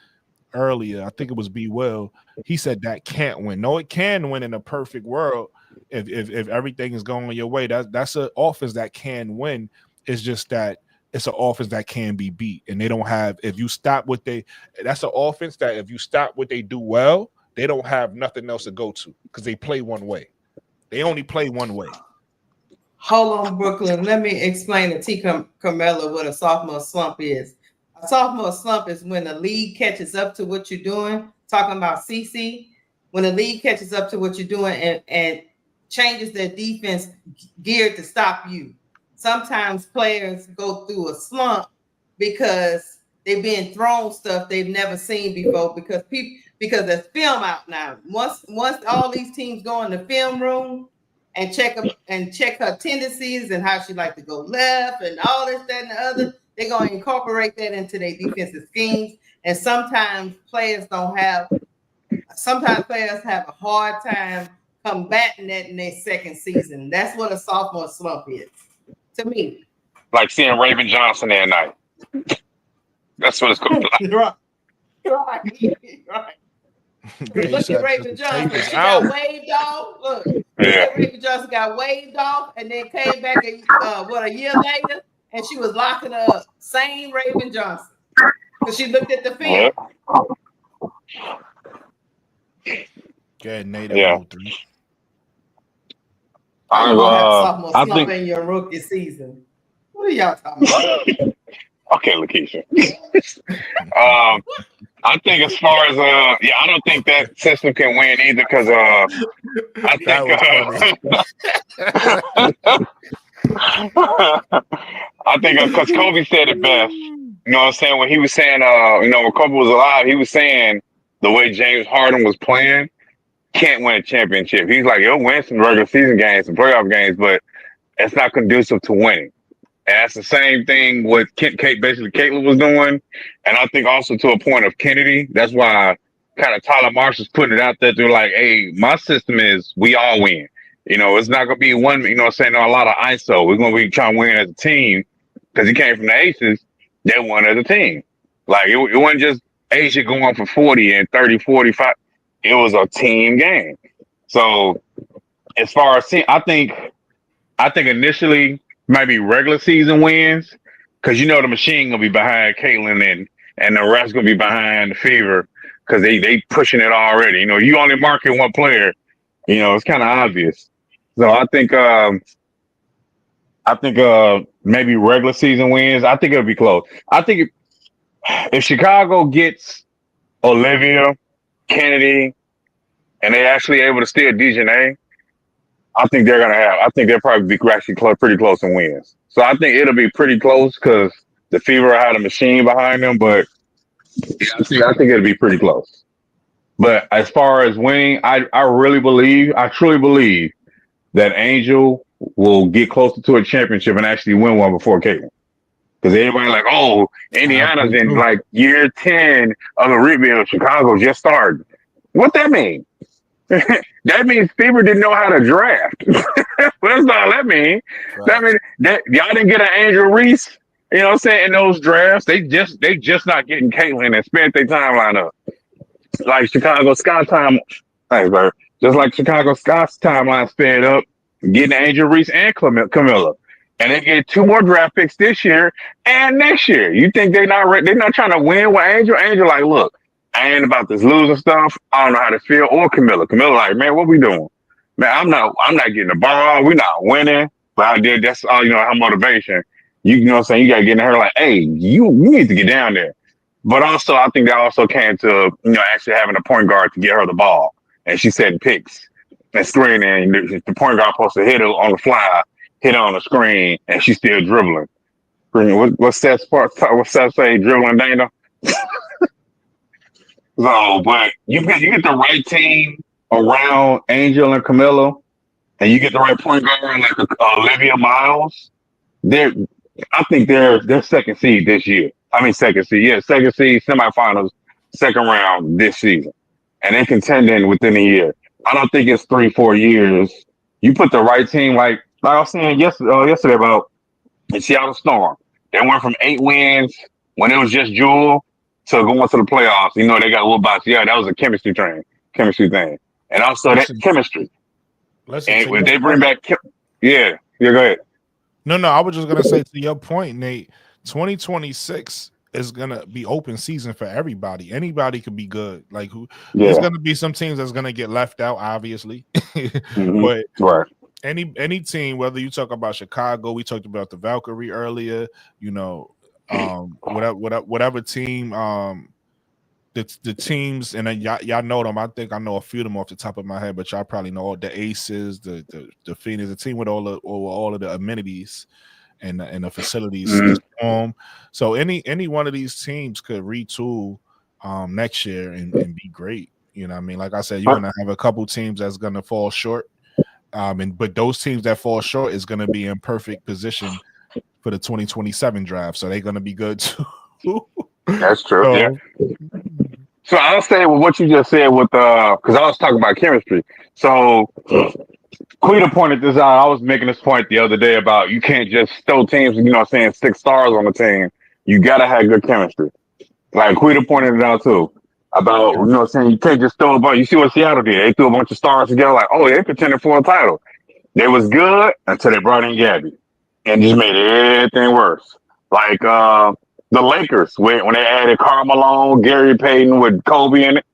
earlier. I think it was B. Will. He said that can't win. No, it can win in a perfect world if everything is going your way. That's an offense that can win. It's just that it's an offense that can be beat, and they don't have. That's an offense that if you stop what they do well, they don't have nothing else to go to because they play one way. They only play one way. Hold on, Brooklyn. Let me explain to T. Carmella what a sophomore slump is. A sophomore slump is when the league catches up to what you're doing. Talking about CC, when the league catches up to what you're doing and changes their defense geared to stop you. Sometimes players go through a slump because they've been thrown stuff they've never seen before because there's film out now. Once all these teams go in the film room and check her tendencies and how she like to go left and all this, that, and the other, they're going to incorporate that into their defensive schemes. And sometimes players have a hard time combating that in their second season. That's what a sophomore slump is to me. Like seeing Raven Johnson that night. That's what it's called. Right. Look at Raven Johnson. She got waved off. Look, Raven Johnson got waved off and then came back a year later, and she was locking up. Same Raven Johnson. Because she looked at the film. Good, Nate. Yeah. I think in your rookie season. What are y'all talking about? Okay, Lakeisha. I think as far as I don't think that system can win either because I think because Kobe said it best. You know what I'm saying? When he was saying when Kobe was alive, he was saying the way James Harden was playing, can't win a championship. He's like, he'll win some regular season games, some playoff games, but it's not conducive to winning. And that's the same thing what Caitlin was doing. And I think also to a point of Kennedy, that's why kind of Tyler Marshall's putting it out there. They're like, hey, my system is we all win. It's not going to be one, a lot of ISO. We're going to be trying to win as a team because he came from the Aces. They won as a team. Like, it wasn't just Asia going for 40 and 30, 45. It was a team game. So as far as I think I think initially maybe regular season wins, because you know the machine gonna be behind Caitlyn and the rest gonna be behind the Fever, because they pushing it already. You know, you only market one player. You know, it's kind of obvious. So I think maybe regular season wins. I think it'll be close. I think if Chicago gets Olivia, Kennedy, and they actually able to steal DiJonai, I think they'll probably be actually pretty close in wins. So I think it'll be pretty close because the Fever had a machine behind them, but yeah, I think it'll be pretty close. But as far as winning, I truly believe that Angel will get closer to a championship and actually win one before Caitlyn. Because everybody like, oh, Indiana's in like year 10 of the rebuild. Chicago just started. What that mean? That means Fever didn't know how to draft. That's all that means. Right. That means that y'all didn't get an Angel Reese, you know what I'm saying, in those drafts. They just not getting Caitlyn and spent their timeline up. Like Chicago Scott's time. Thanks, bro. Just like Chicago Scott's timeline sped up, getting Angel Reese and Camilla. And they get 2 more draft picks this year and next year. You think they're not trying to win with Angel? Angel like, look, I ain't about this losing stuff. I don't know how to feel. Or Camilla. Camilla like, man, what we doing? Man, I'm not getting the ball. We're not winning. But I did. That's all, you know, her motivation. You know what I'm saying? You got to get in her like, hey, you need to get down there. But also, I think that also came to, you know, actually having a point guard to get her the ball. And she setting picks and screening. The point guard supposed to hit her on the fly, hit her on the screen, and she's still dribbling. What's that say? Dribbling Dana? So, but you get the right team around Angel and Camilla, and you get the right point guard like Olivia Miles. I think they're second seed this year. I mean, second seed, semifinals, second round this season, and they contending within a year. I don't think it's 3-4 years. You put the right team, like I was saying yesterday about the Seattle Storm. They went from 8 wins when it was just Jewel to going to the playoffs. You know, they got a little box. Yeah, that was a chemistry thing. And also that chemistry. And when they bring back, go ahead. No, I was just going to say to your point, Nate, 2026 is going to be open season for everybody. Anybody could be good. Like, there's going to be some teams that's going to get left out, obviously. But any team, whether you talk about Chicago, we talked about the Valkyrie earlier, you know, whatever team, the teams, and then y'all know them. I think I know a few of them off the top of my head, but y'all probably know all the Aces, the Phoenix, the team with all of the amenities and the facilities. So any one of these teams could retool next year and be great. You know what I mean? Like I said, you're gonna have a couple teams that's gonna fall short. But those teams that fall short is gonna be in perfect position for the 2027 draft. So they're gonna be good too. That's true. So I'll say with what you just said with because I was talking about chemistry. So Quita pointed this out. I was making this point the other day about you can't just throw teams, you know what I'm saying, 6 stars on the team. You gotta have good chemistry. Like Quita pointed it out too. About, you know what I'm saying, you can't just throw a bunch. You see what Seattle did? They threw a bunch of stars together, like, oh, they contended for a title. They was good until they brought in Gabby and just made everything worse. Like the Lakers, when they added Karl Malone, Gary Payton with Kobe in it.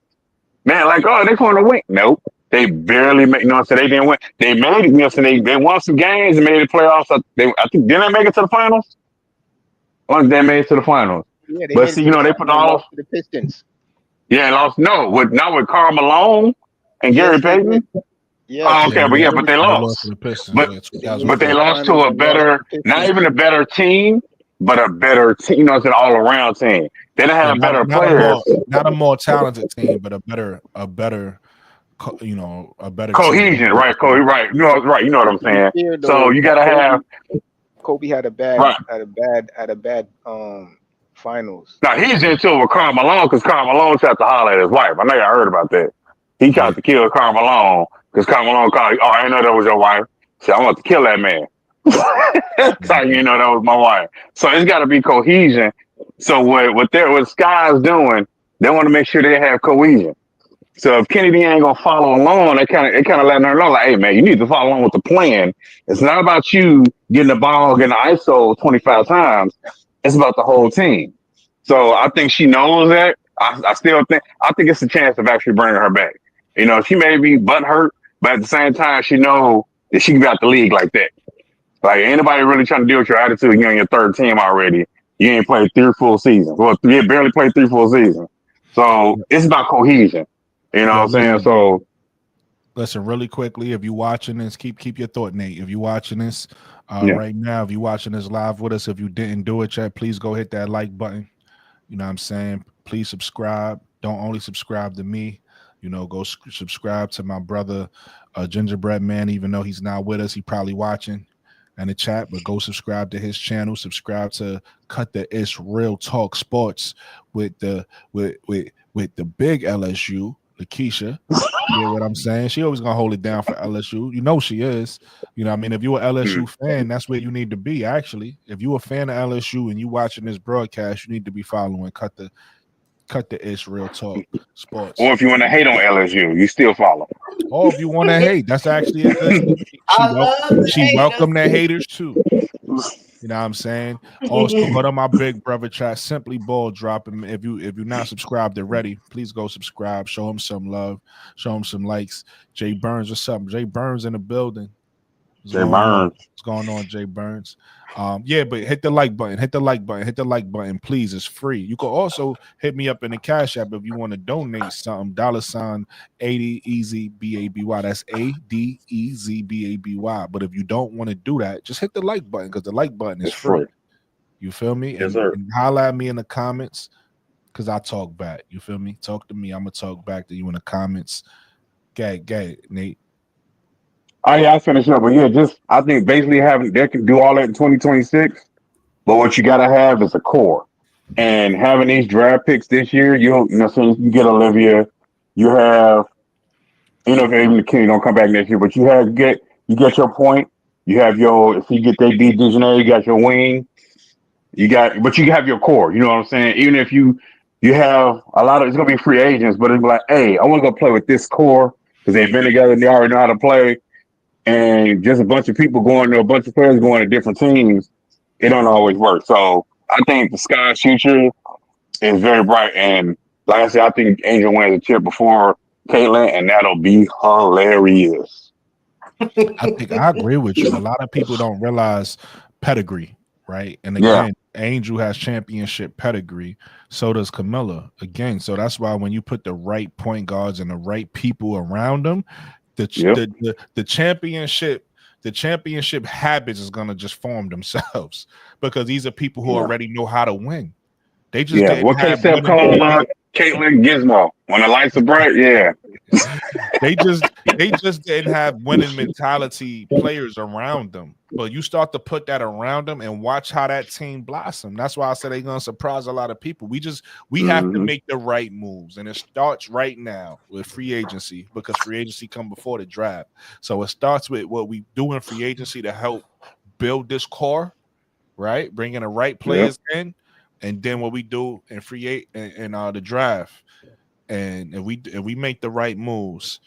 Man, like, oh, they're going to win. Nope. They barely made, you know what I'm saying, they didn't win. They made it, you know what I'm saying, they won some games and made the playoffs. I think, didn't they make it to the finals? Once they made it to the finals. Yeah, but see, you know, they put all to the Pistons. Yeah, lost. No, not with Karl Malone and Gary Payton. Yeah. Oh, okay, but they lost. But they lost to a better, not even a better team, but a better team. You know, it's an all-around team. They didn't have better players. Not a more talented team, but a better, you know, a better cohesion, team. Right? Right. You know, right. You know what I'm saying. So you gotta have. Kobe had a bad finals. Now he's into it with Karl Malone because Karl Malone tried to holler at his wife. I know y'all heard about that. He tried to kill Karl Malone because Karl Malone called, oh, I didn't know that was your wife. So I want to kill that man. That's how you know that was my wife. So it's got to be cohesion. So what Sky's doing, they want to make sure they have cohesion. So if Kennedy ain't gonna follow along, it kind of letting her know, like, hey man, you need to follow along with the plan. It's not about you getting the ball, getting the ISO 25 times. It's about the whole team. So I think she knows that. I think it's a chance of actually bringing her back. You know, she may be butt hurt, but at the same time, she know that she can be out the league like that. Like anybody really trying to deal with your attitude, you're on your third team already. You ain't played 3 full seasons. Well, you barely played 3 full seasons. So it's about cohesion. You know what I'm saying? So listen, really quickly, if you're watching this, keep your thought, Nate. If you're watching this right now, if you're watching this live with us, if you didn't do it yet, please go hit that like button. You know what I'm saying? Please subscribe. Don't only subscribe to me. You know, go subscribe to my brother, Gingerbread Man. Even though he's not with us, he probably watching in the chat. But go subscribe to his channel. Subscribe to Cut the Ish Real Talk Sports with the big LSU, Lakeisha. You know what I'm saying? She always gonna hold it down for LSU. You know she is. You know what I mean? If you're an LSU fan, that's where you need to be. Actually, if you're a fan of LSU and you watching this broadcast, you need to be following Cut the Ish Real Talk Sports. Or if you want to hate on LSU, you still follow. Or if you want to hate, that's actually a good. She welcomed the haters too. You know what I'm saying? Also, go to my big brother chat, Simply Ball dropping. If you're not subscribed already, please go subscribe. Show him some love. Show him some likes. Jay Burns, what's up? Jay Burns in the building. What's going on, Jay Burns? Yeah, but hit the like button. Hit the like button. Hit the like button, please. It's free. You can also hit me up in the Cash App if you want to donate something. $80 Easy BABY. That's ADEZ BABY. But if you don't want to do that, just hit the like button because the like button is free. You feel me? Yes, sir. And holla at me in the comments because I talk back. You feel me? Talk to me. I'm gonna talk back to you in the comments. Gag, Nate. Oh yeah, I finished up, but yeah, I think basically they can do all that in 2026. But what you gotta have is a core, and having these draft picks this year, you get Olivia, you have, if even the King don't come back next year, but you get your point, you have if you get that D Dijonary, you got your wing, but you have your core. You know what I'm saying? Even if you have a lot of, it's gonna be free agents, but it's like, hey, I want to go play with this core because they've been together and they already know how to play. And just a bunch of people a bunch of players going to different teams, it don't always work. So I think the Sky's future is very bright. And like I said, I think Angel wins a chip before Caitlyn, and that'll be hilarious. I agree with you. A lot of people don't realize pedigree, right? And again, Angel has championship pedigree. So does Camilla. Again, so that's why when you put the right point guards and the right people around them, the championship habits is gonna just form themselves because these are people who already know how to win. They just what can Steph call Caitlyn Gizmo when the lights are bright? They just didn't have winning mentality players around them. But you start to put that around them and watch how that team blossom. That's why I said they're gonna surprise a lot of people. We have to make the right moves, and it starts right now with free agency because free agency come before the draft. So it starts with what we do in free agency to help build this core, right? Bringing the right players in, and then what we do in the draft. And if we make the right moves,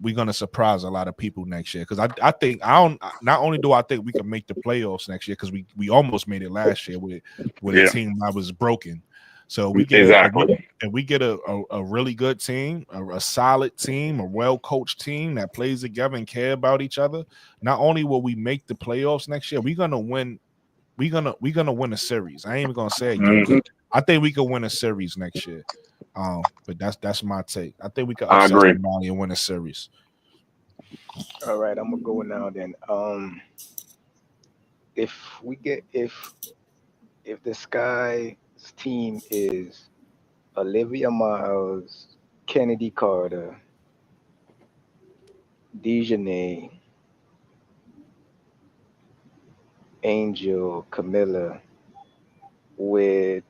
we're gonna surprise a lot of people next year. Because I think not only do I think we can make the playoffs next year, because we almost made it last year with a team that was broken. So we get a really good team, a solid team, a well-coached team that plays together and care about each other. Not only will we make the playoffs next year, we're gonna win. We're gonna win a series. I ain't even gonna say it. I think we could win a series next year. But that's my take. I think we could upset somebody and win a series. All right, I'm gonna go now then. If the Sky's team is Olivia Miles, Kennedy Carter, Dejanay, Angel, Camilla, with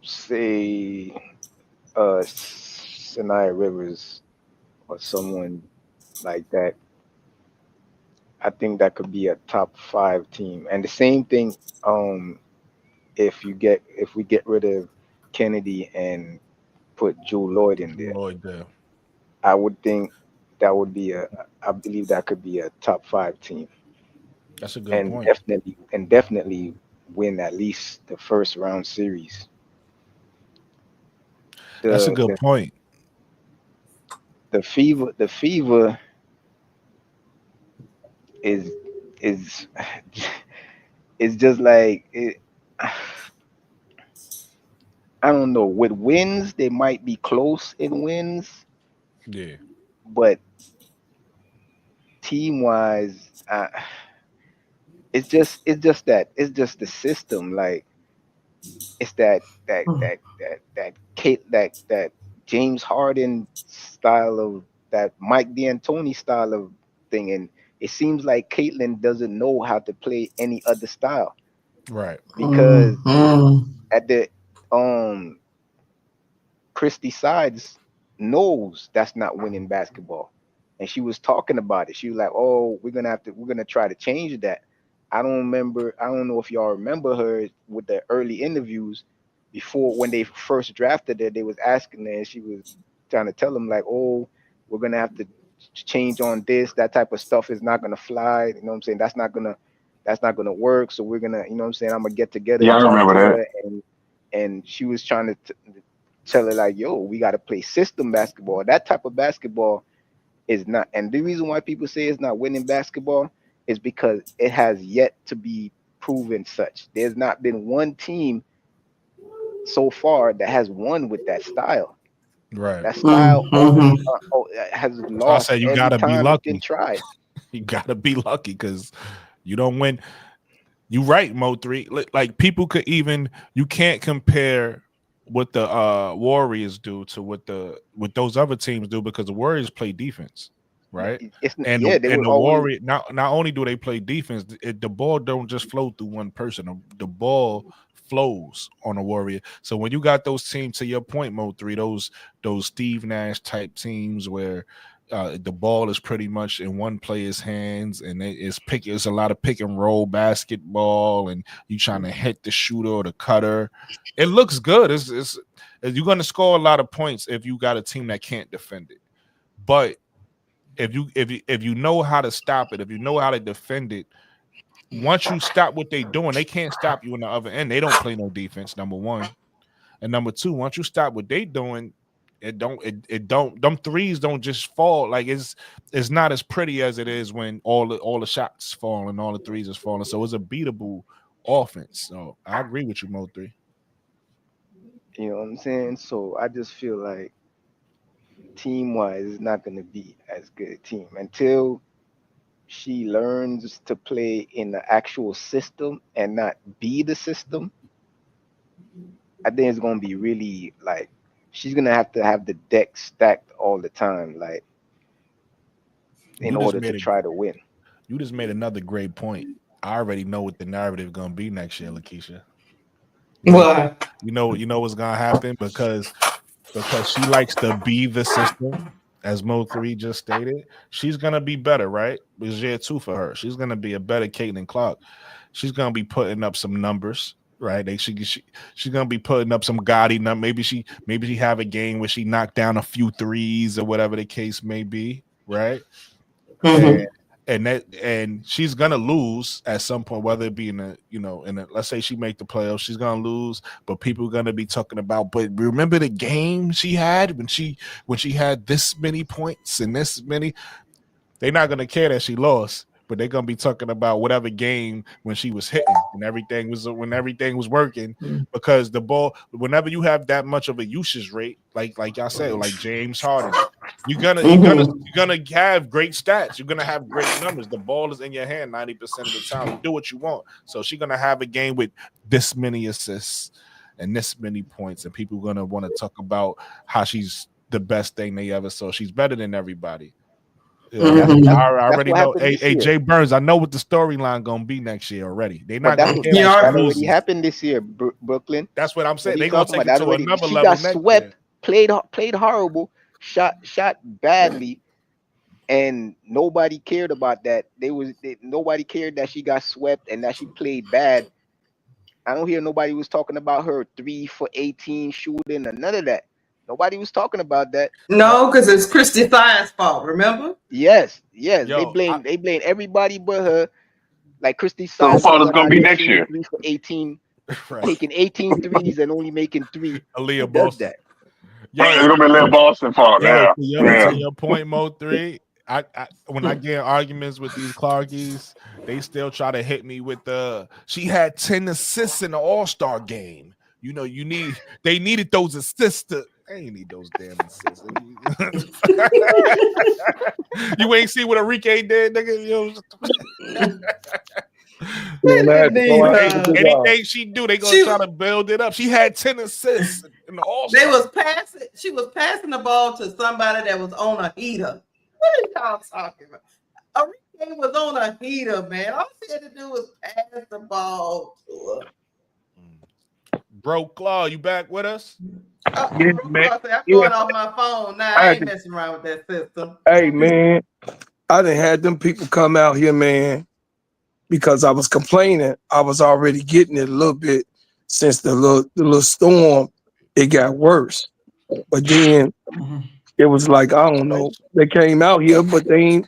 say Sanaya Rivers or someone like that, I think that could be a top 5 team. And the same thing, if we get rid of Kennedy and put Drew Lloyd in there. Lloyd there. I would think that would be I believe that could be a top 5 team. That's a good And point. definitely win at least the first round series. That's a good point. The fever is it's just like it. I don't know. With wins, they might be close in wins, Yeah. but team wise, it's just the system. Like it's that James Harden style of that Mike D'Antoni style of thing, and it seems like Caitlyn doesn't know how to play any other style. Right. Because at the Christy Sides knows that's not winning basketball. And she was talking about it. She was like, "Oh, we're gonna try to change that." I don't know if y'all remember her with the early interviews before when they first drafted her, they was asking her and she was trying to tell them like, "Oh, we're gonna have to change on this, that type of stuff is not gonna fly. You know what I'm saying? That's not gonna work. So we're gonna, you know what I'm saying? I'm gonna get together." Yeah, and I talk remember to that. her, and she was trying to tell her like, "Yo, we got to play system basketball. That type of basketball is not." And the reason why people say it's not winning basketball is because it has yet to be proven such. There's not been one team so far that has won with that style. Right. That style always has So I lost said you every gotta be time it's lucky. been tried. You gotta be lucky because you don't win. You right, Mo3. Like people could even you can't compare what the Warriors do to what those other teams do because the Warriors play defense, right? And They the would always. Warrior not only do they play defense, the ball don't just flow through one person. The ball flows on a Warrior. So when you got those teams, to your point, Mo3, those Steve Nash type teams where the ball is pretty much in one player's hands, and it's a lot of pick and roll basketball, and you trying to hit the shooter or the cutter. It looks good. It's you're going to score a lot of points if you got a team that can't defend it. But if you know how to stop it, if you know how to defend it, once you stop what they doing, they can't stop you on the other end. They don't play no defense, number one. And number two, once you stop what they doing, them threes don't just fall. Like it's not as pretty as it is when all the shots fall and all the threes is falling. So it's a beatable offense. So I agree with you, Mo3. You know what I'm saying? So I just feel like team-wise, it's not going to be as good a team until she learns to play in the actual system and not be the system. I think it's going to be really like she's going to have the deck stacked all the time, like in order to try to win. You just made another great point. I already know what the narrative is going to be next year, Lakeisha. What? You know what's going to happen because she likes to be the system, as Mo3 just stated. She's going to be better, right? It's year 2 for her. She's going to be a better Caitlin Clark. She's going to be putting up some numbers, right? She's going to be putting up some gaudy numbers. Maybe she have a game where she knocked down a few threes or whatever the case may be, right? Mm-hmm. And she's gonna lose at some point, whether it be in a let's say she make the playoffs, she's gonna lose, but people are gonna be talking about, but remember the game she had when she had this many points and this many. They're not gonna care that she lost, but they're gonna be talking about whatever game when she was hitting and everything was working, because the ball, whenever you have that much of a usage rate, like y'all said, like James Harden, you're gonna have great stats. You're gonna have great numbers. The ball is in your hand 90% of the time. You do what you want. So she's gonna have a game with this many assists and this many points, and people are gonna want to talk about how she's the best thing they ever saw. She's better than everybody. I already know. Hey, Jay Burns, I know what the storyline gonna be next year already. They're not gonna care. That already happened this year, Brooklyn. That's what I'm saying. They're gonna take it to another she level. Got swept, played horrible, shot badly, and nobody cared about that. Nobody cared that she got swept and that she played bad. I don't hear nobody was talking about her 3 for 18 shooting or none of that. Nobody was talking about that. No, because it's Christy Thia's fault. Remember? Yes, yes. Yo, they blame everybody but her. Like Christy So who Thia's fault is gonna be next year? 3 for 18, Right. taking 18 threes and only making 3. Aaliyah Who does Boston. that? Yo, it's gonna be Lil Boston fault now. To your point, Mo3, I when I get in arguments with these Clarkies, they still try to hit me with she had 10 assists in the All-Star game. You know, they needed those assists to. I ain't need those damn assists. You ain't see what Enrique did, nigga. Anything she do, they gonna try to build it up. She had 10 assists in the All-Star. She was passing the ball to somebody that was on a heater. What are y'all talking about? Enrique was on a heater, man. All she had to do was pass the ball to her. Bro, Claw, you back with us? I'm going off my phone now. I ain't messing around with that system. Hey man, I done had them people come out here, man, because I was complaining. I was already getting it a little bit since the little storm. It got worse, but then it was like, I don't know. They came out here, but they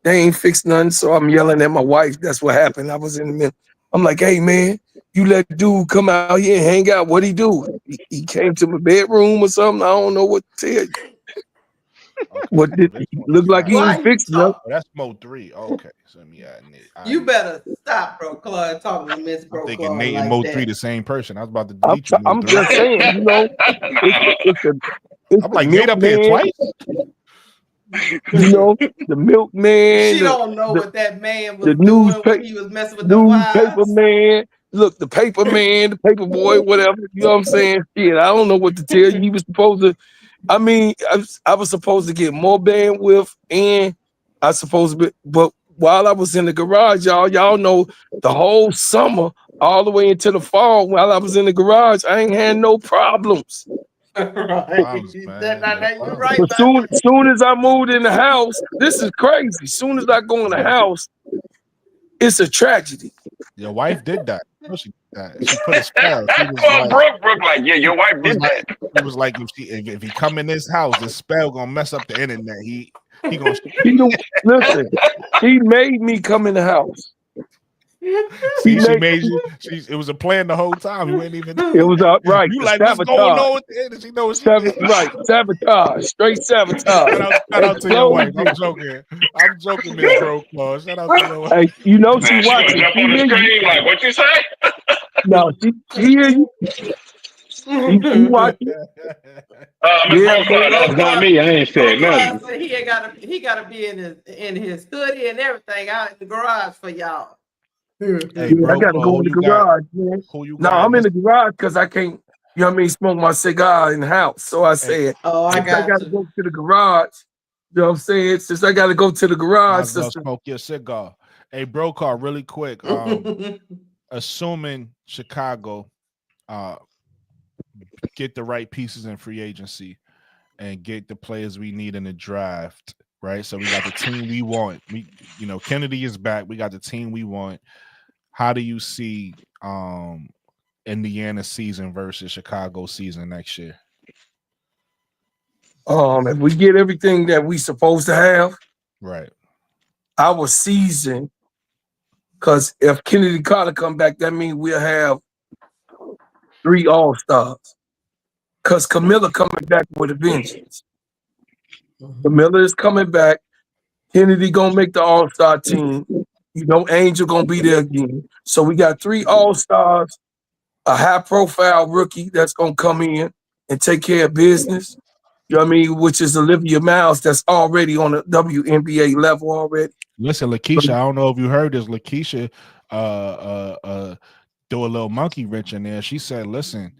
ain't fixed nothing. So I'm yelling at my wife. That's what happened. I was in the middle. I'm like, hey man, you let dude come out here and hang out. What'd he do? He came to my bedroom or something. I don't know what to tell you. What did he look like? He ain't fixed nothing. Oh, that's Mo3. Oh, okay. So You better stop, Bro Claude, talking to Miss Bro I'm thinking Claude Nate like and Mo3 that. the same person. I was about to delete you. I'm Mo3. just saying, you know, it's I'm like Nate up here twice. You know, the milkman. She don't know what that man was the doing when he was messing with the newspaper wives. man. Look, the paper man, the paper boy, whatever. You know what I'm saying? Shit, I don't know what to tell you. He was supposed to. I mean, I was supposed to get more bandwidth, and I supposed to be. But while I was in the garage, y'all know the whole summer, all the way into the fall, while I was in the garage, I ain't had no problems. Right. You're right. But soon as I moved in the house, this is crazy. Soon as I go in the house, it's a tragedy. Your wife did that. No, she put a spell. She was Brooke, like, yeah, your wife did that. It was like if he come in this house, this spell gonna mess up the internet. He gonna listen. He made me come in the house. See, she made you. It was a plan the whole time. You ain't even. It was right. You like what's going on with the internet? She knows right. Sabotage. Straight sabotage. Shout out to your wife. I'm joking, Miss Bro Claw. Shout out to your wife. Hey, you know she Man, she watching. gonna jump on the screen like, what you say? No, she hear you. She watching. That's not me. I ain't said nothing. He gotta be in his hoodie and everything out in the garage for y'all. Hey, bro, I gotta go in the garage, man. No, I'm in the garage because I can't, you know what I mean, smoke my cigar in the house. So I said, I gotta go to the garage. You know what I'm saying? Since I gotta go to the garage, sister. Smoke your cigar. Hey, bro, car, really quick. Assuming Chicago get the right pieces in free agency and get the players we need in the draft, right? So we got the team we want. Kennedy is back. We got the team we want. How do you see Indiana season versus Chicago season next year? If we get everything that we supposed to have, right, our season, because if Kennedy Carter come back, that means we'll have 3 All-Stars. Because Camilla coming back with a vengeance. Camilla is coming back. Kennedy gonna make the All-Star team. You know, Angel gonna be there again. So we got 3 All-Stars, a high-profile rookie that's gonna come in and take care of business. You know what I mean? Which is Olivia Miles, that's already on a WNBA level already. Listen, Lakeisha, I don't know if you heard this. Lakeisha do a little monkey wrench in there. She said, listen,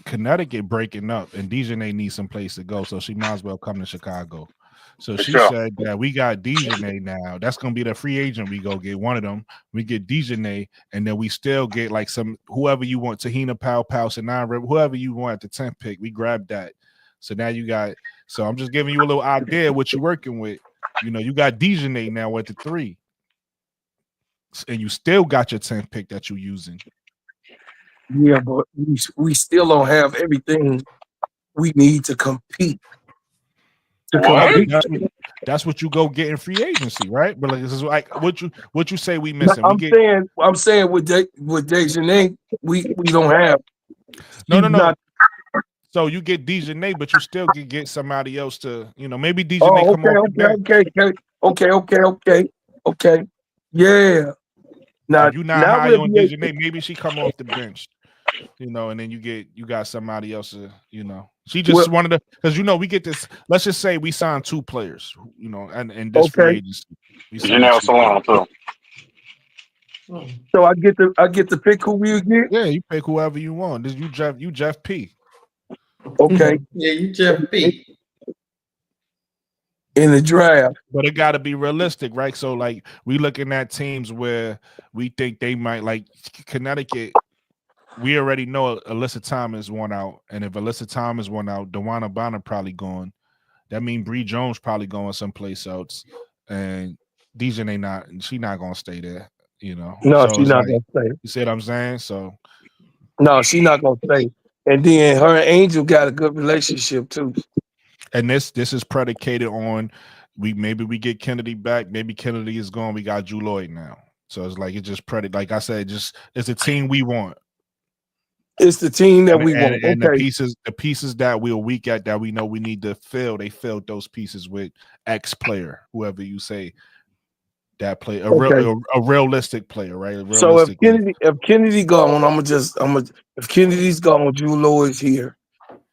Connecticut breaking up and Dejanay needs some place to go, so she might as well come to Chicago. So she said that we got Dejanay now. That's gonna be the free agent. We go get one of them. We get Dejanay, and then we still get like some whoever you want, Tahina Pau, Sanaa River, whoever you want at the 10th pick. We grab that. So now you got. So I'm just giving you a little idea what you're working with. You know, you got Dejanay now at the 3, and you still got your 10th pick that you're using. Yeah, but we still don't have everything we need to compete. That's what you go get in free agency, right? But like this is like what you say we missing. I'm saying with Dejanay, we don't have. No. So you get Dejanay, but you still can get somebody else to, maybe Dejanay come off the bench. Okay. Yeah. Now if you're not high on Dejanay, maybe she come off the bench, and then you got somebody else to, She just wanted to, because we get this. Let's just say we signed 2 players, and this free agency. Janelle Salon too. So I get to pick who we get. Yeah, you pick whoever you want. You Jeff P. Okay. Yeah, you Jeff P. In the draft. But it got to be realistic, right? So like we looking at teams where we think they might, like Connecticut. We already know Alyssa Thomas won out, and if Alyssa Thomas won out, Dewana Bonner probably gone. That means Bree Jones probably going someplace else, and Dejanay she not gonna stay there, No, so she's not gonna stay. You see what I'm saying? So no, she's not gonna stay. And then her and Angel got a good relationship too. And this is predicated on maybe we get Kennedy back, maybe Kennedy is gone. We got Drew Lloyd now, so it's like like I said, it's a team we want. It's the team that we want. And the pieces that we're weak at that we know we need to fill, they filled those pieces with X player, whoever you say that play, a realistic player, right? So if Kennedy gone, if Kennedy's gone, Drew Lloyd's here.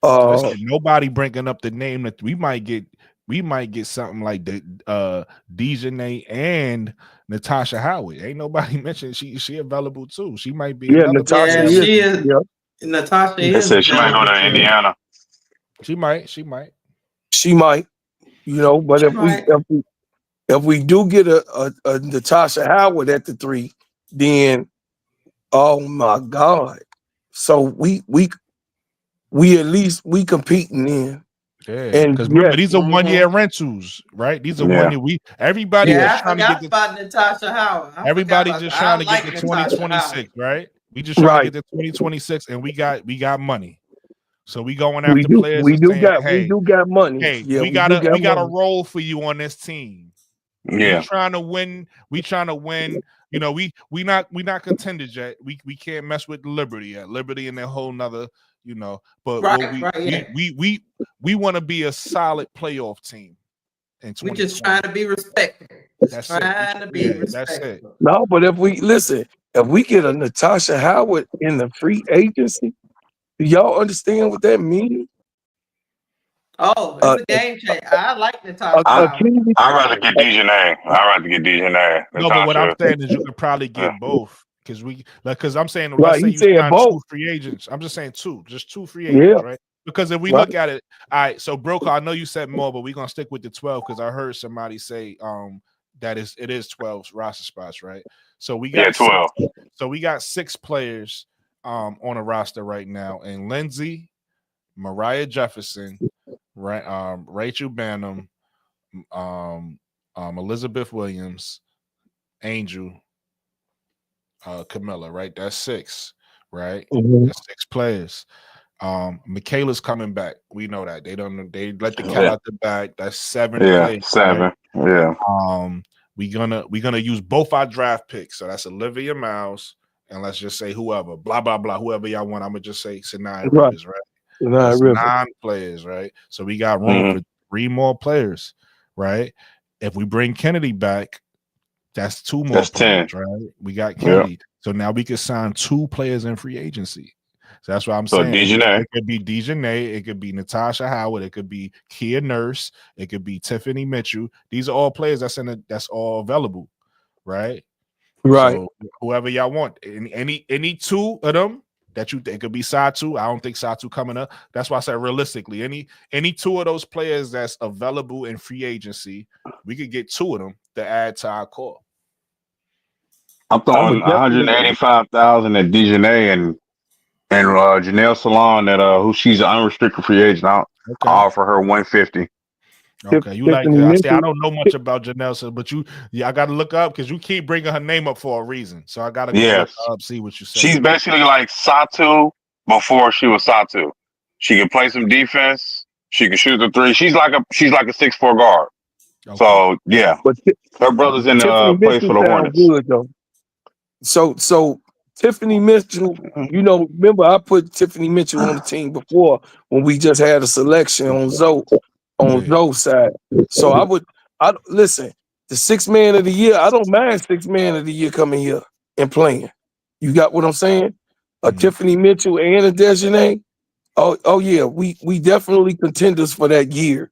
Listen, nobody bringing up the name that we might get something like the Dejanay and Natasha Howard. Ain't nobody mentioned she available too. She might be. Yeah, Natasha is. Yeah. Natasha is. Said she might go to Indiana. She might. But if we do get a Natasha Howard at the 3, then oh my God! So we at least competing in. Yeah, because remember these are 1-year rentals, right? These are 1 year. Everybody I forgot about Natasha Howard. Everybody just trying to get to 2026, right? We just trying to get to 2026, and we got money. So we going after players. We do got money. Hey, we got a role for you on this team. Yeah, we trying to win. We not contenders yet. We can't mess with Liberty yet. Liberty in their whole nother. But we want to be a solid playoff team. We just trying to be respectful. That's it. No, but if we get a Natasha Howard in the free agency, do y'all understand what that means? Oh, it's a game changer. I like Natasha Howard. I'd rather get Dejanay. No, but what I'm saying is you could probably get both. Because I'm saying, right, let's say you signed 2 free agents. I'm just saying just 2 free agents, right? Because if we look at it, all right. So Broker, I know you said more, but we're gonna stick with the 12 because I heard somebody say that it is 12 roster spots, right? So we got 12. So we got 6 players on a roster right now, and Lindsay, Mariah Jefferson, right? Rachel Banham, Elizabeth Williams, Angel. Camilla, right? That's 6, right? Mm-hmm. That's 6 players. Michaela's coming back. We know that. They let the cat out the bag. That's 7 players. 7. Right? Yeah. We're gonna use both our draft picks. So that's Olivia Miles, and let's just say whoever, blah blah blah, whoever y'all want. I'm gonna just say Sanaya Rivers, right? That's 9 players, right? So we got room for 3 more players, right? If we bring Kennedy back, that's 2 more players, 10. Right? We got Kennedy. Yep. So now we could sign 2 players in free agency. So that's what I'm saying. Dejanay. It could be Dejanay. It could be Natasha Howard. It could be Kia Nurse. It could be Tiffany Mitchell. These are all players that's all available, right? Right. So whoever y'all want. Any 2 of them that you think could be Satu. I don't think Satu coming up. That's why I said realistically, any 2 of those players that's available in free agency, we could get 2 of them to add to our core. I'm throwing 185,000 at Dejanay and Janelle Salon that who she's an unrestricted free agent. I'll offer her 150. Okay, you like that. I don't know much about Janelle, but I got to look up because you keep bringing her name up for a reason. So I got to look up, see what you say. She's basically like Satu before she was Satu. She can play some defense. She can shoot the three. She's like a 6'4" guard. Okay. So yeah, But her brother's in Tiffany place for Mitchell the sound Hornets. good though. So Tiffany Mitchell, you know, remember I put Tiffany Mitchell on the team before when we just had a selection on Zoe's side. So I listen, the 6th man of the year, I don't mind 6th man of the year coming here and playing. You got what I'm saying? A Tiffany Mitchell and a Dejanay. Oh yeah, we definitely contenders for that year.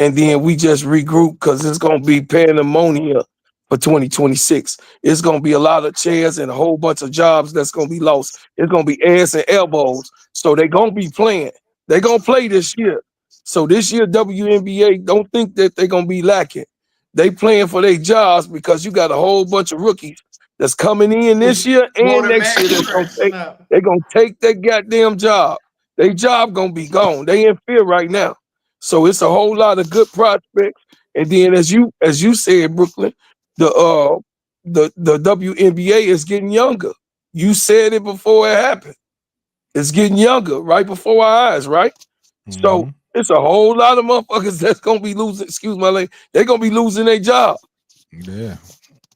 And then we just regroup because it's gonna be pandemonium for 2026. It's gonna be a lot of chairs and a whole bunch of jobs that's gonna be lost. It's gonna be ass and elbows. So they're gonna be playing. They're gonna play this year. So this year, WNBA, don't think that they're gonna be lacking. They playing for their jobs because you got a whole bunch of rookies that's coming in this year and next year they're gonna take that goddamn job. Their job gonna be gone. They in fear right now. So it's a whole lot of good prospects. And then as you said, Brooklyn, the WNBA is getting younger. You said it before it happened. It's getting younger right before our eyes, right? So it's a whole lot of motherfuckers that's gonna be losing, excuse my language, they're gonna be losing their job. Yeah.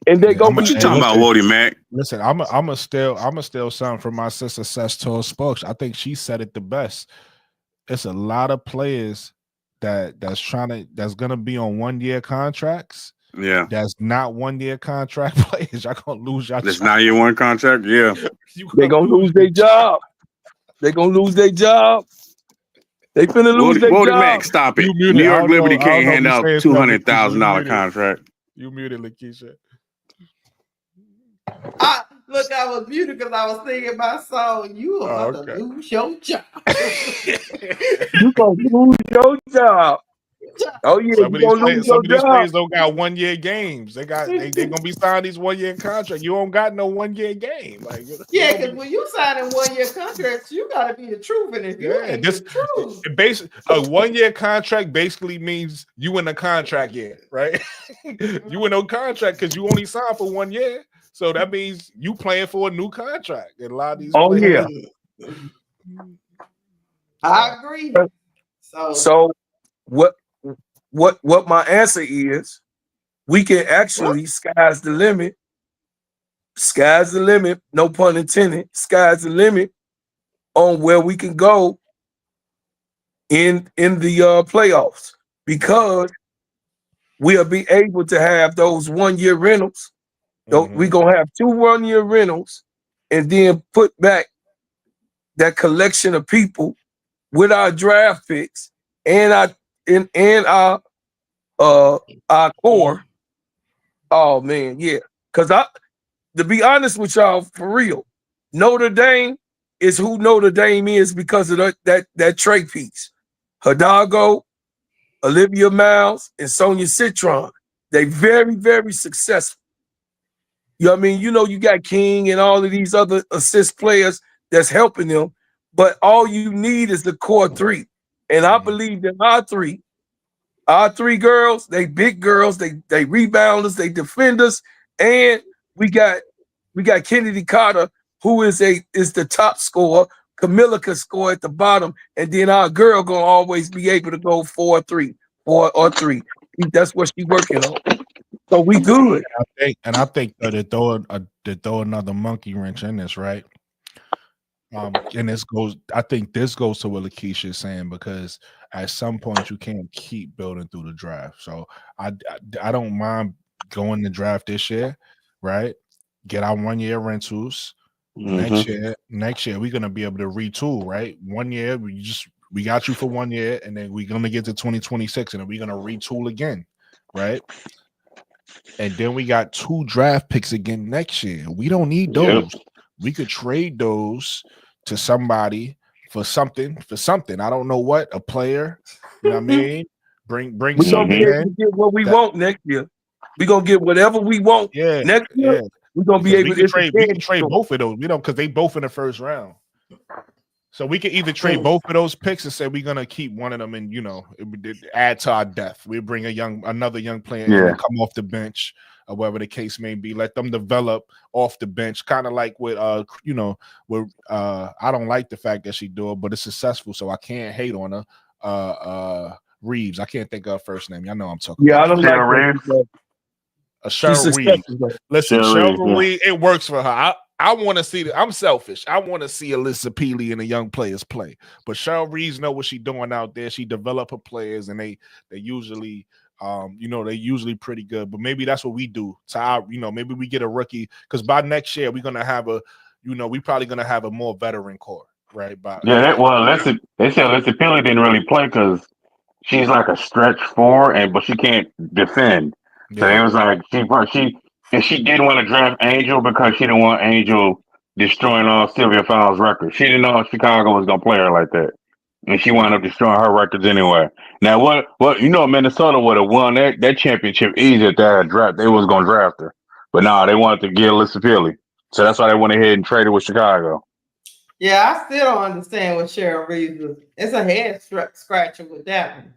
And they gonna What be you talking about, Wody Mac? Listen, I'm still something from my sister Sesto Spokes. I think she said it the best. It's a lot of players that's gonna be on 1-year contracts. Yeah. That's not 1-year contract players. Y'all gonna lose y'all. That's not your one contract. Yeah. They gonna lose their job. They gonna lose their job. They finna lose their Wody job. Mac, stop it. muted. New I York don't know- Liberty I don't can't know hand if you out saying something, $200,000 Lakeisha. contract. You muted, Lakeisha. I was muted because I was singing my song. You about to lose your job. You gonna lose your job. Oh yeah, Some you gonna lose your of these job. players don't got 1-year games. They gonna be signing these 1-year contracts. You don't got no 1-year game. Like Yeah, because when you sign in 1-year contracts, you gotta be the truth. And if you ain't the truth, a 1-year contract basically means you in a contract year, right? You in no contract because you only signed for 1 year. So that means you playing for a new contract. And a lot of these players, I agree. So what my answer is, we can actually sky's the limit. Sky's the limit, no pun intended. Sky's the limit on where we can go in the playoffs because we'll be able to have those 1-year rentals. We're gonna have 2 1-year rentals and then put back that collection of people with our draft picks and our core. Oh man, yeah. Cause to be honest with y'all, for real, Notre Dame is who Notre Dame is because of that Trey piece. Hidalgo, Olivia Miles, and Sonia Citron. They very, very successful. You know what I mean? You know, you got King and all of these other assist players that's helping them, but all you need is the core 3. And I believe that our three girls, they big girls, they rebounders, they defenders, and we got Kennedy Carter, who is the top scorer. Camilla can score at the bottom, and then our girl gonna always be able to go 4 or 3. That's what she's working on. So we good. I think that to throw another monkey wrench in this, right? And I think this goes to what Lakeisha is saying, because at some point you can't keep building through the draft. So I don't mind going to draft this year, right? Get our 1-year rentals. Next year we're gonna be able to retool, right? 1 year we got you for 1 year, and then we're gonna get to 2026, and then we're gonna retool again, right? And then we got 2 draft picks again next year. We don't need those. We could trade those to somebody for something. I don't know what, a player. You know what I mean? Bring we something in. Get what we want next year. We're gonna get whatever we want next year. We're gonna be able to trade. We can trade both of those, because they both in the first round. So we can either trade both of those picks and say we're gonna keep one of them, and it would add to our depth. We bring another young player in and come off the bench. or whatever the case may be. Let them develop off the bench, kind of like with I don't like the fact that she do it, but it's successful, so I can't hate on her. Reeves, I can't think of her first name. Y'all know I'm talking Yeah, I about. don't like that. Cheryl Reeves. Listen, Cheryl Reeves, yeah. it works for her. I want to see. I'm selfish. I want to see Alyssa Peely and the young players play. But Cheryl Reeves know what she's doing out there. She develop her players, and they usually, they usually pretty good. But maybe that's what we do. So maybe we get a rookie, because by next year we're gonna have we probably gonna have a more veteran core, right? They said Alyssa Peely didn't really play because she's like a stretch forward, but she can't defend. So it was like she didn't want to draft Angel because she didn't want Angel destroying all Sylvia Fowles' records. She didn't know Chicago was gonna play her like that, and she wound up destroying her records anyway. Now, what Minnesota would have won that championship easy at that draft. They was gonna draft her, but no, they wanted to get Alyssa Peely, so that's why they went ahead and traded with Chicago. Yeah, I still don't understand what Cheryl Reeves was. It's a head scratcher with that one.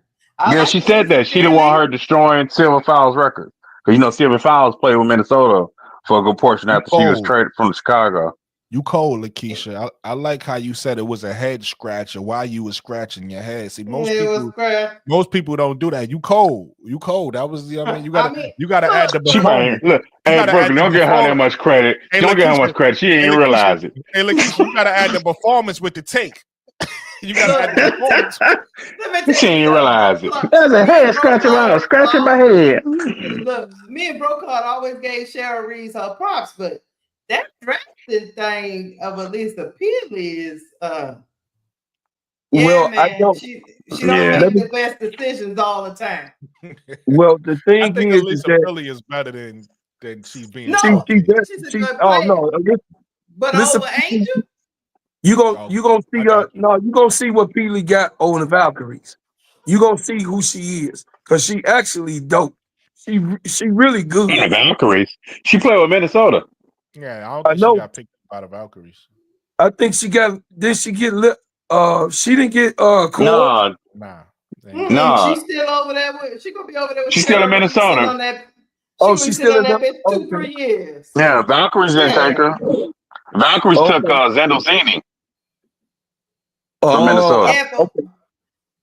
She said that she didn't want her destroying Sylvia Fowles' records. Because Sylvia Fowles played with Minnesota for a good portion after she was traded from Chicago. You cold, Lakeisha. I like how you said it was a head scratcher while you were scratching your head. See, most people don't do that. You cold. That was you gotta add the performance. Hey, Brooklyn, don't give her that much credit. Don't give her much credit. She didn't realize it. Hey, Lakeisha, you gotta add the performance with the take. You gotta add the performance. She didn't realize it. There's a head scratching my head. Look, me and Brocard always gave Cheryl Reeves her props, but that drafting thing of Alyssa Peely is I don't. She don't make the best decisions all the time. Well, the thing I think is Alyssa Peely is better than she's being. No, she's a good player. But over Angel. You gonna see her. No, you gonna see what Peely got on the Valkyries. You gonna see who she is, because she actually dope. She really good. The Valkyries. She played with Minnesota. Yeah, I don't think she got picked up by the Valkyries. I think she got. Did she get lit? She didn't get Nah. She's still over there. She gonna be over there. She's still in Minnesota. She's still in that bitch 2-3 years. Yeah, Valkyries didn't take her. Valkyries took Zendozini. From Minnesota. Yeah,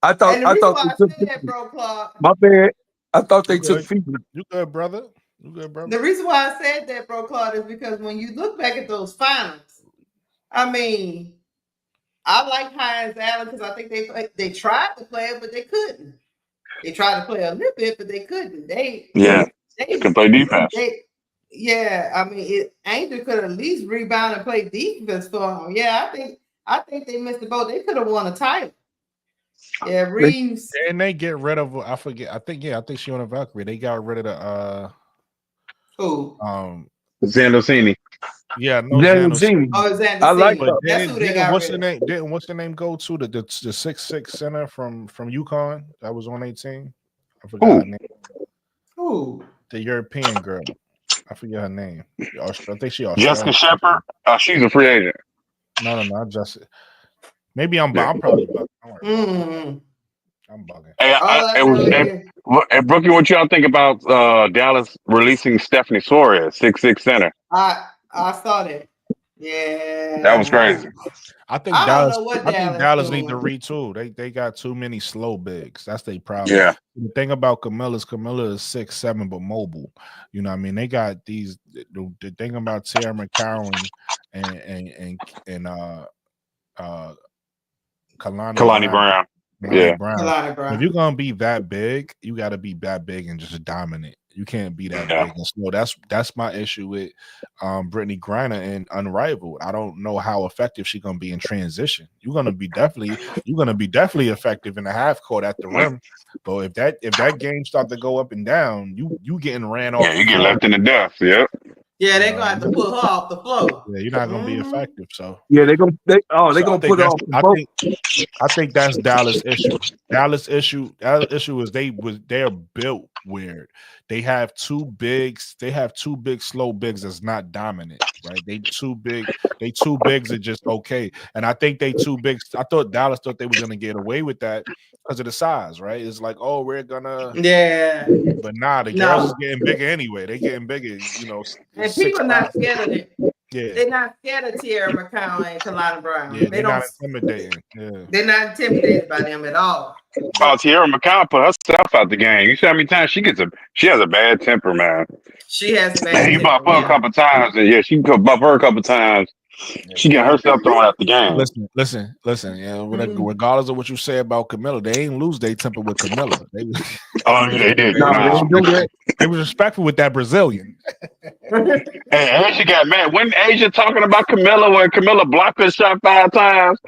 I thought they took my bad. I thought they took FIBA. You good, brother? The reason why I said that, bro, Claude, is because when you look back at those finals, I mean, I like Hines Allen because I think they tried to play it, but they couldn't. They tried to play a little bit, but they couldn't. They can play defense. I mean, Angel could at least rebound and play defense for them. Yeah, I think they missed the boat. They could have won a title. Yeah, Reeves. And they get rid of I forget. I think she on a Valkyrie. They got rid of the who? Zandosini. Yeah, no Zandosini. Oh, Zandosini. I like that. That's who they got what's rid the name? Didn't what's the name go to the 6'6" center from UConn that was on 18? I forgot her name. Who? The European girl. I forget her name. I think she Jessica Shepard. She's a free agent. No, not Jessica. Maybe I'm probably bugging. I'm bugging. Hey, Brookie, what y'all think about Dallas releasing Stephanie Suarez, 6'6" center? I saw that. Yeah, that was crazy. I think Dallas need to retool. They got too many slow bigs. That's their problem. Yeah. The thing about Camilla is 6'7" but mobile. You know what I mean? They got these. The thing about Tara McCarron and Kalani Brown. Brown. If you're gonna be that big, you got to be that big and just dominant. You can't be that big and slow. That's my issue with Brittany Griner and Unrivaled. I don't know how effective she's gonna be in transition. You're gonna be definitely effective in the half court at the rim. But if that game start to go up and down, you getting ran off. Yeah, you get left in the dust. Yep. Yeah, they're gonna have to pull her off the floor. Yeah, you're not gonna be effective. So yeah, they're gonna put her off the floor. I think that's Dallas' issue. Dallas' issue is they're built weird. They have two big slow bigs that's not dominant. right? They too big. They too bigs are just okay, and I think they too big. I thought Dallas thought they was gonna get away with that because of the size, right? It's like, oh, we're gonna, but nah, the girls is getting bigger anyway. They getting bigger, you know. And people not scared of it. Yeah, They're not scared of Tierra McCown and Kalana Brown. yeah, They they're don't. not intimidating. Yeah, They're not intimidated by them at all. Oh, Tierra McCown put herself out the game. You see how many times she has a bad temper, man. She has bad And you temper, bump her a couple times, and she can bump her a couple times. She get herself thrown out the game. Listen. Yeah, regardless of what you say about Camilla, they ain't lose their temper with Camilla. They did. They was respectful with that Brazilian. And Asia got mad. When Asia talking about Camilla, when Camilla blocked her shot 5 times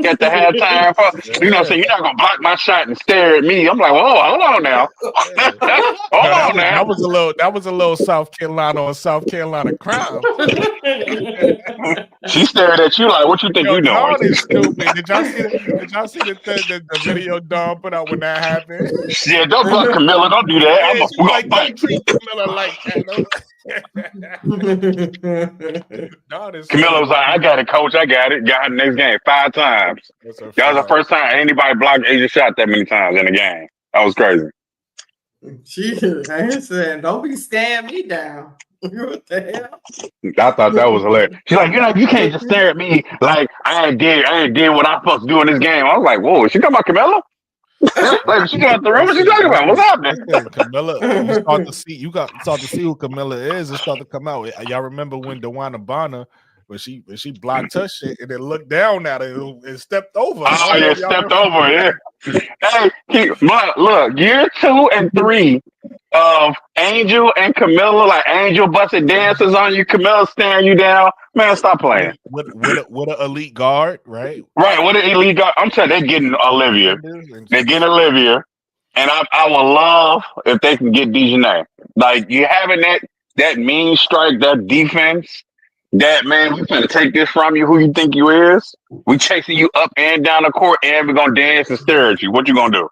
at the halftime, you know, saying you're not gonna block my shot and stare at me. I'm like, oh, hold on now. That was a little South Carolina on South Carolina crowd. She stared at you like, what you think you doing? Dawn is stupid. Did y'all see the video Dawn put out when that happened? Yeah, don't block Camilla. Don't do that. Yeah, don't treat Camilla like that. Camilla was like, I got it, coach. I got it. Got it next game 5 times. That was the first time anybody blocked Asia shot that many times in a game. That was crazy. I ain't saying, don't be staring me down. What the hell? I thought that was hilarious. She's like, you can't just stare at me like I ain't did what I'm supposed to do in this game. I was like, whoa, is she talking about Camilla? Like she got the room. What she talking about? What's happening? Camilla, you start to see who Camilla is. It start to come out. Y'all remember when DeWanna Bonner, when she blocked her shit and then looked down at her and stepped over. Oh yeah, stepped over. Yeah. Hey, look, year 2 and 3 of Angel and Camilla, like Angel busted dances on you, Camilla staring you down. Man, stop playing. With an elite guard, right? Right, with an elite guard. I'm telling you, they're getting Olivia. They're getting Olivia. And I would love if they can get Dejanay. Like, you having that mean strike, that defense, that, man, we're going to take this from you, who you think you is. We chasing you up and down the court, and we're going to dance and stare at you. What you going to do?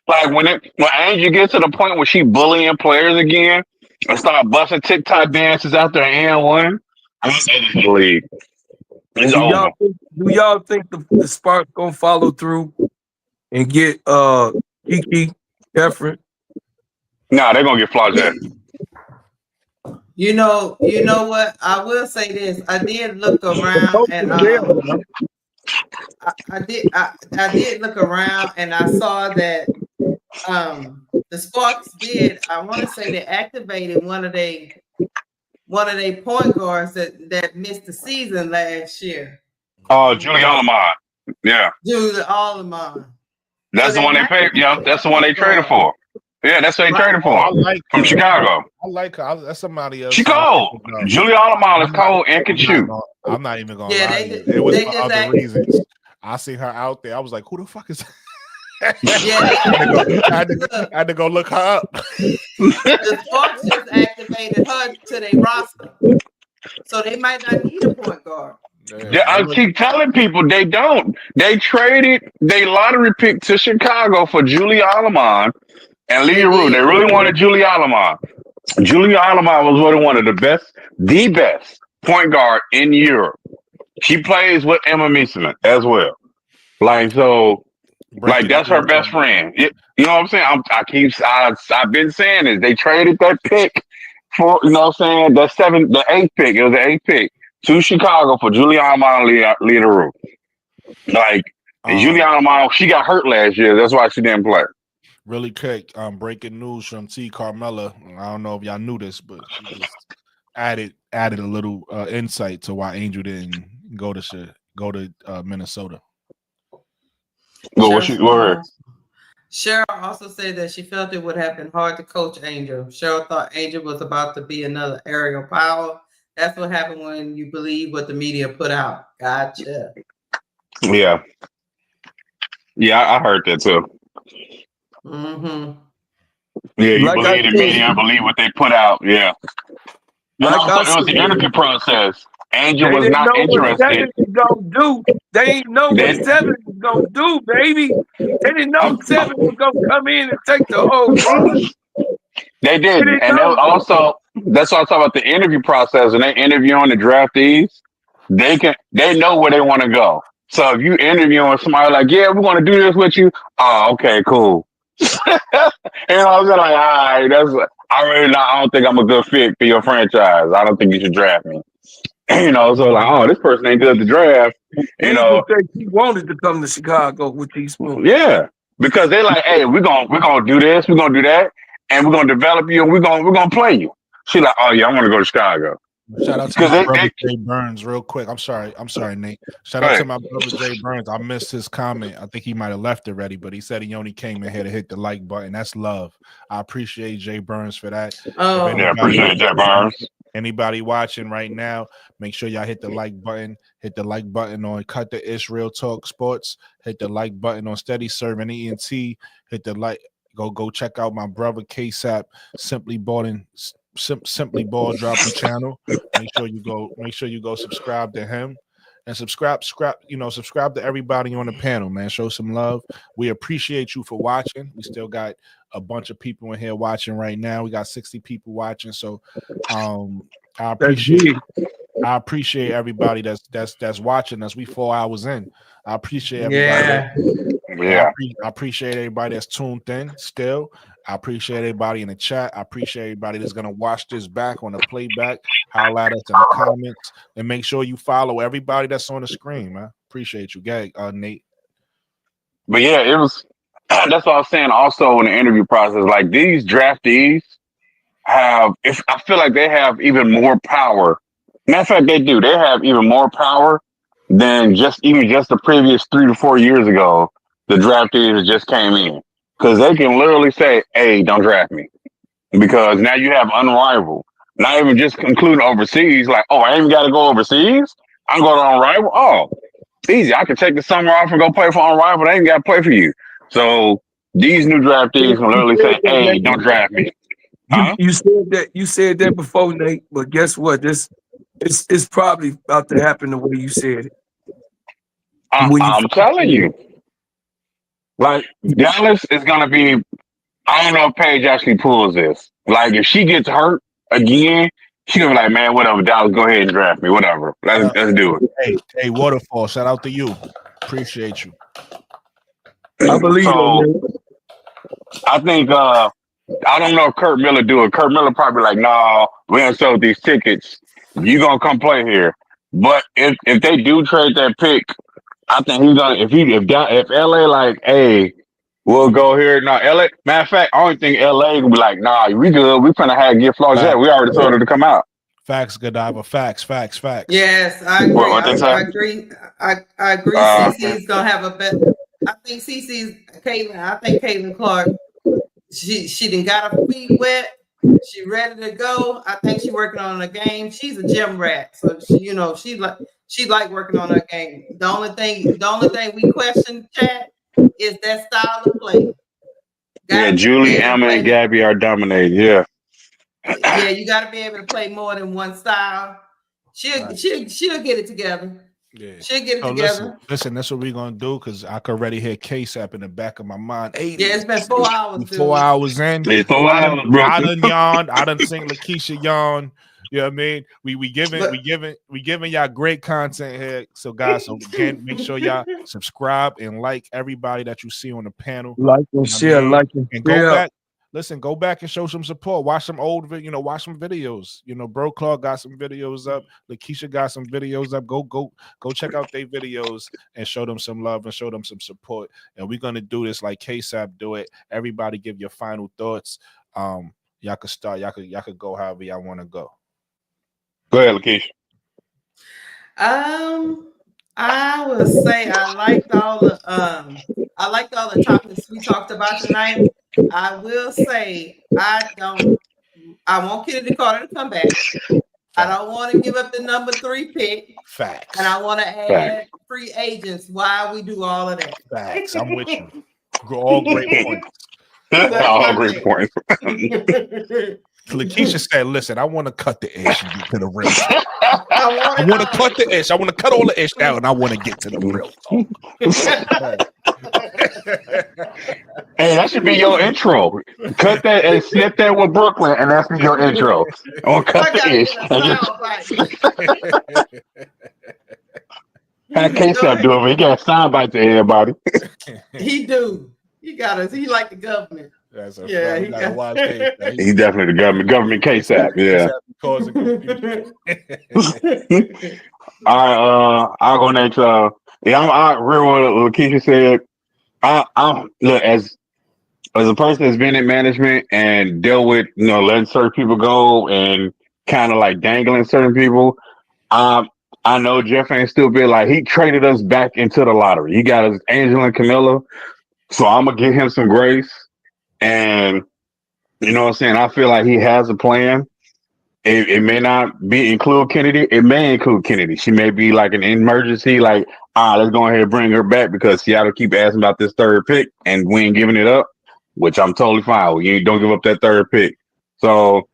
Like, when Angie gets to the point where she bullying players again and start busting TikTok dances out there and one, it's over for the league. It's over. Do y'all think the Sparks gonna follow through and get Kiki Efren? Nah, they're gonna get Flau'jae. You know what? I will say this. I did look around and I did look around and I saw that the Sparks did. I want to say they activated one of their point guards that missed the season last year. Oh, Julie Allemande. Yeah. Julie Allemande. That's the one they paid. Yeah, that's the one they traded for. Yeah, that's what they traded for. From Chicago. I like her. That's somebody else. She cold. Julie Allemande is cold and can shoot. I'm not even gonna lie. It was for other reasons. I see her out there. I was like, who the fuck is that? I had to go look her up. The Sparks just activated her to their roster. So they might not need a point guard. Yeah, I keep telling people they don't. They traded their lottery pick to Chicago for Julie Allemande and Leah Rue. They really wanted Julie Allemande. Julie Allemande was one of the best point guard in Europe. She plays with Emma Mieseman as well. Like, so, like, that's her best friend. You know what I'm saying? I've been saying this. They traded that pick for, you know what I'm saying? The 8th pick. It was the 8th pick to Chicago for Julie Allemande and Leah Rue. Like, Julie Allemande, she got hurt last year. That's why she didn't play. Really quick, breaking news from T. Carmella. I don't know if y'all knew this, but she just added a little insight to why Angel didn't go to Minnesota. Well, what she word? Cheryl also said that she felt it would have been hard to coach Angel. Cheryl thought Angel was about to be another Ariel Powell. That's what happened when you believe what the media put out. Gotcha. Yeah. Yeah, I heard that too. Mm-hmm. Yeah, you believe the media, I believe what they put out. Yeah. It was the interview process. Angel was not interested. They didn't know what 7 was gonna do, baby. They didn't know 7 was gonna come in and take the whole team. They didn't, and they also that's what I'm talking about the interview process. And they interviewing the draftees, they know where they want to go. So if you interviewing somebody like, yeah, we want to do this with you. Oh, okay, cool. And I was like, all right, I don't think I'm a good fit for your franchise. I don't think you should draft me. So like, oh, this person ain't good to draft. He wanted to come to Chicago with these moves. Yeah, because they're like, hey, we're gonna do this, we're gonna do that, and we're gonna develop you, and we're gonna play you. She like, oh yeah, I want to go to Chicago. Shout out to my brother Jay Burns, real quick. I'm sorry, Nate. Shout out to my brother Jay Burns. I missed his comment. I think he might have left already, but he said he only came in here to hit the like button. That's love. I appreciate Jay Burns for that. Oh, yeah, appreciate Jay Burns. Anybody watching right now, make sure y'all hit the like button. Hit the like button on Cut the Ish Real Talk Sports. Hit the like button on Steady Serving ENT. Hit the like. Go check out my brother KSAP Simply Ballin'. Simply Ball dropping channel. Make sure you go subscribe to him and subscribe to everybody on the panel, man. Show some love. We appreciate you for watching. We still got a bunch of people in here watching right now. We got 60 people watching. So I appreciate everybody that's watching us. We 4 hours in. I appreciate everybody. Yeah. I appreciate everybody that's tuned in still. I appreciate everybody in the chat. I appreciate everybody that's going to watch this back on the playback. Holla at us in the comments. And make sure you follow everybody that's on the screen, man. Appreciate you, Nate. But yeah, it was that's what I was saying also in the interview process. Like these draftees I feel like they have even more power. Matter of fact, they do. They have even more power than just the previous 3 to 4 years ago. The draftees that just came in. Because they can literally say, hey, don't draft me. Because now you have Unrivaled. Not even just including overseas. Like, oh, I ain't even got to go overseas? I'm going to Unrivaled? Oh, easy. I can take the summer off and go play for Unrivaled. I ain't got to play for you. So these new draftees can literally say, hey, don't draft me. Huh? You said that before, Nate, but guess what? It's probably about to happen the way you said it. I'm telling you. Like Dallas is gonna be. I don't know if Paige actually pulls this. Like if she gets hurt again, she's gonna be like, man, whatever, Dallas, go ahead and draft me, whatever. Let's do it. Hey, Waterfall, shout out to you. Appreciate you. I believe I think I don't know if Kurt Miller do it. Kurt Miller probably like, nah, we ain't sold these tickets. You gonna come play here. But if they do trade that pick, I think he's gonna if LA like, hey, we'll go here. No, LA. Matter of fact, I don't think LA will be like, nah, we good. We finna get Flau'jae. We already told her to come out. Facts, Godiva. Facts. Yes, I agree. I agree. CC's gonna have a better. I think CC's Caitlin. I think Caitlin Clark. She done got her feet wet. She ready to go. I think she's working on a game. She's a gym rat, so she like working on her game. The only thing we question, chat, is that style of play. Julie, Emma, and Gabby are dominating. Yeah. Yeah, you got to be able to play more than one style. She'll get it together. Yeah, she'll get it together. Listen, that's what we're gonna do because I could already hear KSAP in the back of my mind. Yeah, it's been 4 hours. 4 hours in. It's 4 hours, bro. I done yawned. I done seen Lakeisha yawn. You know what I mean? We giving y'all great content here. So guys, again, make sure y'all subscribe and like everybody that you see on the panel. Like and share, and go back. Listen, go back and show some support. Watch some old, watch some videos. Bro Clark got some videos up. Lakeisha got some videos up. Go check out their videos and show them some love and show them some support. And we're gonna do this like KSAP do it. Everybody give your final thoughts. Y'all could start. Y'all could go however y'all want to go. Go ahead, Lakeisha. I would say I liked all the topics we talked about tonight. I will say I want Kennedy Carter to come back. I don't want to give up the number 3 pick. Facts. And I want to add free agents while we do all of that. Facts. I'm with you. All great points. All great points. Lakeisha said, listen, I want to cut the ish and get to the real talk. I want to cut the ish. I want to cut all the ish out and I want to get to the real talk. Hey, that should be your intro. Cut that and snip that with Brooklyn, and that's be your intro. Or cut the ish. How K-Sap doing? He got sound bite to everybody. He do. He got us. He like the government. That's a Yeah, fact. he We gotta got- watch K-Sap. He's definitely the government K-Sap. Yeah. Causing confusion. All right, I'll go next. Yeah, I real what Lakeisha said. I'm look as a person that's been in management and dealt with letting certain people go and kind of like dangling certain people. I know Jeff ain't stupid. Like he traded us back into the lottery. He got us Angel and Camilla, so I'm gonna give him some grace. And you know what I'm saying? I feel like he has a plan. It may not include Kennedy. It may include Kennedy. She may be like an emergency, like, let's go ahead and bring her back because Seattle keep asking about this third pick and we ain't giving it up, which I'm totally fine with. You don't give up that third pick. So,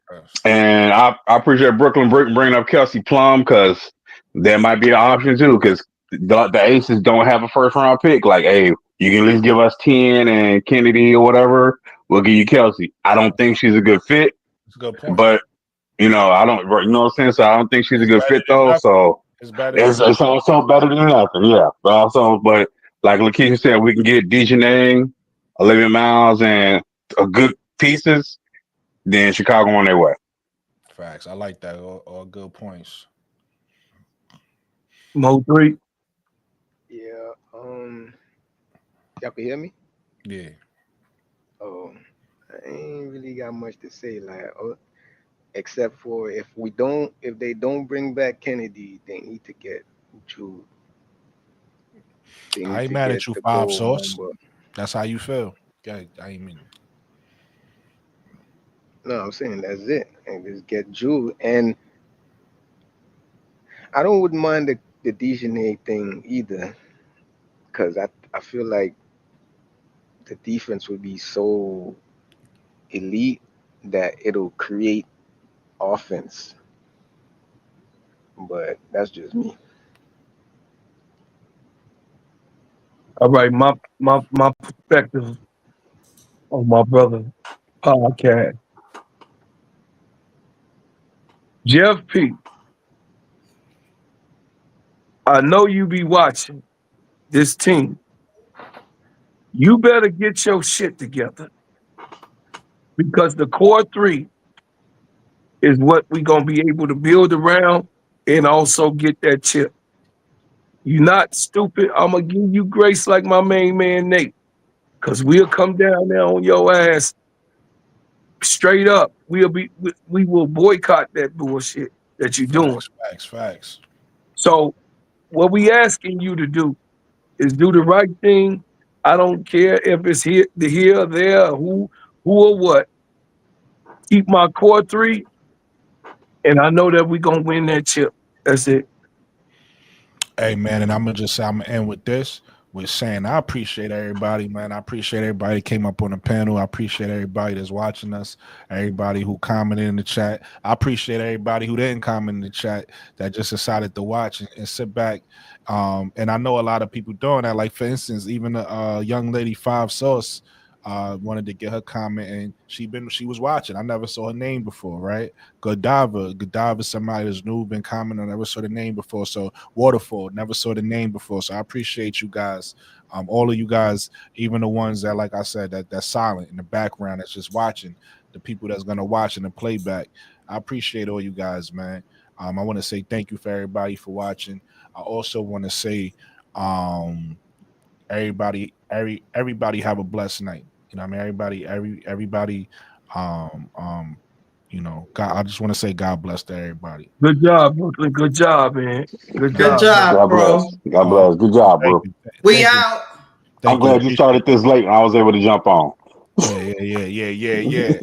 and I appreciate Brooklyn bringing up Kelsey Plum because there might be an option too because the Aces don't have a first round pick. Like, hey, you can at least give us 10 and Kennedy or whatever. We'll give you Kelsey. I don't think she's a good fit, That's a good point. but I don't, you know what I'm saying? So I don't think she's a good fit though. So It's better. it's also better than nothing. Yeah. But like Lakeisha said, we can get Dejanay, Olivia Miles, and a good pieces, then Chicago on their way. Facts. I like that. All good points. Mo 3. Yeah. Y'all can hear me? Yeah. Oh, I ain't really got much to say. Like, except for if they don't bring back Kennedy, they need to get Jude. I ain't mad at you, Five Sauce. That's how you feel. I ain't mean. No, I'm saying that's it, and just get Jude. And I wouldn't mind the Dejanay thing either, because I feel like the defense would be so elite that it'll create offense. But that's just me. All right, my perspective on my brother podcast. Jeff P. I know you be watching this team. You better get your shit together because the core three is what we gonna be able to build around and also get that chip. You're not stupid. I'm gonna give you grace like my main man Nate, cause we'll come down there on your ass straight up. We will boycott that bullshit that you're doing. Facts. So what we asking you to do is do the right thing. I don't care if it's here, there, who or what. Keep my core three, and I know that we're gonna win that chip. That's it. Hey man, and I'm gonna end with this. With saying I appreciate everybody, man. I appreciate everybody that came up on the panel. I appreciate everybody that's watching us, everybody who commented in the chat. I appreciate everybody who didn't comment in the chat that just decided to watch and sit back. And I know a lot of people doing that. Like for instance, even a young lady, Five Sauce, wanted to get her comment, and she was watching. I never saw her name before, right? Godiva, somebody that's new, been commenting. I never saw the name before. So Waterfall, never saw the name before. So I appreciate you guys, all of you guys, even the ones that, like I said, that's silent in the background, that's just watching. The people that's gonna watch in the playback. I appreciate all you guys, man. I want to say thank you for everybody for watching. I also want to say, everybody have a blessed night. You know what I mean? Everybody, you know, God, I just want to say God bless to everybody. Good job, Brooklyn. Good job, man. Good job, God bless. God bless. Good job, bro. We out. I'm glad you started this late and I was able to jump on. Yeah.